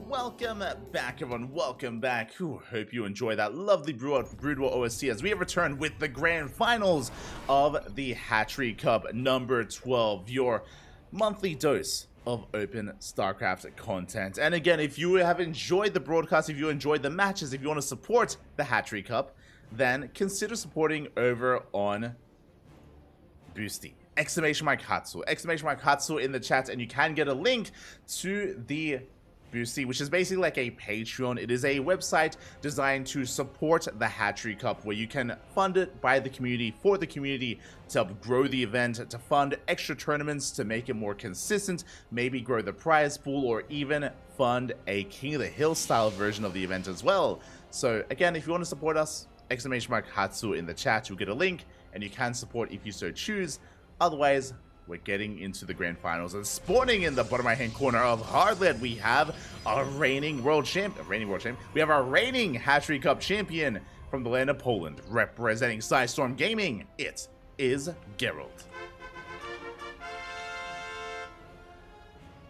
Welcome back, everyone. Welcome back. Hope you enjoy that lovely Brood War OST as we have returned with the grand finals of the Hatchery Cup number 12, your monthly dose of open StarCraft content. And again, if you have enjoyed the broadcast, if you enjoyed the matches, if you want to support the Hatchery Cup, then consider supporting over on Boosty. !Hatsu in the chat, and you can get a link to the Boosty, which is basically like a Patreon. It is a website designed to support the Hatchery Cup, where you can fund it by the community, for the community, to help grow the event, to fund extra tournaments, to make it more consistent, maybe grow the prize pool, or even fund a King of the Hill style version of the event as well. So again, if you want to support us, !Hatsu in the chat, you'll get a link, and you can support if you so choose. Otherwise, we're getting into the grand finals, and spawning in the bottom right hand corner of Hardlet, we have our reigning world champion. We have our reigning Hatchery Cup champion from the land of Poland, representing Storm Gaming. It is Geralt.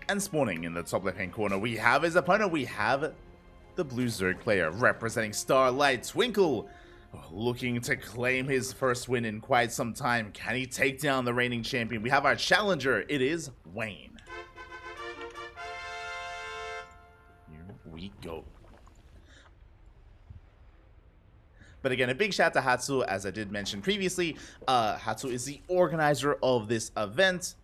And spawning in the top left hand corner, we have his opponent. We have the blue Zerg player, representing Starlight Twinkle, looking to claim his first win in quite some time. Can he take down the reigning champion? We have our challenger. It is Wayne. Here we go. But again, a big shout to Hatsu, as I did mention previously. Hatsu is the organizer of this event,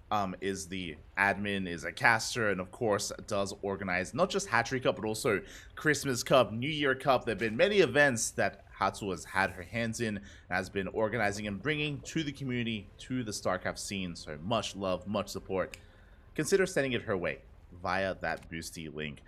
is the admin, is a caster, and of course does organize not just Hatchery Cup, but also Christmas Cup, New Year Cup. There have been many events that Hatsu has had her hands in, and has been organizing and bringing to the community, to the StarCraft scene. So much love, much support. Consider sending it her way via that Boosty link.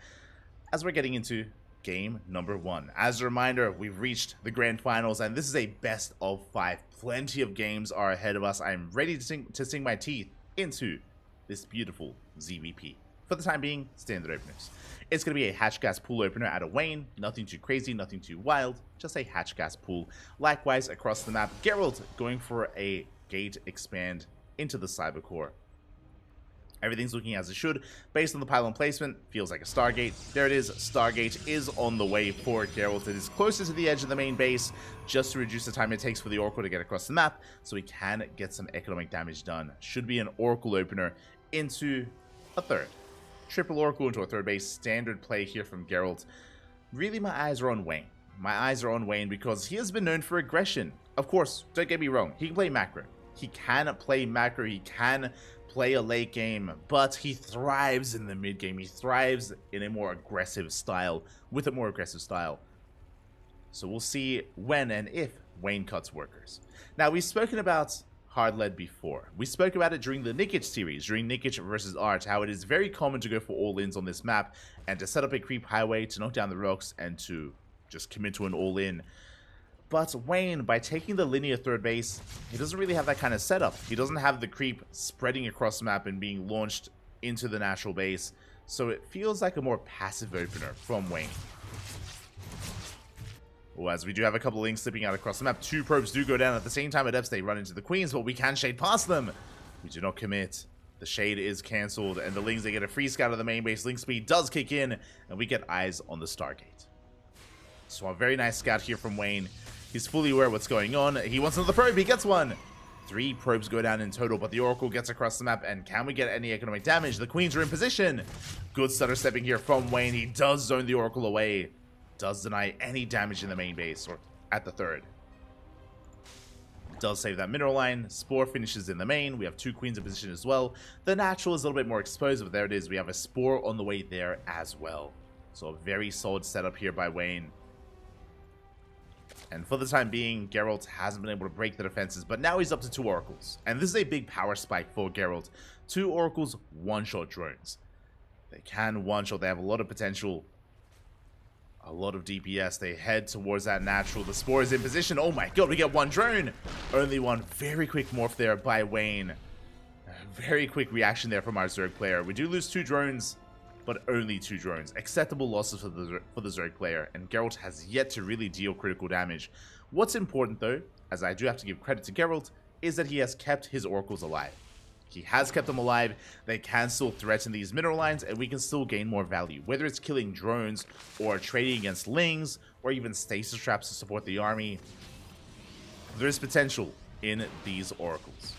As we're getting into game number 1. As a reminder, we've reached the grand finals, and this is a best of 5. Plenty of games are ahead of us. I'm ready to sink my teeth into this beautiful ZVP. For the time being, standard openers. It's going to be a Hatch Gas pool opener out of Wayne. Nothing too crazy, nothing too wild, just a Hatch Gas pool. Likewise, across the map, Geralt going for a gate expand into the Cyber Core. Everything's looking as it should. Based on the pylon placement, feels like a Stargate. There it is. Stargate is on the way for Geralt. It is closer to the edge of the main base, just to reduce the time it takes for the Oracle to get across the map, so we can get some economic damage done. Should be an Oracle opener into a third. Triple Oracle into a third base. Standard play here from Geralt. Really, my eyes are on Wayne. My eyes are on Wayne because he has been known for aggression. Of course, don't get me wrong. He can play macro. He can play macro. He can play a late game, but he thrives in the mid game. He thrives in a more aggressive style, with a more aggressive style. So we'll see when and if Wayne cuts workers. Now, we've spoken about hard lead before. We spoke about it during the Nikic series, during Nikic versus Art, how it is very common to go for all-ins on this map and to set up a creep highway, to knock down the rocks, and to just commit to an all-in. But Wayne, by taking the linear third base, he doesn't really have that kind of setup. He doesn't have the creep spreading across the map and being launched into the natural base, so it feels like a more passive opener from Wayne. Well, as we do have a couple of links slipping out across the map, 2 probes do go down at the same time at depths. They run into the queens, but we can shade past them. We do not commit. The shade is cancelled, and the Lings, they get a free scout of the main base. Link speed does kick in, and we get eyes on the Stargate. So a very nice scout here from Wayne. He's fully aware of what's going on. He wants another probe. He gets one. 3 probes go down in total, but the Oracle gets across the map, and can we get any economic damage? The queens are in position. Good stutter stepping here from Wayne. He does zone the Oracle away. Does deny any damage in the main base, or at the third. Does save that mineral line. Spore finishes in the main. We have 2 queens in position as well. The natural is a little bit more exposed, but there it is. We have a Spore on the way there as well. So a very solid setup here by Wayne. And for the time being, Geralt hasn't been able to break the defenses, but now he's up to 2 Oracles. And this is a big power spike for Geralt. 2 Oracles, one-shot drones. They can one-shot. They have a lot of potential. A lot of DPS. They head towards that natural. The Spore is in position. Oh my god, we get 1 drone. Only 1. Very quick morph there by Wayne. Very quick reaction there from our Zerg player. We do lose 2 drones, but only 2 drones. Acceptable losses for the Zerg player, and Geralt has yet to really deal critical damage. What's important though, as I do have to give credit to Geralt, is that he has kept his Oracles alive. He has kept them alive. They can still threaten these mineral lines, and we can still gain more value. Whether it's killing drones, or trading against lings, or even stasis traps to support the army, there's potential in these oracles.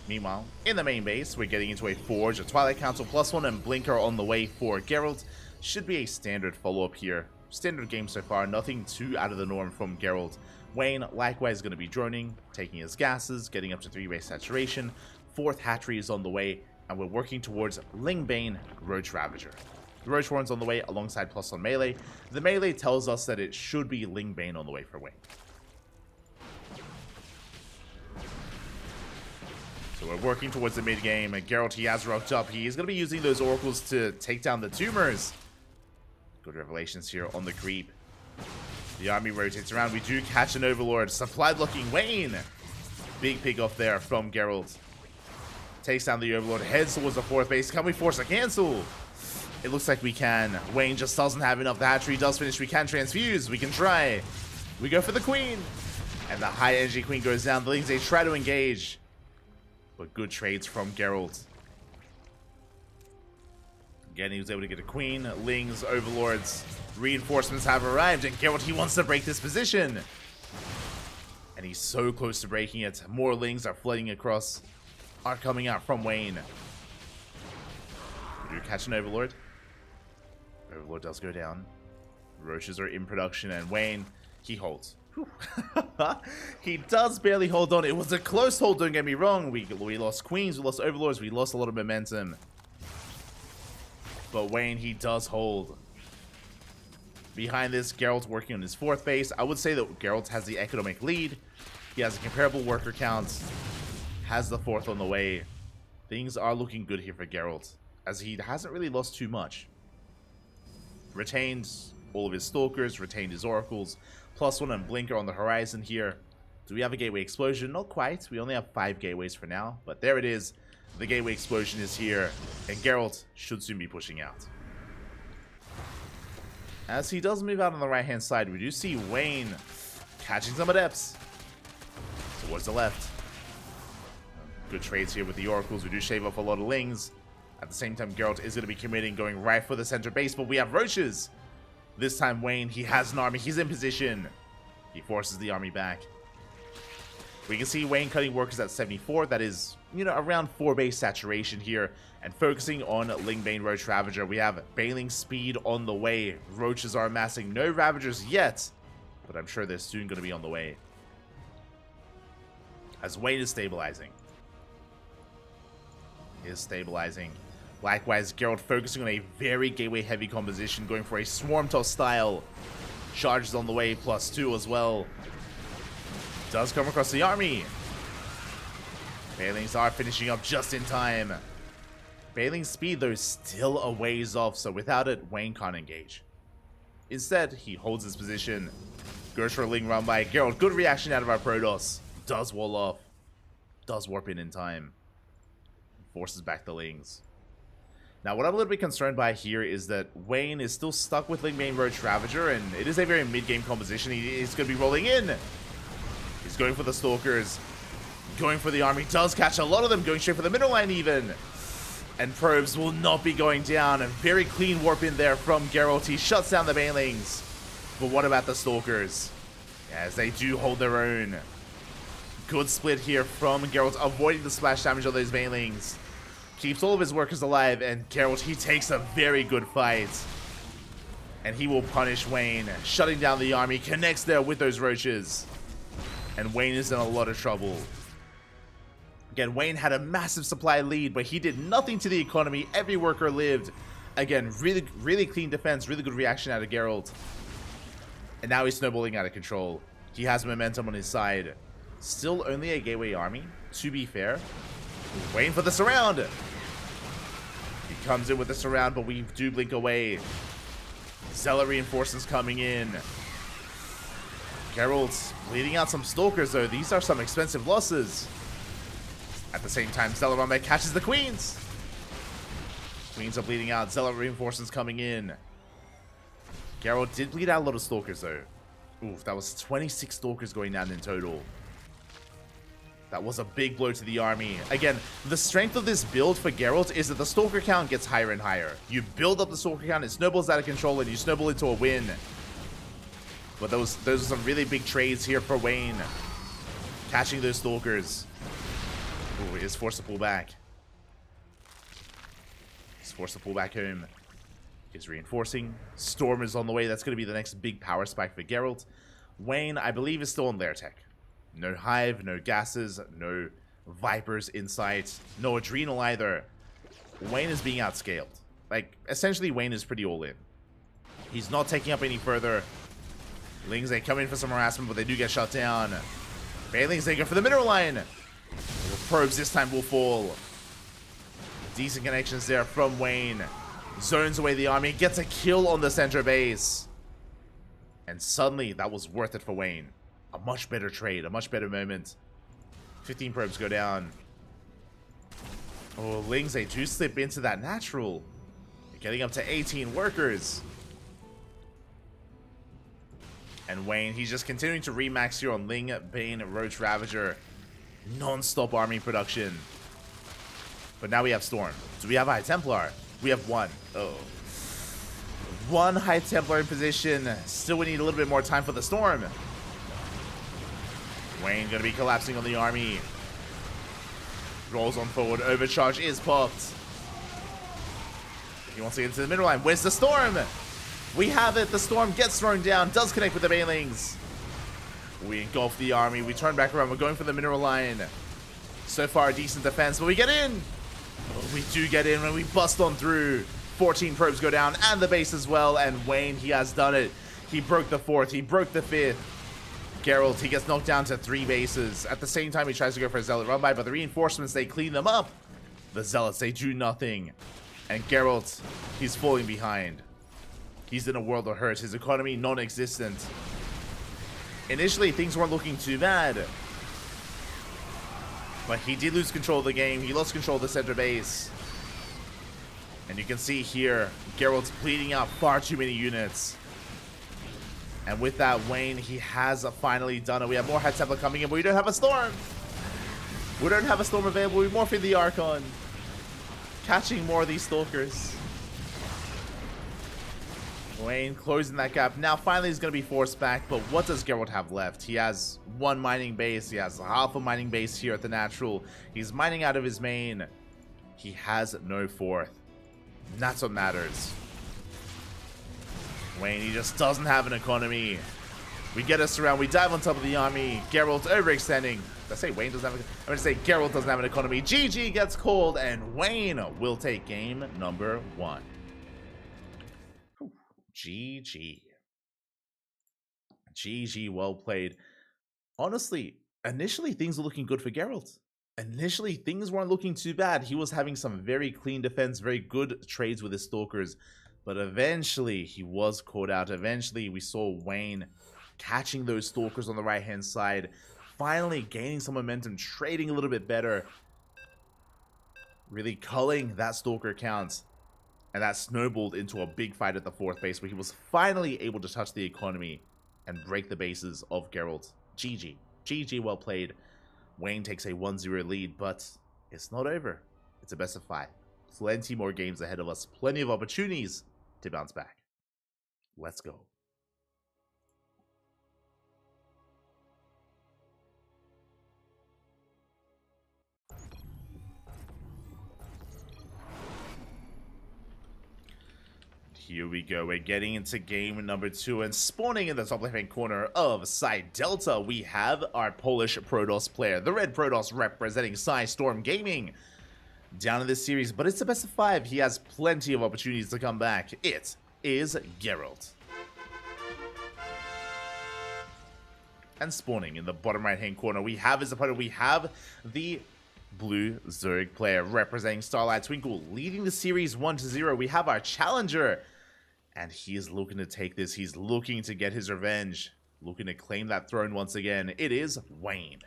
Meanwhile, in the main base, we're getting into a Forge, a Twilight Council +1, and Blinker on the way for Geralt. Should be a standard follow-up here. Standard game so far, nothing too out of the norm from Geralt. Wayne, likewise, going to be droning, taking his gases, getting up to 3-base saturation. 4th Hatchery is on the way, and we're working towards Lingbane Roach Ravager. The Roach Warren's on the way alongside plus on melee. The melee tells us that it should be Lingbane on the way for Wayne. So we're working towards the mid-game, and Geralt, he has rocked up. He is going to be using those oracles to take down the tumors. Good revelations here on the creep. The army rotates around. We do catch an Overlord. Supply blocking Wayne. Big pick off there from Geralt. Takes down the Overlord. Heads towards the 4th base. Can we force a cancel? It looks like we can. Wayne just doesn't have enough. The Hatchery does finish. We can transfuse. We can try. We go for the Queen. And the high energy Queen goes down. The Lings, they try to engage. But good trades from Geralt. Again, he was able to get a Queen. Lings, Overlords, reinforcements have arrived, and Geralt, he wants to break this position. And he's so close to breaking it. More Lings are flooding across, are coming out from Wayne. We do catch an Overlord. Overlord does go down. Roaches are in production, and Wayne, he holds. He does barely hold on. It was a close hold, don't get me wrong. We lost Queens, we lost Overlords, we lost a lot of momentum. But Wayne, he does hold. Behind this, Geralt working on his 4th base. I would say that Geralt has the economic lead. He has a comparable worker count. Has the 4th on the way. Things are looking good here for Geralt, as he hasn't really lost too much. Retained all of his Stalkers, retained his Oracles. +1 and Blinker on the horizon here. Do we have a Gateway Explosion? Not quite. We only have 5 gateways for now. But there it is. The Gateway Explosion is here. And Geralt should soon be pushing out. As he does move out on the right-hand side, we do see Wayne catching some Adepts towards the left. Good trades here with the Oracles. We do shave off a lot of Lings. At the same time, Geralt is going to be committing, going right for the center base. But we have Roaches. This time, Wayne, he has an army. He's in position. He forces the army back. We can see Wayne cutting workers at 74. That is, around 4-base saturation here. And focusing on Lingbane Roach Ravager. We have Bailing Speed on the way. Roaches are amassing. No Ravagers yet, but I'm sure they're soon going to be on the way. As Wayne is stabilizing. Likewise, Geralt focusing on a very gateway-heavy composition, going for a Swarm Toss style. Charges on the way, +2 as well. Does come across the army. Bailings are finishing up just in time. Bailing's speed, though, still a ways off, so without it, Wayne can't engage. Instead, he holds his position. Goes for a Ling run by Geralt. Good reaction out of our Protoss. Does wall off. Does warp in time. Forces back the Lings. Now, what I'm a little bit concerned by here is that Wayne is still stuck with Lingbane Roach Ravager, and it is a very mid-game composition. He's going to be rolling in. He's going for the Stalkers. Going for the army. Does catch a lot of them, going straight for the middle line even. And probes will not be going down. A very clean warp in there from Geralt. He shuts down the Banelings. But what about the Stalkers? As they do hold their own. Good split here from Geralt, avoiding the splash damage of those Banelings. Keeps all of his workers alive, and Geralt, he takes a very good fight. And he will punish Wayne, shutting down the army, connects there with those Roaches. And Wayne is in a lot of trouble. Again, Wayne had a massive supply lead, but he did nothing to the economy. Every worker lived. Again, really clean defense, really good reaction out of Geralt. And now he's snowballing out of control. He has momentum on his side. Still only a gateway army, to be fair. Waiting for the surround. He comes in with the surround, but we do blink away. Zealot reinforcements coming in. Geralt's bleeding out some Stalkers, though. These are some expensive losses. At the same time, Zealot Rumba catches the Queens. Queens are bleeding out. Zealot reinforcements coming in. Geralt did bleed out a lot of Stalkers, though. Oof, that was 26 Stalkers going down in total. That was a big blow to the army. Again, the strength of this build for Geralt is that the Stalker count gets higher and higher. You build up the Stalker count, it snowballs out of control, and you snowball into a win. But those are some really big trades here for Wayne. Catching those Stalkers. Ooh, he is forced to pull back. He's forced to pull back home. He's reinforcing. Storm is on the way. That's going to be the next big power spike for Geralt. Wayne, I believe, is still on lair tech. No hive, no gases, no vipers in sight, no adrenal either. Wayne is being outscaled. Like, essentially, Wayne is pretty all in. He's not taking up any further. Lings, they come in for some harassment, but they do get shut down. Banelings, they go for the mineral line. The probes this time will fall. Decent connections there from Wayne. Zones away the army, gets a kill on the center base. And suddenly, that was worth it for Wayne. A much better trade, a much better moment. 15 probes go down. Oh, Lings, they do slip into that natural. They're getting up to 18 workers. And Wayne, he's just continuing to remax here on Ling, Bane, Roach, Ravager. Non-stop army production. But now we have Storm. Do we have a High Templar? We have one. Oh. One High Templar in position. Still, we need a little bit more time for the Storm. Wayne going to be collapsing on the army. Rolls on forward. Overcharge is popped. He wants to get into the middle line. Where's the Storm? We have it. The Storm gets thrown down. Does connect with the Banelings. We engulf the army. We turn back around. We're going for the mineral line. So far, a decent defense, but we get in. Oh, we do get in when we bust on through. 14 probes go down and the base as well. And Wayne, he has done it. He broke the 4th. He broke the 5th. Geralt, he gets knocked down to 3 bases. At the same time, he tries to go for a Zealot run by, but the reinforcements, they clean them up. The Zealots, they do nothing. And Geralt, he's falling behind. He's in a world of hurt. His economy, non-existent. Initially, things weren't looking too bad. But he did lose control of the game. He lost control of the center base. And you can see here, Geralt's bleeding out far too many units. And with that, Wayne, he has finally done it. We have more High Templar coming in, but we don't have a Storm. We don't have a Storm available. We morph in the Archon. Catching more of these Stalkers. Wayne closing that gap. Now, finally, he's going to be forced back. But what does Geralt have left? He has 1 mining base. He has half a mining base here at the natural. He's mining out of his main. He has no 4th. And that's what matters. Wayne, he just doesn't have an economy. We get us around. We dive on top of the army. Geralt overextending. Did I say Wayne doesn't have? I'm going to say Geralt doesn't have an economy. GG gets called, and Wayne will take game number 1. Whew. GG. GG, well played. Honestly, initially things were looking good for Geralt. Initially, things weren't looking too bad. He was having some very clean defense, very good trades with his Stalkers. But eventually, he was caught out. Eventually, we saw Wayne catching those Stalkers on the right-hand side. Finally gaining some momentum, trading a little bit better. Really culling that Stalker count. And that snowballed into a big fight at the 4th base, where he was finally able to touch the economy and break the bases of Geralt. GG. GG, well played. Wayne takes a 1-0 lead, but it's not over. It's a best of 5. Plenty more games ahead of us. Plenty of opportunities to bounce back. Let's go. Here we go. We're getting into game number 2, and spawning in the top left-hand corner of side Delta, we have our Polish Protoss player, the Red Protoss representing Storm Gaming, down in this series. But it's the best of 5. He has plenty of opportunities to come back. It is Geralt. And spawning in the bottom right-hand corner, we have his opponent. We have the Blue Zerg player representing Starlight Twinkle, leading the series 1-0. We have our challenger. And he is looking to take this. He's looking to get his revenge. Looking to claim that throne once again. It is Wayne.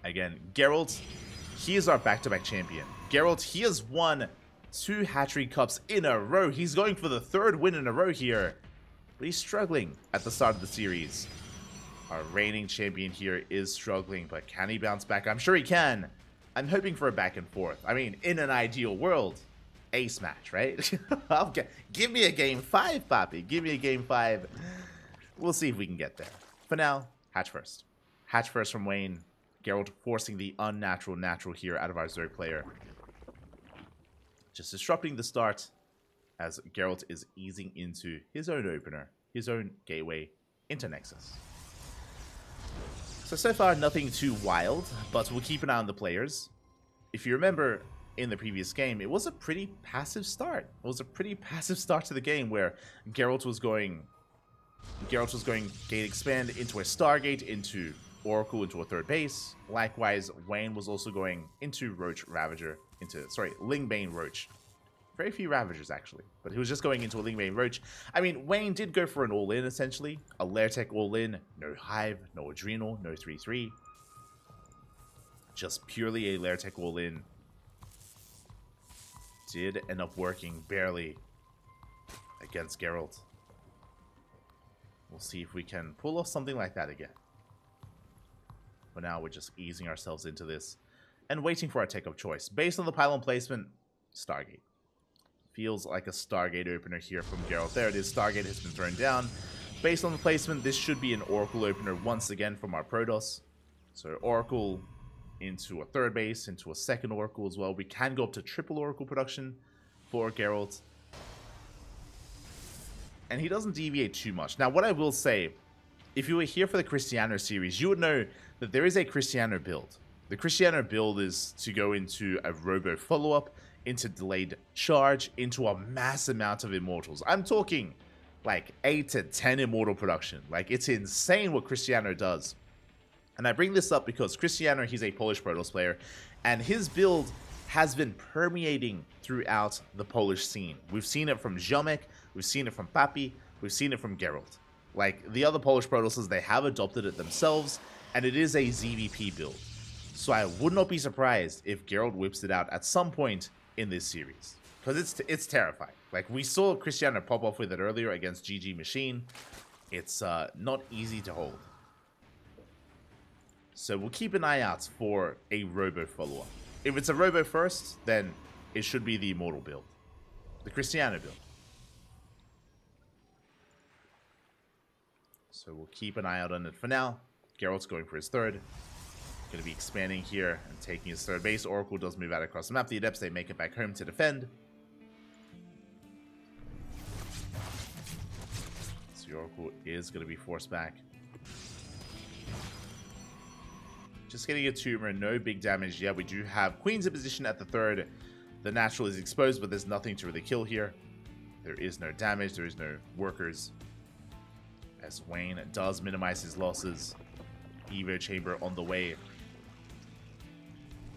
Again, Geralt, he is our back-to-back champion. Geralt, he has won 2 Hatchery Cups in a row. He's going for the 3rd win in a row here. But he's struggling at the start of the series. Our reigning champion here is struggling, but can he bounce back? I'm sure he can. I'm hoping for a back and forth. I mean, in an ideal world, ace match, right? Okay. Give me a game 5, Papi. Give me a game 5. We'll see if we can get there. For now, hatch first. Hatch first from Wayne. Geralt forcing the unnatural natural here out of our Zerg player. Just disrupting the start as Geralt is easing into his own opener, his own gateway into Nexus. So far, nothing too wild, but we'll keep an eye on the players. If you remember, in the previous game, it was a pretty passive start. It was a pretty passive start to the game where Geralt was going gate expand into a Stargate, into Oracle, into a third base. Likewise, Wayne was also going into Roach Ravager, Lingbane Roach. Very few Ravagers, actually. But he was just going into a Lingbane Roach. I mean, Wayne did go for an all-in, essentially. A Lairtech all-in. No Hive, no Adrenal, no 3-3. Just purely a Lairtech all-in. Did end up working barely against Geralt. We'll see if we can pull off something like that again. For now, we're just easing ourselves into this and waiting for our tech of choice. Based on the pylon placement, Stargate. Feels like a Stargate opener here from Geralt. There it is. Stargate has been thrown down. Based on the placement, this should be an Oracle opener once again from our Protoss. So Oracle into a third base, into a second Oracle as well. We can go up to triple Oracle production for Geralt. And he doesn't deviate too much. Now, what I will say, if you were here for the Cristiano series, you would know that there is a Cristiano build. The Cristiano build is to go into a Robo follow-up, into delayed charge, into a mass amount of immortals. I'm talking like 8 to 10 immortal production. Like, it's insane what Cristiano does. And I bring this up because Cristiano, he's a Polish Protoss player, and his build has been permeating throughout the Polish scene. We've seen it from Ziomek, we've seen it from Papi, we've seen it from Geralt. Like, the other Polish Protosses, they have adopted it themselves, and it is a ZVP build. So I would not be surprised if Geralt whips it out at some point in this series, because it's terrifying. Like, we saw Cristiano pop off with it earlier against GG Machine. It's not easy to hold. So we'll keep an eye out for a Robo follow-up. If it's a Robo first, then it should be the Immortal build, the Cristiano build. So we'll keep an eye out on it for now. Geralt's going for his third. Going to be expanding here and taking his third base. Oracle does move out across the map. The Adepts, they make it back home to defend. So the Oracle is going to be forced back. Just getting a tumor, no big damage yet. We do have Queens in position at the third. The natural is exposed, but there's nothing to really kill here. There is no damage, there is no workers. As Wayne does minimize his losses. Evo chamber on the way.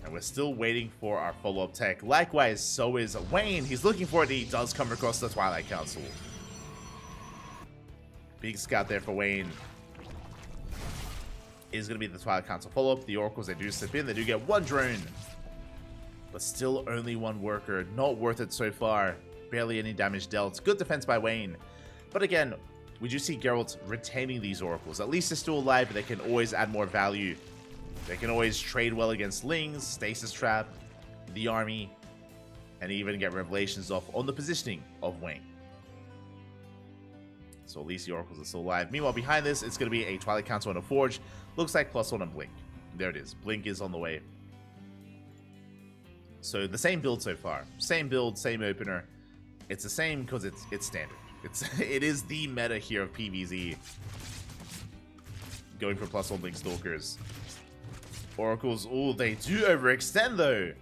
And we're still waiting for our follow-up tech. Likewise, so is Wayne. He's looking for it. He does come across the Twilight Council. Big scout there for Wayne. Is going to be the Twilight Council follow-up. The Oracles, they do slip in. They do get one drone. But still only one worker. Not worth it so far. Barely any damage dealt. Good defense by Wayne. But again, we do see Geralt retaining these Oracles. At least they're still alive, but they can always add more value. They can always trade well against Lings, Stasis Trap, the army, and even get revelations off on the positioning of Wayne. So at least the Oracles are still alive. Meanwhile, behind this, it's going to be a Twilight Council and a Forge. Looks like +1 on Blink. There it is. Blink is on the way. So the same build so far. Same build, same opener. It's the same because it's standard. It is the meta here of PvZ. Going for +1 Blink Stalkers. Oracles, oh, they do overextend though.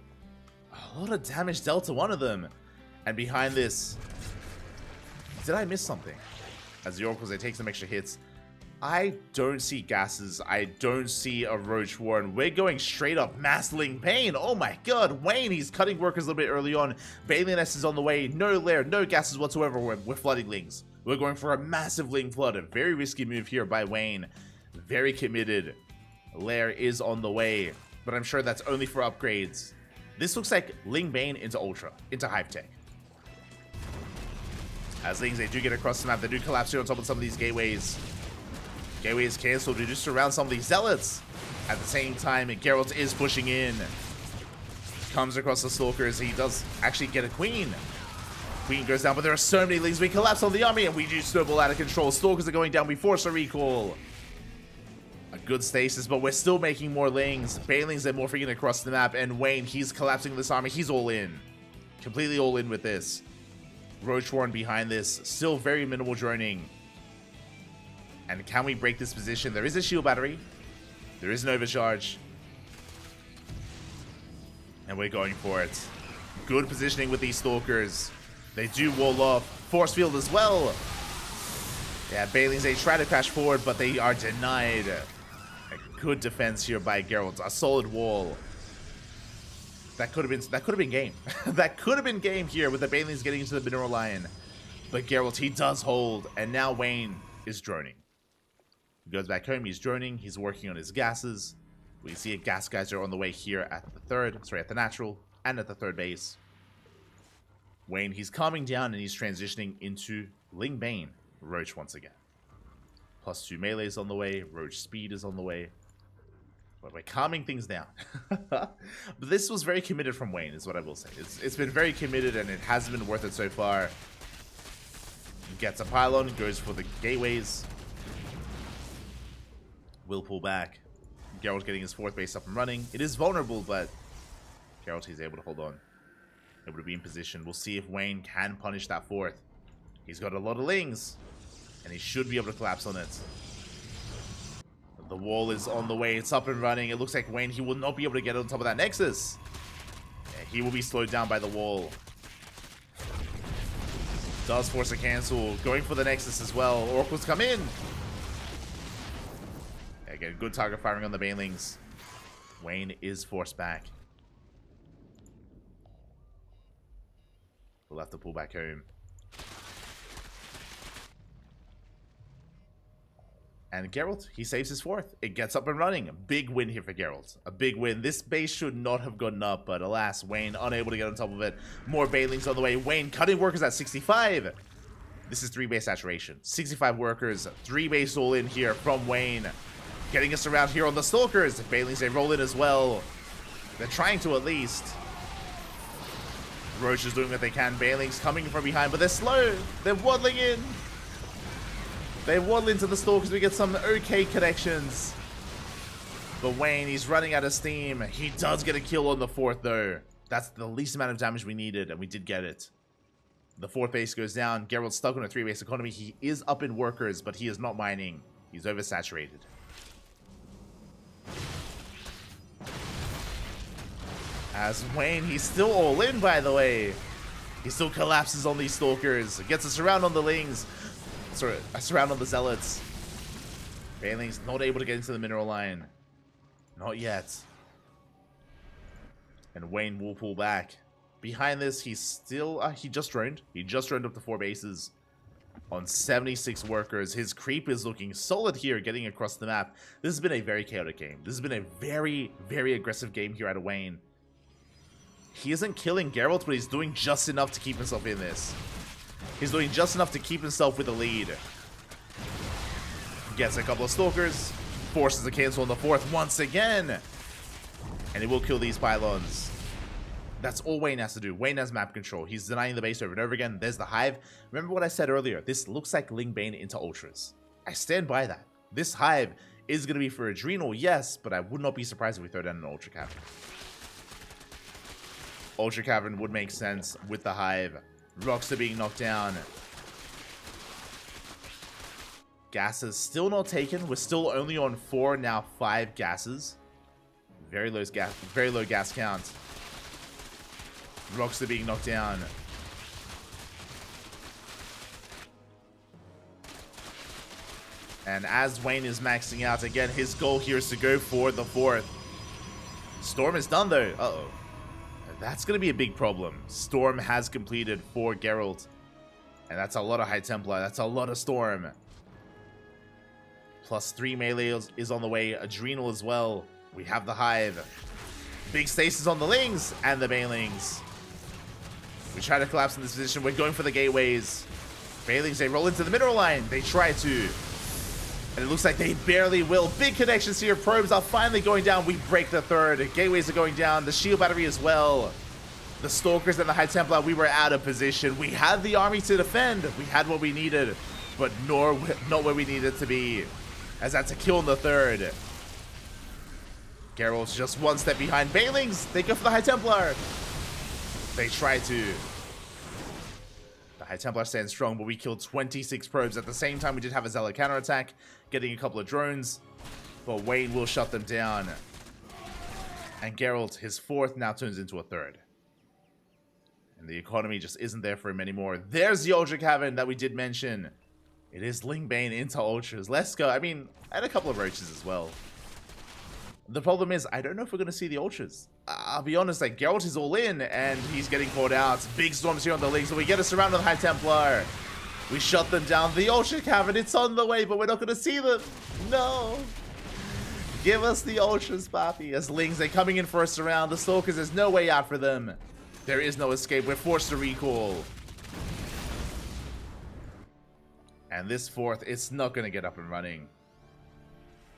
A lot of damage dealt to one of them. And behind this, did I miss something? As the Oracles, they take some extra hits. I don't see gases. I don't see a Roach Warren. We're going straight up Mass Ling Pain. Oh my god, Wayne, he's cutting workers a little bit early on. Baliness is on the way. No lair, no gases whatsoever. We're flooding Lings. We're going for a massive Ling flood. A very risky move here by Wayne. Very committed. Lair is on the way, but I'm sure that's only for upgrades. This looks like Ling Bane into Ultra, into Hive Tech. As Lings, they do get across the map. They do collapse here on top of some of these gateways. Gateway is cancelled to just surround some of these zealots. At the same time, Geralt is pushing in. Comes across the Stalkers. He does actually get a Queen. Queen goes down, but there are so many Lings. We collapse on the army, and we do snowball out of control. Stalkers are going down. We force a recall. A good stasis, but we're still making more Lings. Banelings are morphing in across the map, and Wayne, he's collapsing this army. He's all in. Completely all in with this. Roach Warren behind this. Still very minimal droning. And can we break this position? There is a shield battery. There is an overcharge. And we're going for it. Good positioning with these Stalkers. They do wall off. Force field as well. Yeah, Banelings, they try to crash forward, but they are denied. A good defense here by Geralt. A solid wall. That could have been game. That could have been game here with the Banelings getting into the mineral line. But Geralt, he does hold. And now Wayne is droning. He goes back home, he's droning, he's working on his gases. We see a gas geyser on the way here at the natural, and at the third base. Wayne, he's calming down and he's transitioning into Ling Bane, Roach once again. +2 melee is on the way, Roach speed is on the way. But we're calming things down. But this was very committed from Wayne, is what I will say. It's been very committed and it hasn't been worth it so far. He gets a pylon, goes for the gateways. Will pull back. Geralt getting his fourth base up and running. It is vulnerable, but Geralt is able to hold on. Able to be in position. We'll see if Wayne can punish that fourth. He's got a lot of Lings, and he should be able to collapse on it. The wall is on the way. It's up and running. It looks like Wayne, he will not be able to get on top of that Nexus. Yeah, he will be slowed down by the wall. Does force a cancel. Going for the Nexus as well. Oracles come in. Again, good target firing on the Banelings. Wayne is forced back. We'll have to pull back home. And Geralt, he saves his fourth. It gets up and running. A big win here for Geralt. A big win. This base should not have gotten up, but alas, Wayne unable to get on top of it. More Banelings on the way. Wayne cutting workers at 65. This is 3-base saturation. 65 workers, 3-base all in here from Wayne. Getting us around here on the Stalkers. Banelings, they roll in as well. They're trying to at least. Roach is doing what they can. Banelings coming from behind, but they're slow. They're waddling in. They waddle into the Stalkers. We get some okay connections. But Wayne, he's running out of steam. He does get a kill on the fourth, though. That's the least amount of damage we needed, and we did get it. The fourth base goes down. Geralt's stuck on a 3-base economy. He is up in workers, but he is not mining. He's oversaturated. As Wayne, he's still all in, by the way. He still collapses on these Stalkers. Gets a surround on the Lings. Sorry, a surround on the Zealots. Banelings not able to get into the mineral line. Not yet. And Wayne will pull back. Behind this, he's still... he just droned. He just droned up to 4 bases. On 76 workers. His creep is looking solid here, getting across the map. This has been a very chaotic game. This has been a very, very aggressive game here out of Wayne. He isn't killing Geralt, but he's doing just enough to keep himself in this. He's doing just enough to keep himself with the lead. Gets a couple of Stalkers. Forces a cancel on the fourth once again. And he will kill these pylons. That's all Wayne has to do. Wayne has map control. He's denying the base over and over again. There's the Hive. Remember what I said earlier. This looks like Ling Bane into Ultras. I stand by that. This Hive is going to be for Adrenal, yes, but I would not be surprised if we throw down an Ultra Cavern. Ultra Cavern would make sense with the Hive. Rocks are being knocked down. Gases still not taken. We're still only on 4, now 5 gases. Very low gas count. Rocks are being knocked down. And as Wayne is maxing out, again, his goal here is to go for the fourth. Storm is done, though. Uh-oh. That's going to be a big problem. Storm has completed for Geralt. And that's a lot of High Templar. That's a lot of Storm. +3 melee is on the way. Adrenal as well. We have the Hive. Big stasis on the Lings and the Banelings. We try to collapse in this position. We're going for the gateways. Banelings, they roll into the mineral line. They try to. And it looks like they barely will. Big connections here. Probes are finally going down. We break the third. Gateways are going down. The shield battery as well. The Stalkers and the High Templar, we were out of position. We had the army to defend. We had what we needed, but not where we needed to be. As that's a kill in the third. Geralt's just one step behind. Banelings, they go for the High Templar. They try to. The High Templar stands strong, but we killed 26 probes. At the same time, we did have a Zealot counterattack, getting a couple of drones, but Wayne will shut them down. And Geralt, his fourth, now turns into a third. And the economy just isn't there for him anymore. There's the Ultra Cavern that we did mention. It is Lingbane into Ultras. Let's go. I mean, and a couple of Roaches as well. The problem is, I don't know if we're going to see the Ultras. I'll be honest, like, Geralt is all in, and he's getting caught out. Big storms here on the link, so we get us around with High Templar. We shut them down. The Ultra Cavern, it's on the way, but we're not going to see them. No. Give us the Ultras, Papi. As Lings, they're coming in for a surround. The Stalkers, there's no way out for them. There is no escape. We're forced to recall. And this fourth, it's not going to get up and running.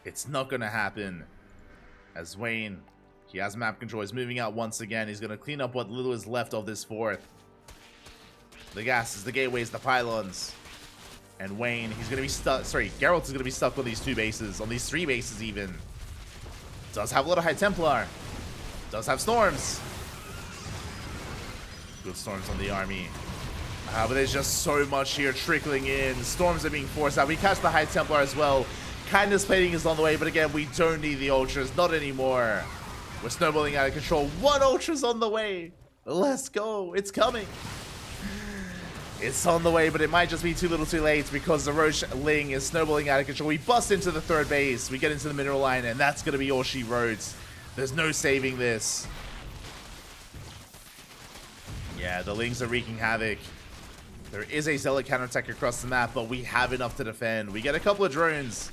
It's not going to happen. As Wayne, he has map control. He's moving out once again. He's going to clean up what little is left of this fourth. The gases, the gateways, the pylons. And Wayne, he's going to be stuck. Sorry, Geralt is going to be stuck on these two bases. On these three bases even. Does have a lot of High Templar. Does have storms. Good storms on the army. But there's just so much here trickling in. Storms are being forced out. We catch the High Templar as well. Kindness plating is on the way, but again, we don't need the Ultras. Not anymore. We're snowballing out of control. One Ultra's on the way. Let's go. It's coming. It's on the way, but it might just be too little too late because the Roche Ling is snowballing out of control. We bust into the third base. We get into the mineral line, and that's going to be all she wrote. There's no saving this. Yeah, the Lings are wreaking havoc. There is a Zealot counterattack across the map, but we have enough to defend. We get a couple of drones.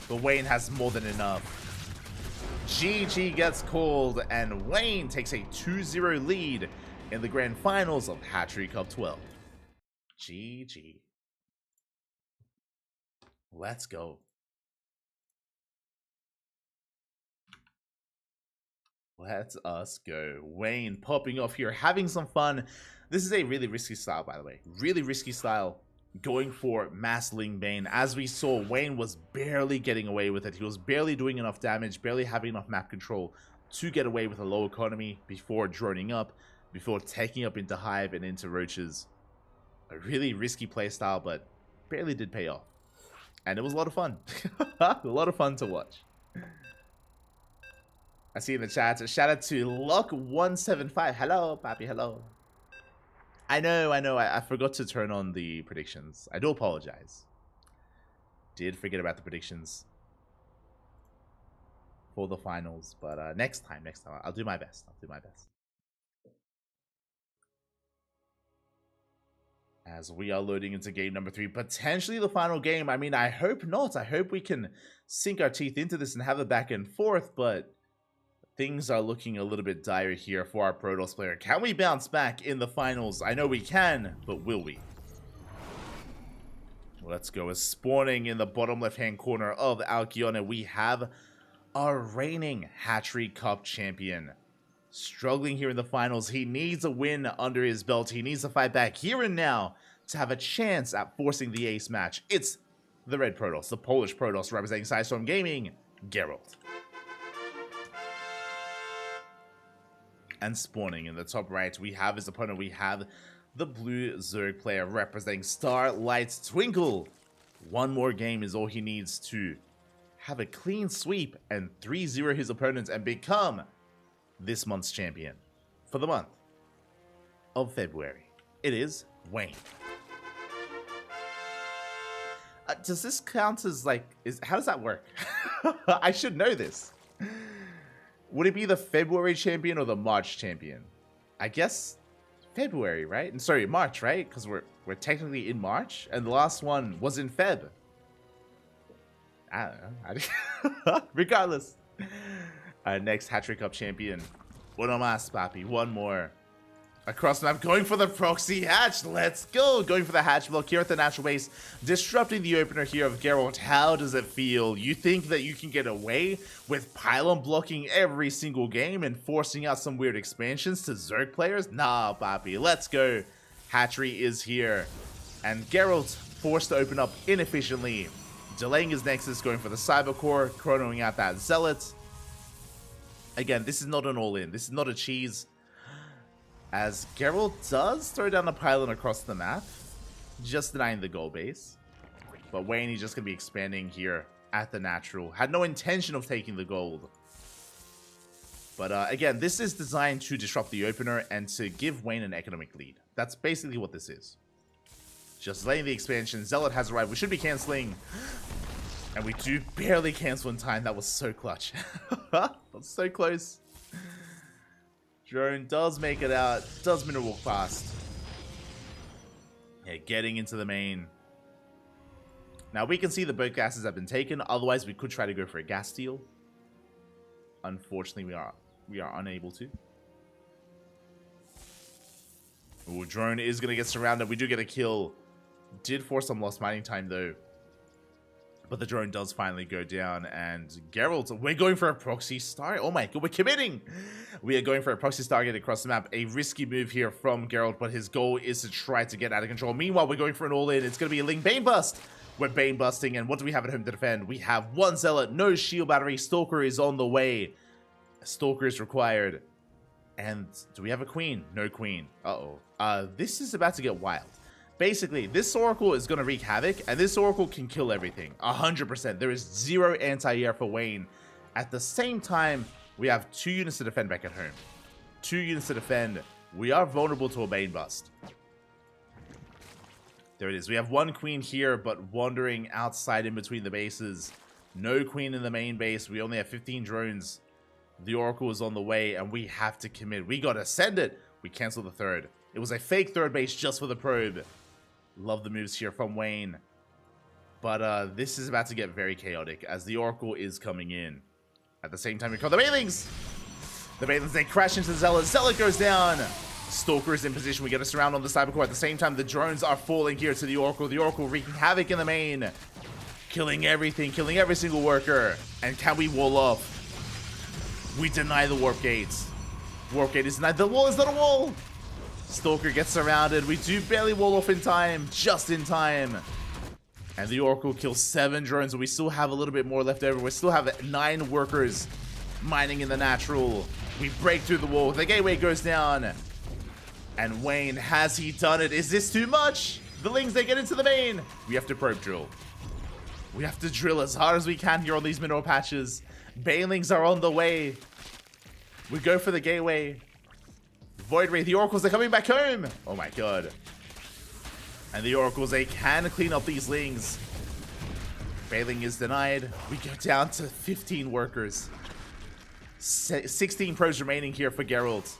But Wayne has more than enough. GG gets called, and Wayne takes a 2-0 lead in the grand finals of Hatchery Cup 12. GG. Let's go. Let us go. Wayne popping off here, having some fun. This is a really risky style, by the way. Really risky style. Going for mass Lingbane. As we saw, Wayne was barely getting away with it. He was barely doing enough damage, barely having enough map control to get away with a low economy before droning up, before taking up into Hive and into Roaches. A really risky playstyle, but barely did pay off. And it was a lot of fun. A lot of fun to watch. I see in the chat, shout out to Luck175. Hello, Papi, hello. I know, I forgot to turn on the predictions. I do apologize. Did forget about the predictions for the finals, but next time, I'll do my best. As we are loading into game number 3, potentially the final game. I mean, I hope not. I hope we can sink our teeth into this and have it back and forth, but things are looking a little bit dire here for our Protoss player. Can we bounce back in the finals? I know we can, but will we? Let's go. As spawning in the bottom left-hand corner of Alkione, we have our reigning Hatchery Cup champion. Struggling here in the finals. He needs a win under his belt. He needs to fight back here and now to have a chance at forcing the ace match. It's the Red Protoss, the Polish Protoss, representing Sidestorm Gaming, Geralt. And spawning in the top right, we have his opponent. We have the blue Zerg player representing Starlight Twinkle. One more game is all he needs to have a clean sweep and 3-0 his opponents and become this month's champion for the month of February. It is Wayne. Does this count as like, how does that work? I should know this. Would it be the February champion or the March champion? I guess February, right? And sorry, March, right? Because we're technically in March, and the last one was in Feb. I don't know. Regardless. Next Hatchery Cup champion. Uno más, papi. One more. Across the map, going for the proxy hatch. Let's go. Going for the hatch block here at the natural base. Disrupting the opener here of Geralt. How does it feel? You think that you can get away with pylon blocking every single game and forcing out some weird expansions to Zerg players? Nah, papi. Let's go. Hatchery is here. And Geralt forced to open up inefficiently. Delaying his Nexus, going for the Cyber Core, chronoing out that Zealot. Again, this is not an all-in. This is not a cheese. As Geralt does throw down the pylon across the map, just denying the goal base. But Wayne is just going to be expanding here at the natural. Had no intention of taking the gold. But again, this is designed to disrupt the opener and to give Wayne an economic lead. That's basically what this is. Just delaying the expansion. Zealot has arrived. We should be canceling. And we do barely cancel in time. That was so clutch. That's so close. Drone does make it out. Does mineral walk past. Yeah, getting into the main. Now we can see the boat gases have been taken. Otherwise, we could try to go for a gas steal. Unfortunately, we are unable to. Ooh, drone is gonna get surrounded. We do get a kill. Did force some lost mining time though. But the drone does finally go down, and Geralt, we're going for a proxy star. Oh my god, we're committing! We are going for a proxy Stargate across the map. A risky move here from Geralt, but his goal is to try to get out of control. Meanwhile, we're going for an all-in. It's going to be a Ling Bane Bust. We're Bane Busting, and what do we have at home to defend? We have one Zealot, no shield battery. Stalker is on the way. Stalker is required. And do we have a queen? No queen. Uh-oh. This is about to get wild. Basically, this Oracle is going to wreak havoc, and this Oracle can kill everything. 100%. There is zero anti-air for Wayne. At the same time, we have 2 units to defend back at home. 2 units to defend. We are vulnerable to a Bane Bust. There it is. We have 1 queen here, but wandering outside in between the bases. No queen in the main base. We only have 15 drones. The Oracle is on the way, and we have to commit. We got to send it. We cancel the third. It was a fake third base just for the probe. Love the moves here from Wayne. But this is about to get very chaotic as the Oracle is coming in. At the same time, we call the Banelings. The Banelings, they crash into Zealot. Zealot goes down. Stalker is in position. We get a surround on the Cybercore. At the same time, the drones are falling here to the Oracle. The Oracle wreaking havoc in the main. Killing everything. Killing every single worker. And can we wall off? We deny the Warp Gates. Warp Gate is denied. The wall is not a wall. Stalker gets surrounded. We do barely wall off in time. Just in time. And the Oracle kills 7 drones. We still have a little bit more left over. We still have 9 workers mining in the natural. We break through the wall. The gateway goes down. And Wayne, has he done it? Is this too much? The Lings, they get into the main. We have to probe drill. We have to drill as hard as we can here on these mineral patches. Banelings are on the way. We go for the gateway. Void Wraith, the Oracles are coming back home. Oh my god. And the Oracles, they can clean up these Lings. Bailing is denied. We go down to 15 workers. 16 pros remaining here for Geralt.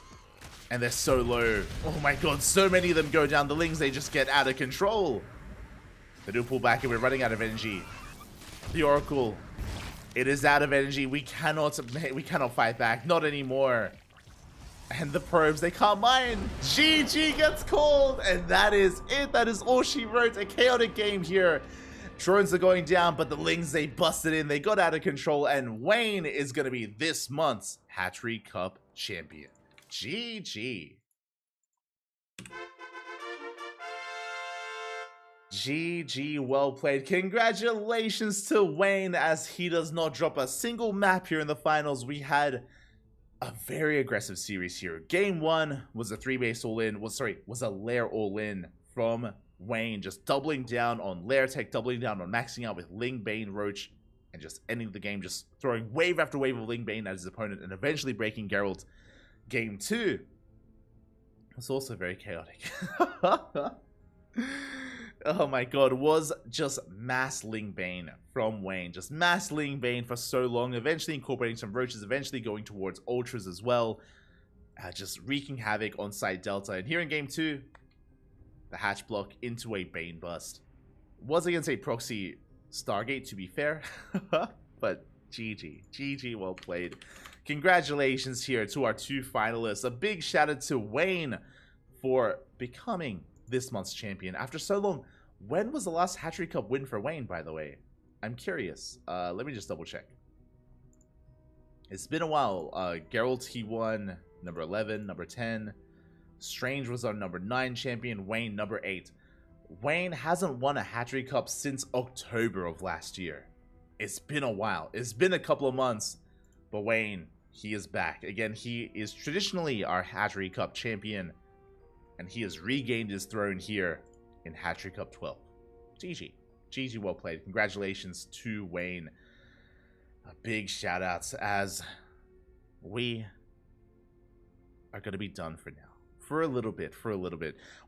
And they're so low. Oh my god, so many of them go down. The Lings, they just get out of control. They do pull back and we're running out of energy. The Oracle, it is out of energy. We cannot fight back. Not anymore. And the probes, they can't mine. GG gets called. And that is it. That is all she wrote. A chaotic game here. Drones are going down, but the Lings, they busted in. They got out of control. And Wayne is going to be this month's Hatchery Cup champion. GG. GG, well played. Congratulations to Wayne as he does not drop a single map here in the finals. We had a very aggressive series here. Game 1 was a 3-base all-in. Was a lair all-in from Wayne, just doubling down on lair tech, doubling down on maxing out with Ling, Bane, Roach, and just ending the game, just throwing wave after wave of Ling, Bane at his opponent, and eventually breaking Geralt. Game 2 was also very chaotic. Oh my god, was just mass Ling Bane from Wayne. Just mass Ling Bane for so long, eventually incorporating some Roaches, eventually going towards Ultras as well. Just wreaking havoc on side Delta. And here in Game 2, the hatch block into a Bane Bust. Was against a proxy Stargate, to be fair. But GG. GG, well played. Congratulations here to our 2 finalists. A big shout out to Wayne for becoming this month's champion after so long. When was the last Hatchery Cup win for Wayne, by the way? I'm curious. Let me just double check. It's been a while. Geralt, he won number 11, number 10. Strange was our number 9 champion. Wayne, number 8. Wayne hasn't won a Hatchery Cup since October of last year. It's been a while. It's been a couple of months. But Wayne, he is back. Again, he is traditionally our Hatchery Cup champion. And he has regained his throne here in Hatchery Cup 12. GG. GG, well played. Congratulations to Wayne. A big shout outs as we are going to be done for now. For a little bit.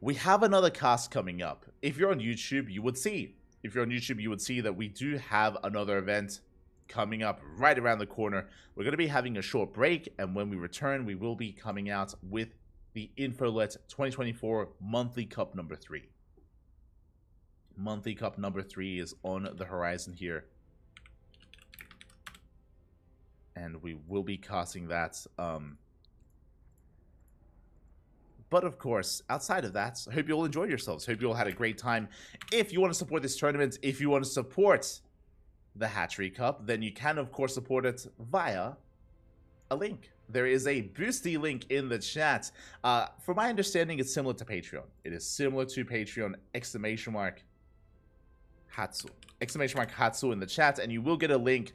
We have another cast coming up. If you're on YouTube, you would see. That we do have another event coming up right around the corner. We're going to be having a short break, and when we return, we will be coming out with the Infolet 2024 Monthly Cup number 3. Monthly Cup number 3 is on the horizon here. And we will be casting that. But of course, outside of that, I hope you all enjoyed yourselves. Hope you all had a great time. If you want to support this tournament, if you want to support the Hatchery Cup, then you can, of course, support it via a link. There is a Boosty link in the chat. From my understanding, it's similar to Patreon. It is similar to Patreon, !Hatsu. !Hatsu in the chat, and you will get a link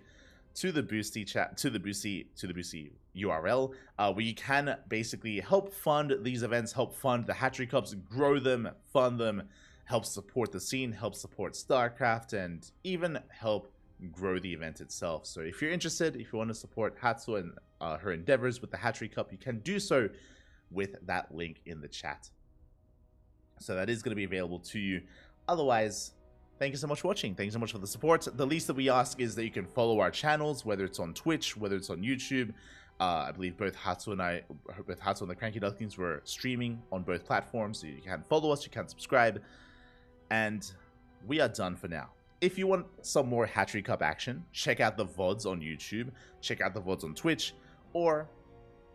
to the Boosty chat, to the Boosty URL, where you can basically help fund these events, help fund the Hatchery Cups, grow them, fund them, help support the scene, help support StarCraft, and even help grow the event itself. So if you're interested, if you want to support Hatsu and her endeavors with the Hatchery Cup, you can do so with that link in the chat. So that is going to be available to you. Otherwise, thank you so much for watching. Thank you so much for the support. The least that we ask is that you can follow our channels, whether it's on Twitch, whether it's on YouTube. I believe both Hatsu and the CranKy Ducklings were streaming on both platforms. So you can follow us, you can subscribe. And we are done for now. If you want some more Hatchery Cup action, check out the VODs on YouTube, check out the VODs on Twitch, or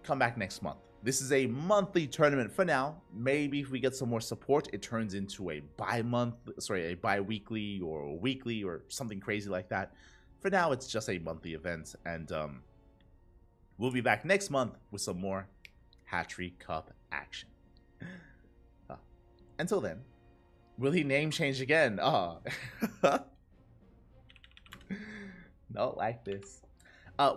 come back next month. This is a monthly tournament for now. Maybe if we get some more support, it turns into a bi-weekly or a weekly or something crazy like that. For now, it's just a monthly event, and we'll be back next month with some more Hatchery Cup action. Until then, will he name change again? Not like this.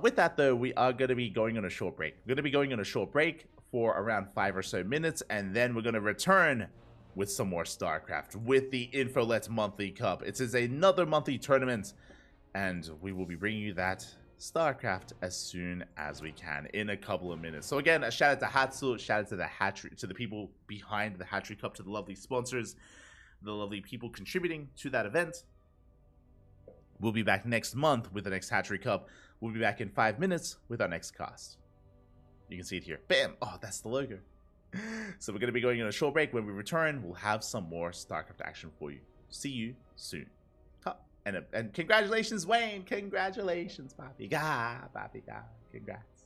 With that, though, we are going to be going on a short break. We're going to be going on a short break for around 5 or so minutes, and then we're going to return with some more StarCraft, with the Infolet Monthly Cup. It is another monthly tournament, and we will be bringing you that StarCraft as soon as we can in a couple of minutes. So again, a shout out to Hatsu, shout out to the Hatchery, to the people behind the Hatchery Cup, to the lovely sponsors, the lovely people contributing to that event. We'll be back next month with the next Hatchery Cup. We'll be back in 5 minutes with our next cast. You can see it here. Bam! Oh, that's the logo. So we're going to be going on a short break. When we return, we'll have some more StarCraft action for you. See you soon. And congratulations, Wayne! Congratulations, Papi. Papi. Congrats.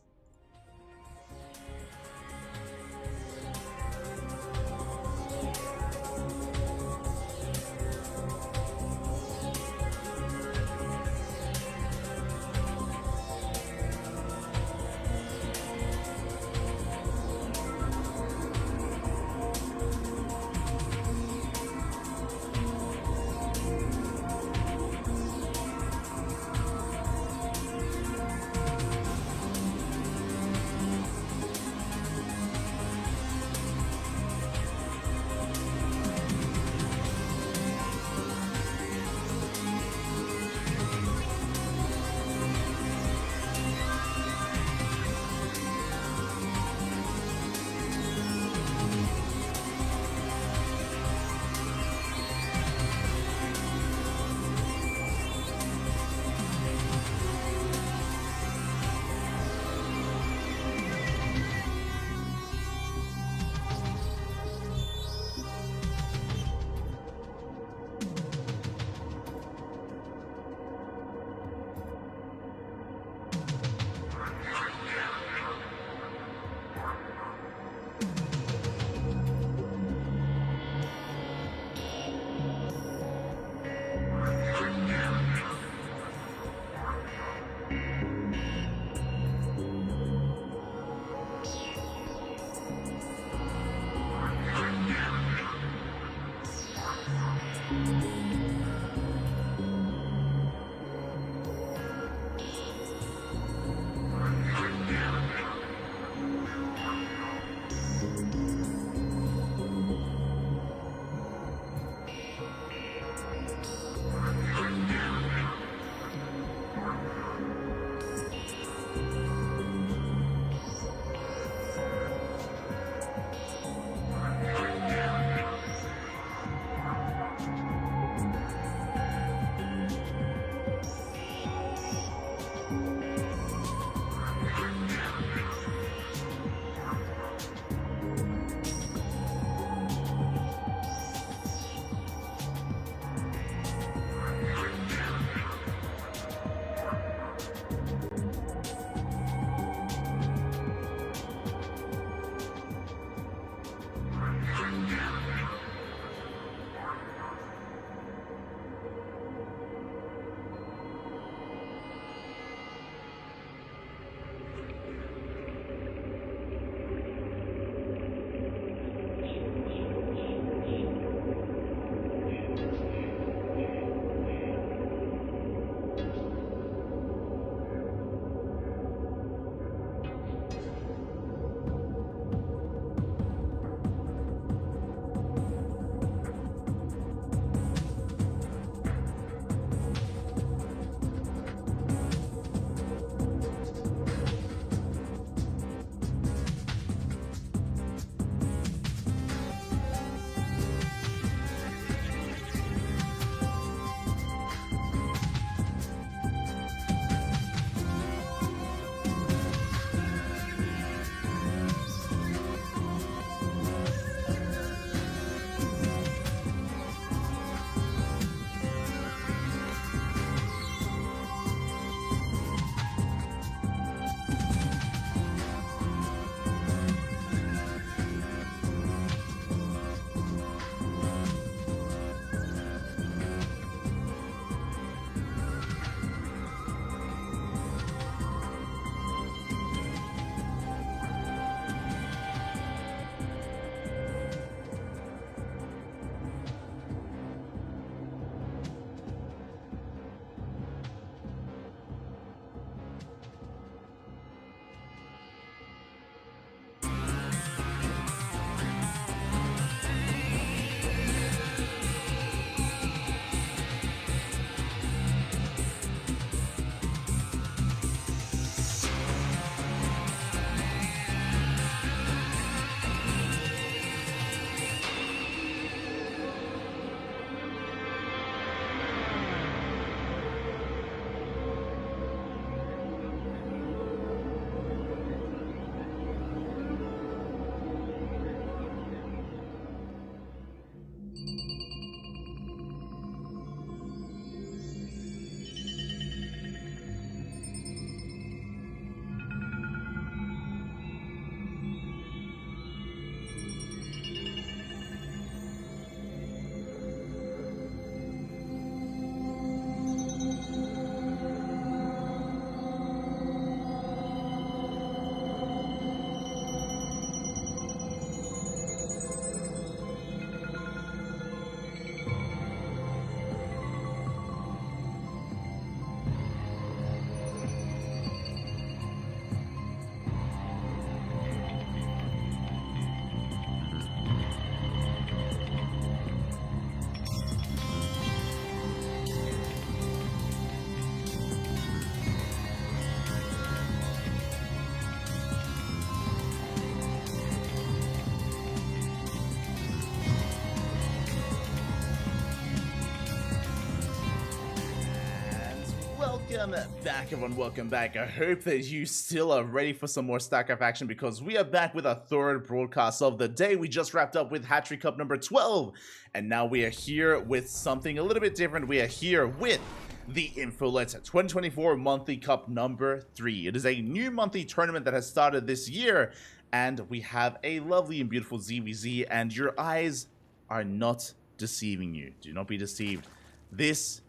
Welcome back, everyone. Welcome back. I hope that you still are ready for some more StarCraft action because we are back with our third broadcast of the day. We just wrapped up with Hatchery Cup number 12, and now we are here with something a little bit different. We are here with the Infolet 2024 Monthly Cup number 3. It is a new monthly tournament that has started this year, and we have a lovely and beautiful ZVZ, and your eyes are not deceiving you. Do not be deceived. This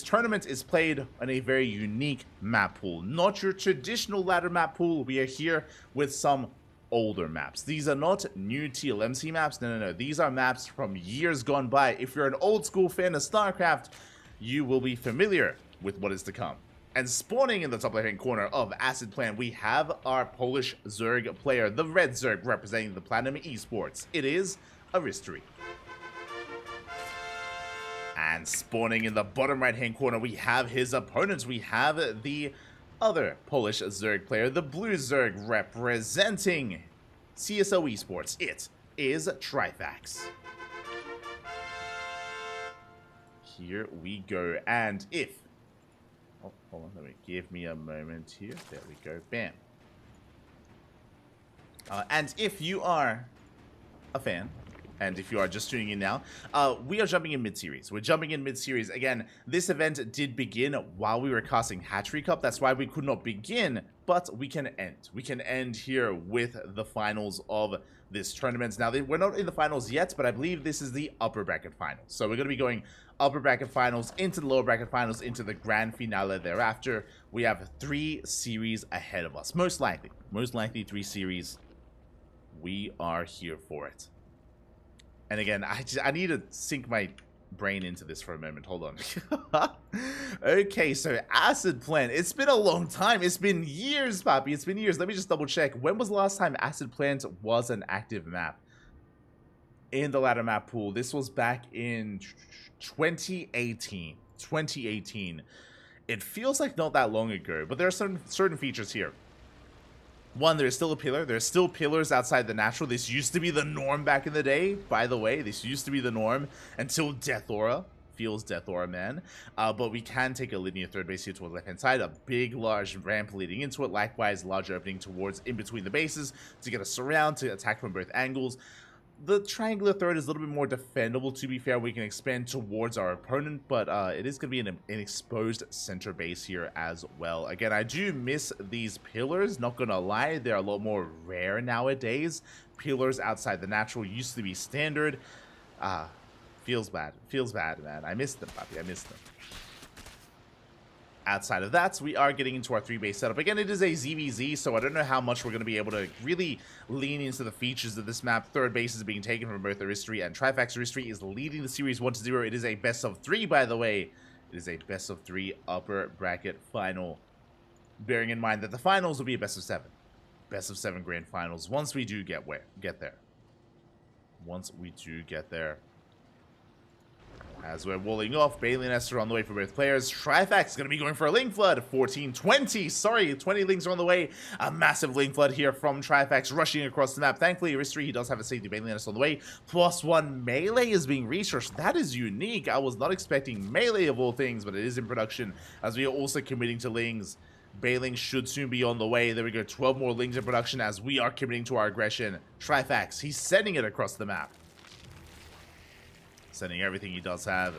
tournament is played on a very unique map pool, not your traditional ladder map pool. We are here with some older maps. These are not new TLMC maps. No. These are maps from years gone by. If you're an old school fan of StarCraft, you will be familiar with what is to come. And spawning in the top left-hand corner of Acid Plan, we have our Polish Zerg player, the Red Zerg, representing the Platinum Esports. It is Hatchery. And spawning in the bottom right-hand corner, we have his opponents. We have the other Polish Zerg player, the Blue Zerg, representing CSO Esports. It is Trifax. Here we go. And if... Oh, hold on. Let me give me a moment here. There we go. Bam. And if you are a fan, and if you are just tuning in now, we are jumping in mid-series. We're jumping in mid-series. Again, this event did begin while we were casting Hatchery Cup. That's why we could not begin, but we can end. We can end here with the finals of this tournament. Now, we're not in the finals yet, but I believe this is the upper bracket finals. So we're going to be going upper bracket finals into the lower bracket finals into the grand finale thereafter. We have 3 series ahead of us. Most likely 3 series. We are here for it. And again, I need to sink my brain into this for a moment. Hold on. Okay, so Acid Plant. It's been a long time. It's been years, Papi. It's been years. Let me just double check. When was the last time Acid Plant was an active map in the ladder map pool? This was back in 2018. 2018. It feels like not that long ago, but there are some certain features here. One, there's still a pillar. There's still pillars outside the natural. This used to be the norm back in the day, by the way. This used to be the norm until Death Aura. Feels Death Aura, man. But we can take a linear third base here towards the left-hand side. A big, large ramp leading into it. Likewise, large opening towards in between the bases to get a surround to attack from both angles. The triangular third is a little bit more defendable, to be fair. We can expand towards our opponent, but it is going to be an exposed center base here as well. Again, I do miss these pillars, not going to lie. They're a lot more rare nowadays. Pillars outside the natural used to be standard. Feels bad. Feels bad, man. I miss them, Papi. I miss them. Outside of that, we are getting into our 3-base setup. Again, it is a ZVZ, so I don't know how much we're going to be able to really lean into the features of this map. Third base is being taken from both Hatchery and Trifax. Hatchery is leading the series 1-0. It is a best of 3, by the way. It is a best of 3 upper bracket final. Bearing in mind that the finals will be a best of 7. Best of 7 grand finals once we do get there. Once we do get there. As we're walling off, Bailey and Esther on the way for both players. Trifax is going to be going for a Link Flood. 20. Sorry, 20 Links are on the way. A massive Link Flood here from Trifax rushing across the map. Thankfully, Hatchery, he does have a safety. Bailey and Esther on the way. +1 melee is being researched. That is unique. I was not expecting melee of all things, but it is in production as we are also committing to Lings. Bailing should soon be on the way. There we go. 12 more Lings in production as we are committing to our aggression. Trifax, he's sending it across the map. Sending everything he does have.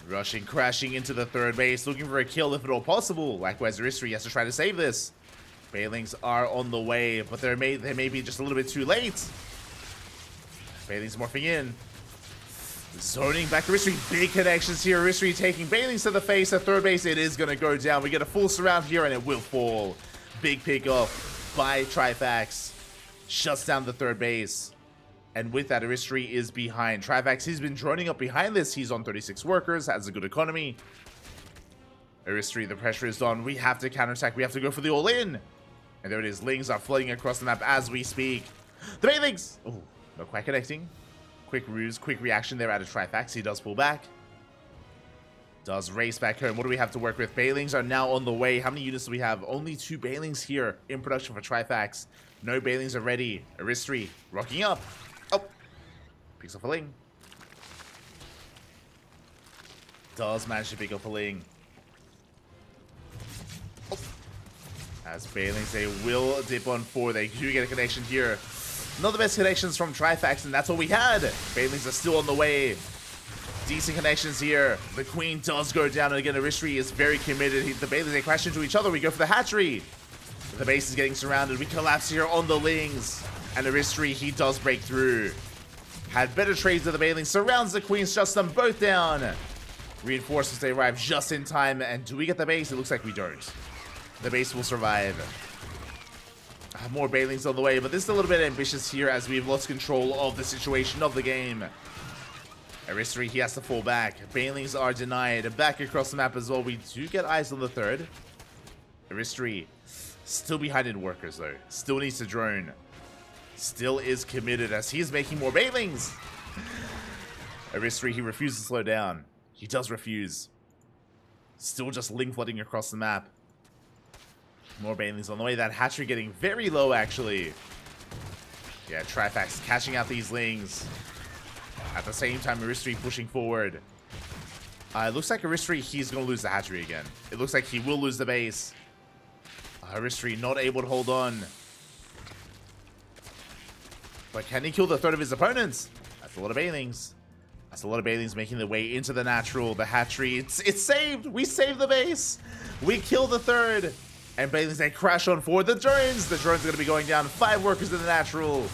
Rushing, crashing into the third base, looking for a kill if at all possible. Likewise, Hatchery has to try to save this. Bailings are on the way, but they may be just a little bit too late. Bailings morphing in. Zoning back to Hatchery. Big connections here. Hatchery taking Bailings to the face. At third base, it is going to go down. We get a full surround here, and it will fall. Big pick off by Trifax. Shuts down the third base. And with that, Hatchery is behind. Trifax, he's been droning up behind this. He's on 36 workers, has a good economy. Hatchery, the pressure is on. We have to counterattack. We have to go for the all-in. And there it is. Lings are flooding across the map as we speak. The Bailings! Oh, not quite connecting. Quick ruse, quick reaction there out of Trifax. He does pull back. Does race back home. What do we have to work with? Bailings are now on the way. How many units do we have? Only 2 Bailings here in production for Trifax. No Bailings are ready. Hatchery rocking up. Oh, picks up a Ling. Does manage to pick up a Ling. As Banelings, they will dip on 4. They do get a connection here. Not the best connections from Trifax, and that's what we had. Banelings are still on the way. Decent connections here. The Queen does go down, and again, Aristry is very committed. The Banelings, they crash into each other. We go for the Hatchery. The base is getting surrounded. We collapse here on the Lings. And Aristry, he does break through. Had better trades with the Banelings. Surrounds the Queen, shuts them both down. Reinforcements, they arrive just in time. And do we get the base? It looks like we don't. The base will survive. More Banelings on the way, but this is a little bit ambitious here as we've lost control of the situation of the game. Aristry, he has to fall back. Banelings are denied. Back across the map as well. We do get eyes on the third. Aristry, still behind in workers though. Still needs to drone. Still is committed as he's making more Banelings. Aristry, he refuses to slow down. He does refuse. Still just link flooding across the map. More Banelings on the way. That Hatchery getting very low, actually. Yeah, Trifax catching out these Lings. At the same time, Aristry pushing forward. It looks like Aristry, he's going to lose the Hatchery again. It looks like he will lose the base. Aristry not able to hold on. But can he kill the third of his opponents? That's a lot of Banelings. That's a lot of Banelings making their way into the natural. The Hatchery, it's saved. We saved the base. We kill the third. And Banelings, they crash on 4. The drones are going to be going down. 5 workers in the natural.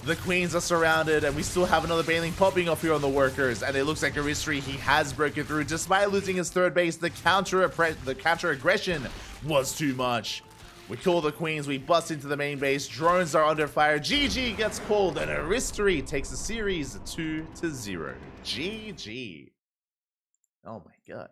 The Queens are surrounded, and we still have another Baneling popping off here on the workers. And it looks like Aristry, he has broken through. Despite losing his third base, the counter aggression was too much. We kill the Queens, we bust into the main base. Drones are under fire. GG gets pulled, and Aristry takes the series 2-0. GG. Oh my god.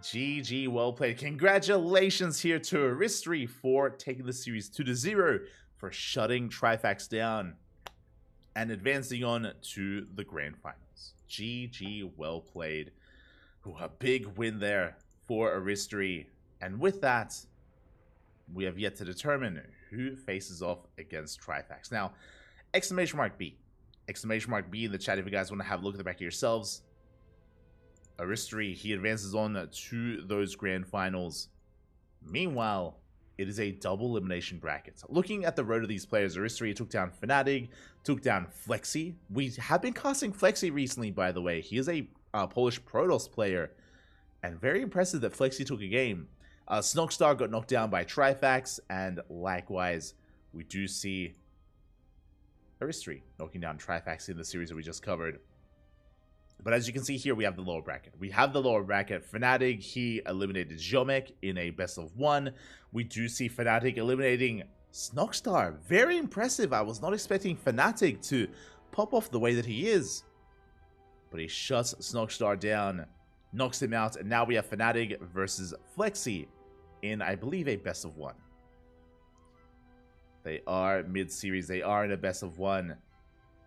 GG, well played. Congratulations here to Aristry for taking the series 2-0, for shutting Trifax down and advancing on to the grand finals. GG, well played. Ooh, a big win there for Aristry. And with that, we have yet to determine who faces off against Trifax. Now, exclamation mark B. Exclamation mark B in the chat if you guys want to have a look at the back of yourselves. Aristry, he advances on to those grand finals. Meanwhile, it is a double elimination bracket. Looking at the road of these players, Aristry took down Fnatic, took down Flexi. We have been casting Flexi recently, by the way. He is a Polish Protoss player, and very impressive that Flexi took a game. Snogstar got knocked down by Trifax, and likewise, we do see Aristry knocking down Trifax in the series that we just covered. But as you can see here, we have the lower bracket. We have the lower bracket. Fnatic, he eliminated Jomek in a best of 1. We do see Fnatic eliminating Snogstar. Very impressive. I was not expecting Fnatic to pop off the way that he is. But he shuts Snogstar down, knocks him out, and now we have Fnatic versus Flexi in, I believe, a best of 1. They are mid-series. They are in a best of 1.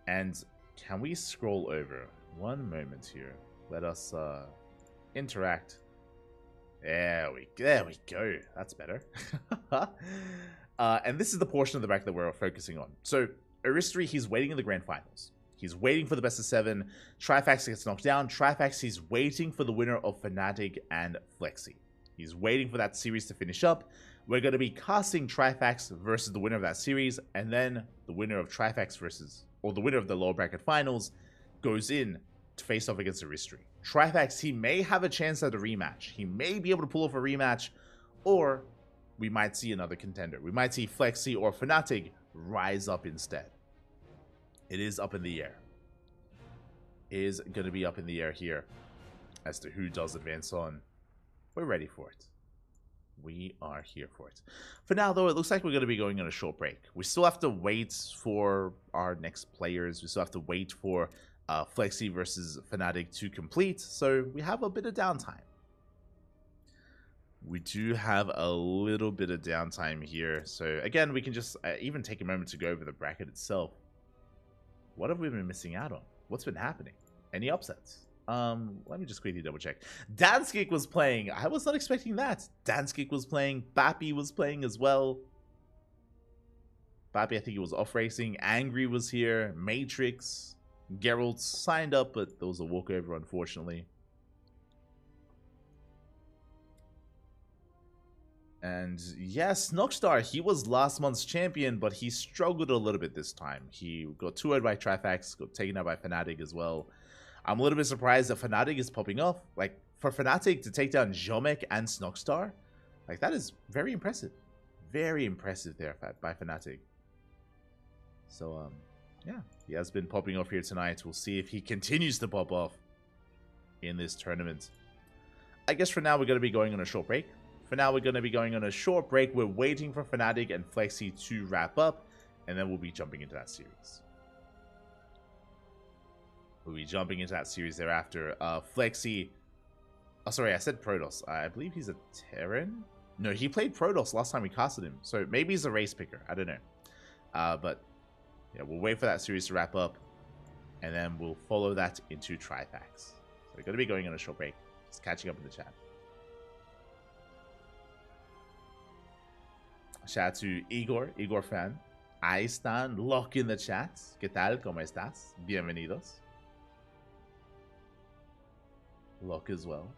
And can we scroll over? One moment here. Let us interact. There we go. That's better. And this is the portion of the bracket that we're focusing on. So Aristry, he's waiting in the grand finals. He's waiting for the best of 7. Trifax gets knocked down. Trifax, he's waiting for the winner of Fnatic and Flexi. He's waiting for that series to finish up. We're going to be casting Trifax versus the winner of that series, and then the winner of Trifax versus, or the winner of the lower bracket finals, goes in to face off against Aristry. Trifax, he may have a chance at a rematch. He may be able to pull off a rematch, or we might see another contender. We might see Flexi or Fnatic rise up instead. It is up in the air. It is going to be up in the air here as to who does advance on. We're ready for it. We are here for it. For now, though, it looks like we're going to be going on a short break. We still have to wait for our next players. We still have to wait for Flexi versus Fnatic to complete, so we have a bit of downtime. We do have a little bit of downtime here, so again, we can just even take a moment to go over the bracket itself. What have we been missing out on? What's been happening? Any upsets? Let me just quickly double check. Danskik was playing. I was not expecting that. Danskik was playing. Bappy was playing as well. Bappy, I think he was off racing. Angry was here. Matrix. Geralt signed up, but there was a walkover, unfortunately. And yes, Snogstar, he was last month's champion, but he struggled a little bit this time. He got 2-0'd by Trifax, got taken out by Fnatic as well. I'm a little bit surprised that Fnatic is popping off. Like, for Fnatic to take down Jomek and Snogstar, like, that is very impressive. Very impressive there by Fnatic. So, yeah, he has been popping off here tonight. We'll see if he continues to pop off in this tournament. I guess for now, we're going to be going on a short break. For now, we're going to be going on a short break. We're waiting for Fnatic and Flexi to wrap up, and then we'll be jumping into that series. We'll be jumping into that series thereafter. Flexi... Oh, sorry, I said Protoss. I believe he's a Terran? No, he played Protoss last time we casted him, so maybe he's a race picker. I don't know. But, yeah, we'll wait for that series to wrap up, and then we'll follow that into Trifax. So we're going to be going on a short break. Just catching up in the chat. Shout out to Igor fan. Ahí están, Lock in the chat. ¿Qué tal? ¿Cómo estás? Bienvenidos. Lock as well.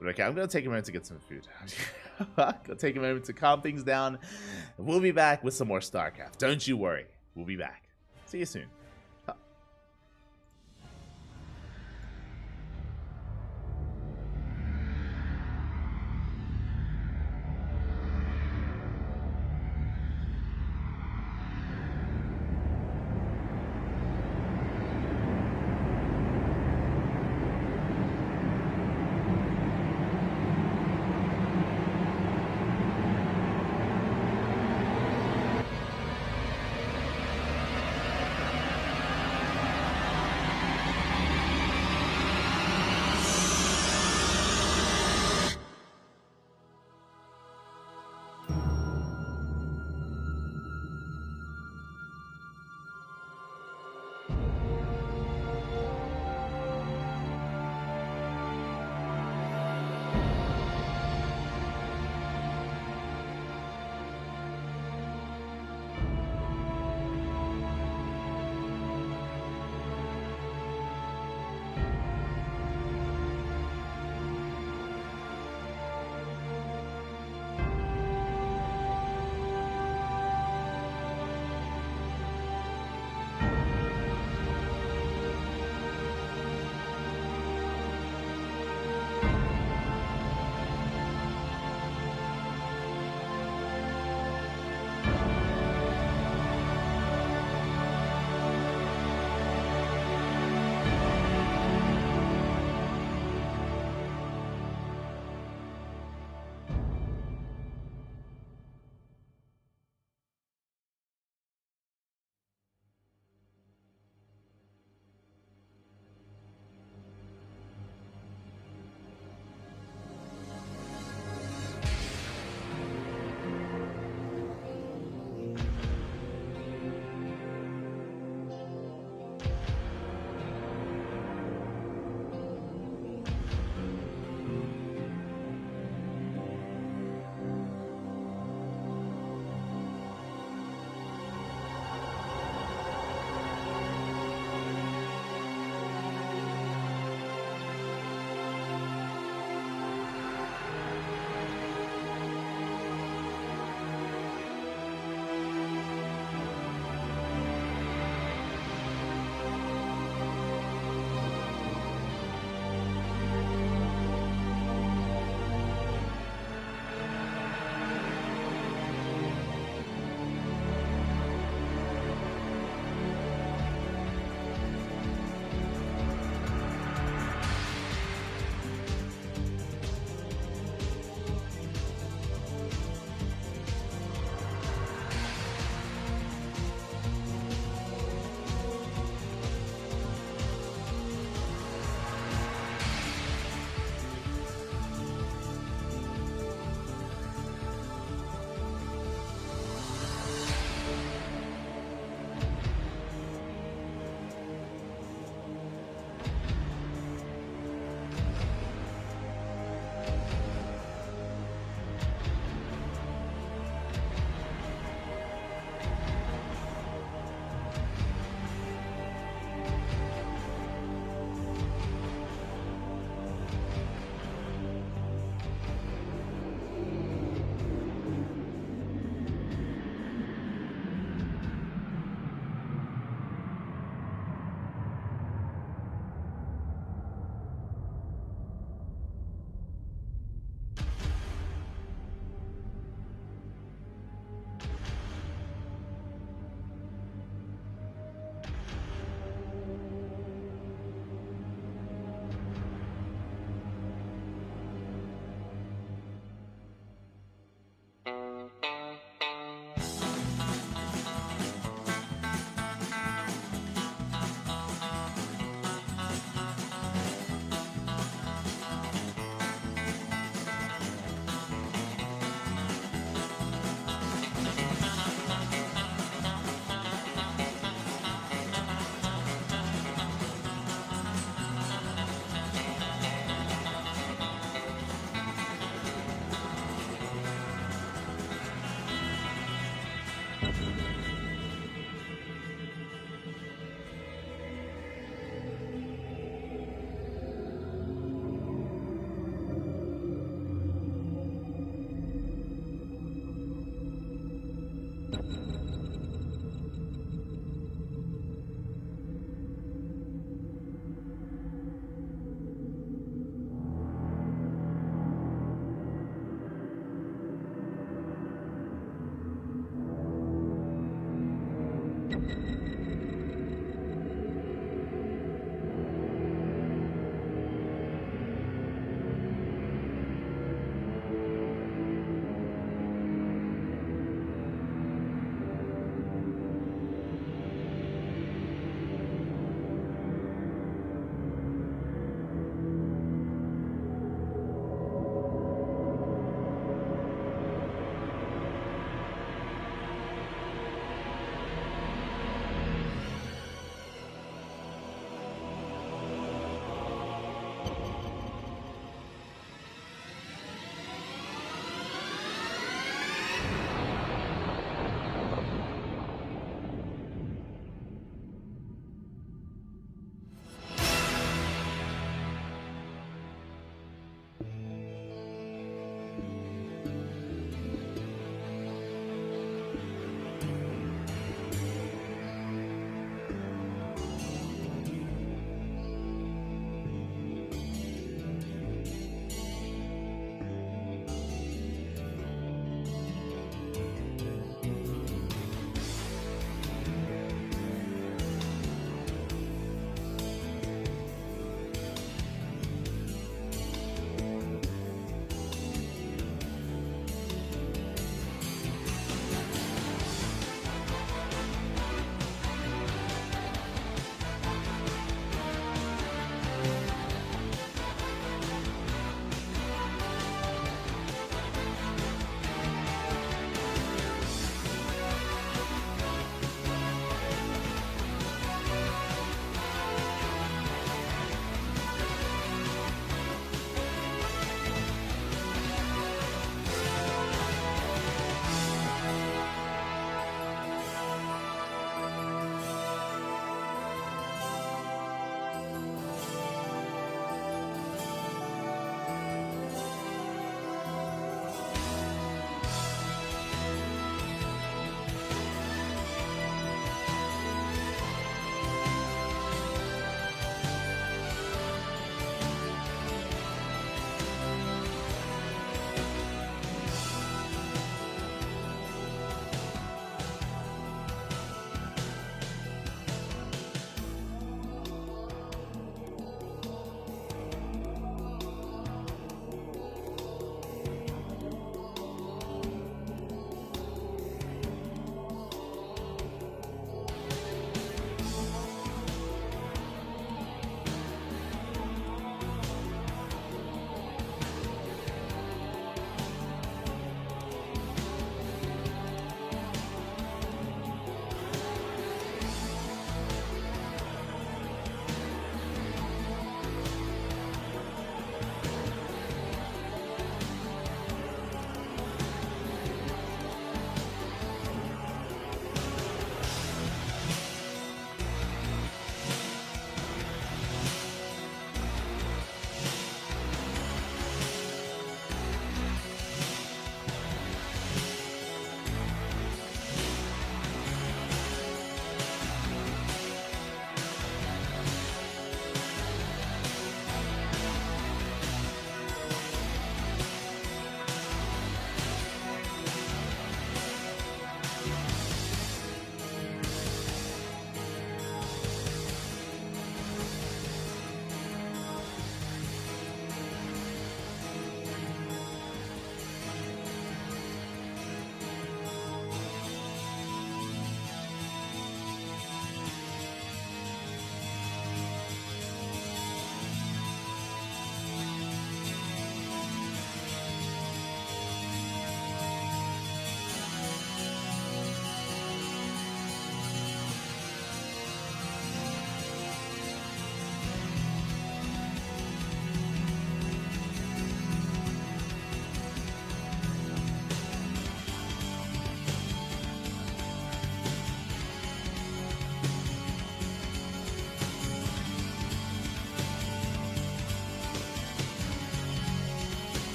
But okay, I'm going to take a moment to get some food. Gonna take a moment to calm things down. We'll be back with some more StarCraft. Don't you worry. We'll be back. See you soon.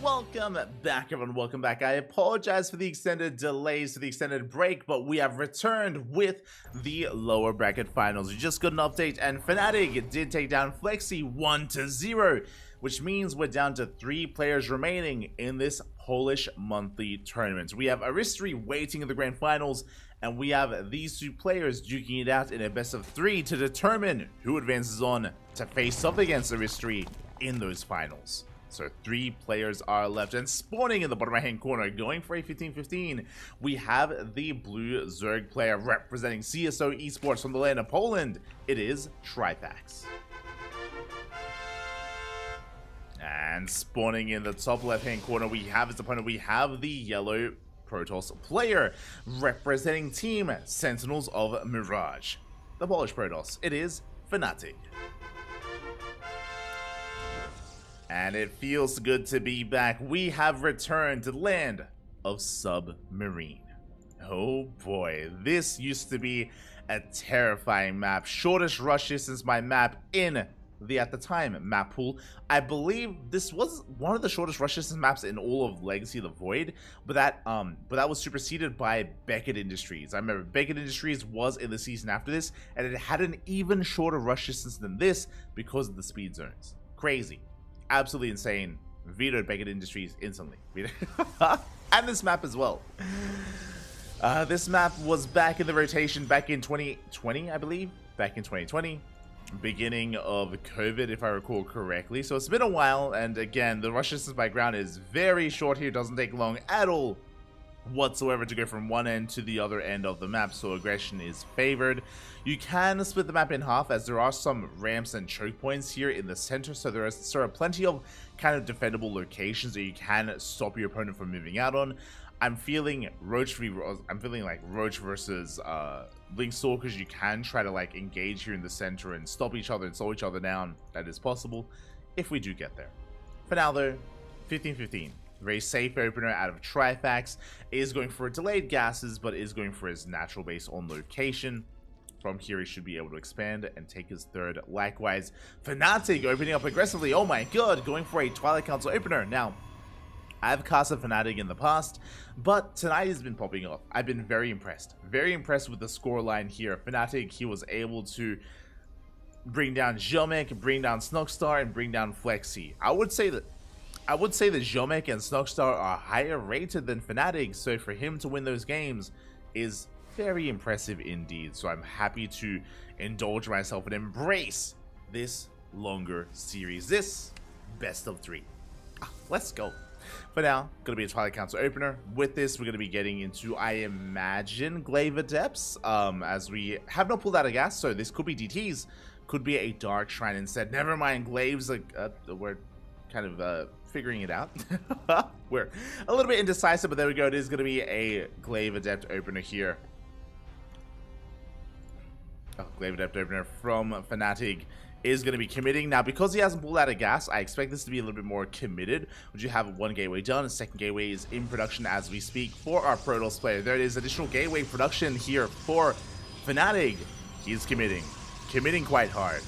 Welcome back, everyone. Welcome back. I apologize for the extended delays, for the extended break, but we have returned with the lower bracket finals. We just got an update, and Fnatic did take down Flexi 1-0, which means we're down to 3 players remaining in this Polish monthly tournament. We have Aristry waiting in the grand finals, and we have these 2 players duking it out in a best of 3 to determine who advances on to face up against Aristry in those finals. So 3 players are left, and spawning in the bottom right hand corner, going for a 15-15, we have the blue Zerg player representing CSO Esports from the land of Poland. It is Trifax. And spawning in the top left hand corner, we have his opponent. We have the yellow Protoss player representing Team Sentinels of Mirage. the Polish Protoss. It is Fnatic. And it feels good to be back. We have returned to the land of Submarine. Oh boy, this used to be a terrifying map. Shortest rush distance by map in the, at the time, map pool. I believe this was one of the shortest rush distance maps in all of Legacy of the Void, but that was superseded by Beckett Industries. I remember Beckett Industries was in the season after this, and it had an even shorter rush distance than this because of the speed zones. Crazy. Absolutely insane. Vetoed Beckett Industries instantly. And this map as well. This map was back in the rotation back in 2020, I believe. Back in 2020. Beginning of COVID, if I recall correctly. So it's been a while, and again, the rush distance by ground is very short here. Doesn't take long at all whatsoever to go from one end to the other end of the map, so aggression is favored. You can split the map in half, as there are some ramps and choke points here in the center, so there are plenty of kind of defendable locations that you can stop your opponent from moving out on. I'm feeling like Roach versus Link Stalkers. You can try to like engage here in the center and stop each other and slow each other down. That is possible if we do get there. For now though, 15-15. Very safe opener out of Trifax. Is going for delayed gases, but is going for his natural base on location. From here, he should be able to expand and take his third. Likewise, Fnatic opening up aggressively. Oh my god, going for a Twilight Council opener. Now, I've cast a Fnatic in the past, but tonight has been popping off. I've been very impressed. Very impressed with the scoreline here. Fnatic, he was able to bring down Jomek, bring down Snogstar, and bring down Flexi. I would say that Jomek and Snogstar are higher rated than Fnatic, so for him to win those games is very impressive indeed. So I'm happy to indulge myself and embrace this longer series, this best of 3. Let's go. For now, going to be a Twilight Council opener. With this, we're going to be getting into, I imagine, Glaive Adepts, as we have not pulled out a gas, so this could be DTs, could be a Dark Shrine instead. Never mind, Glaives, we're kind of figuring it out. We're a little bit indecisive, but there we go. It is going to be a Glaive Adept opener here. Oh, Glaive Adept opener from Fnatic is going to be committing. Now, because he hasn't pulled out a gas, I expect this to be a little bit more committed. Would you have one gateway done? A second gateway is in production as we speak for our Protoss player. There is additional gateway production here for Fnatic. He's committing quite hard.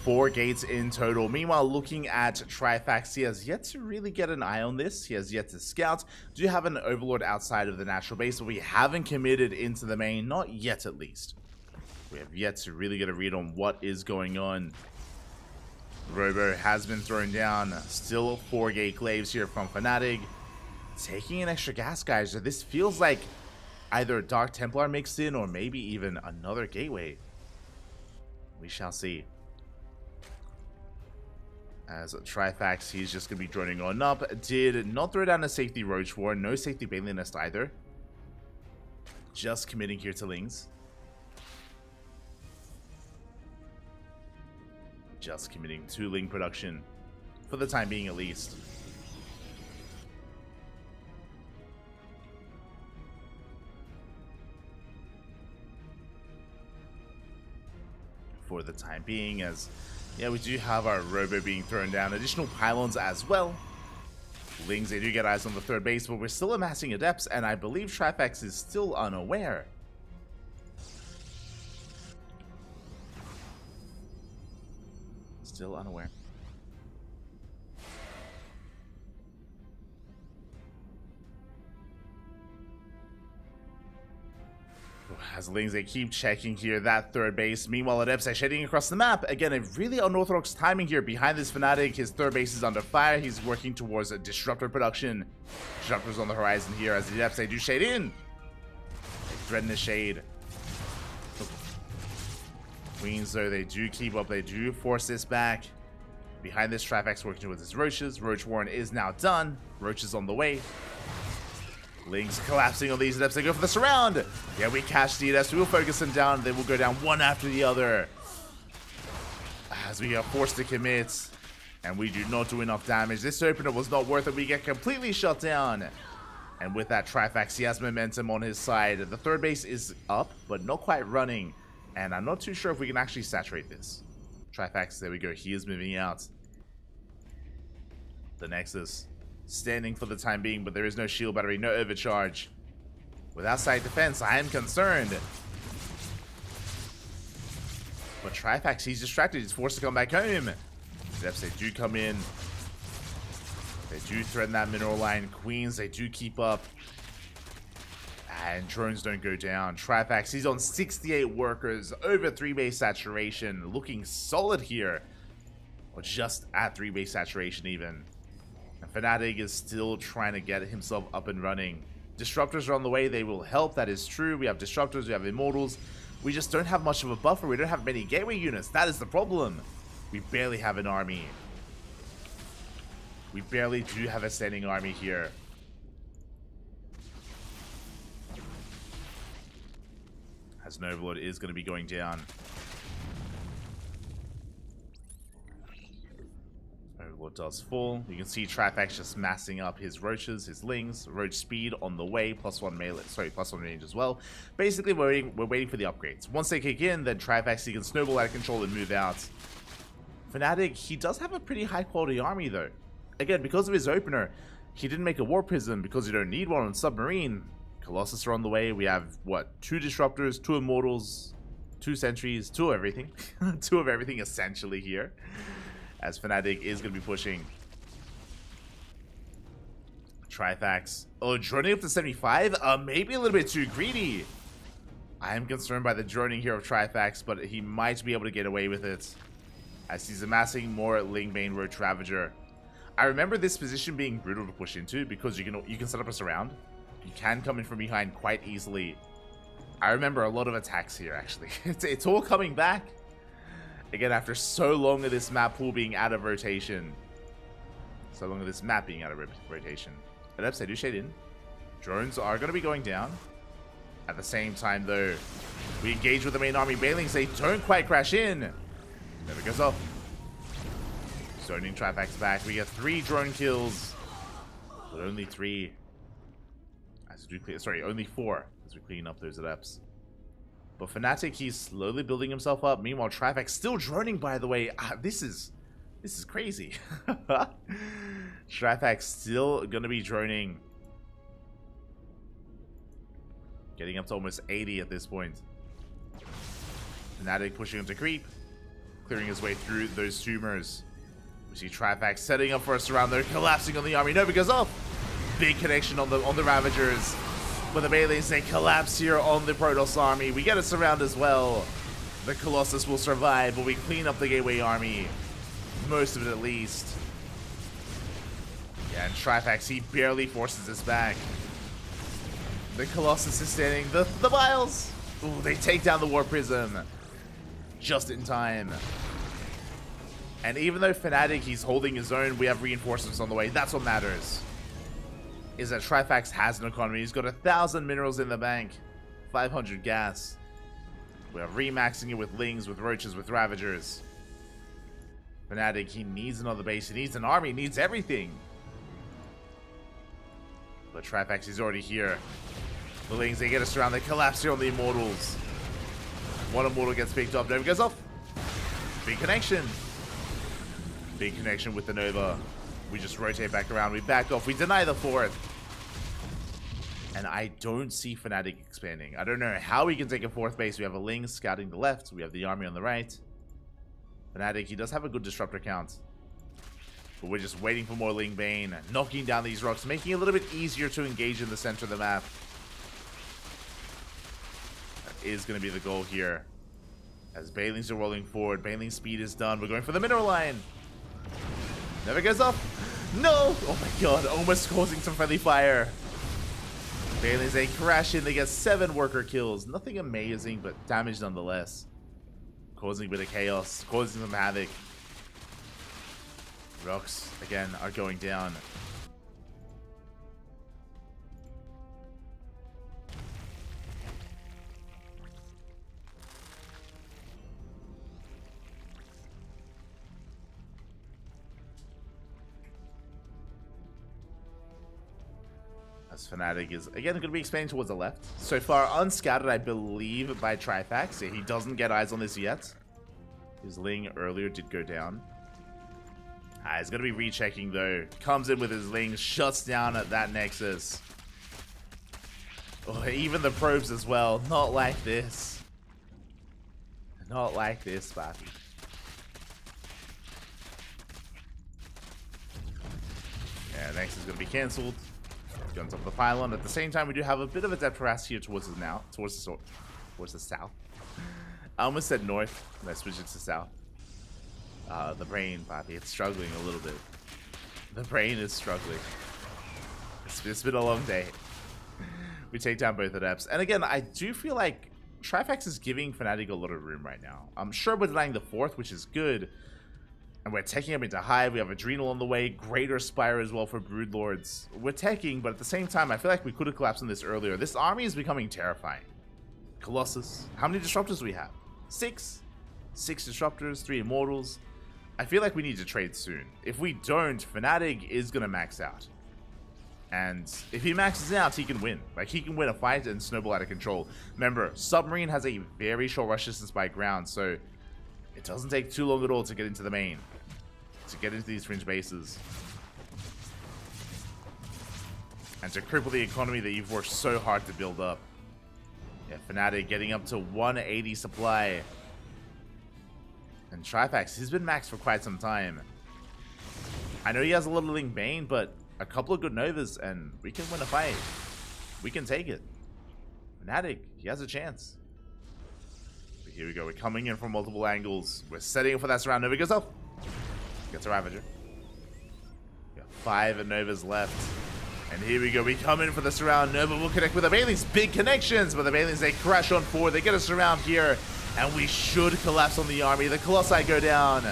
4 gates in total. Meanwhile, looking at Trifax, he has yet to really get an eye on this. He has yet to scout. Do have an Overlord outside of the natural base, but we haven't committed into the main, not yet at least. We have yet to really get a read on what is going on. Robo has been thrown down. Still 4 gate Glaives here from Fnatic. Taking an extra gas, guys. So this feels like either Dark Templar mixed in or maybe even another gateway. We shall see. As Trifax, he's just going to be droning on up. Did not throw down a safety Roach War. No safety Bailey Nest either. Just committing here to Lings. Just committing to Ling production. For the time being, at least. For the time being, as yeah, we do have our Robo being thrown down. Additional pylons as well. Lings, they do get eyes on the third base, but we're still amassing Adepts, and I believe Trifax is still unaware. Still unaware. As Lings, they keep checking here that third base. Meanwhile, Adepts are shedding across the map. Again, a really unorthodox timing here behind this Fnatic. His third base is under fire. He's working towards a Disruptor production. Disruptors on the horizon here as the Adepts, they do shade in. They threaten the shade. Queens, though, they do keep up. They do force this back. Behind this, Trifax working towards his Roaches. Roach Warren is now done. Roach is on the way. Lings collapsing on these Adepts. They go for the surround. Yeah, we catch the Adepts. We will focus them down. They will go down one after the other. As we are forced to commit. And we do not do enough damage. This opener was not worth it. We get completely shut down. And with that, Trifax, he has momentum on his side. The third base is up, but not quite running. And I'm not too sure if we can actually saturate this. Trifax, there we go. He is moving out. The Nexus standing for the time being, but there is no shield battery, no overcharge. Without side defense, I am concerned. But Trifax, he's distracted. He's forced to come back home. Depths, they do come in. They do threaten that mineral line. Queens, they do keep up. And drones don't go down. Trifax, he's on 68 workers, over 3 base saturation. Looking solid here. Or just at 3 base saturation even. And Fnatic is still trying to get himself up and running. Disruptors are on the way. They will help. That is true. We have Disruptors. We have Immortals. We just don't have much of a buffer. We don't have many gateway units. That is the problem. We barely have an army. We barely do have a standing army here. As an Overlord is going to be going down. Overlord does fall. You can see Trifax just massing up his roaches, his lings, roach speed on the way, +1 melee, sorry, +1 range as well. Basically, we're waiting for the upgrades. Once they kick in, then Trifax, he can snowball out of control and move out. Fnatic, he does have a pretty high quality army though. Again, because of his opener, he didn't make a War Prism because you don't need one on Submarine. Colossus are on the way. We have, what, 2 Disruptors, 2 Immortals, 2 Sentries, 2 of everything. 2 of everything essentially here. As Fnatic is going to be pushing. Trifax. Oh, droning up to 75? Maybe a little bit too greedy. I am concerned by the droning here of Trifax, but he might be able to get away with it. As he's amassing more Lingbane Roach Ravager. I remember this position being brutal to push into because you can set up a surround. You can come in from behind quite easily. I remember a lot of attacks here, actually. It's all coming back. Again, after so long of this map pool being out of rotation. So long of this map being out of rotation. But they do shade in. Drones are going to be going down. At the same time, though, we engage with the main army. Bailings, they don't quite crash in. Never goes off. Zoning Trifax back. We get 3 drone kills. But only 3. As we clear, sorry, only 4 as we clean up those adepts. But Fnatic, he's slowly building himself up. Meanwhile, Trifax still droning, by the way. This is crazy. Trifax still gonna be droning. Getting up to almost 80 at this point. Fnatic pushing him to creep. Clearing his way through those tumors. We see Trifax setting up for a surround. They're collapsing on the army. No, because big connection on the Ravagers. But the melees, they collapse here on the Protoss army. We get a surround as well. The Colossus will survive, but we clean up the Gateway army. Most of it at least. Yeah, and Trifax, he barely forces us back. The Colossus is standing. The Vials! Ooh, they take down the War Prism. Just in time. And even though Fnatic, he's holding his own, we have reinforcements on the way. That's what matters. Is that Trifax has an economy. He's got 1,000 minerals in the bank. 500 gas. We are remaxing it with Lings, with Roaches, with Ravagers. Fnatic, he needs another base. He needs an army. He needs everything. But Trifax is already here. The Lings, they get us around. They collapse here on the Immortals. One Immortal gets picked up. Nova goes off. Big connection. Big connection with the Nova. We just rotate back around. We back off. We deny the 4th. And I don't see Fnatic expanding. I don't know how we can take a 4th base. We have a Ling scouting the left. We have the army on the right. Fnatic, he does have a good disruptor count. But we're just waiting for more Lingbane. Knocking down these rocks. Making it a little bit easier to engage in the center of the map. That is going to be the goal here. As Bailings are rolling forward. Bailing's speed is done. We're going for the mineral line. Never goes up. No! Oh my god, almost causing some friendly fire. Bailings, they crash in. They get 7 worker kills. Nothing amazing, but damage nonetheless. Causing a bit of chaos. Causing some havoc. Rocks, again, are going down. As Fnatic is, again, going to be expanding towards the left. So far, unscouted, I believe, by Trifax. He doesn't get eyes on this yet. His Ling earlier did go down. He's going to be rechecking, though. Comes in with his Ling, shuts down at that Nexus. Oh, even the probes as well. Not like this. Not like this, Bappy. Yeah, Nexus is going to be cancelled. Guns up the pylon. At the same time, we do have a bit of a depth harass here towards the south. I almost said north, and I switched it to south. The brain, Bobby, it's struggling a little bit. The brain is struggling. It's been a long day. We take down both the depths. And again, I do feel like Trifax is giving Fnatic a lot of room right now. I'm sure we're denying the fourth, which is good. And we're taking him into Hive. We have Adrenal on the way. Greater Spire as well for Broodlords. We're taking, but at the same time, I feel like we could have collapsed on this earlier. This army is becoming terrifying. Colossus. How many Disruptors do we have? 6? 6 Disruptors, 3 Immortals. I feel like we need to trade soon. If we don't, Fnatic is going to max out. And if he maxes out, he can win. Like, he can win a fight and snowball out of control. Remember, Submarine has a very short rush distance by ground, so it doesn't take too long at all to get into the main. To get into these fringe bases. And to cripple the economy that you've worked so hard to build up. Yeah, Fnatic getting up to 180 supply. And Trifax, he's been maxed for quite some time. I know he has a little Ling Bane, but a couple of good Novas and we can win a fight. We can take it. Fnatic, he has a chance. But here we go, we're coming in from multiple angles. We're setting up for that surround. Nova goes up. Gets a Ravager. Got 5 Novas left. And here we go, we come in for the surround. Nova will connect with the Banelings. Big connections, but the Banelings, they crash on forward. They get a surround here. And we should collapse on the army. The Colossi go down.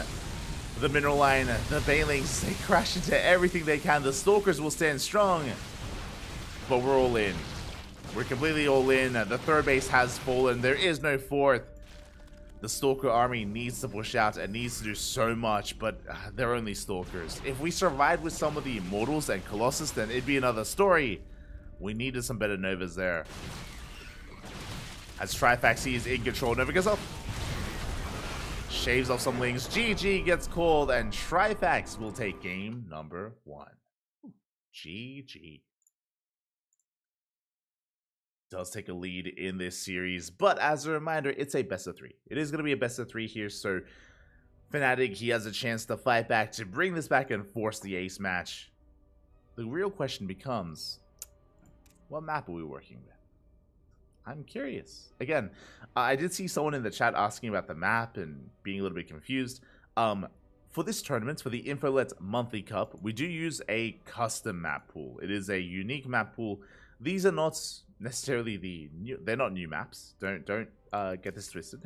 The mineral line, the Banelings, they crash into everything they can. The Stalkers will stand strong. But we're all in. We're completely all in. The third base has fallen. There is no fourth. The Stalker army needs to push out and needs to do so much, but they're only Stalkers. If we survived with some of the Immortals and Colossus, then it'd be another story. We needed some better Novas there. As Trifax is in control, Nova goes up. Shaves off some Lings. GG gets called, and Trifax will take game number 1. GG. Does take a lead in this series, but as a reminder, it's a best of 3. It is going to be a best of 3 here, so Fnatic, he has a chance to fight back, to bring this back and force the ace match. The real question becomes, what map are we working with? I'm curious. Again, I did see someone in the chat asking about the map and being a little bit confused. For this tournament, for the Infolet Monthly Cup, we do use a custom map pool. It is a unique map pool. These are not necessarily they're not new maps. Don't get this twisted.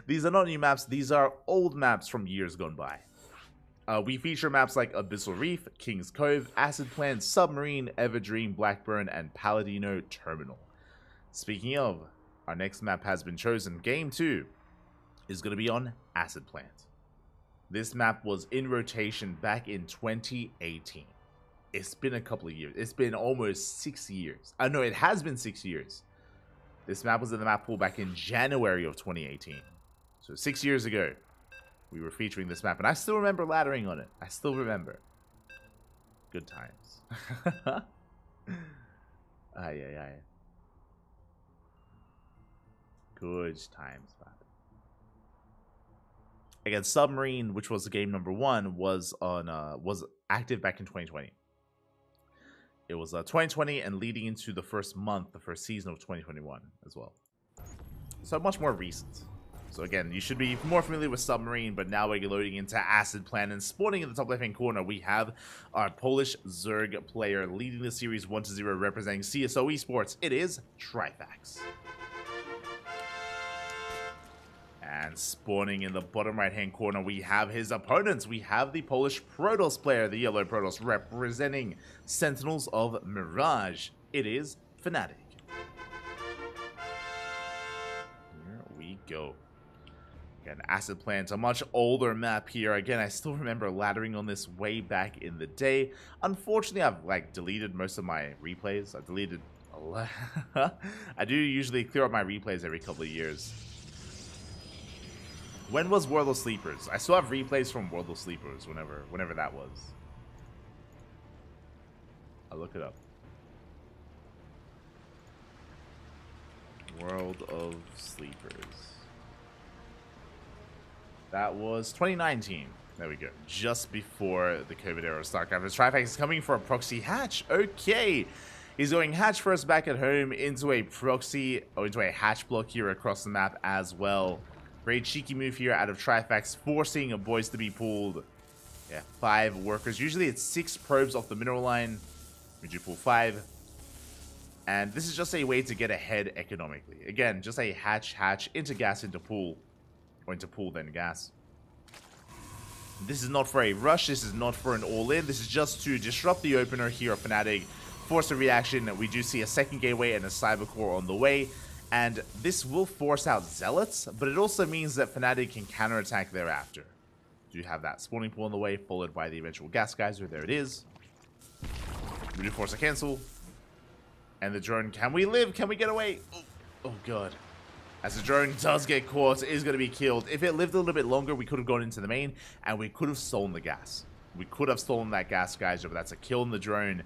These are not new maps. These are old maps from years gone by. We feature maps like Abyssal Reef, King's Cove, Acid Plant, Submarine, Everdream, Blackburn, and Palladino Terminal. Speaking of, our next map has been chosen. Game 2 is going to be on Acid Plant. This map was in rotation back in 2018. It's been a couple of years. It's been almost 6 years. I know it has been 6 years. This map was in the map pool back in January of 2018. So 6 years ago, we were featuring this map. And I still remember laddering on it. I still remember. Good times. Ay. Good times, man. Again, Submarine, which was game number 1, was active back in 2020. It was 2020 and leading into the first season of 2021 as well. So much more recent. So again, you should be more familiar with Submarine, but now we're loading into Acid Plant, and spawning in the top left-hand corner, we have our Polish Zerg player leading the series 1-0, representing CSO Esports. It is Trifax. And spawning in the bottom right-hand corner, we have his opponents. We have the Polish Protoss player, the yellow Protoss, representing Sentinels of Mirage. It is Fnatic. Here we go. Again, Acid Plant, a much older map here. Again, I still remember laddering on this way back in the day. Unfortunately, I've like deleted most of my replays. I deleted a lot. I do usually clear up my replays every couple of years. When was World of Sleepers? I still have replays from World of Sleepers, whenever that was. I'll look it up. World of Sleepers. That was 2019. There we go. Just before the COVID era of StarCraft. Trifax is coming for a proxy hatch. Okay. He's going hatch first back at home into a proxy, or into a hatch block here across the map as well. Very cheeky move here out of Trifax, forcing boys to be pulled. Yeah, 5 workers. Usually it's 6 probes off the mineral line. We do pull 5. And this is just a way to get ahead economically. Again, just a hatch, into gas, into pool. Or into pool, then gas. This is not for a rush. This is not for an all-in. This is just to disrupt the opener here of Fnatic. Force a reaction. We do see a second gateway and a cybercore on the way. And this will force out Zealots. But it also means that Fnatic can counterattack thereafter. Do have that spawning pool on the way, followed by the eventual gas geyser. There it is. We do force a cancel. And the drone, can we live? Can we get away? Oh god. As the drone does get caught, it is going to be killed. If it lived a little bit longer, we could have gone into the main, and we could have stolen the gas. We could have stolen that gas geyser, but that's a kill on the drone.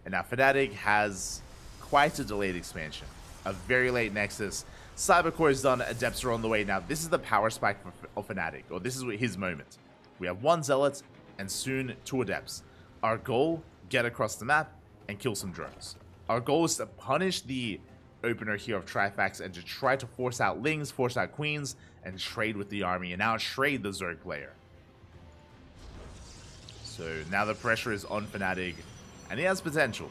And now Fnatic has quite a delayed expansion. A very late Nexus. Cybercore is done, Adepts are on the way. Now, this is the power spike of Fnatic, or this is his moment. We have 1 Zealot, and soon 2 Adepts. Our goal, get across the map, and kill some drones. Our goal is to punish the opener here of Trifax and to try to force out Lings, force out Queens, and trade with the army, and now trade the Zerg player. So now the pressure is on Fnatic, and he has potential.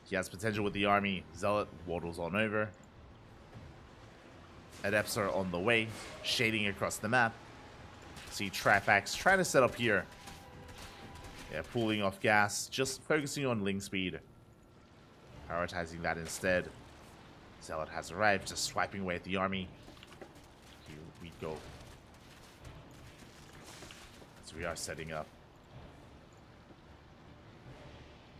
He has potential with the army. Zealot waddles on over. Adepts are on the way, shading across the map. See Trifax trying to set up here. Yeah, pulling off gas, just focusing on Ling speed. Prioritizing that instead. Zealot has arrived, just swiping away at the army. Here we go. So we are setting up.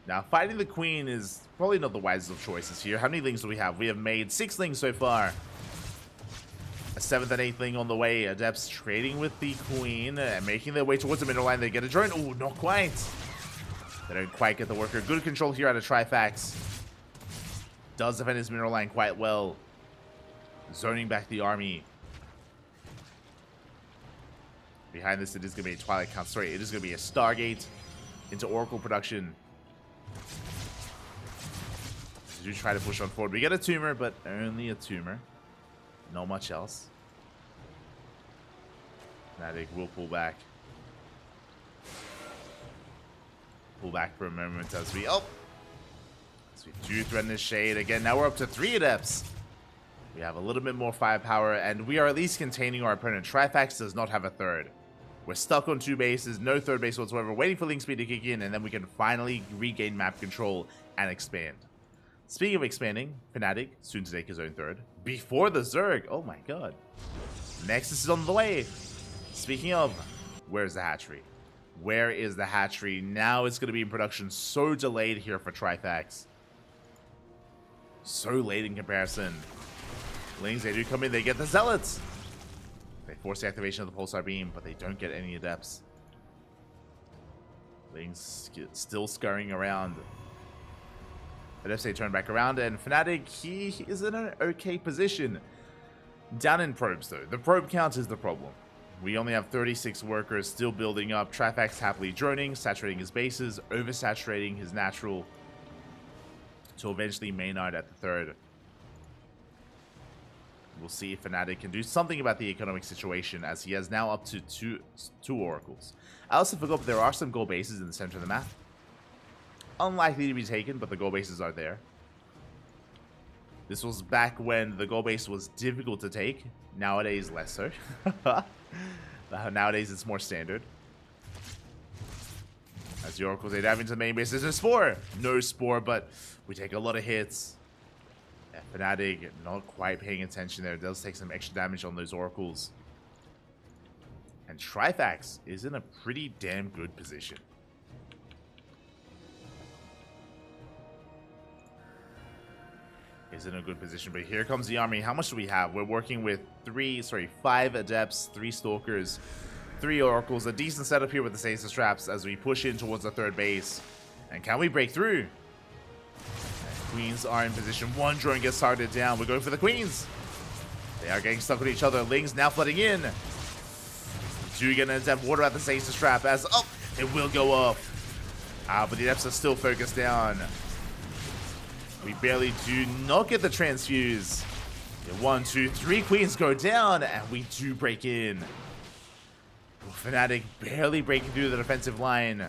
Now, fighting the Queen is probably not the wisest of choices here. How many Lings do we have? We have made 6 Lings so far. A 7th and 8th Ling on the way. Adepts trading with the Queen and making their way towards the middle line. They get a drone. Oh, not quite. They don't quite get the worker. Good control here out of Trifax. Does defend his mineral line quite well. Zoning back the army. Behind this, it is going to be a Twilight Count. Sorry, it is going to be a Stargate into Oracle production. Do try to push on forward. We get a tumor, but only a tumor. Not much else. Fnatic will pull back. Pull back for a moment as we... Oh! So we do threaten this shade again. Now we're up to 3 Adepts. We have a little bit more firepower, and we are at least containing our opponent. Trifax does not have a 3rd. We're stuck on 2 bases, no 3rd base whatsoever, waiting for Link Speed to kick in, and then we can finally regain map control and expand. Speaking of expanding, Fnatic, soon to take his own 3rd. Before the Zerg, oh my god. Nexus is on the way. Speaking of, where's the Hatchery? Where is the Hatchery? Now it's going to be in production. So delayed here for Trifax. So late in comparison. Lings, they do come in, they get the Zealots. They force the activation of the Pulsar Beam, but they don't get any Adepts. Lings still scurrying around. Adepts, they turn back around, and Fnatic, he is in an okay position. Down in probes, though. The probe count is the problem. We only have 36 workers still building up. Trifax happily droning, saturating his bases, oversaturating his natural, to eventually Maynard at the 3rd. We'll see if Fnatic can do something about the economic situation, as he has now up to two oracles. I also forgot there are some gold bases in the center of the map. Unlikely to be taken, but the gold bases are there. This was back when the gold base was difficult to take. Nowadays, less so. Nowadays, it's more standard. As the oracles, they dive into the main base. There's a spore! No spore, but we take a lot of hits. Fnatic not quite paying attention there. It does take some extra damage on those oracles. And Trifax is in a pretty damn good position. Is in a good position, but here comes the army. How much do we have? We're working with 5 Adepts, 3 Stalkers, 3 Oracles. A decent setup here with the Stasis Traps as we push in towards the third base. And can we break through? And Queens are in position. 1 drone gets targeted down. We're going for the Queens. They are getting stuck with each other. Lings now flooding in. Do get an attempt water at the Stasis Trap as it will go up. But the Adepts are still focused down. We barely do not get the transfuse. 1, 2, 3 Queens go down, and we do break in. Fnatic barely breaking through the defensive line,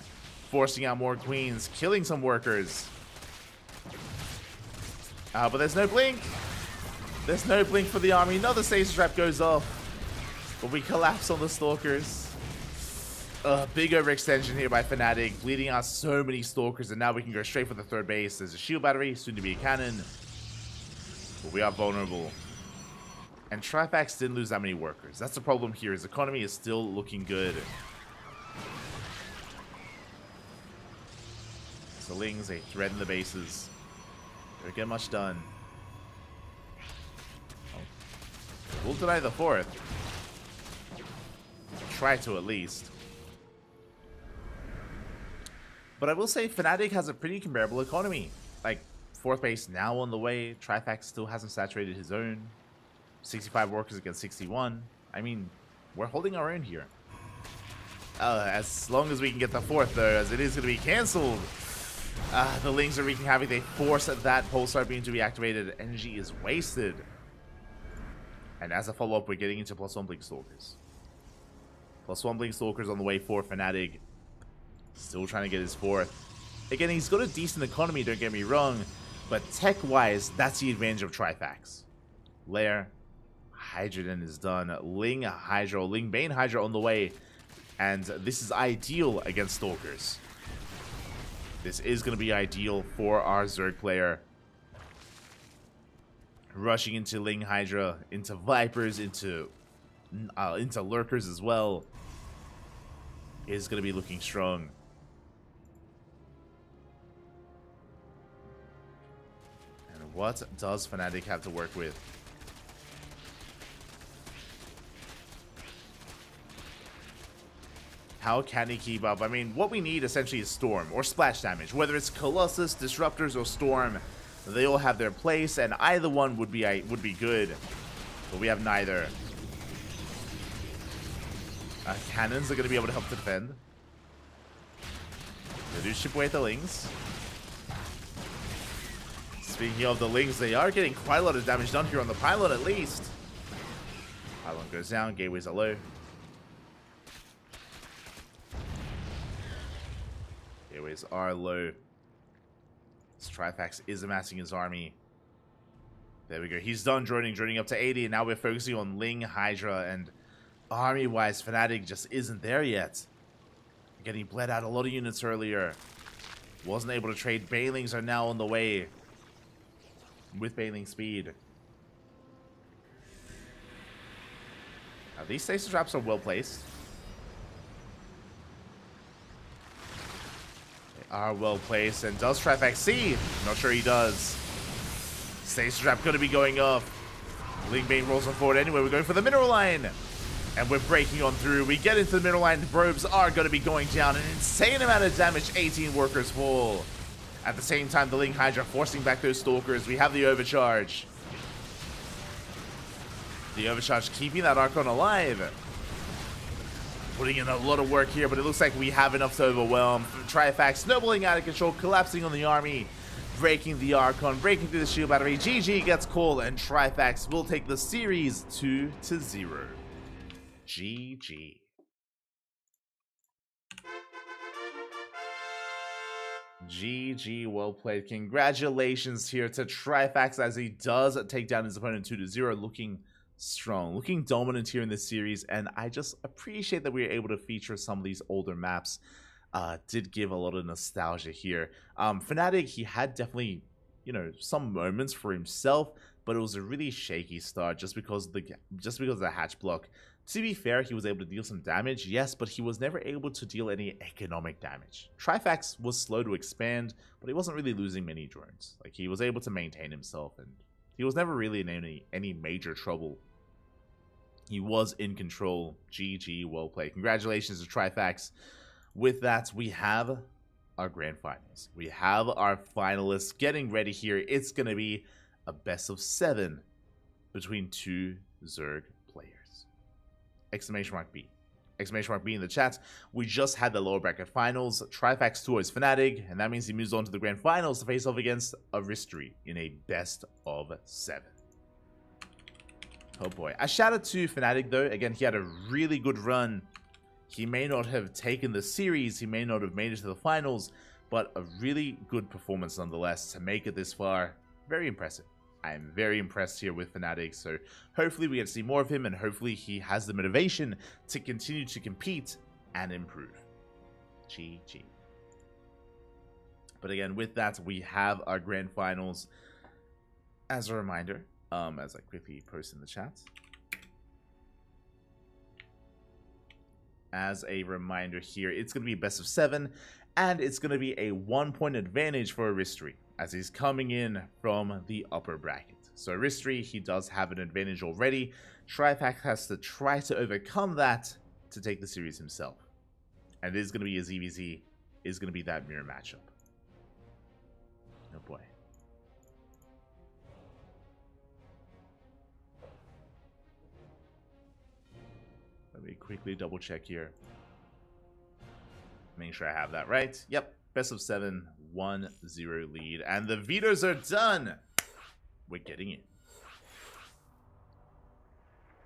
forcing out more Queens, killing some workers. But there's no blink. There's no blink for the army. Another Stasis Trap goes off, but we collapse on the Stalkers. Big overextension here by Fnatic, bleeding out so many Stalkers, and now we can go straight for the third base. There's a shield battery, soon to be a cannon, but we are vulnerable. And Trifax didn't lose that many workers. That's the problem here. His economy is still looking good. So Lings, they threaten the bases. Don't get much done. We'll deny the 4th. Try to at least. But I will say Fnatic has a pretty comparable economy. Like, 4th base now on the way. Trifax still hasn't saturated his own. 65 workers against 61. I mean, we're holding our own here. As long as we can get the 4th, though, as it is going to be cancelled. The Lings are wreaking havoc. They force that Pulsar beam to be activated. Energy is wasted. And as a follow-up, we're getting into +1 Blink Stalkers. +1 Blink Stalkers on the way for Fnatic. Still trying to get his 4th. Again, he's got a decent economy, don't get me wrong. But tech-wise, that's the advantage of Trifax. Lair, Hydrogen is done. Ling Hydra, Ling Bane Hydra on the way. And this is ideal against Stalkers. This is going to be ideal for our Zerg player. Rushing into Ling Hydra, into Vipers, into Lurkers as well. Is going to be looking strong. And what does Fnatic have to work with? How can he keep up? I mean, what we need essentially is Storm or splash damage. Whether it's Colossus, Disruptors, or Storm, they all have their place, and either one would be good. But we have neither. Cannons are going to be able to help defend. They do chip away at the Lings. Speaking of the Lings, they are getting quite a lot of damage done here on the pylon at least. Pylon goes down, gateways are low. Gateways are low. This Trifax is amassing his army. There we go. He's done droning up to 80, and now we're focusing on Ling, Hydra, and army-wise, Fnatic just isn't there yet. Getting bled out a lot of units earlier. Wasn't able to trade. Bailings are now on the way. With Bailing speed. Now, these Stasis Traps are well placed. They are well placed. And does Trifax see? Not sure he does. Stasis Trap going to be going up. Ling Bane rolls on forward anyway. We're going for the mineral line. And we're breaking on through. We get into the middle line. The probes are going to be going down. An insane amount of damage. 18 workers fall. At the same time, the Ling Hydra forcing back those Stalkers. We have the overcharge. The overcharge keeping that Archon alive. Putting in a lot of work here, but it looks like we have enough to overwhelm. Trifax snowballing out of control, collapsing on the army. Breaking the Archon, breaking through the shield battery. GG gets called, and Trifax will take the series 2-0. GG. GG, well played. Congratulations here to Trifax as he does take down his opponent 2-0, looking strong, looking dominant here in this series, and I just appreciate that we were able to feature some of these older maps. Did give a lot of nostalgia here. Fnatic, he had definitely, you know, some moments for himself, but it was a really shaky start just because of the hatch block. To be fair, he was able to deal some damage, yes, but he was never able to deal any economic damage. Trifax was slow to expand, but he wasn't really losing many drones. Like, he was able to maintain himself, and he was never really in any major trouble. He was in control. GG, well played. Congratulations to Trifax. With that, we have our grand finals. We have our finalists getting ready here. It's going to be a best of 7 between 2 Zerg players. Exclamation mark B. Exclamation mark B in the chat. We just had the lower bracket finals. Trifax 2 is Fnatic, and that means he moves on to the grand finals to face off against Aristry in a best of 7. Oh boy. A shout out to Fnatic though. Again, he had a really good run. He may not have taken the series, he may not have made it to the finals, but a really good performance nonetheless to make it this far. Very impressive. I'm very impressed here with Fnatic, so hopefully we get to see more of him, and hopefully he has the motivation to continue to compete and improve. GG. But again, with that, we have our grand finals. As a reminder, as I quickly post in the chat. As a reminder here, it's going to be a best of 7, and it's going to be a 1-point advantage for Aristry, as he's coming in from the upper bracket. So Aristry, he does have an advantage already. Trifax has to try to overcome that to take the series himself. And it is going to be a ZVZ, is going to be that mirror matchup. Oh boy. Let me quickly double check here. Make sure I have that right. Yep. Best of 7, 1-0 lead. And the vetoes are done. We're getting in.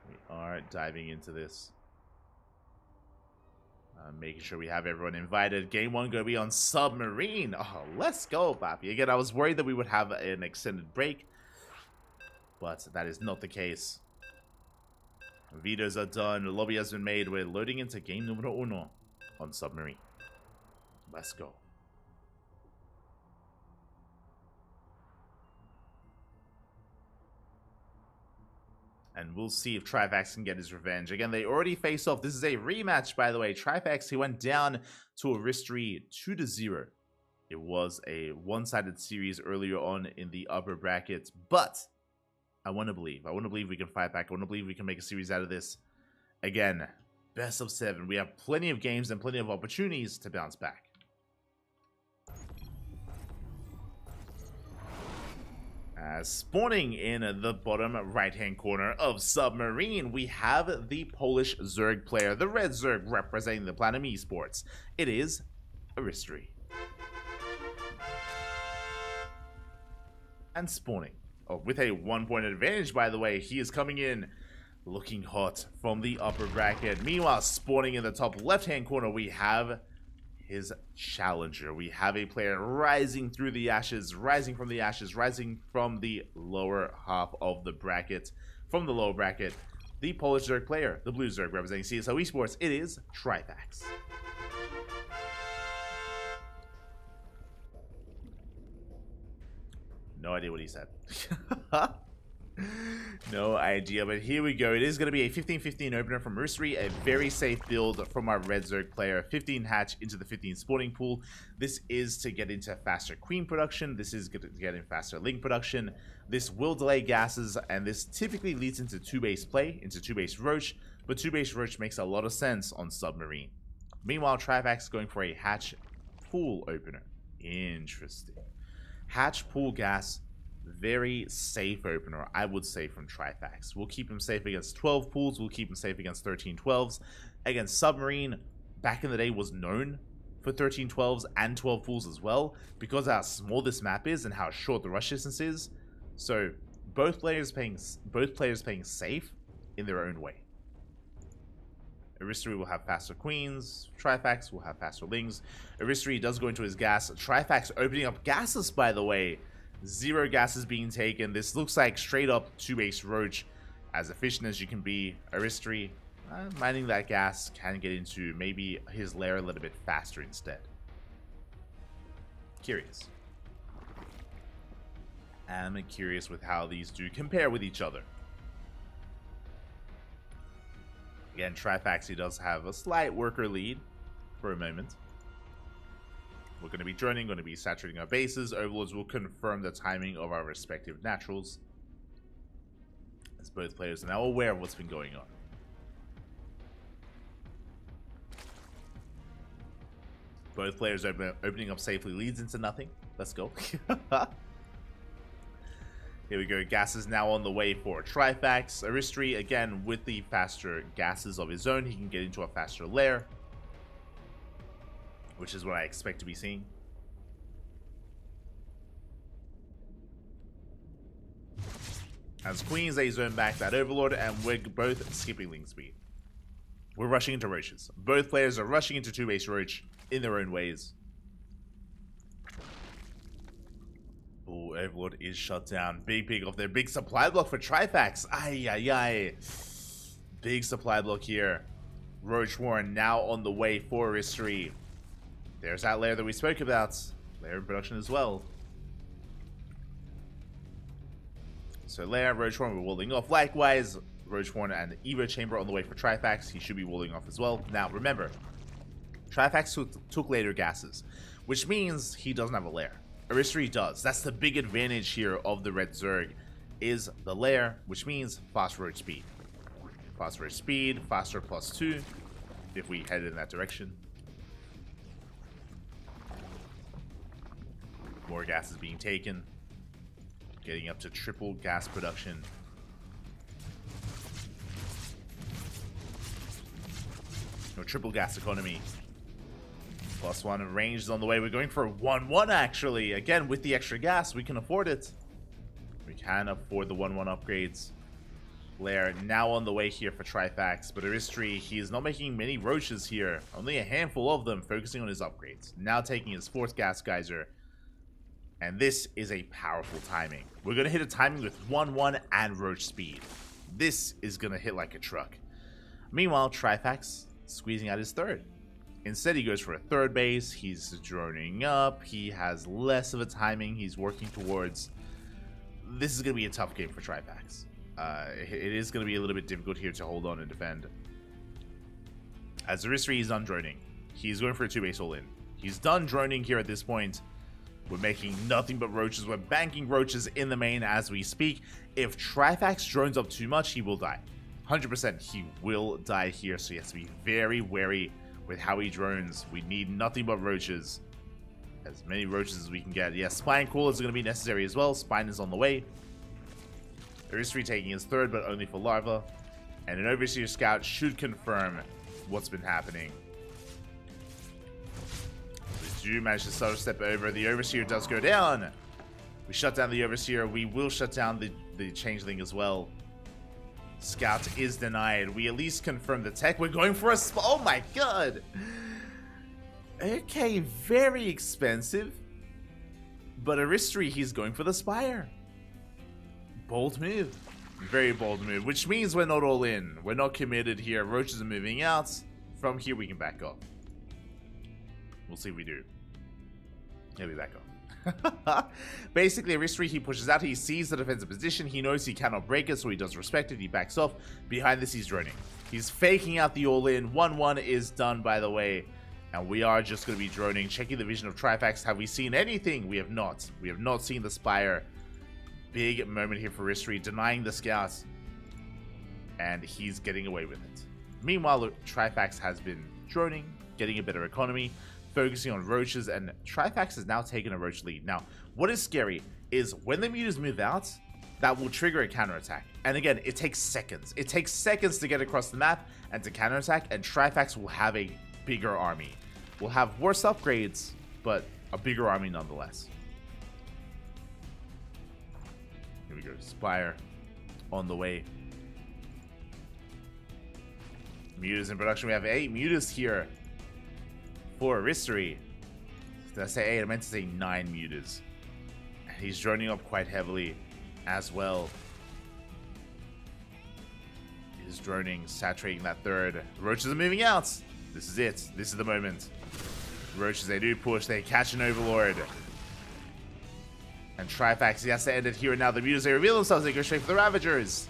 We are diving into this. Making sure we have everyone invited. Game 1 going to be on Submarine. Oh, let's go, Papi. Again, I was worried that we would have an extended break, but that is not the case. Vetoes are done. The lobby has been made. We're loading into game numero 1 on Submarine. Let's go. And we'll see if Trifax can get his revenge. Again, they already face off. This is a rematch, by the way. Trifax, he went down to Aristry 2-0. It was a one-sided series earlier on in the upper brackets, but I want to believe. I want to believe we can fight back. I want to believe we can make a series out of this. Again, best of 7. We have plenty of games and plenty of opportunities to bounce back. Spawning in the bottom right-hand corner of Submarine, we have the Polish Zerg player, the red Zerg representing the Platinum Esports. It is Aristry. And spawning. Oh, with a 1-point advantage, by the way. He is coming in looking hot from the upper bracket. Meanwhile, spawning in the top left-hand corner, we have his challenger. We have a player rising through the ashes, rising from the ashes, rising from the lower half of the bracket. From the lower bracket, the Polish Zerg player, the blue Zerg representing CSO Esports, it is Trifax. No idea what he said. No idea, but here we go. It is going to be a 15-15 opener from Aristry, a very safe build from our red Zerg player. 15 hatch into the 15 spawning pool. This is to get into faster queen production. This is to get in faster link production. This will delay gases, and this typically leads into 2-base play, into 2-base roach, but 2-base roach makes a lot of sense on Submarine. Meanwhile, Trifax going for a hatch pool opener. Interesting. Hatch pool gas. Very safe opener, I would say, from Trifax. We'll keep him safe against 12 pools. We'll keep him safe against 13-12s. Against Submarine, back in the day, was known for 13-12s and 12 pools as well, because of how small this map is and how short the rush distance is. So both players playing safe in their own way. Aristry will have faster queens. Trifax will have faster lings. Aristry does go into his gas. Trifax opening up gases, by the way. 0 gases being taken. This looks like straight up 2-base roach. As efficient as you can be, Aristry mining that gas can get into maybe his lair a little bit faster instead. Curious. am curious with how these do compare with each other. Again, Trifaxi does have a slight worker lead for a moment. We're going to be droning, going to be saturating our bases. Overlords will confirm the timing of our respective naturals, as both players are now aware of what's been going on. Both players opening up safely leads into nothing. Let's go. Here we go. Gas is now on the way for Trifax. Aristry, again, with the faster gases of his own, he can get into a faster lair, which is what I expect to be seeing. As Queens, they zone back that Overlord, and we're both skipping link speed. We're rushing into Roaches. Both players are rushing into 2-base Roach in their own ways. Oh, Overlord is shut down. Big off there. Big supply block for Trifax. Ay. Big supply block here. Roach Warren now on the way for Aristry. There's that layer that we spoke about. Layer in production as well. So layer, Roach Warren, we're walling off. Likewise, Roach Warren and Evo Chamber on the way for Trifax. He should be walling off as well. Now, remember, Trifax took later gases, which means he doesn't have a lair. Aristry does. That's the big advantage here of the Red Zerg, is the lair, which means fast roach speed. Fast roach speed, faster +2, if we head in that direction. More gas is being taken, getting up to triple gas production. No, triple gas economy. +1 range is on the way. We're going for 1-1 actually. Again, with the extra gas, we can afford it. We can afford the 1-1 upgrades. Lair now on the way here for Trifax, but Aristry, he is not making many roaches here. Only a handful of them, focusing on his upgrades. Now taking his 4th gas geyser. And this is a powerful timing. We're going to hit a timing with 1-1 and roach speed. This is going to hit like a truck. Meanwhile, Trifax squeezing out his 3rd. Instead, he goes for a 3rd base. He's droning up. He has less of a timing. He's working towards... This is going to be a tough game for Trifax. It is going to be a little bit difficult here to hold on and defend. As Aristry is done droning, he's going for a 2-base all-in. He's done droning here at this point. We're making nothing but roaches. We're banking roaches in the main as we speak. If Trifax drones up too much, he will die. 100% he will die here, so he has to be very wary with how he drones. We need nothing but roaches. As many roaches as we can get. Yeah, Spine Crawler is going to be necessary as well. Spine is on the way. Aristry taking his 3rd, but only for Larva. And an Overseer Scout should confirm what's been happening. We do manage to step over. The Overseer does go down. We shut down the Overseer. We will shut down the Changeling as well. Scout is denied. We at least confirm the tech. We're going for a oh my god. Okay, very expensive. But Aristry, he's going for the Spire. Bold move. Very bold move, which means we're not all in. We're not committed here. Roaches are moving out. From here, we can back up. We'll see if we do. Yeah, we back up. Basically, Aristry, he pushes out. He sees the defensive position. He knows he cannot break it, so he does respect it. He backs off. Behind this, he's droning. He's faking out the all-in. 1-1 is done, by the way. And we are just going to be droning. Checking the vision of Trifax. Have we seen anything? We have not. We have not seen the Spire. Big moment here for Aristry, denying the scouts. And he's getting away with it. Meanwhile, Trifax has been droning, getting a better economy, focusing on roaches, and Trifax has now taken a roach lead. Now, what is scary is when the mutas move out, that will trigger a counterattack. And again, it takes seconds. It takes seconds to get across the map and to counterattack, and Trifax will have a bigger army. We'll have worse upgrades, but a bigger army nonetheless. Here we go, Spire on the way. Mutas in production. We have 8 mutas here for Aristry. Did I say 8? I meant to say 9 mutas. He's droning up quite heavily as well. He's droning, saturating that 3rd. Roaches are moving out. This is it. This is the moment. Roaches, they do push. They catch an Overlord. And Trifax, he has to end it here and now. The Mutas, they reveal themselves. They go straight for the Ravagers.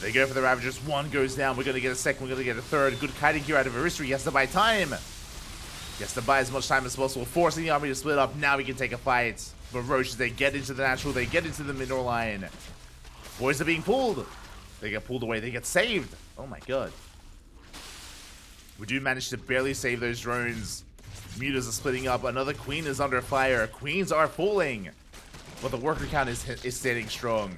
They go for the Ravagers. One goes down. We're going to get a second. We're going to get a third. Good kiting here out of Aristry. He has to buy time. He has to buy as much time as possible, forcing the army to split up. Now we can take a fight. But Roaches, they get into the natural. They get into the mineral line. Boys are being pulled. They get pulled away. They get saved. Oh my god. We do manage to barely save those drones. Mutas are splitting up. Another queen is under fire. Queens are falling. But the worker count is standing strong.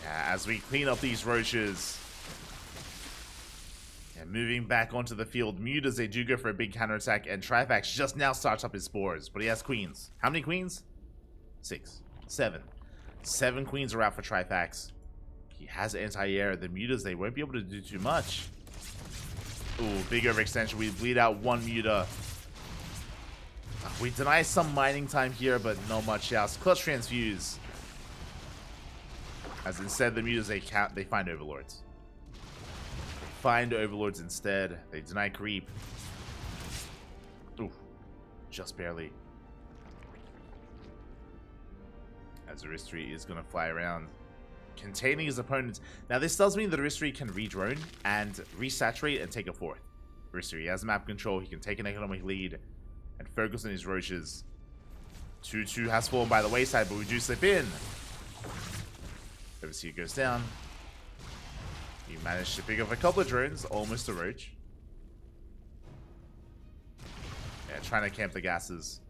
Yeah, as we clean up these roaches. And moving back onto the field, Mutas, they do go for a big counterattack. And Trifax just now starts up his spores. But he has queens. How many queens? 6. 7. 7 queens are out for Trifax. He has anti-air. The Mutas, they won't be able to do too much. Ooh, big overextension. We bleed out one Muta. We deny some mining time here, but not much else. Clutch transfuse. As instead, the Mutas, they find overlords. They find overlords instead. They deny creep. Ooh, just barely. As Aristry is going to fly around, containing his opponents. Now, this does mean that Aristry can re-drone and resaturate and take a fourth. Aristry has map control. He can take an economic lead and focus on his roaches. 2-2 has fallen by the wayside, but we do slip in. Overseer goes down. He managed to pick up a couple of drones, almost a roach. Yeah, trying to camp the gases.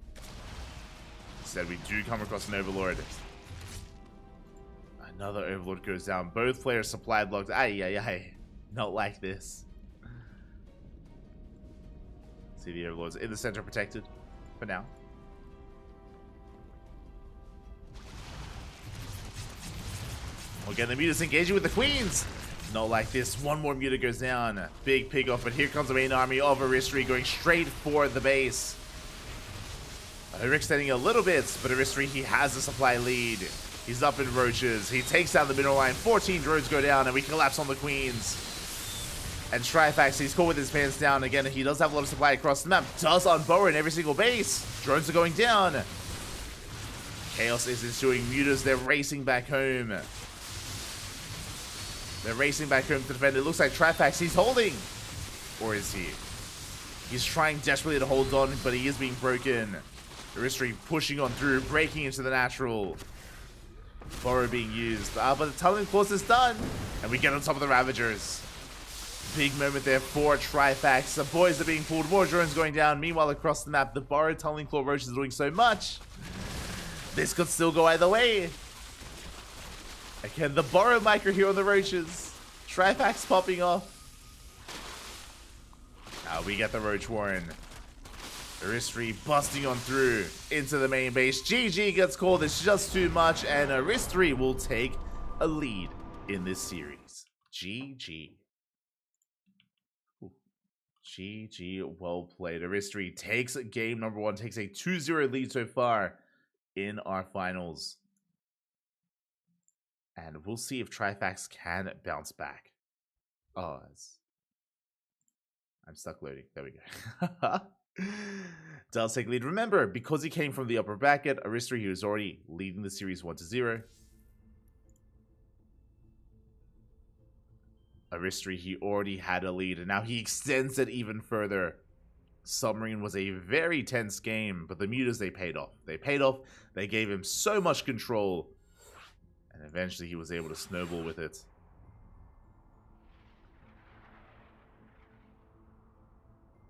Instead, we do come across an overlord. Another overlord goes down. Both players supply blocked. Ay. Not like this. See the overlords in the center protected for now. We're getting the Mutas engaging with the queens. Not like this. One more Muta goes down. Big pig off, but here comes the main army of Aristry going straight for the base. Overextending a little bit, but Aristry, he has the supply lead. He's up in roaches. He takes down the mineral line. 14 drones go down, and we collapse on the queens. And Trifax, he's caught with his pants down. Again, he does have a lot of supply across the map. Does unbow in every single base. Drones are going down. Chaos is ensuing. Mutas, they're racing back home. They're racing back home to defend. It looks like Trifax, he's holding. Or is he? He's trying desperately to hold on, but he is being broken. Aristry pushing on through, breaking into the natural. Burrow being used. But the tunneling course is done. And we get on top of the Ravagers. Big moment there for Trifax. The boys are being pulled. More drones going down. Meanwhile, across the map, the Burrow tunneling claw roaches are doing so much. This could still go either way. Again, the Burrow micro here on the roaches. Trifax popping off. Now we get the Roach Warren. Aristry busting on through into the main base. GG gets called. It's just too much. And Aristry will take a lead in this series. GG. GG, well played. Aristry takes game number 1, takes a 2-0 lead so far in our finals. And we'll see if Trifax can bounce back. Oh, I'm stuck loading. There we go. Does take lead. Remember, because he came from the upper bracket, Aristry, he was already leading the series 1-0. Aristry, he already had a lead, and now he extends it even further. Submarine was a very tense game, but the Mutas, they paid off. They paid off. They gave him so much control, and eventually he was able to snowball with it.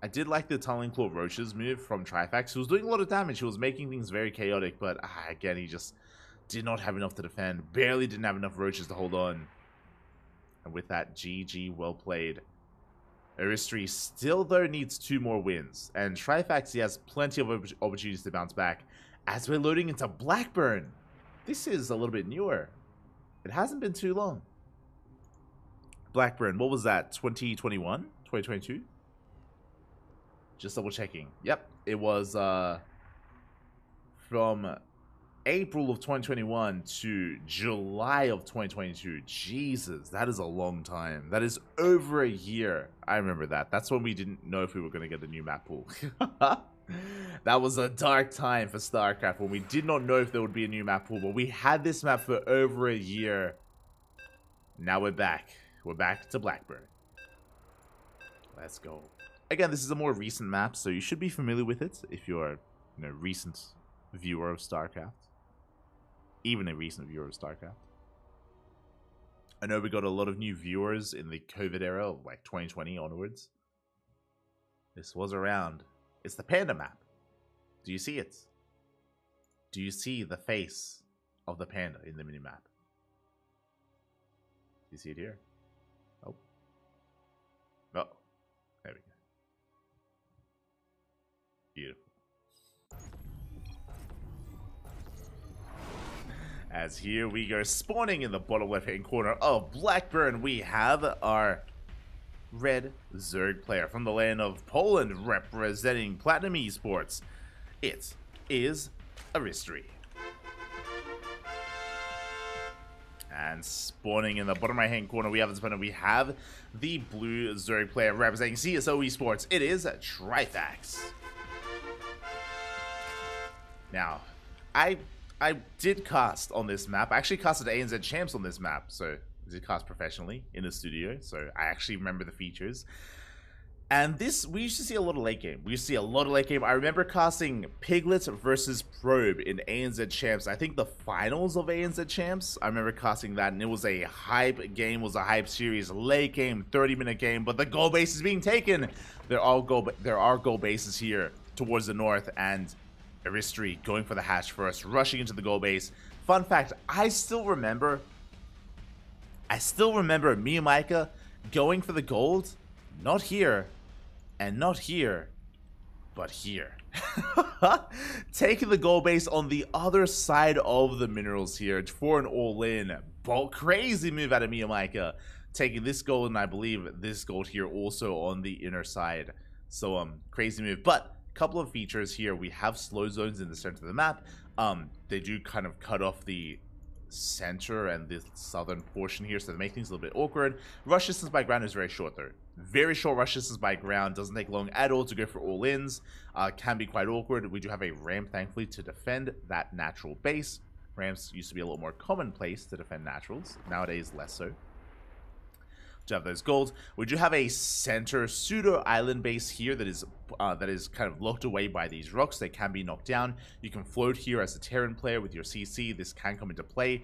I did like the Tunneling Claw Roaches move from Trifax. He was doing a lot of damage. He was making things very chaotic, but again, he just did not have enough to defend. Barely didn't have enough Roaches to hold on. And with that, GG, well played. Aristry still, though, needs 2 more wins. And Trifax, he has plenty of opportunities to bounce back. As we're loading into Blackburn. This is a little bit newer. It hasn't been too long. Blackburn, what was that? 2021? 2022? Just double checking. Yep, it was from April of 2021 to July of 2022. Jesus, that is a long time. That is over a year. I remember that. That's when we didn't know if we were going to get the new map pool. That was a dark time for StarCraft when we did not know if there would be a new map pool, but we had this map for over a year. Now we're back. We're back to Blackburn. Let's go. Again, this is a more recent map, so you should be familiar with it if you're a recent viewer of StarCraft. Even a recent viewer of StarCraft. I know we got a lot of new viewers in the COVID era of like 2020 onwards. This was around. It's the panda map. Do you see it? Do you see the face of the panda in the minimap? Do you see it here? Oh. Oh. There we go. Beautiful. As here we go, spawning in the bottom left-hand corner of Blackburn, we have our red Zerg player from the land of Poland, representing Platinum Esports. It is Hatchery. And spawning in the bottom right-hand corner, we have this opponent. We have the blue Zerg player representing CSO Esports. It is Trifax. Now, I did cast on this map. I actually casted ANZ Champs on this map, so I did cast professionally in the studio, so I actually remember the features. And this, we used to see a lot of late game. We used to see a lot of late game. I remember casting Piglet versus Probe in ANZ Champs. I think the finals of ANZ Champs. I remember casting that, and it was a hype game. It was a hype series. Late game, 30-minute game, but the goal base is being taken. There are goal bases here towards the north, and Hatchery going for the hatch first, rushing into the goal base. Fun fact, I still remember me and Micah going for the gold, not here, and not here, but here. Taking the goal base on the other side of the minerals here for an all-in. Crazy move out of me and Micah. Taking this gold, and I believe this gold here also on the inner side. So, crazy move. But couple of features here. We have slow zones in the center of the map. They do kind of cut off the center and the southern portion here, so they make things a little bit awkward. Rush distance by ground is very short though. Very short rush distance by ground. Doesn't take long at all to go for all-ins. Can be quite awkward. We do have a ramp, thankfully, to defend that natural base. Ramps used to be a lot more commonplace to defend naturals. Nowadays, less so. To have those golds. We do have a center pseudo island base here that is kind of locked away by these rocks. They can be knocked down. You can float here as a Terran player with your CC. This can come into play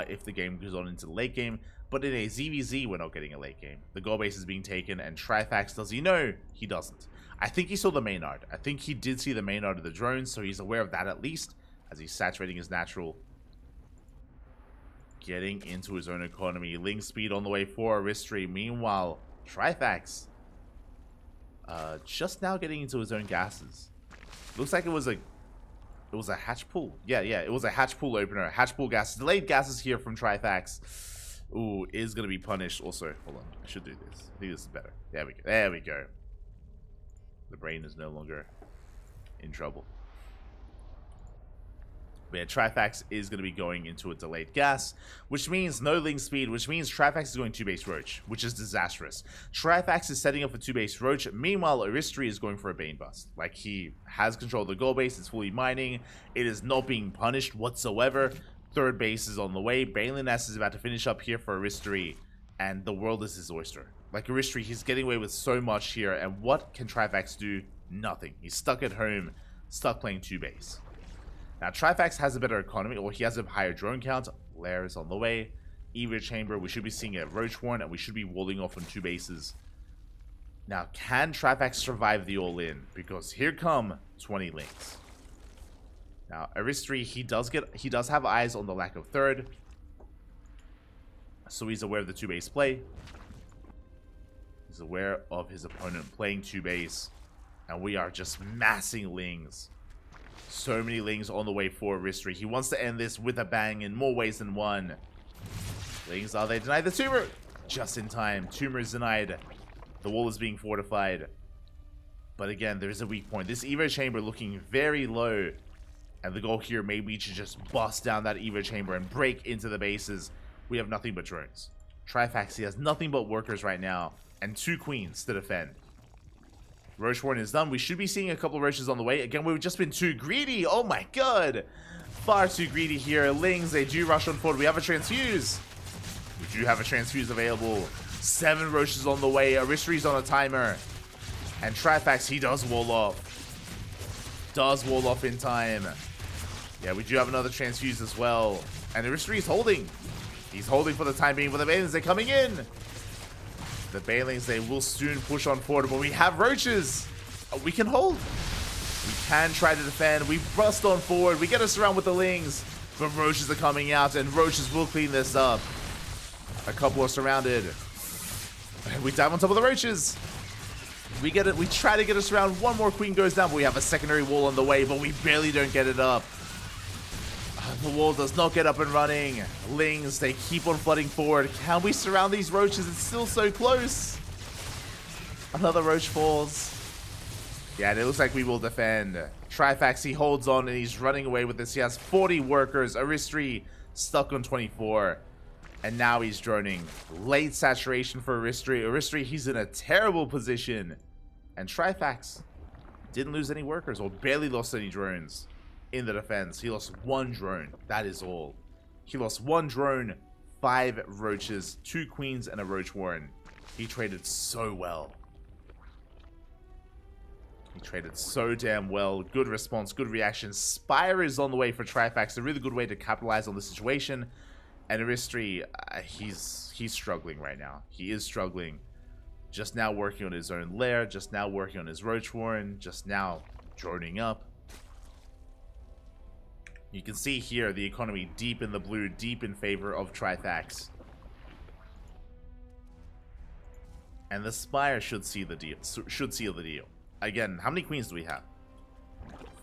if the game goes on into the late game. But in a ZVZ, we're not getting a late game. The goal base is being taken, and Trifax, does he know? He doesn't. I think he saw the main art. I think he did see the main art of the drones, so he's aware of that at least, as he's saturating his natural. Getting into his own economy. Link speed on the way for Hatchery. Meanwhile, Trifax just now getting into his own gases. Looks like it was a hatch pool. Yeah, it was a hatch pool opener. Hatch pool gases. Delayed gases here from Trifax. Ooh, is gonna be punished. Also, hold on. I should do this. I think this is better. There we go. There we go. The brain is no longer in trouble. But yeah, Trifax is going to be going into a delayed gas, which means no link speed, which means Trifax is going 2-base Roach, which is disastrous. Trifax is setting up for 2-base Roach. Meanwhile, Hatchery is going for a Bane Bust. Like, he has control of the goal base. It's fully mining. It is not being punished whatsoever. Third base is on the way. Balin S is about to finish up here for Hatchery, and the world is his oyster. Like, Hatchery, he's getting away with so much here, and what can Trifax do? Nothing. He's stuck at home, stuck playing 2-base. Now, Trifax has a better economy, or he has a higher drone count. Lair is on the way. Evo Chamber, we should be seeing a Roach Warren, and we should be walling off on 2 bases. Now, can Trifax survive the all-in? Because here come 20 links. Now, Hatchery, he does have eyes on the lack of third. So he's aware of the 2-base play. He's aware of his opponent playing 2-base. And we are just massing lings. So many lings on the way for Hatchery. He wants to end this with a bang in more ways than one. Lings, are they denied the tumor? Just in time. Tumor is denied. The wall is being fortified. But again, there is a weak point. This Evo Chamber looking very low. And the goal here may be to just bust down that Evo Chamber and break into the bases. We have nothing but drones. Trifax, he has nothing but workers right now. And 2 queens to defend. Roach Warren is done. We should be seeing a couple of roaches on the way. Again, we've just been too greedy. Oh my god. Far too greedy here. Lings, they do rush on forward. We have a transfuse. We do have a transfuse available. 7 roaches on the way. Aristery's on a timer. And Trifax, he does wall off. Does wall off in time. Yeah, we do have another transfuse as well. And Aristery's holding. He's holding for the time being, but the Banelings, they're coming in. The Banelings, they will soon push on forward, but we have roaches. We can hold. We can try to defend. We bust on forward. We get us around with the Lings, but roaches are coming out, and roaches will clean this up. A couple are surrounded. We dive on top of the roaches. We get it. We try to get us around. One more queen goes down, but we have a secondary wall on the way, but we barely don't get it up. The wall does not get up and running. Lings, they keep on flooding forward. Can we surround these roaches? It's still so close. Another roach falls. Yeah, and it looks like we will defend. Trifax, he holds on and he's running away with this. He has 40 workers. Aristery stuck on 24. And now he's droning. Late saturation for Aristery. Aristery, he's in a terrible position. And Trifax didn't lose any workers or barely lost any drones. In the defense, he lost 1 drone. That is all. He lost 1 drone, 5 roaches, 2 queens, and a roach warren. He traded so well. He traded so damn well. Good response, good reaction. Spire is on the way for Trifax. A really good way to capitalize on the situation. And Aristery, he's struggling right now. He is struggling. Just now working on his own lair. Just now working on his roach warren. Just now droning up. You can see here the economy deep in the blue, deep in favor of Trifax. And the Spire should see the deal. Should seal the deal. Again, how many queens do we have?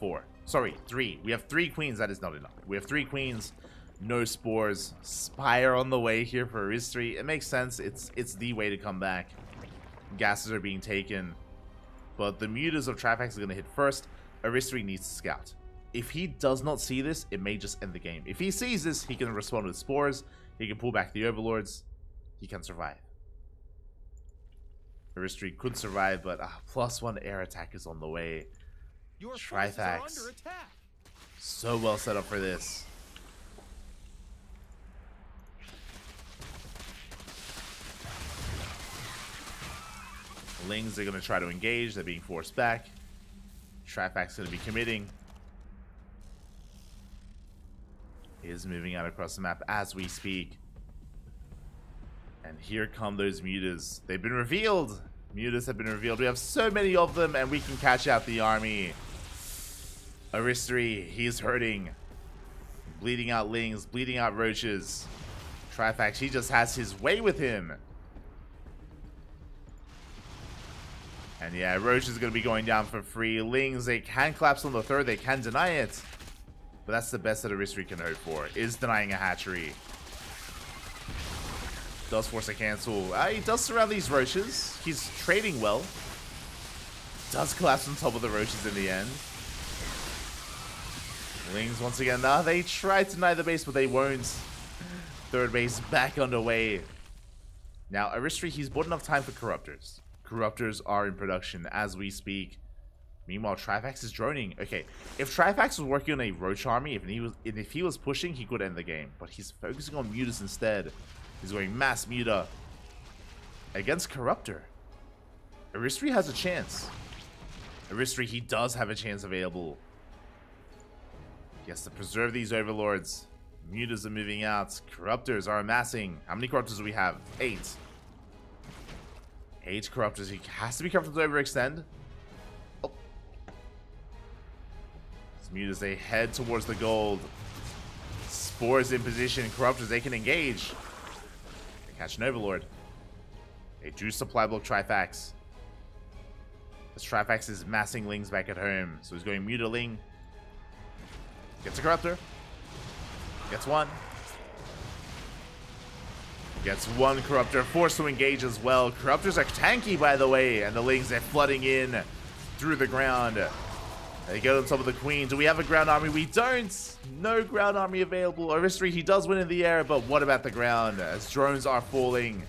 4. Sorry, 3. We have 3 queens. That is not enough. We have 3 queens. No spores. Spire on the way here for Aristery. It makes sense. It's the way to come back. Gases are being taken. But the mutas of Trifax are going to hit first. Aristery needs to scout. If he does not see this, it may just end the game. If he sees this, he can respond with spores. He can pull back the overlords. He can survive. Aristery could survive, but +1 air attack is on the way. Trifax, so well set up for this. Lings are going to try to engage. They're being forced back. Trifax is going to be committing. He is moving out across the map as we speak. And here come those mutas. They've been revealed. Mutas have been revealed. We have so many of them, and we can catch out the army. Aristery, he's hurting. Bleeding out Lings, bleeding out roaches. Trifax, he just has his way with him. And yeah, Roach is going to be going down for free. Lings, they can collapse on the 3rd. They can deny it. But that's the best that Aristery can hope for, is denying a hatchery. Does force a cancel. He does surround these roaches. He's trading well. Does collapse on top of the roaches in the end. Lings once again. They try to deny the base, but they won't. 3rd base back underway. Now, Aristery, he's bought enough time for Corruptors. Corruptors are in production as we speak. Meanwhile, Trifax is droning. Okay, if Trifax was working on a roach army, if he was pushing, he could end the game. But he's focusing on mutas instead. He's going mass muta against Corruptor. Aristery has a chance. Aristery, he does have a chance available. He has to preserve these overlords. Mutas are moving out. Corruptors are amassing. How many Corruptors do we have? 8. 8 Corruptors. He has to be careful to overextend. Oh. Mutas, they head towards the gold. Spores in position. Corruptors, they can engage. They catch an overlord. They do supply block Trifax. As Trifax is massing Lings back at home. So he's going Mutaling. Gets a Corruptor. Gets one. Gets one Corruptor. Forced to engage as well. Corruptors are tanky, by the way. And the Lings, they're flooding in through the ground. They go on top of the Queen. Do we have a ground army? We don't. No ground army available. Aristery, he does win in the air, but what about the ground? As drones are falling,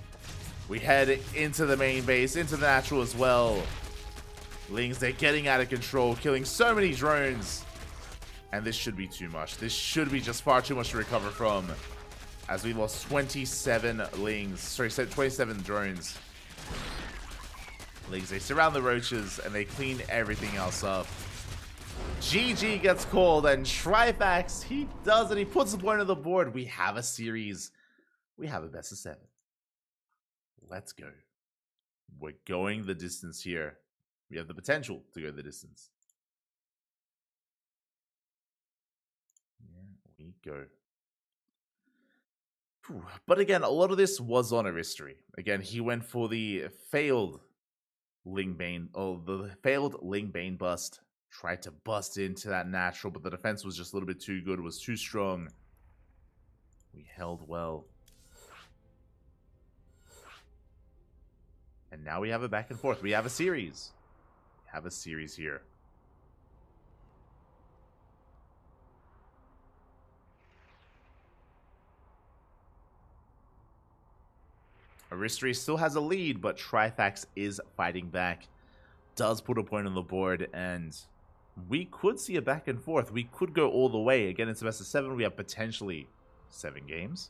we head into the main base, into the natural as well. Lings, they're getting out of control, killing so many drones. And this should be too much. This should be just far too much to recover from. As we lost 27 Lings. Sorry, 27 drones. Lings, they surround the roaches and they clean everything else up. GG gets called, and Trifax, he does it. He puts the point on the board. We have a series. We have a best of 7. Let's go. We're going the distance here. We have the potential to go the distance. Here we go. Whew. But again, a lot of this was on Hatchery. Again, he went for the failed Lingbane, the failed Lingbane bust. Tried to bust into that natural, but the defense was just a little bit too good, was too strong. We held well. And now we have a back and forth. We have a series. We have a series here. Hatchery still has a lead, but Trifax is fighting back. Does put a point on the board, and we could see a back and forth. We could go all the way. Again, it's a best of 7. We have potentially 7 games.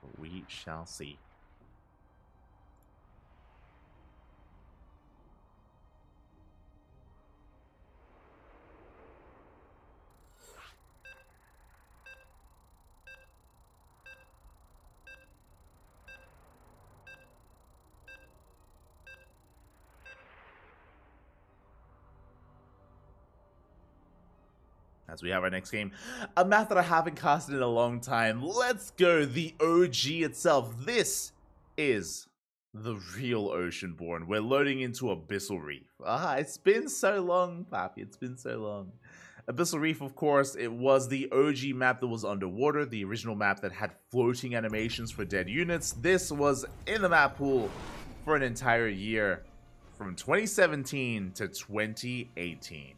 But we shall see. As we have our next game, a map that I haven't casted in a long time. Let's go, the OG itself. This is the real Oceanborn. We're loading into Abyssal Reef. It's been so long, Papi. It's been so long. Abyssal Reef, of course, it was the OG map that was underwater, the original map that had floating animations for dead units. This was in the map pool for an entire year, from 2017 to 2018.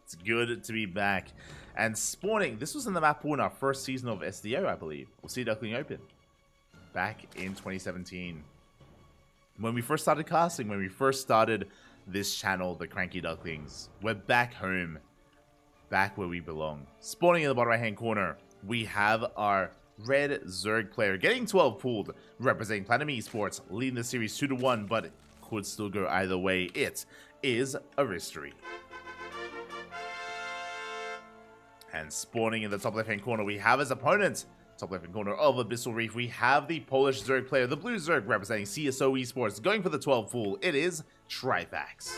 It's good to be back. And spawning, this was in the map pool in our first season of SDO, I believe. We'll see Duckling Open. Back in 2017. When we first started casting, when we first started this channel, the CranKy Ducklings, we're back home. Back where we belong. Spawning in the bottom right hand corner, we have our red Zerg player getting 12 pooled, representing Platinum Esports, leading the series 2-1, but it could still go either way. It is Hatchery. And spawning in the top left-hand corner, we have his opponent. Top left-hand corner of Abyssal Reef, we have the Polish Zerg player, the blue Zerg, representing CSO Esports, going for the 12 pool. It is Trifax.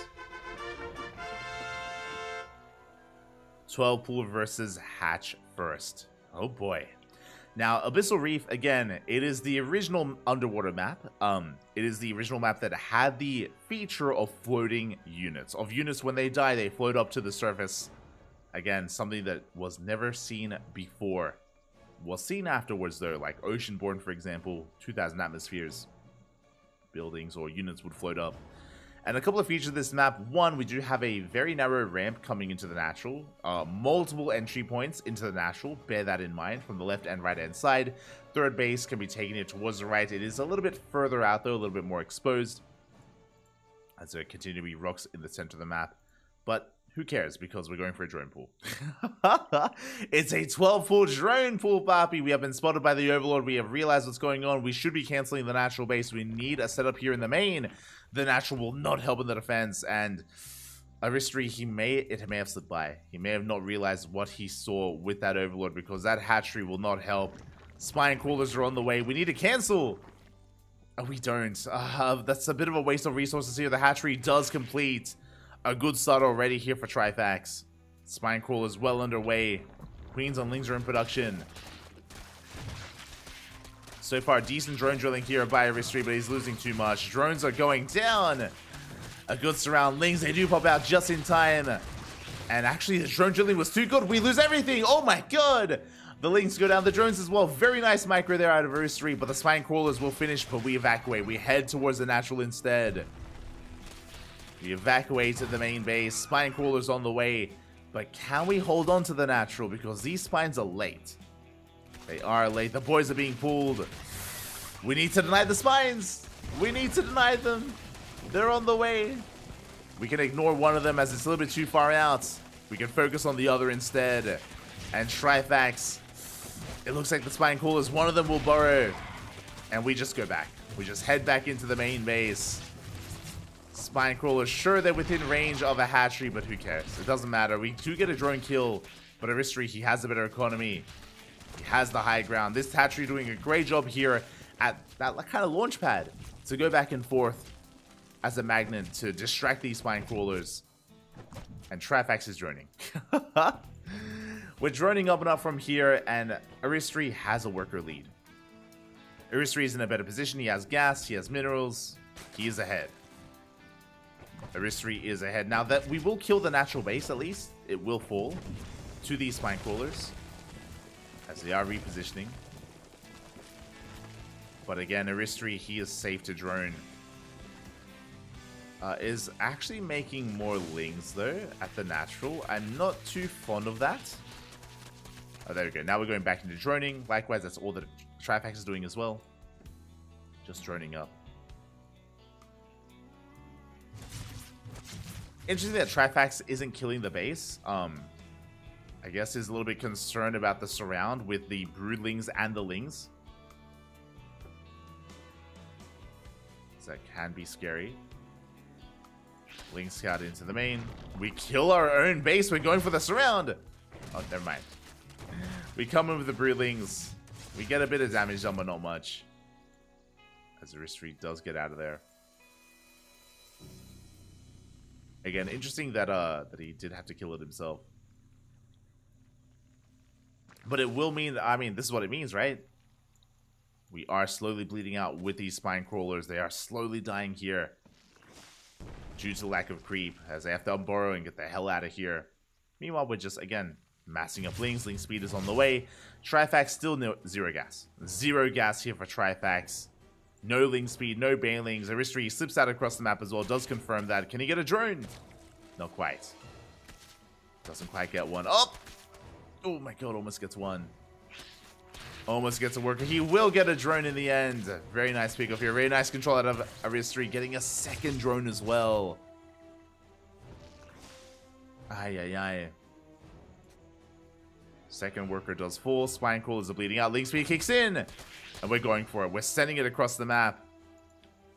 12 pool versus Hatch first. Oh boy. Now, Abyssal Reef, again, it is the original underwater map. It is the original map that had the feature of floating units. Of units, when they die, they float up to the surface. Again, something that was never seen before. Was seen afterwards, though, like Oceanborn, for example, 2,000 atmospheres. Buildings or units would float up. And a couple of features of this map. One, we do have a very narrow ramp coming into the natural. Multiple entry points into the natural. Bear that in mind from the left and right hand side. Third base can be taking it towards the right. It is a little bit further out, though, a little bit more exposed. As there continue to be rocks in the center of the map. But who cares, because we're going for a drone pool. It's a 12 pool drone pool, Papi. We have been spotted by the Overlord. We have realized what's going on. We should be canceling the natural base. We need a setup here in the main. The natural will not help in the defense. And Hatchery, it may have slipped by. He may have not realized what he saw with that Overlord, because that Hatchery will not help. Spine crawlers are on the way. We need to cancel. Oh, we don't. That's a bit of a waste of resources here. The Hatchery does complete. A good start already here for Trifax. Spine Crawl is well underway. Queens on Lings are in production. So far, decent drone drilling here by Hatchery, but he's losing too much. Drones are going down. A good surround. Lings, they do pop out just in time. And actually, the drone drilling was too good. We lose everything. Oh my god. The Lings go down. The drones as well. Very nice micro there out of Hatchery, but the Spine Crawlers will finish, but we evacuate. We head towards the natural instead. We evacuate to the main base. Spine Crawlers on the way. But can we hold on to the natural? Because these spines are late. They are late. The boys are being pulled. We need to deny the spines. We need to deny them. They're on the way. We can ignore one of them as it's a little bit too far out. We can focus on the other instead. And Trifax. It looks like the spine crawlers, one of them will burrow. And we just go back. We just head back into the main base. Spine crawlers, sure they're within range of a hatchery, but who cares? It doesn't matter. We do get a drone kill, but Aristry, he has a better economy. He has the high ground. This hatchery doing a great job here at that kind of launch pad to go back and forth as a magnet to distract these spine crawlers. And Trifax is droning. We're droning up and up from here, and Aristry has a worker lead. Aristry is in a better position. He has gas, he has minerals, he is ahead. Aristry is ahead. Now that we will kill the natural base, at least, it will fall to these spine crawlers as they are repositioning. But again, Aristry, he is safe to drone. Is actually making more lings though at the natural. I'm not too fond of that. Oh, there we go. Now we're going back into droning. Likewise, that's all that Trifax is doing as well. Just droning up. Interesting that Trifax isn't killing the base. I guess he's a little bit concerned about the surround with the broodlings and the lings. So that can be scary. Ling Scout into the main. We kill our own base. We're going for the surround. Oh, never mind. We come in with the broodlings. We get a bit of damage done, but not much. As Aristry does get out of there. Again, interesting that that he did have to kill it himself. But it will mean, I mean, this is what it means, right? We are slowly bleeding out with these spine crawlers. They are slowly dying here due to lack of creep, as they have to unburrow and get the hell out of here. Meanwhile, we're just, again, massing up lings. Ling speed is on the way. Trifax still zero gas. Zero gas here for Trifax. No ling speed, no banelings. Aristry slips out across the map as well. Does confirm that. Can he get a drone? Not quite. Doesn't quite get one. Oh! Oh my god, almost gets one. Almost gets a worker. He will get a drone in the end. Very nice pick off here. Very nice control out of Aristry. Getting a second drone as well. Ay, ay, ay. Second worker does fall. Spine crawlers are bleeding out. Ling speed kicks in. And we're going for it. We're sending it across the map.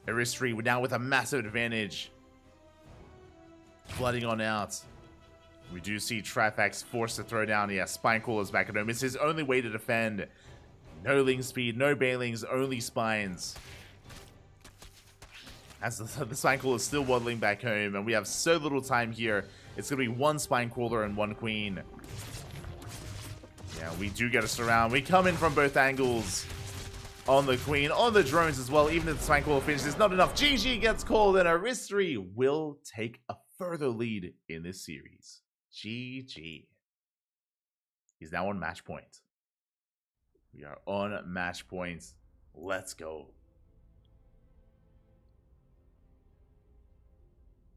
Aristry now with a massive advantage. Flooding on out. We do see Trifax forced to throw down. Yeah, spine crawlers back at home. It's his only way to defend. No ling speed, no banelings, only spines. As the spine crawler is still waddling back home, and we have so little time here. It's going to be one spine crawler and one queen. Yeah, we do get a surround. We come in from both angles. On the queen, on the drones as well. Even if the spine crawler finishes, not enough. GG gets called, and Aristry will take a further lead in this series. GG. He's now on match point. We are on match points. Let's go.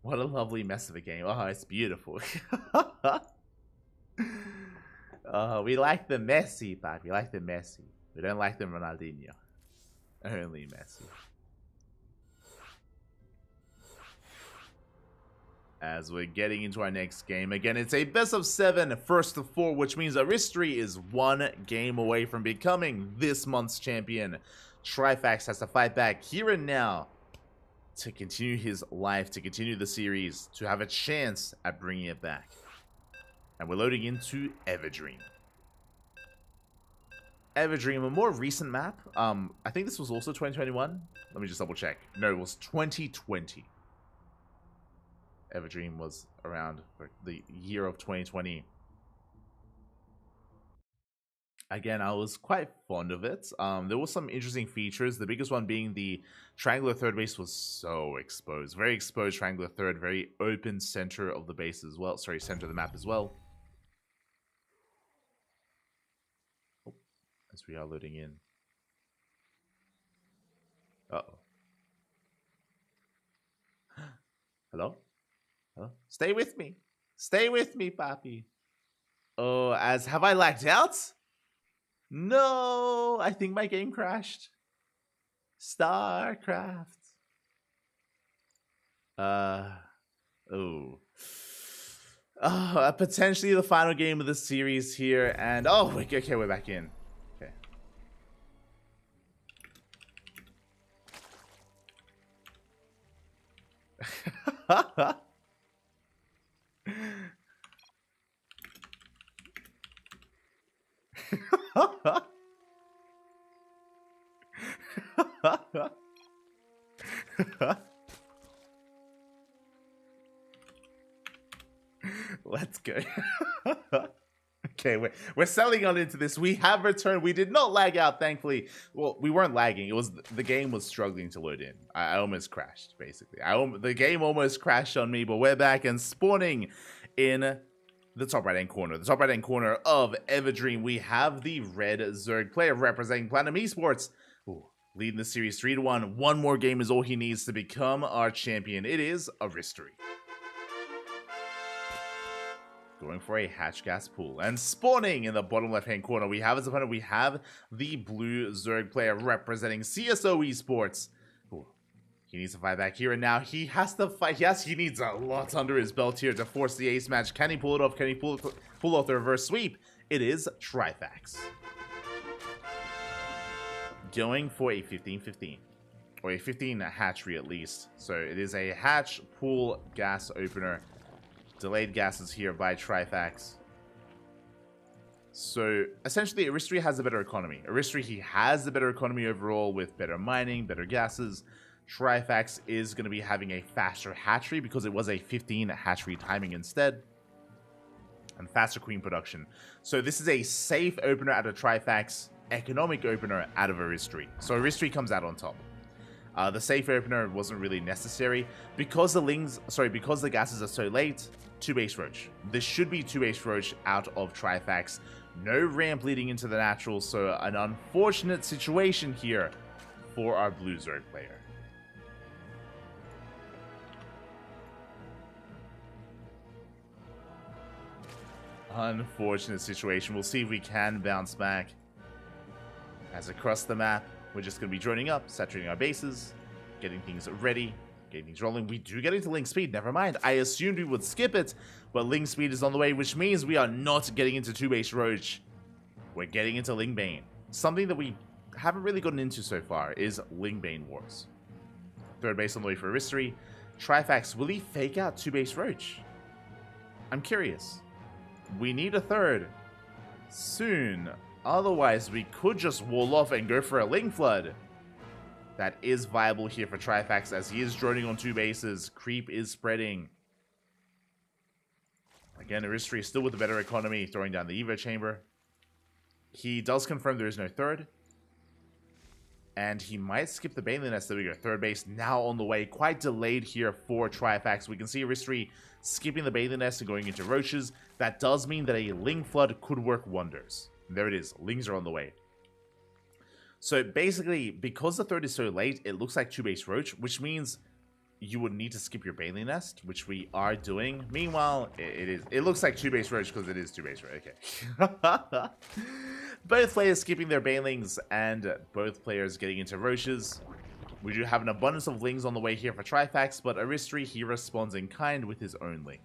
What a lovely mess of a game. Oh, it's beautiful. We like the Messi, Pat. We like the Messi. We don't like the Ronaldinho. Only Messi. As we're getting into our next game. Again, it's a best of 7, first of 4, which means Aristry is 1 game away from becoming this month's champion. Trifax has to fight back here and now to continue his life, to continue the series, to have a chance at bringing it back. And we're loading into Everdream. Everdream, a more recent map. I think this was also 2021. Let me just double check. No, it was 2020. Everdream was around the year of 2020. Again, I was quite fond of it. There were some interesting features. The biggest one being the triangular third base was so exposed. Very exposed triangular third. Very open center of the base as well. Sorry, center of the map as well. Oh, as we are loading in. Uh-oh. Hello? Hello? Stay with me. Stay with me, Papi. Oh, as have I lagged out? No, I think my game crashed. StarCraft. Oh. Potentially the final game of the series here, and okay, we're back in. Okay. Let's go. Okay, we're settling on into this. We have returned. We did not lag out, thankfully. Well, we weren't lagging. It was the game was struggling to load in. I almost crashed, basically. The game almost crashed on me, but we're back and spawning in the top right-hand corner. The top right-hand corner of Everdream, we have the red Zerg player representing Platinum Esports. Ooh, leading the series 3-1. One more game is all he needs to become our champion. It is Hatchery. Going for a hatch gas pool. And spawning in the bottom left-hand corner, we have as opponent, we have the blue Zerg player representing CSO Esports. Ooh, he needs to fight back here and now. He has to fight. Yes, he needs a lot under his belt here to force the ace match. Can he pull it off? Can he pull off the reverse sweep? It is Trifax. Going for a 15-15. Or a 15 hatchery at least. So it is a hatch pool gas opener. Delayed gases here by Trifax. So essentially, Hatchery has a better economy. Hatchery, he has a better economy overall with better mining, better gases. Trifax is going to be having a faster hatchery because it was a 15 hatchery timing instead. And faster queen production. So this is a safe opener out of Trifax, economic opener out of Hatchery. So Hatchery comes out on top. The safe opener wasn't really necessary because because the gases are so late. 2 base roach. This should be 2 base roach out of Trifax. No ramp leading into the natural, so an unfortunate situation here for our blue Zerg player. Unfortunate situation. We'll see if we can bounce back. As across the map, we're just going to be droning up, saturating our bases, getting things ready, getting things rolling. We do get into Link Speed, never mind. I assumed we would skip it, but Link Speed is on the way, which means we are not getting into 2 base Roach. We're getting into Ling Bane. Something that we haven't really gotten into so far is Ling Bane Wars. 3rd base on the way for Hatchery. Trifax, will he fake out 2 base Roach? I'm curious. We need a 3rd soon. Otherwise, we could just wall off and go for a Ling Flood. That is viable here for Trifax as he is droning on 2 bases. Creep is spreading. Again, Hatchery still with a better economy, throwing down the Evo Chamber. He does confirm there is no 3rd. And he might skip the Baneling Nest. There we go. 3rd base now on the way. Quite delayed here for Trifax. We can see Hatchery skipping the Baneling Nest and going into Roaches. That does mean that a Ling Flood could work wonders. There it is. Lings are on the way. So basically, because the 3rd is so late, it looks like 2 base Roach, which means you would need to skip your Baneling Nest, which we are doing. Meanwhile, it looks like 2 base Roach because it is 2 base Roach. Okay. Both players skipping their Banelings and both players getting into Roaches. We do have an abundance of Lings on the way here for Trifax, but Hatchery, he responds in kind with his own Lings.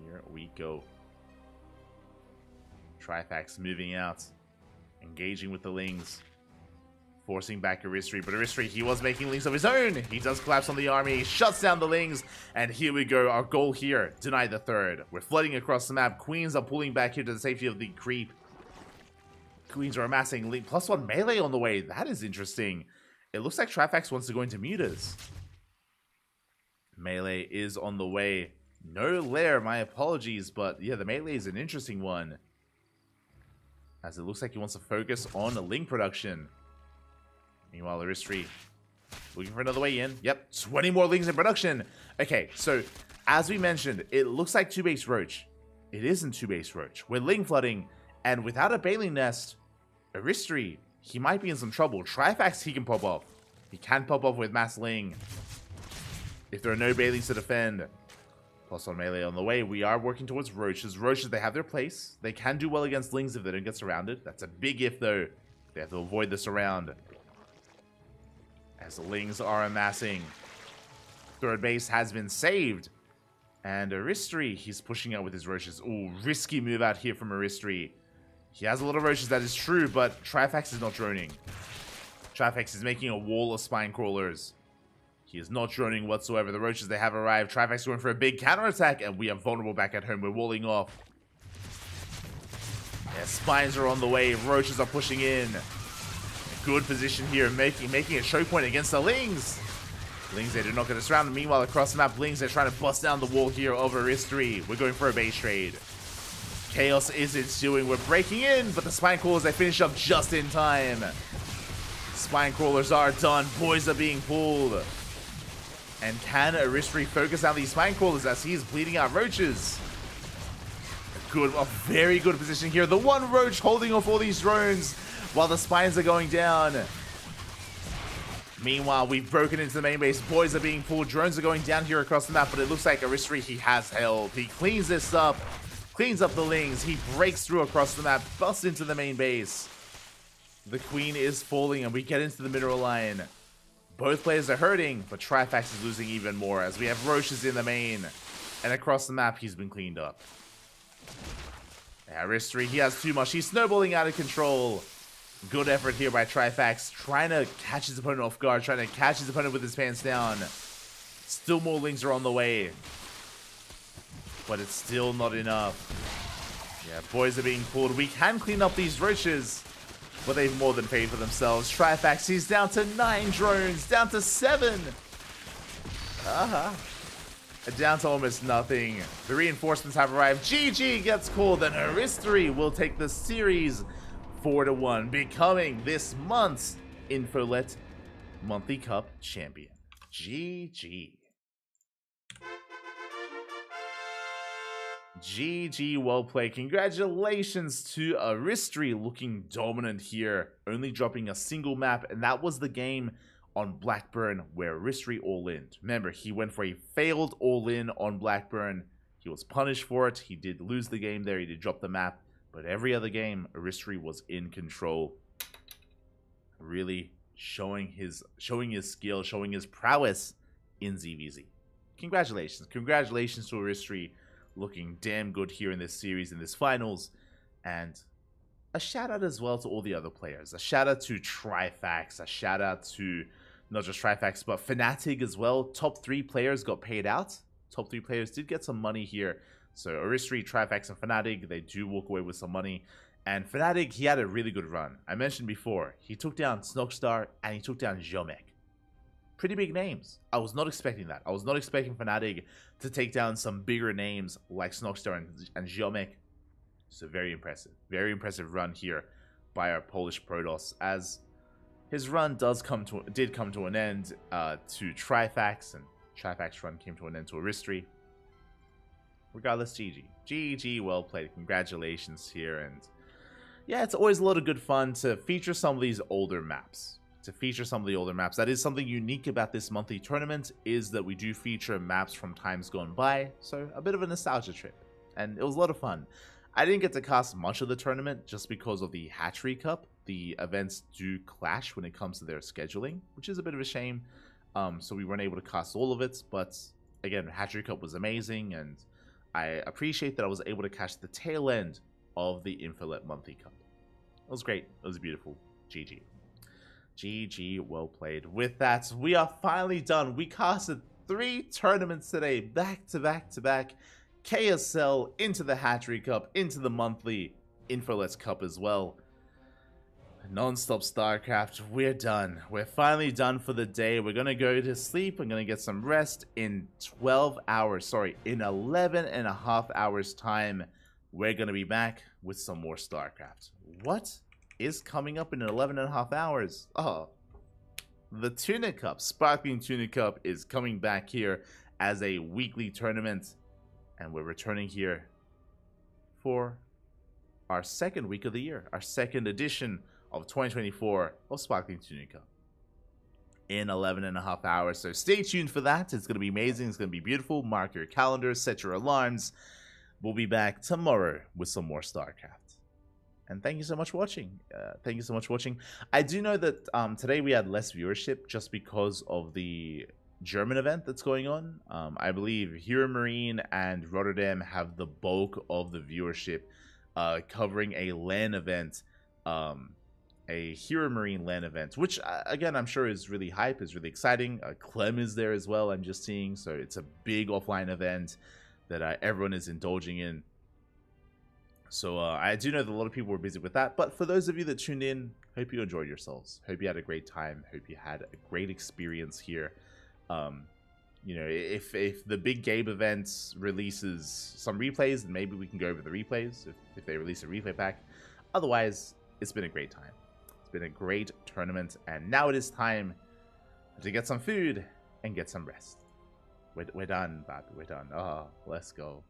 Here we go. Trifax moving out, engaging with the Lings, forcing back Hatchery, but Hatchery, he was making Lings of his own. He does collapse on the army, shuts down the Lings, and here we go. Our goal here, deny the 3rd. We're flooding across the map. Queens are pulling back here to the safety of the creep. Queens are amassing +1 melee on the way. That is interesting. It looks like Trifax wants to go into mutas. Melee is on the way. No lair, my apologies, but yeah, the melee is an interesting one. As it looks like he wants to focus on the Ling production. Meanwhile, Hatchery looking for another way in. Yep, 20 more Lings in production. Okay, so as we mentioned, it looks like 2 base Roach. It isn't 2 base Roach. We're Ling flooding, and without a Baneling Nest, Hatchery, he might be in some trouble. Trifax, he can pop off. He can pop off with Mass Ling if there are no Banelings to defend. Plus on melee on the way. We are working towards Roaches. Roaches, they have their place. They can do well against Lings if they don't get surrounded. That's a big if, though. They have to avoid the surround. As the Lings are amassing. Third base has been saved. And Aristri, he's pushing out with his Roaches. Ooh, risky move out here from Aristri. He has a lot of Roaches, that is true, but Trifax is not droning. Trifax is making a wall of Spine Crawlers. He is not droning whatsoever. The Roaches, they have arrived. Trifax going for a big counterattack, and we are vulnerable back at home. We're walling off. Yeah, Spines are on the way. Roaches are pushing in. Good position here, making a choke point against the Lings. Lings, they do not get us surrounded. Meanwhile, across the map, Lings, they're trying to bust down the wall here over Aristri. We're going for a base trade. Chaos is ensuing. We're breaking in, but the Spine Crawlers, they finish up just in time. Spine Crawlers are done. Boys are being pulled. And can Aristri focus on these Spine Crawlers as he's bleeding out Roaches? A very good position here. The one Roach holding off all these drones while the Spines are going down. Meanwhile, we've broken into the main base. Boys are being pulled. Drones are going down here across the map, but it looks like Aristri, he has held. He cleans this up. Cleans up the Lings. He breaks through across the map. Busts into the main base. The Queen is falling, and we get into the mineral line. Both players are hurting, but Trifax is losing even more as we have Roaches in the main. And across the map, he's been cleaned up. Aristri, he has too much. He's snowballing out of control. Good effort here by Trifax, trying to catch his opponent off guard, trying to catch his opponent with his pants down. Still more Lings are on the way. But it's still not enough. Yeah, boys are being pulled. We can clean up these Roaches, but they've more than paid for themselves. Trifax, he's down to 9 drones, down to 7. Down to almost nothing. The reinforcements have arrived. GG gets called, and Aristri will take the series 4-1, becoming this month's Infolet Monthly Cup champion. GG. GG, well played. Congratulations to Aristri, looking dominant here, only dropping a single map, and that was the game on Blackburn where Aristri all-in. Remember, he went for a failed all-in on Blackburn. He was punished for it. He did lose the game there. He did drop the map, but every other game, Aristri was in control. Really showing his skill, showing his prowess in ZVZ. Congratulations. Congratulations to Aristri. Looking damn good here in this series, in this finals. And a shout out as well to all the other players. A shout out to Trifax. A shout out to not just Trifax, but Fnatic as well. Top 3 players got paid out. Top 3 players did get some money here. So Aristri, Trifax, and Fnatic, they do walk away with some money. And Fnatic, he had a really good run. I mentioned before, he took down Snogstar and he took down Jomek. Pretty big names. I was not expecting that. I was not expecting Fnatic to take down some bigger names like Snogstar and Jomek. So very impressive run here by our Polish Protoss, as his run did come to an end to Trifax, and Trifax's run came to an end to Aristri. Regardless, GG. GG, well played. Congratulations here, and yeah, it's always a lot of good fun to feature some of these older maps. That is something unique about this monthly tournament, is that we do feature maps from times gone by, so a bit of a nostalgia trip, and it was a lot of fun. I didn't get to cast much of the tournament just because of the Hatchery Cup. The events do clash when it comes to their scheduling, which is a bit of a shame, so we weren't able to cast all of it, but again, Hatchery Cup was amazing, and I appreciate that I was able to catch the tail end of the Infolet Monthly Cup. It was great. It was beautiful. GG. GG, well played. With that, we are finally done. We casted 3 tournaments today, back to back to back. KSL, into the Hatchery Cup, into the monthly Infolet Cup as well. Non-stop StarCraft, we're done. We're finally done for the day. We're going to go to sleep. I'm going to get some rest in 12 hours. Sorry, in 11 and a half hours time. We're going to be back with some more StarCraft. What is coming up in 11 and a half hours? Oh, the Tuna Cup, Sparkling Tuna Cup, is coming back here as a weekly tournament, and we're returning here for our second week of the year, our second edition of 2024 of Sparkling Tuna Cup. in 11.5 hours. So stay tuned for that. It's going to be amazing. It's going to be beautiful. Mark your calendars, set your alarms. We'll be back tomorrow with some more StarCraft. And thank you so much for watching. I do know that today we had less viewership just because of the German event that's going on. I believe Hero Marine and Rotterdam have the bulk of the viewership, covering a LAN event, a Hero Marine LAN event, which again I'm sure is really hype, is really exciting. Clem is there as well, I'm just seeing, so it's a big offline event that everyone is indulging in. So I do know that a lot of people were busy with that, but for those of you that tuned in, hope you enjoyed yourselves. Hope you had a great time. Hope you had a great experience here. You know, if the big game event releases some replays, then maybe we can go over the replays if they release a replay pack. Otherwise, it's been a great time. It's been a great tournament, and now it is time to get some food and get some rest. We're done, Bobby. We're done. Oh, let's go.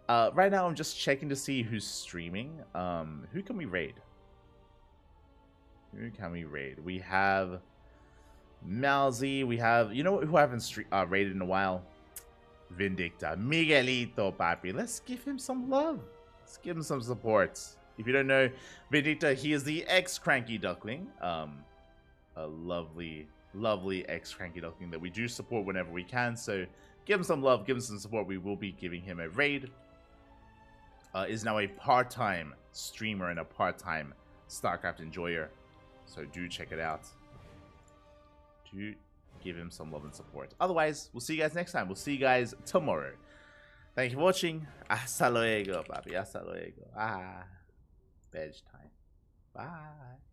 Right now, I'm just checking to see who's streaming. Who can we raid? Who can we raid? We have Malzy. We have, you know who I haven't raided in a while? Vindicta. Miguelito, papi. Let's give him some love. Let's give him some support. If you don't know Vindicta, he is the ex-CranKy Duckling. A lovely, lovely ex-CranKy Duckling that we do support whenever we can. So give him some love, give him some support. We will be giving him a raid. Is now a part-time streamer and a part-time StarCraft enjoyer. So do check it out. Do give him some love and support. Otherwise, we'll see you guys next time. We'll see you guys tomorrow. Thank you for watching. Hasta luego, papi. Hasta luego. Bed time. Bye.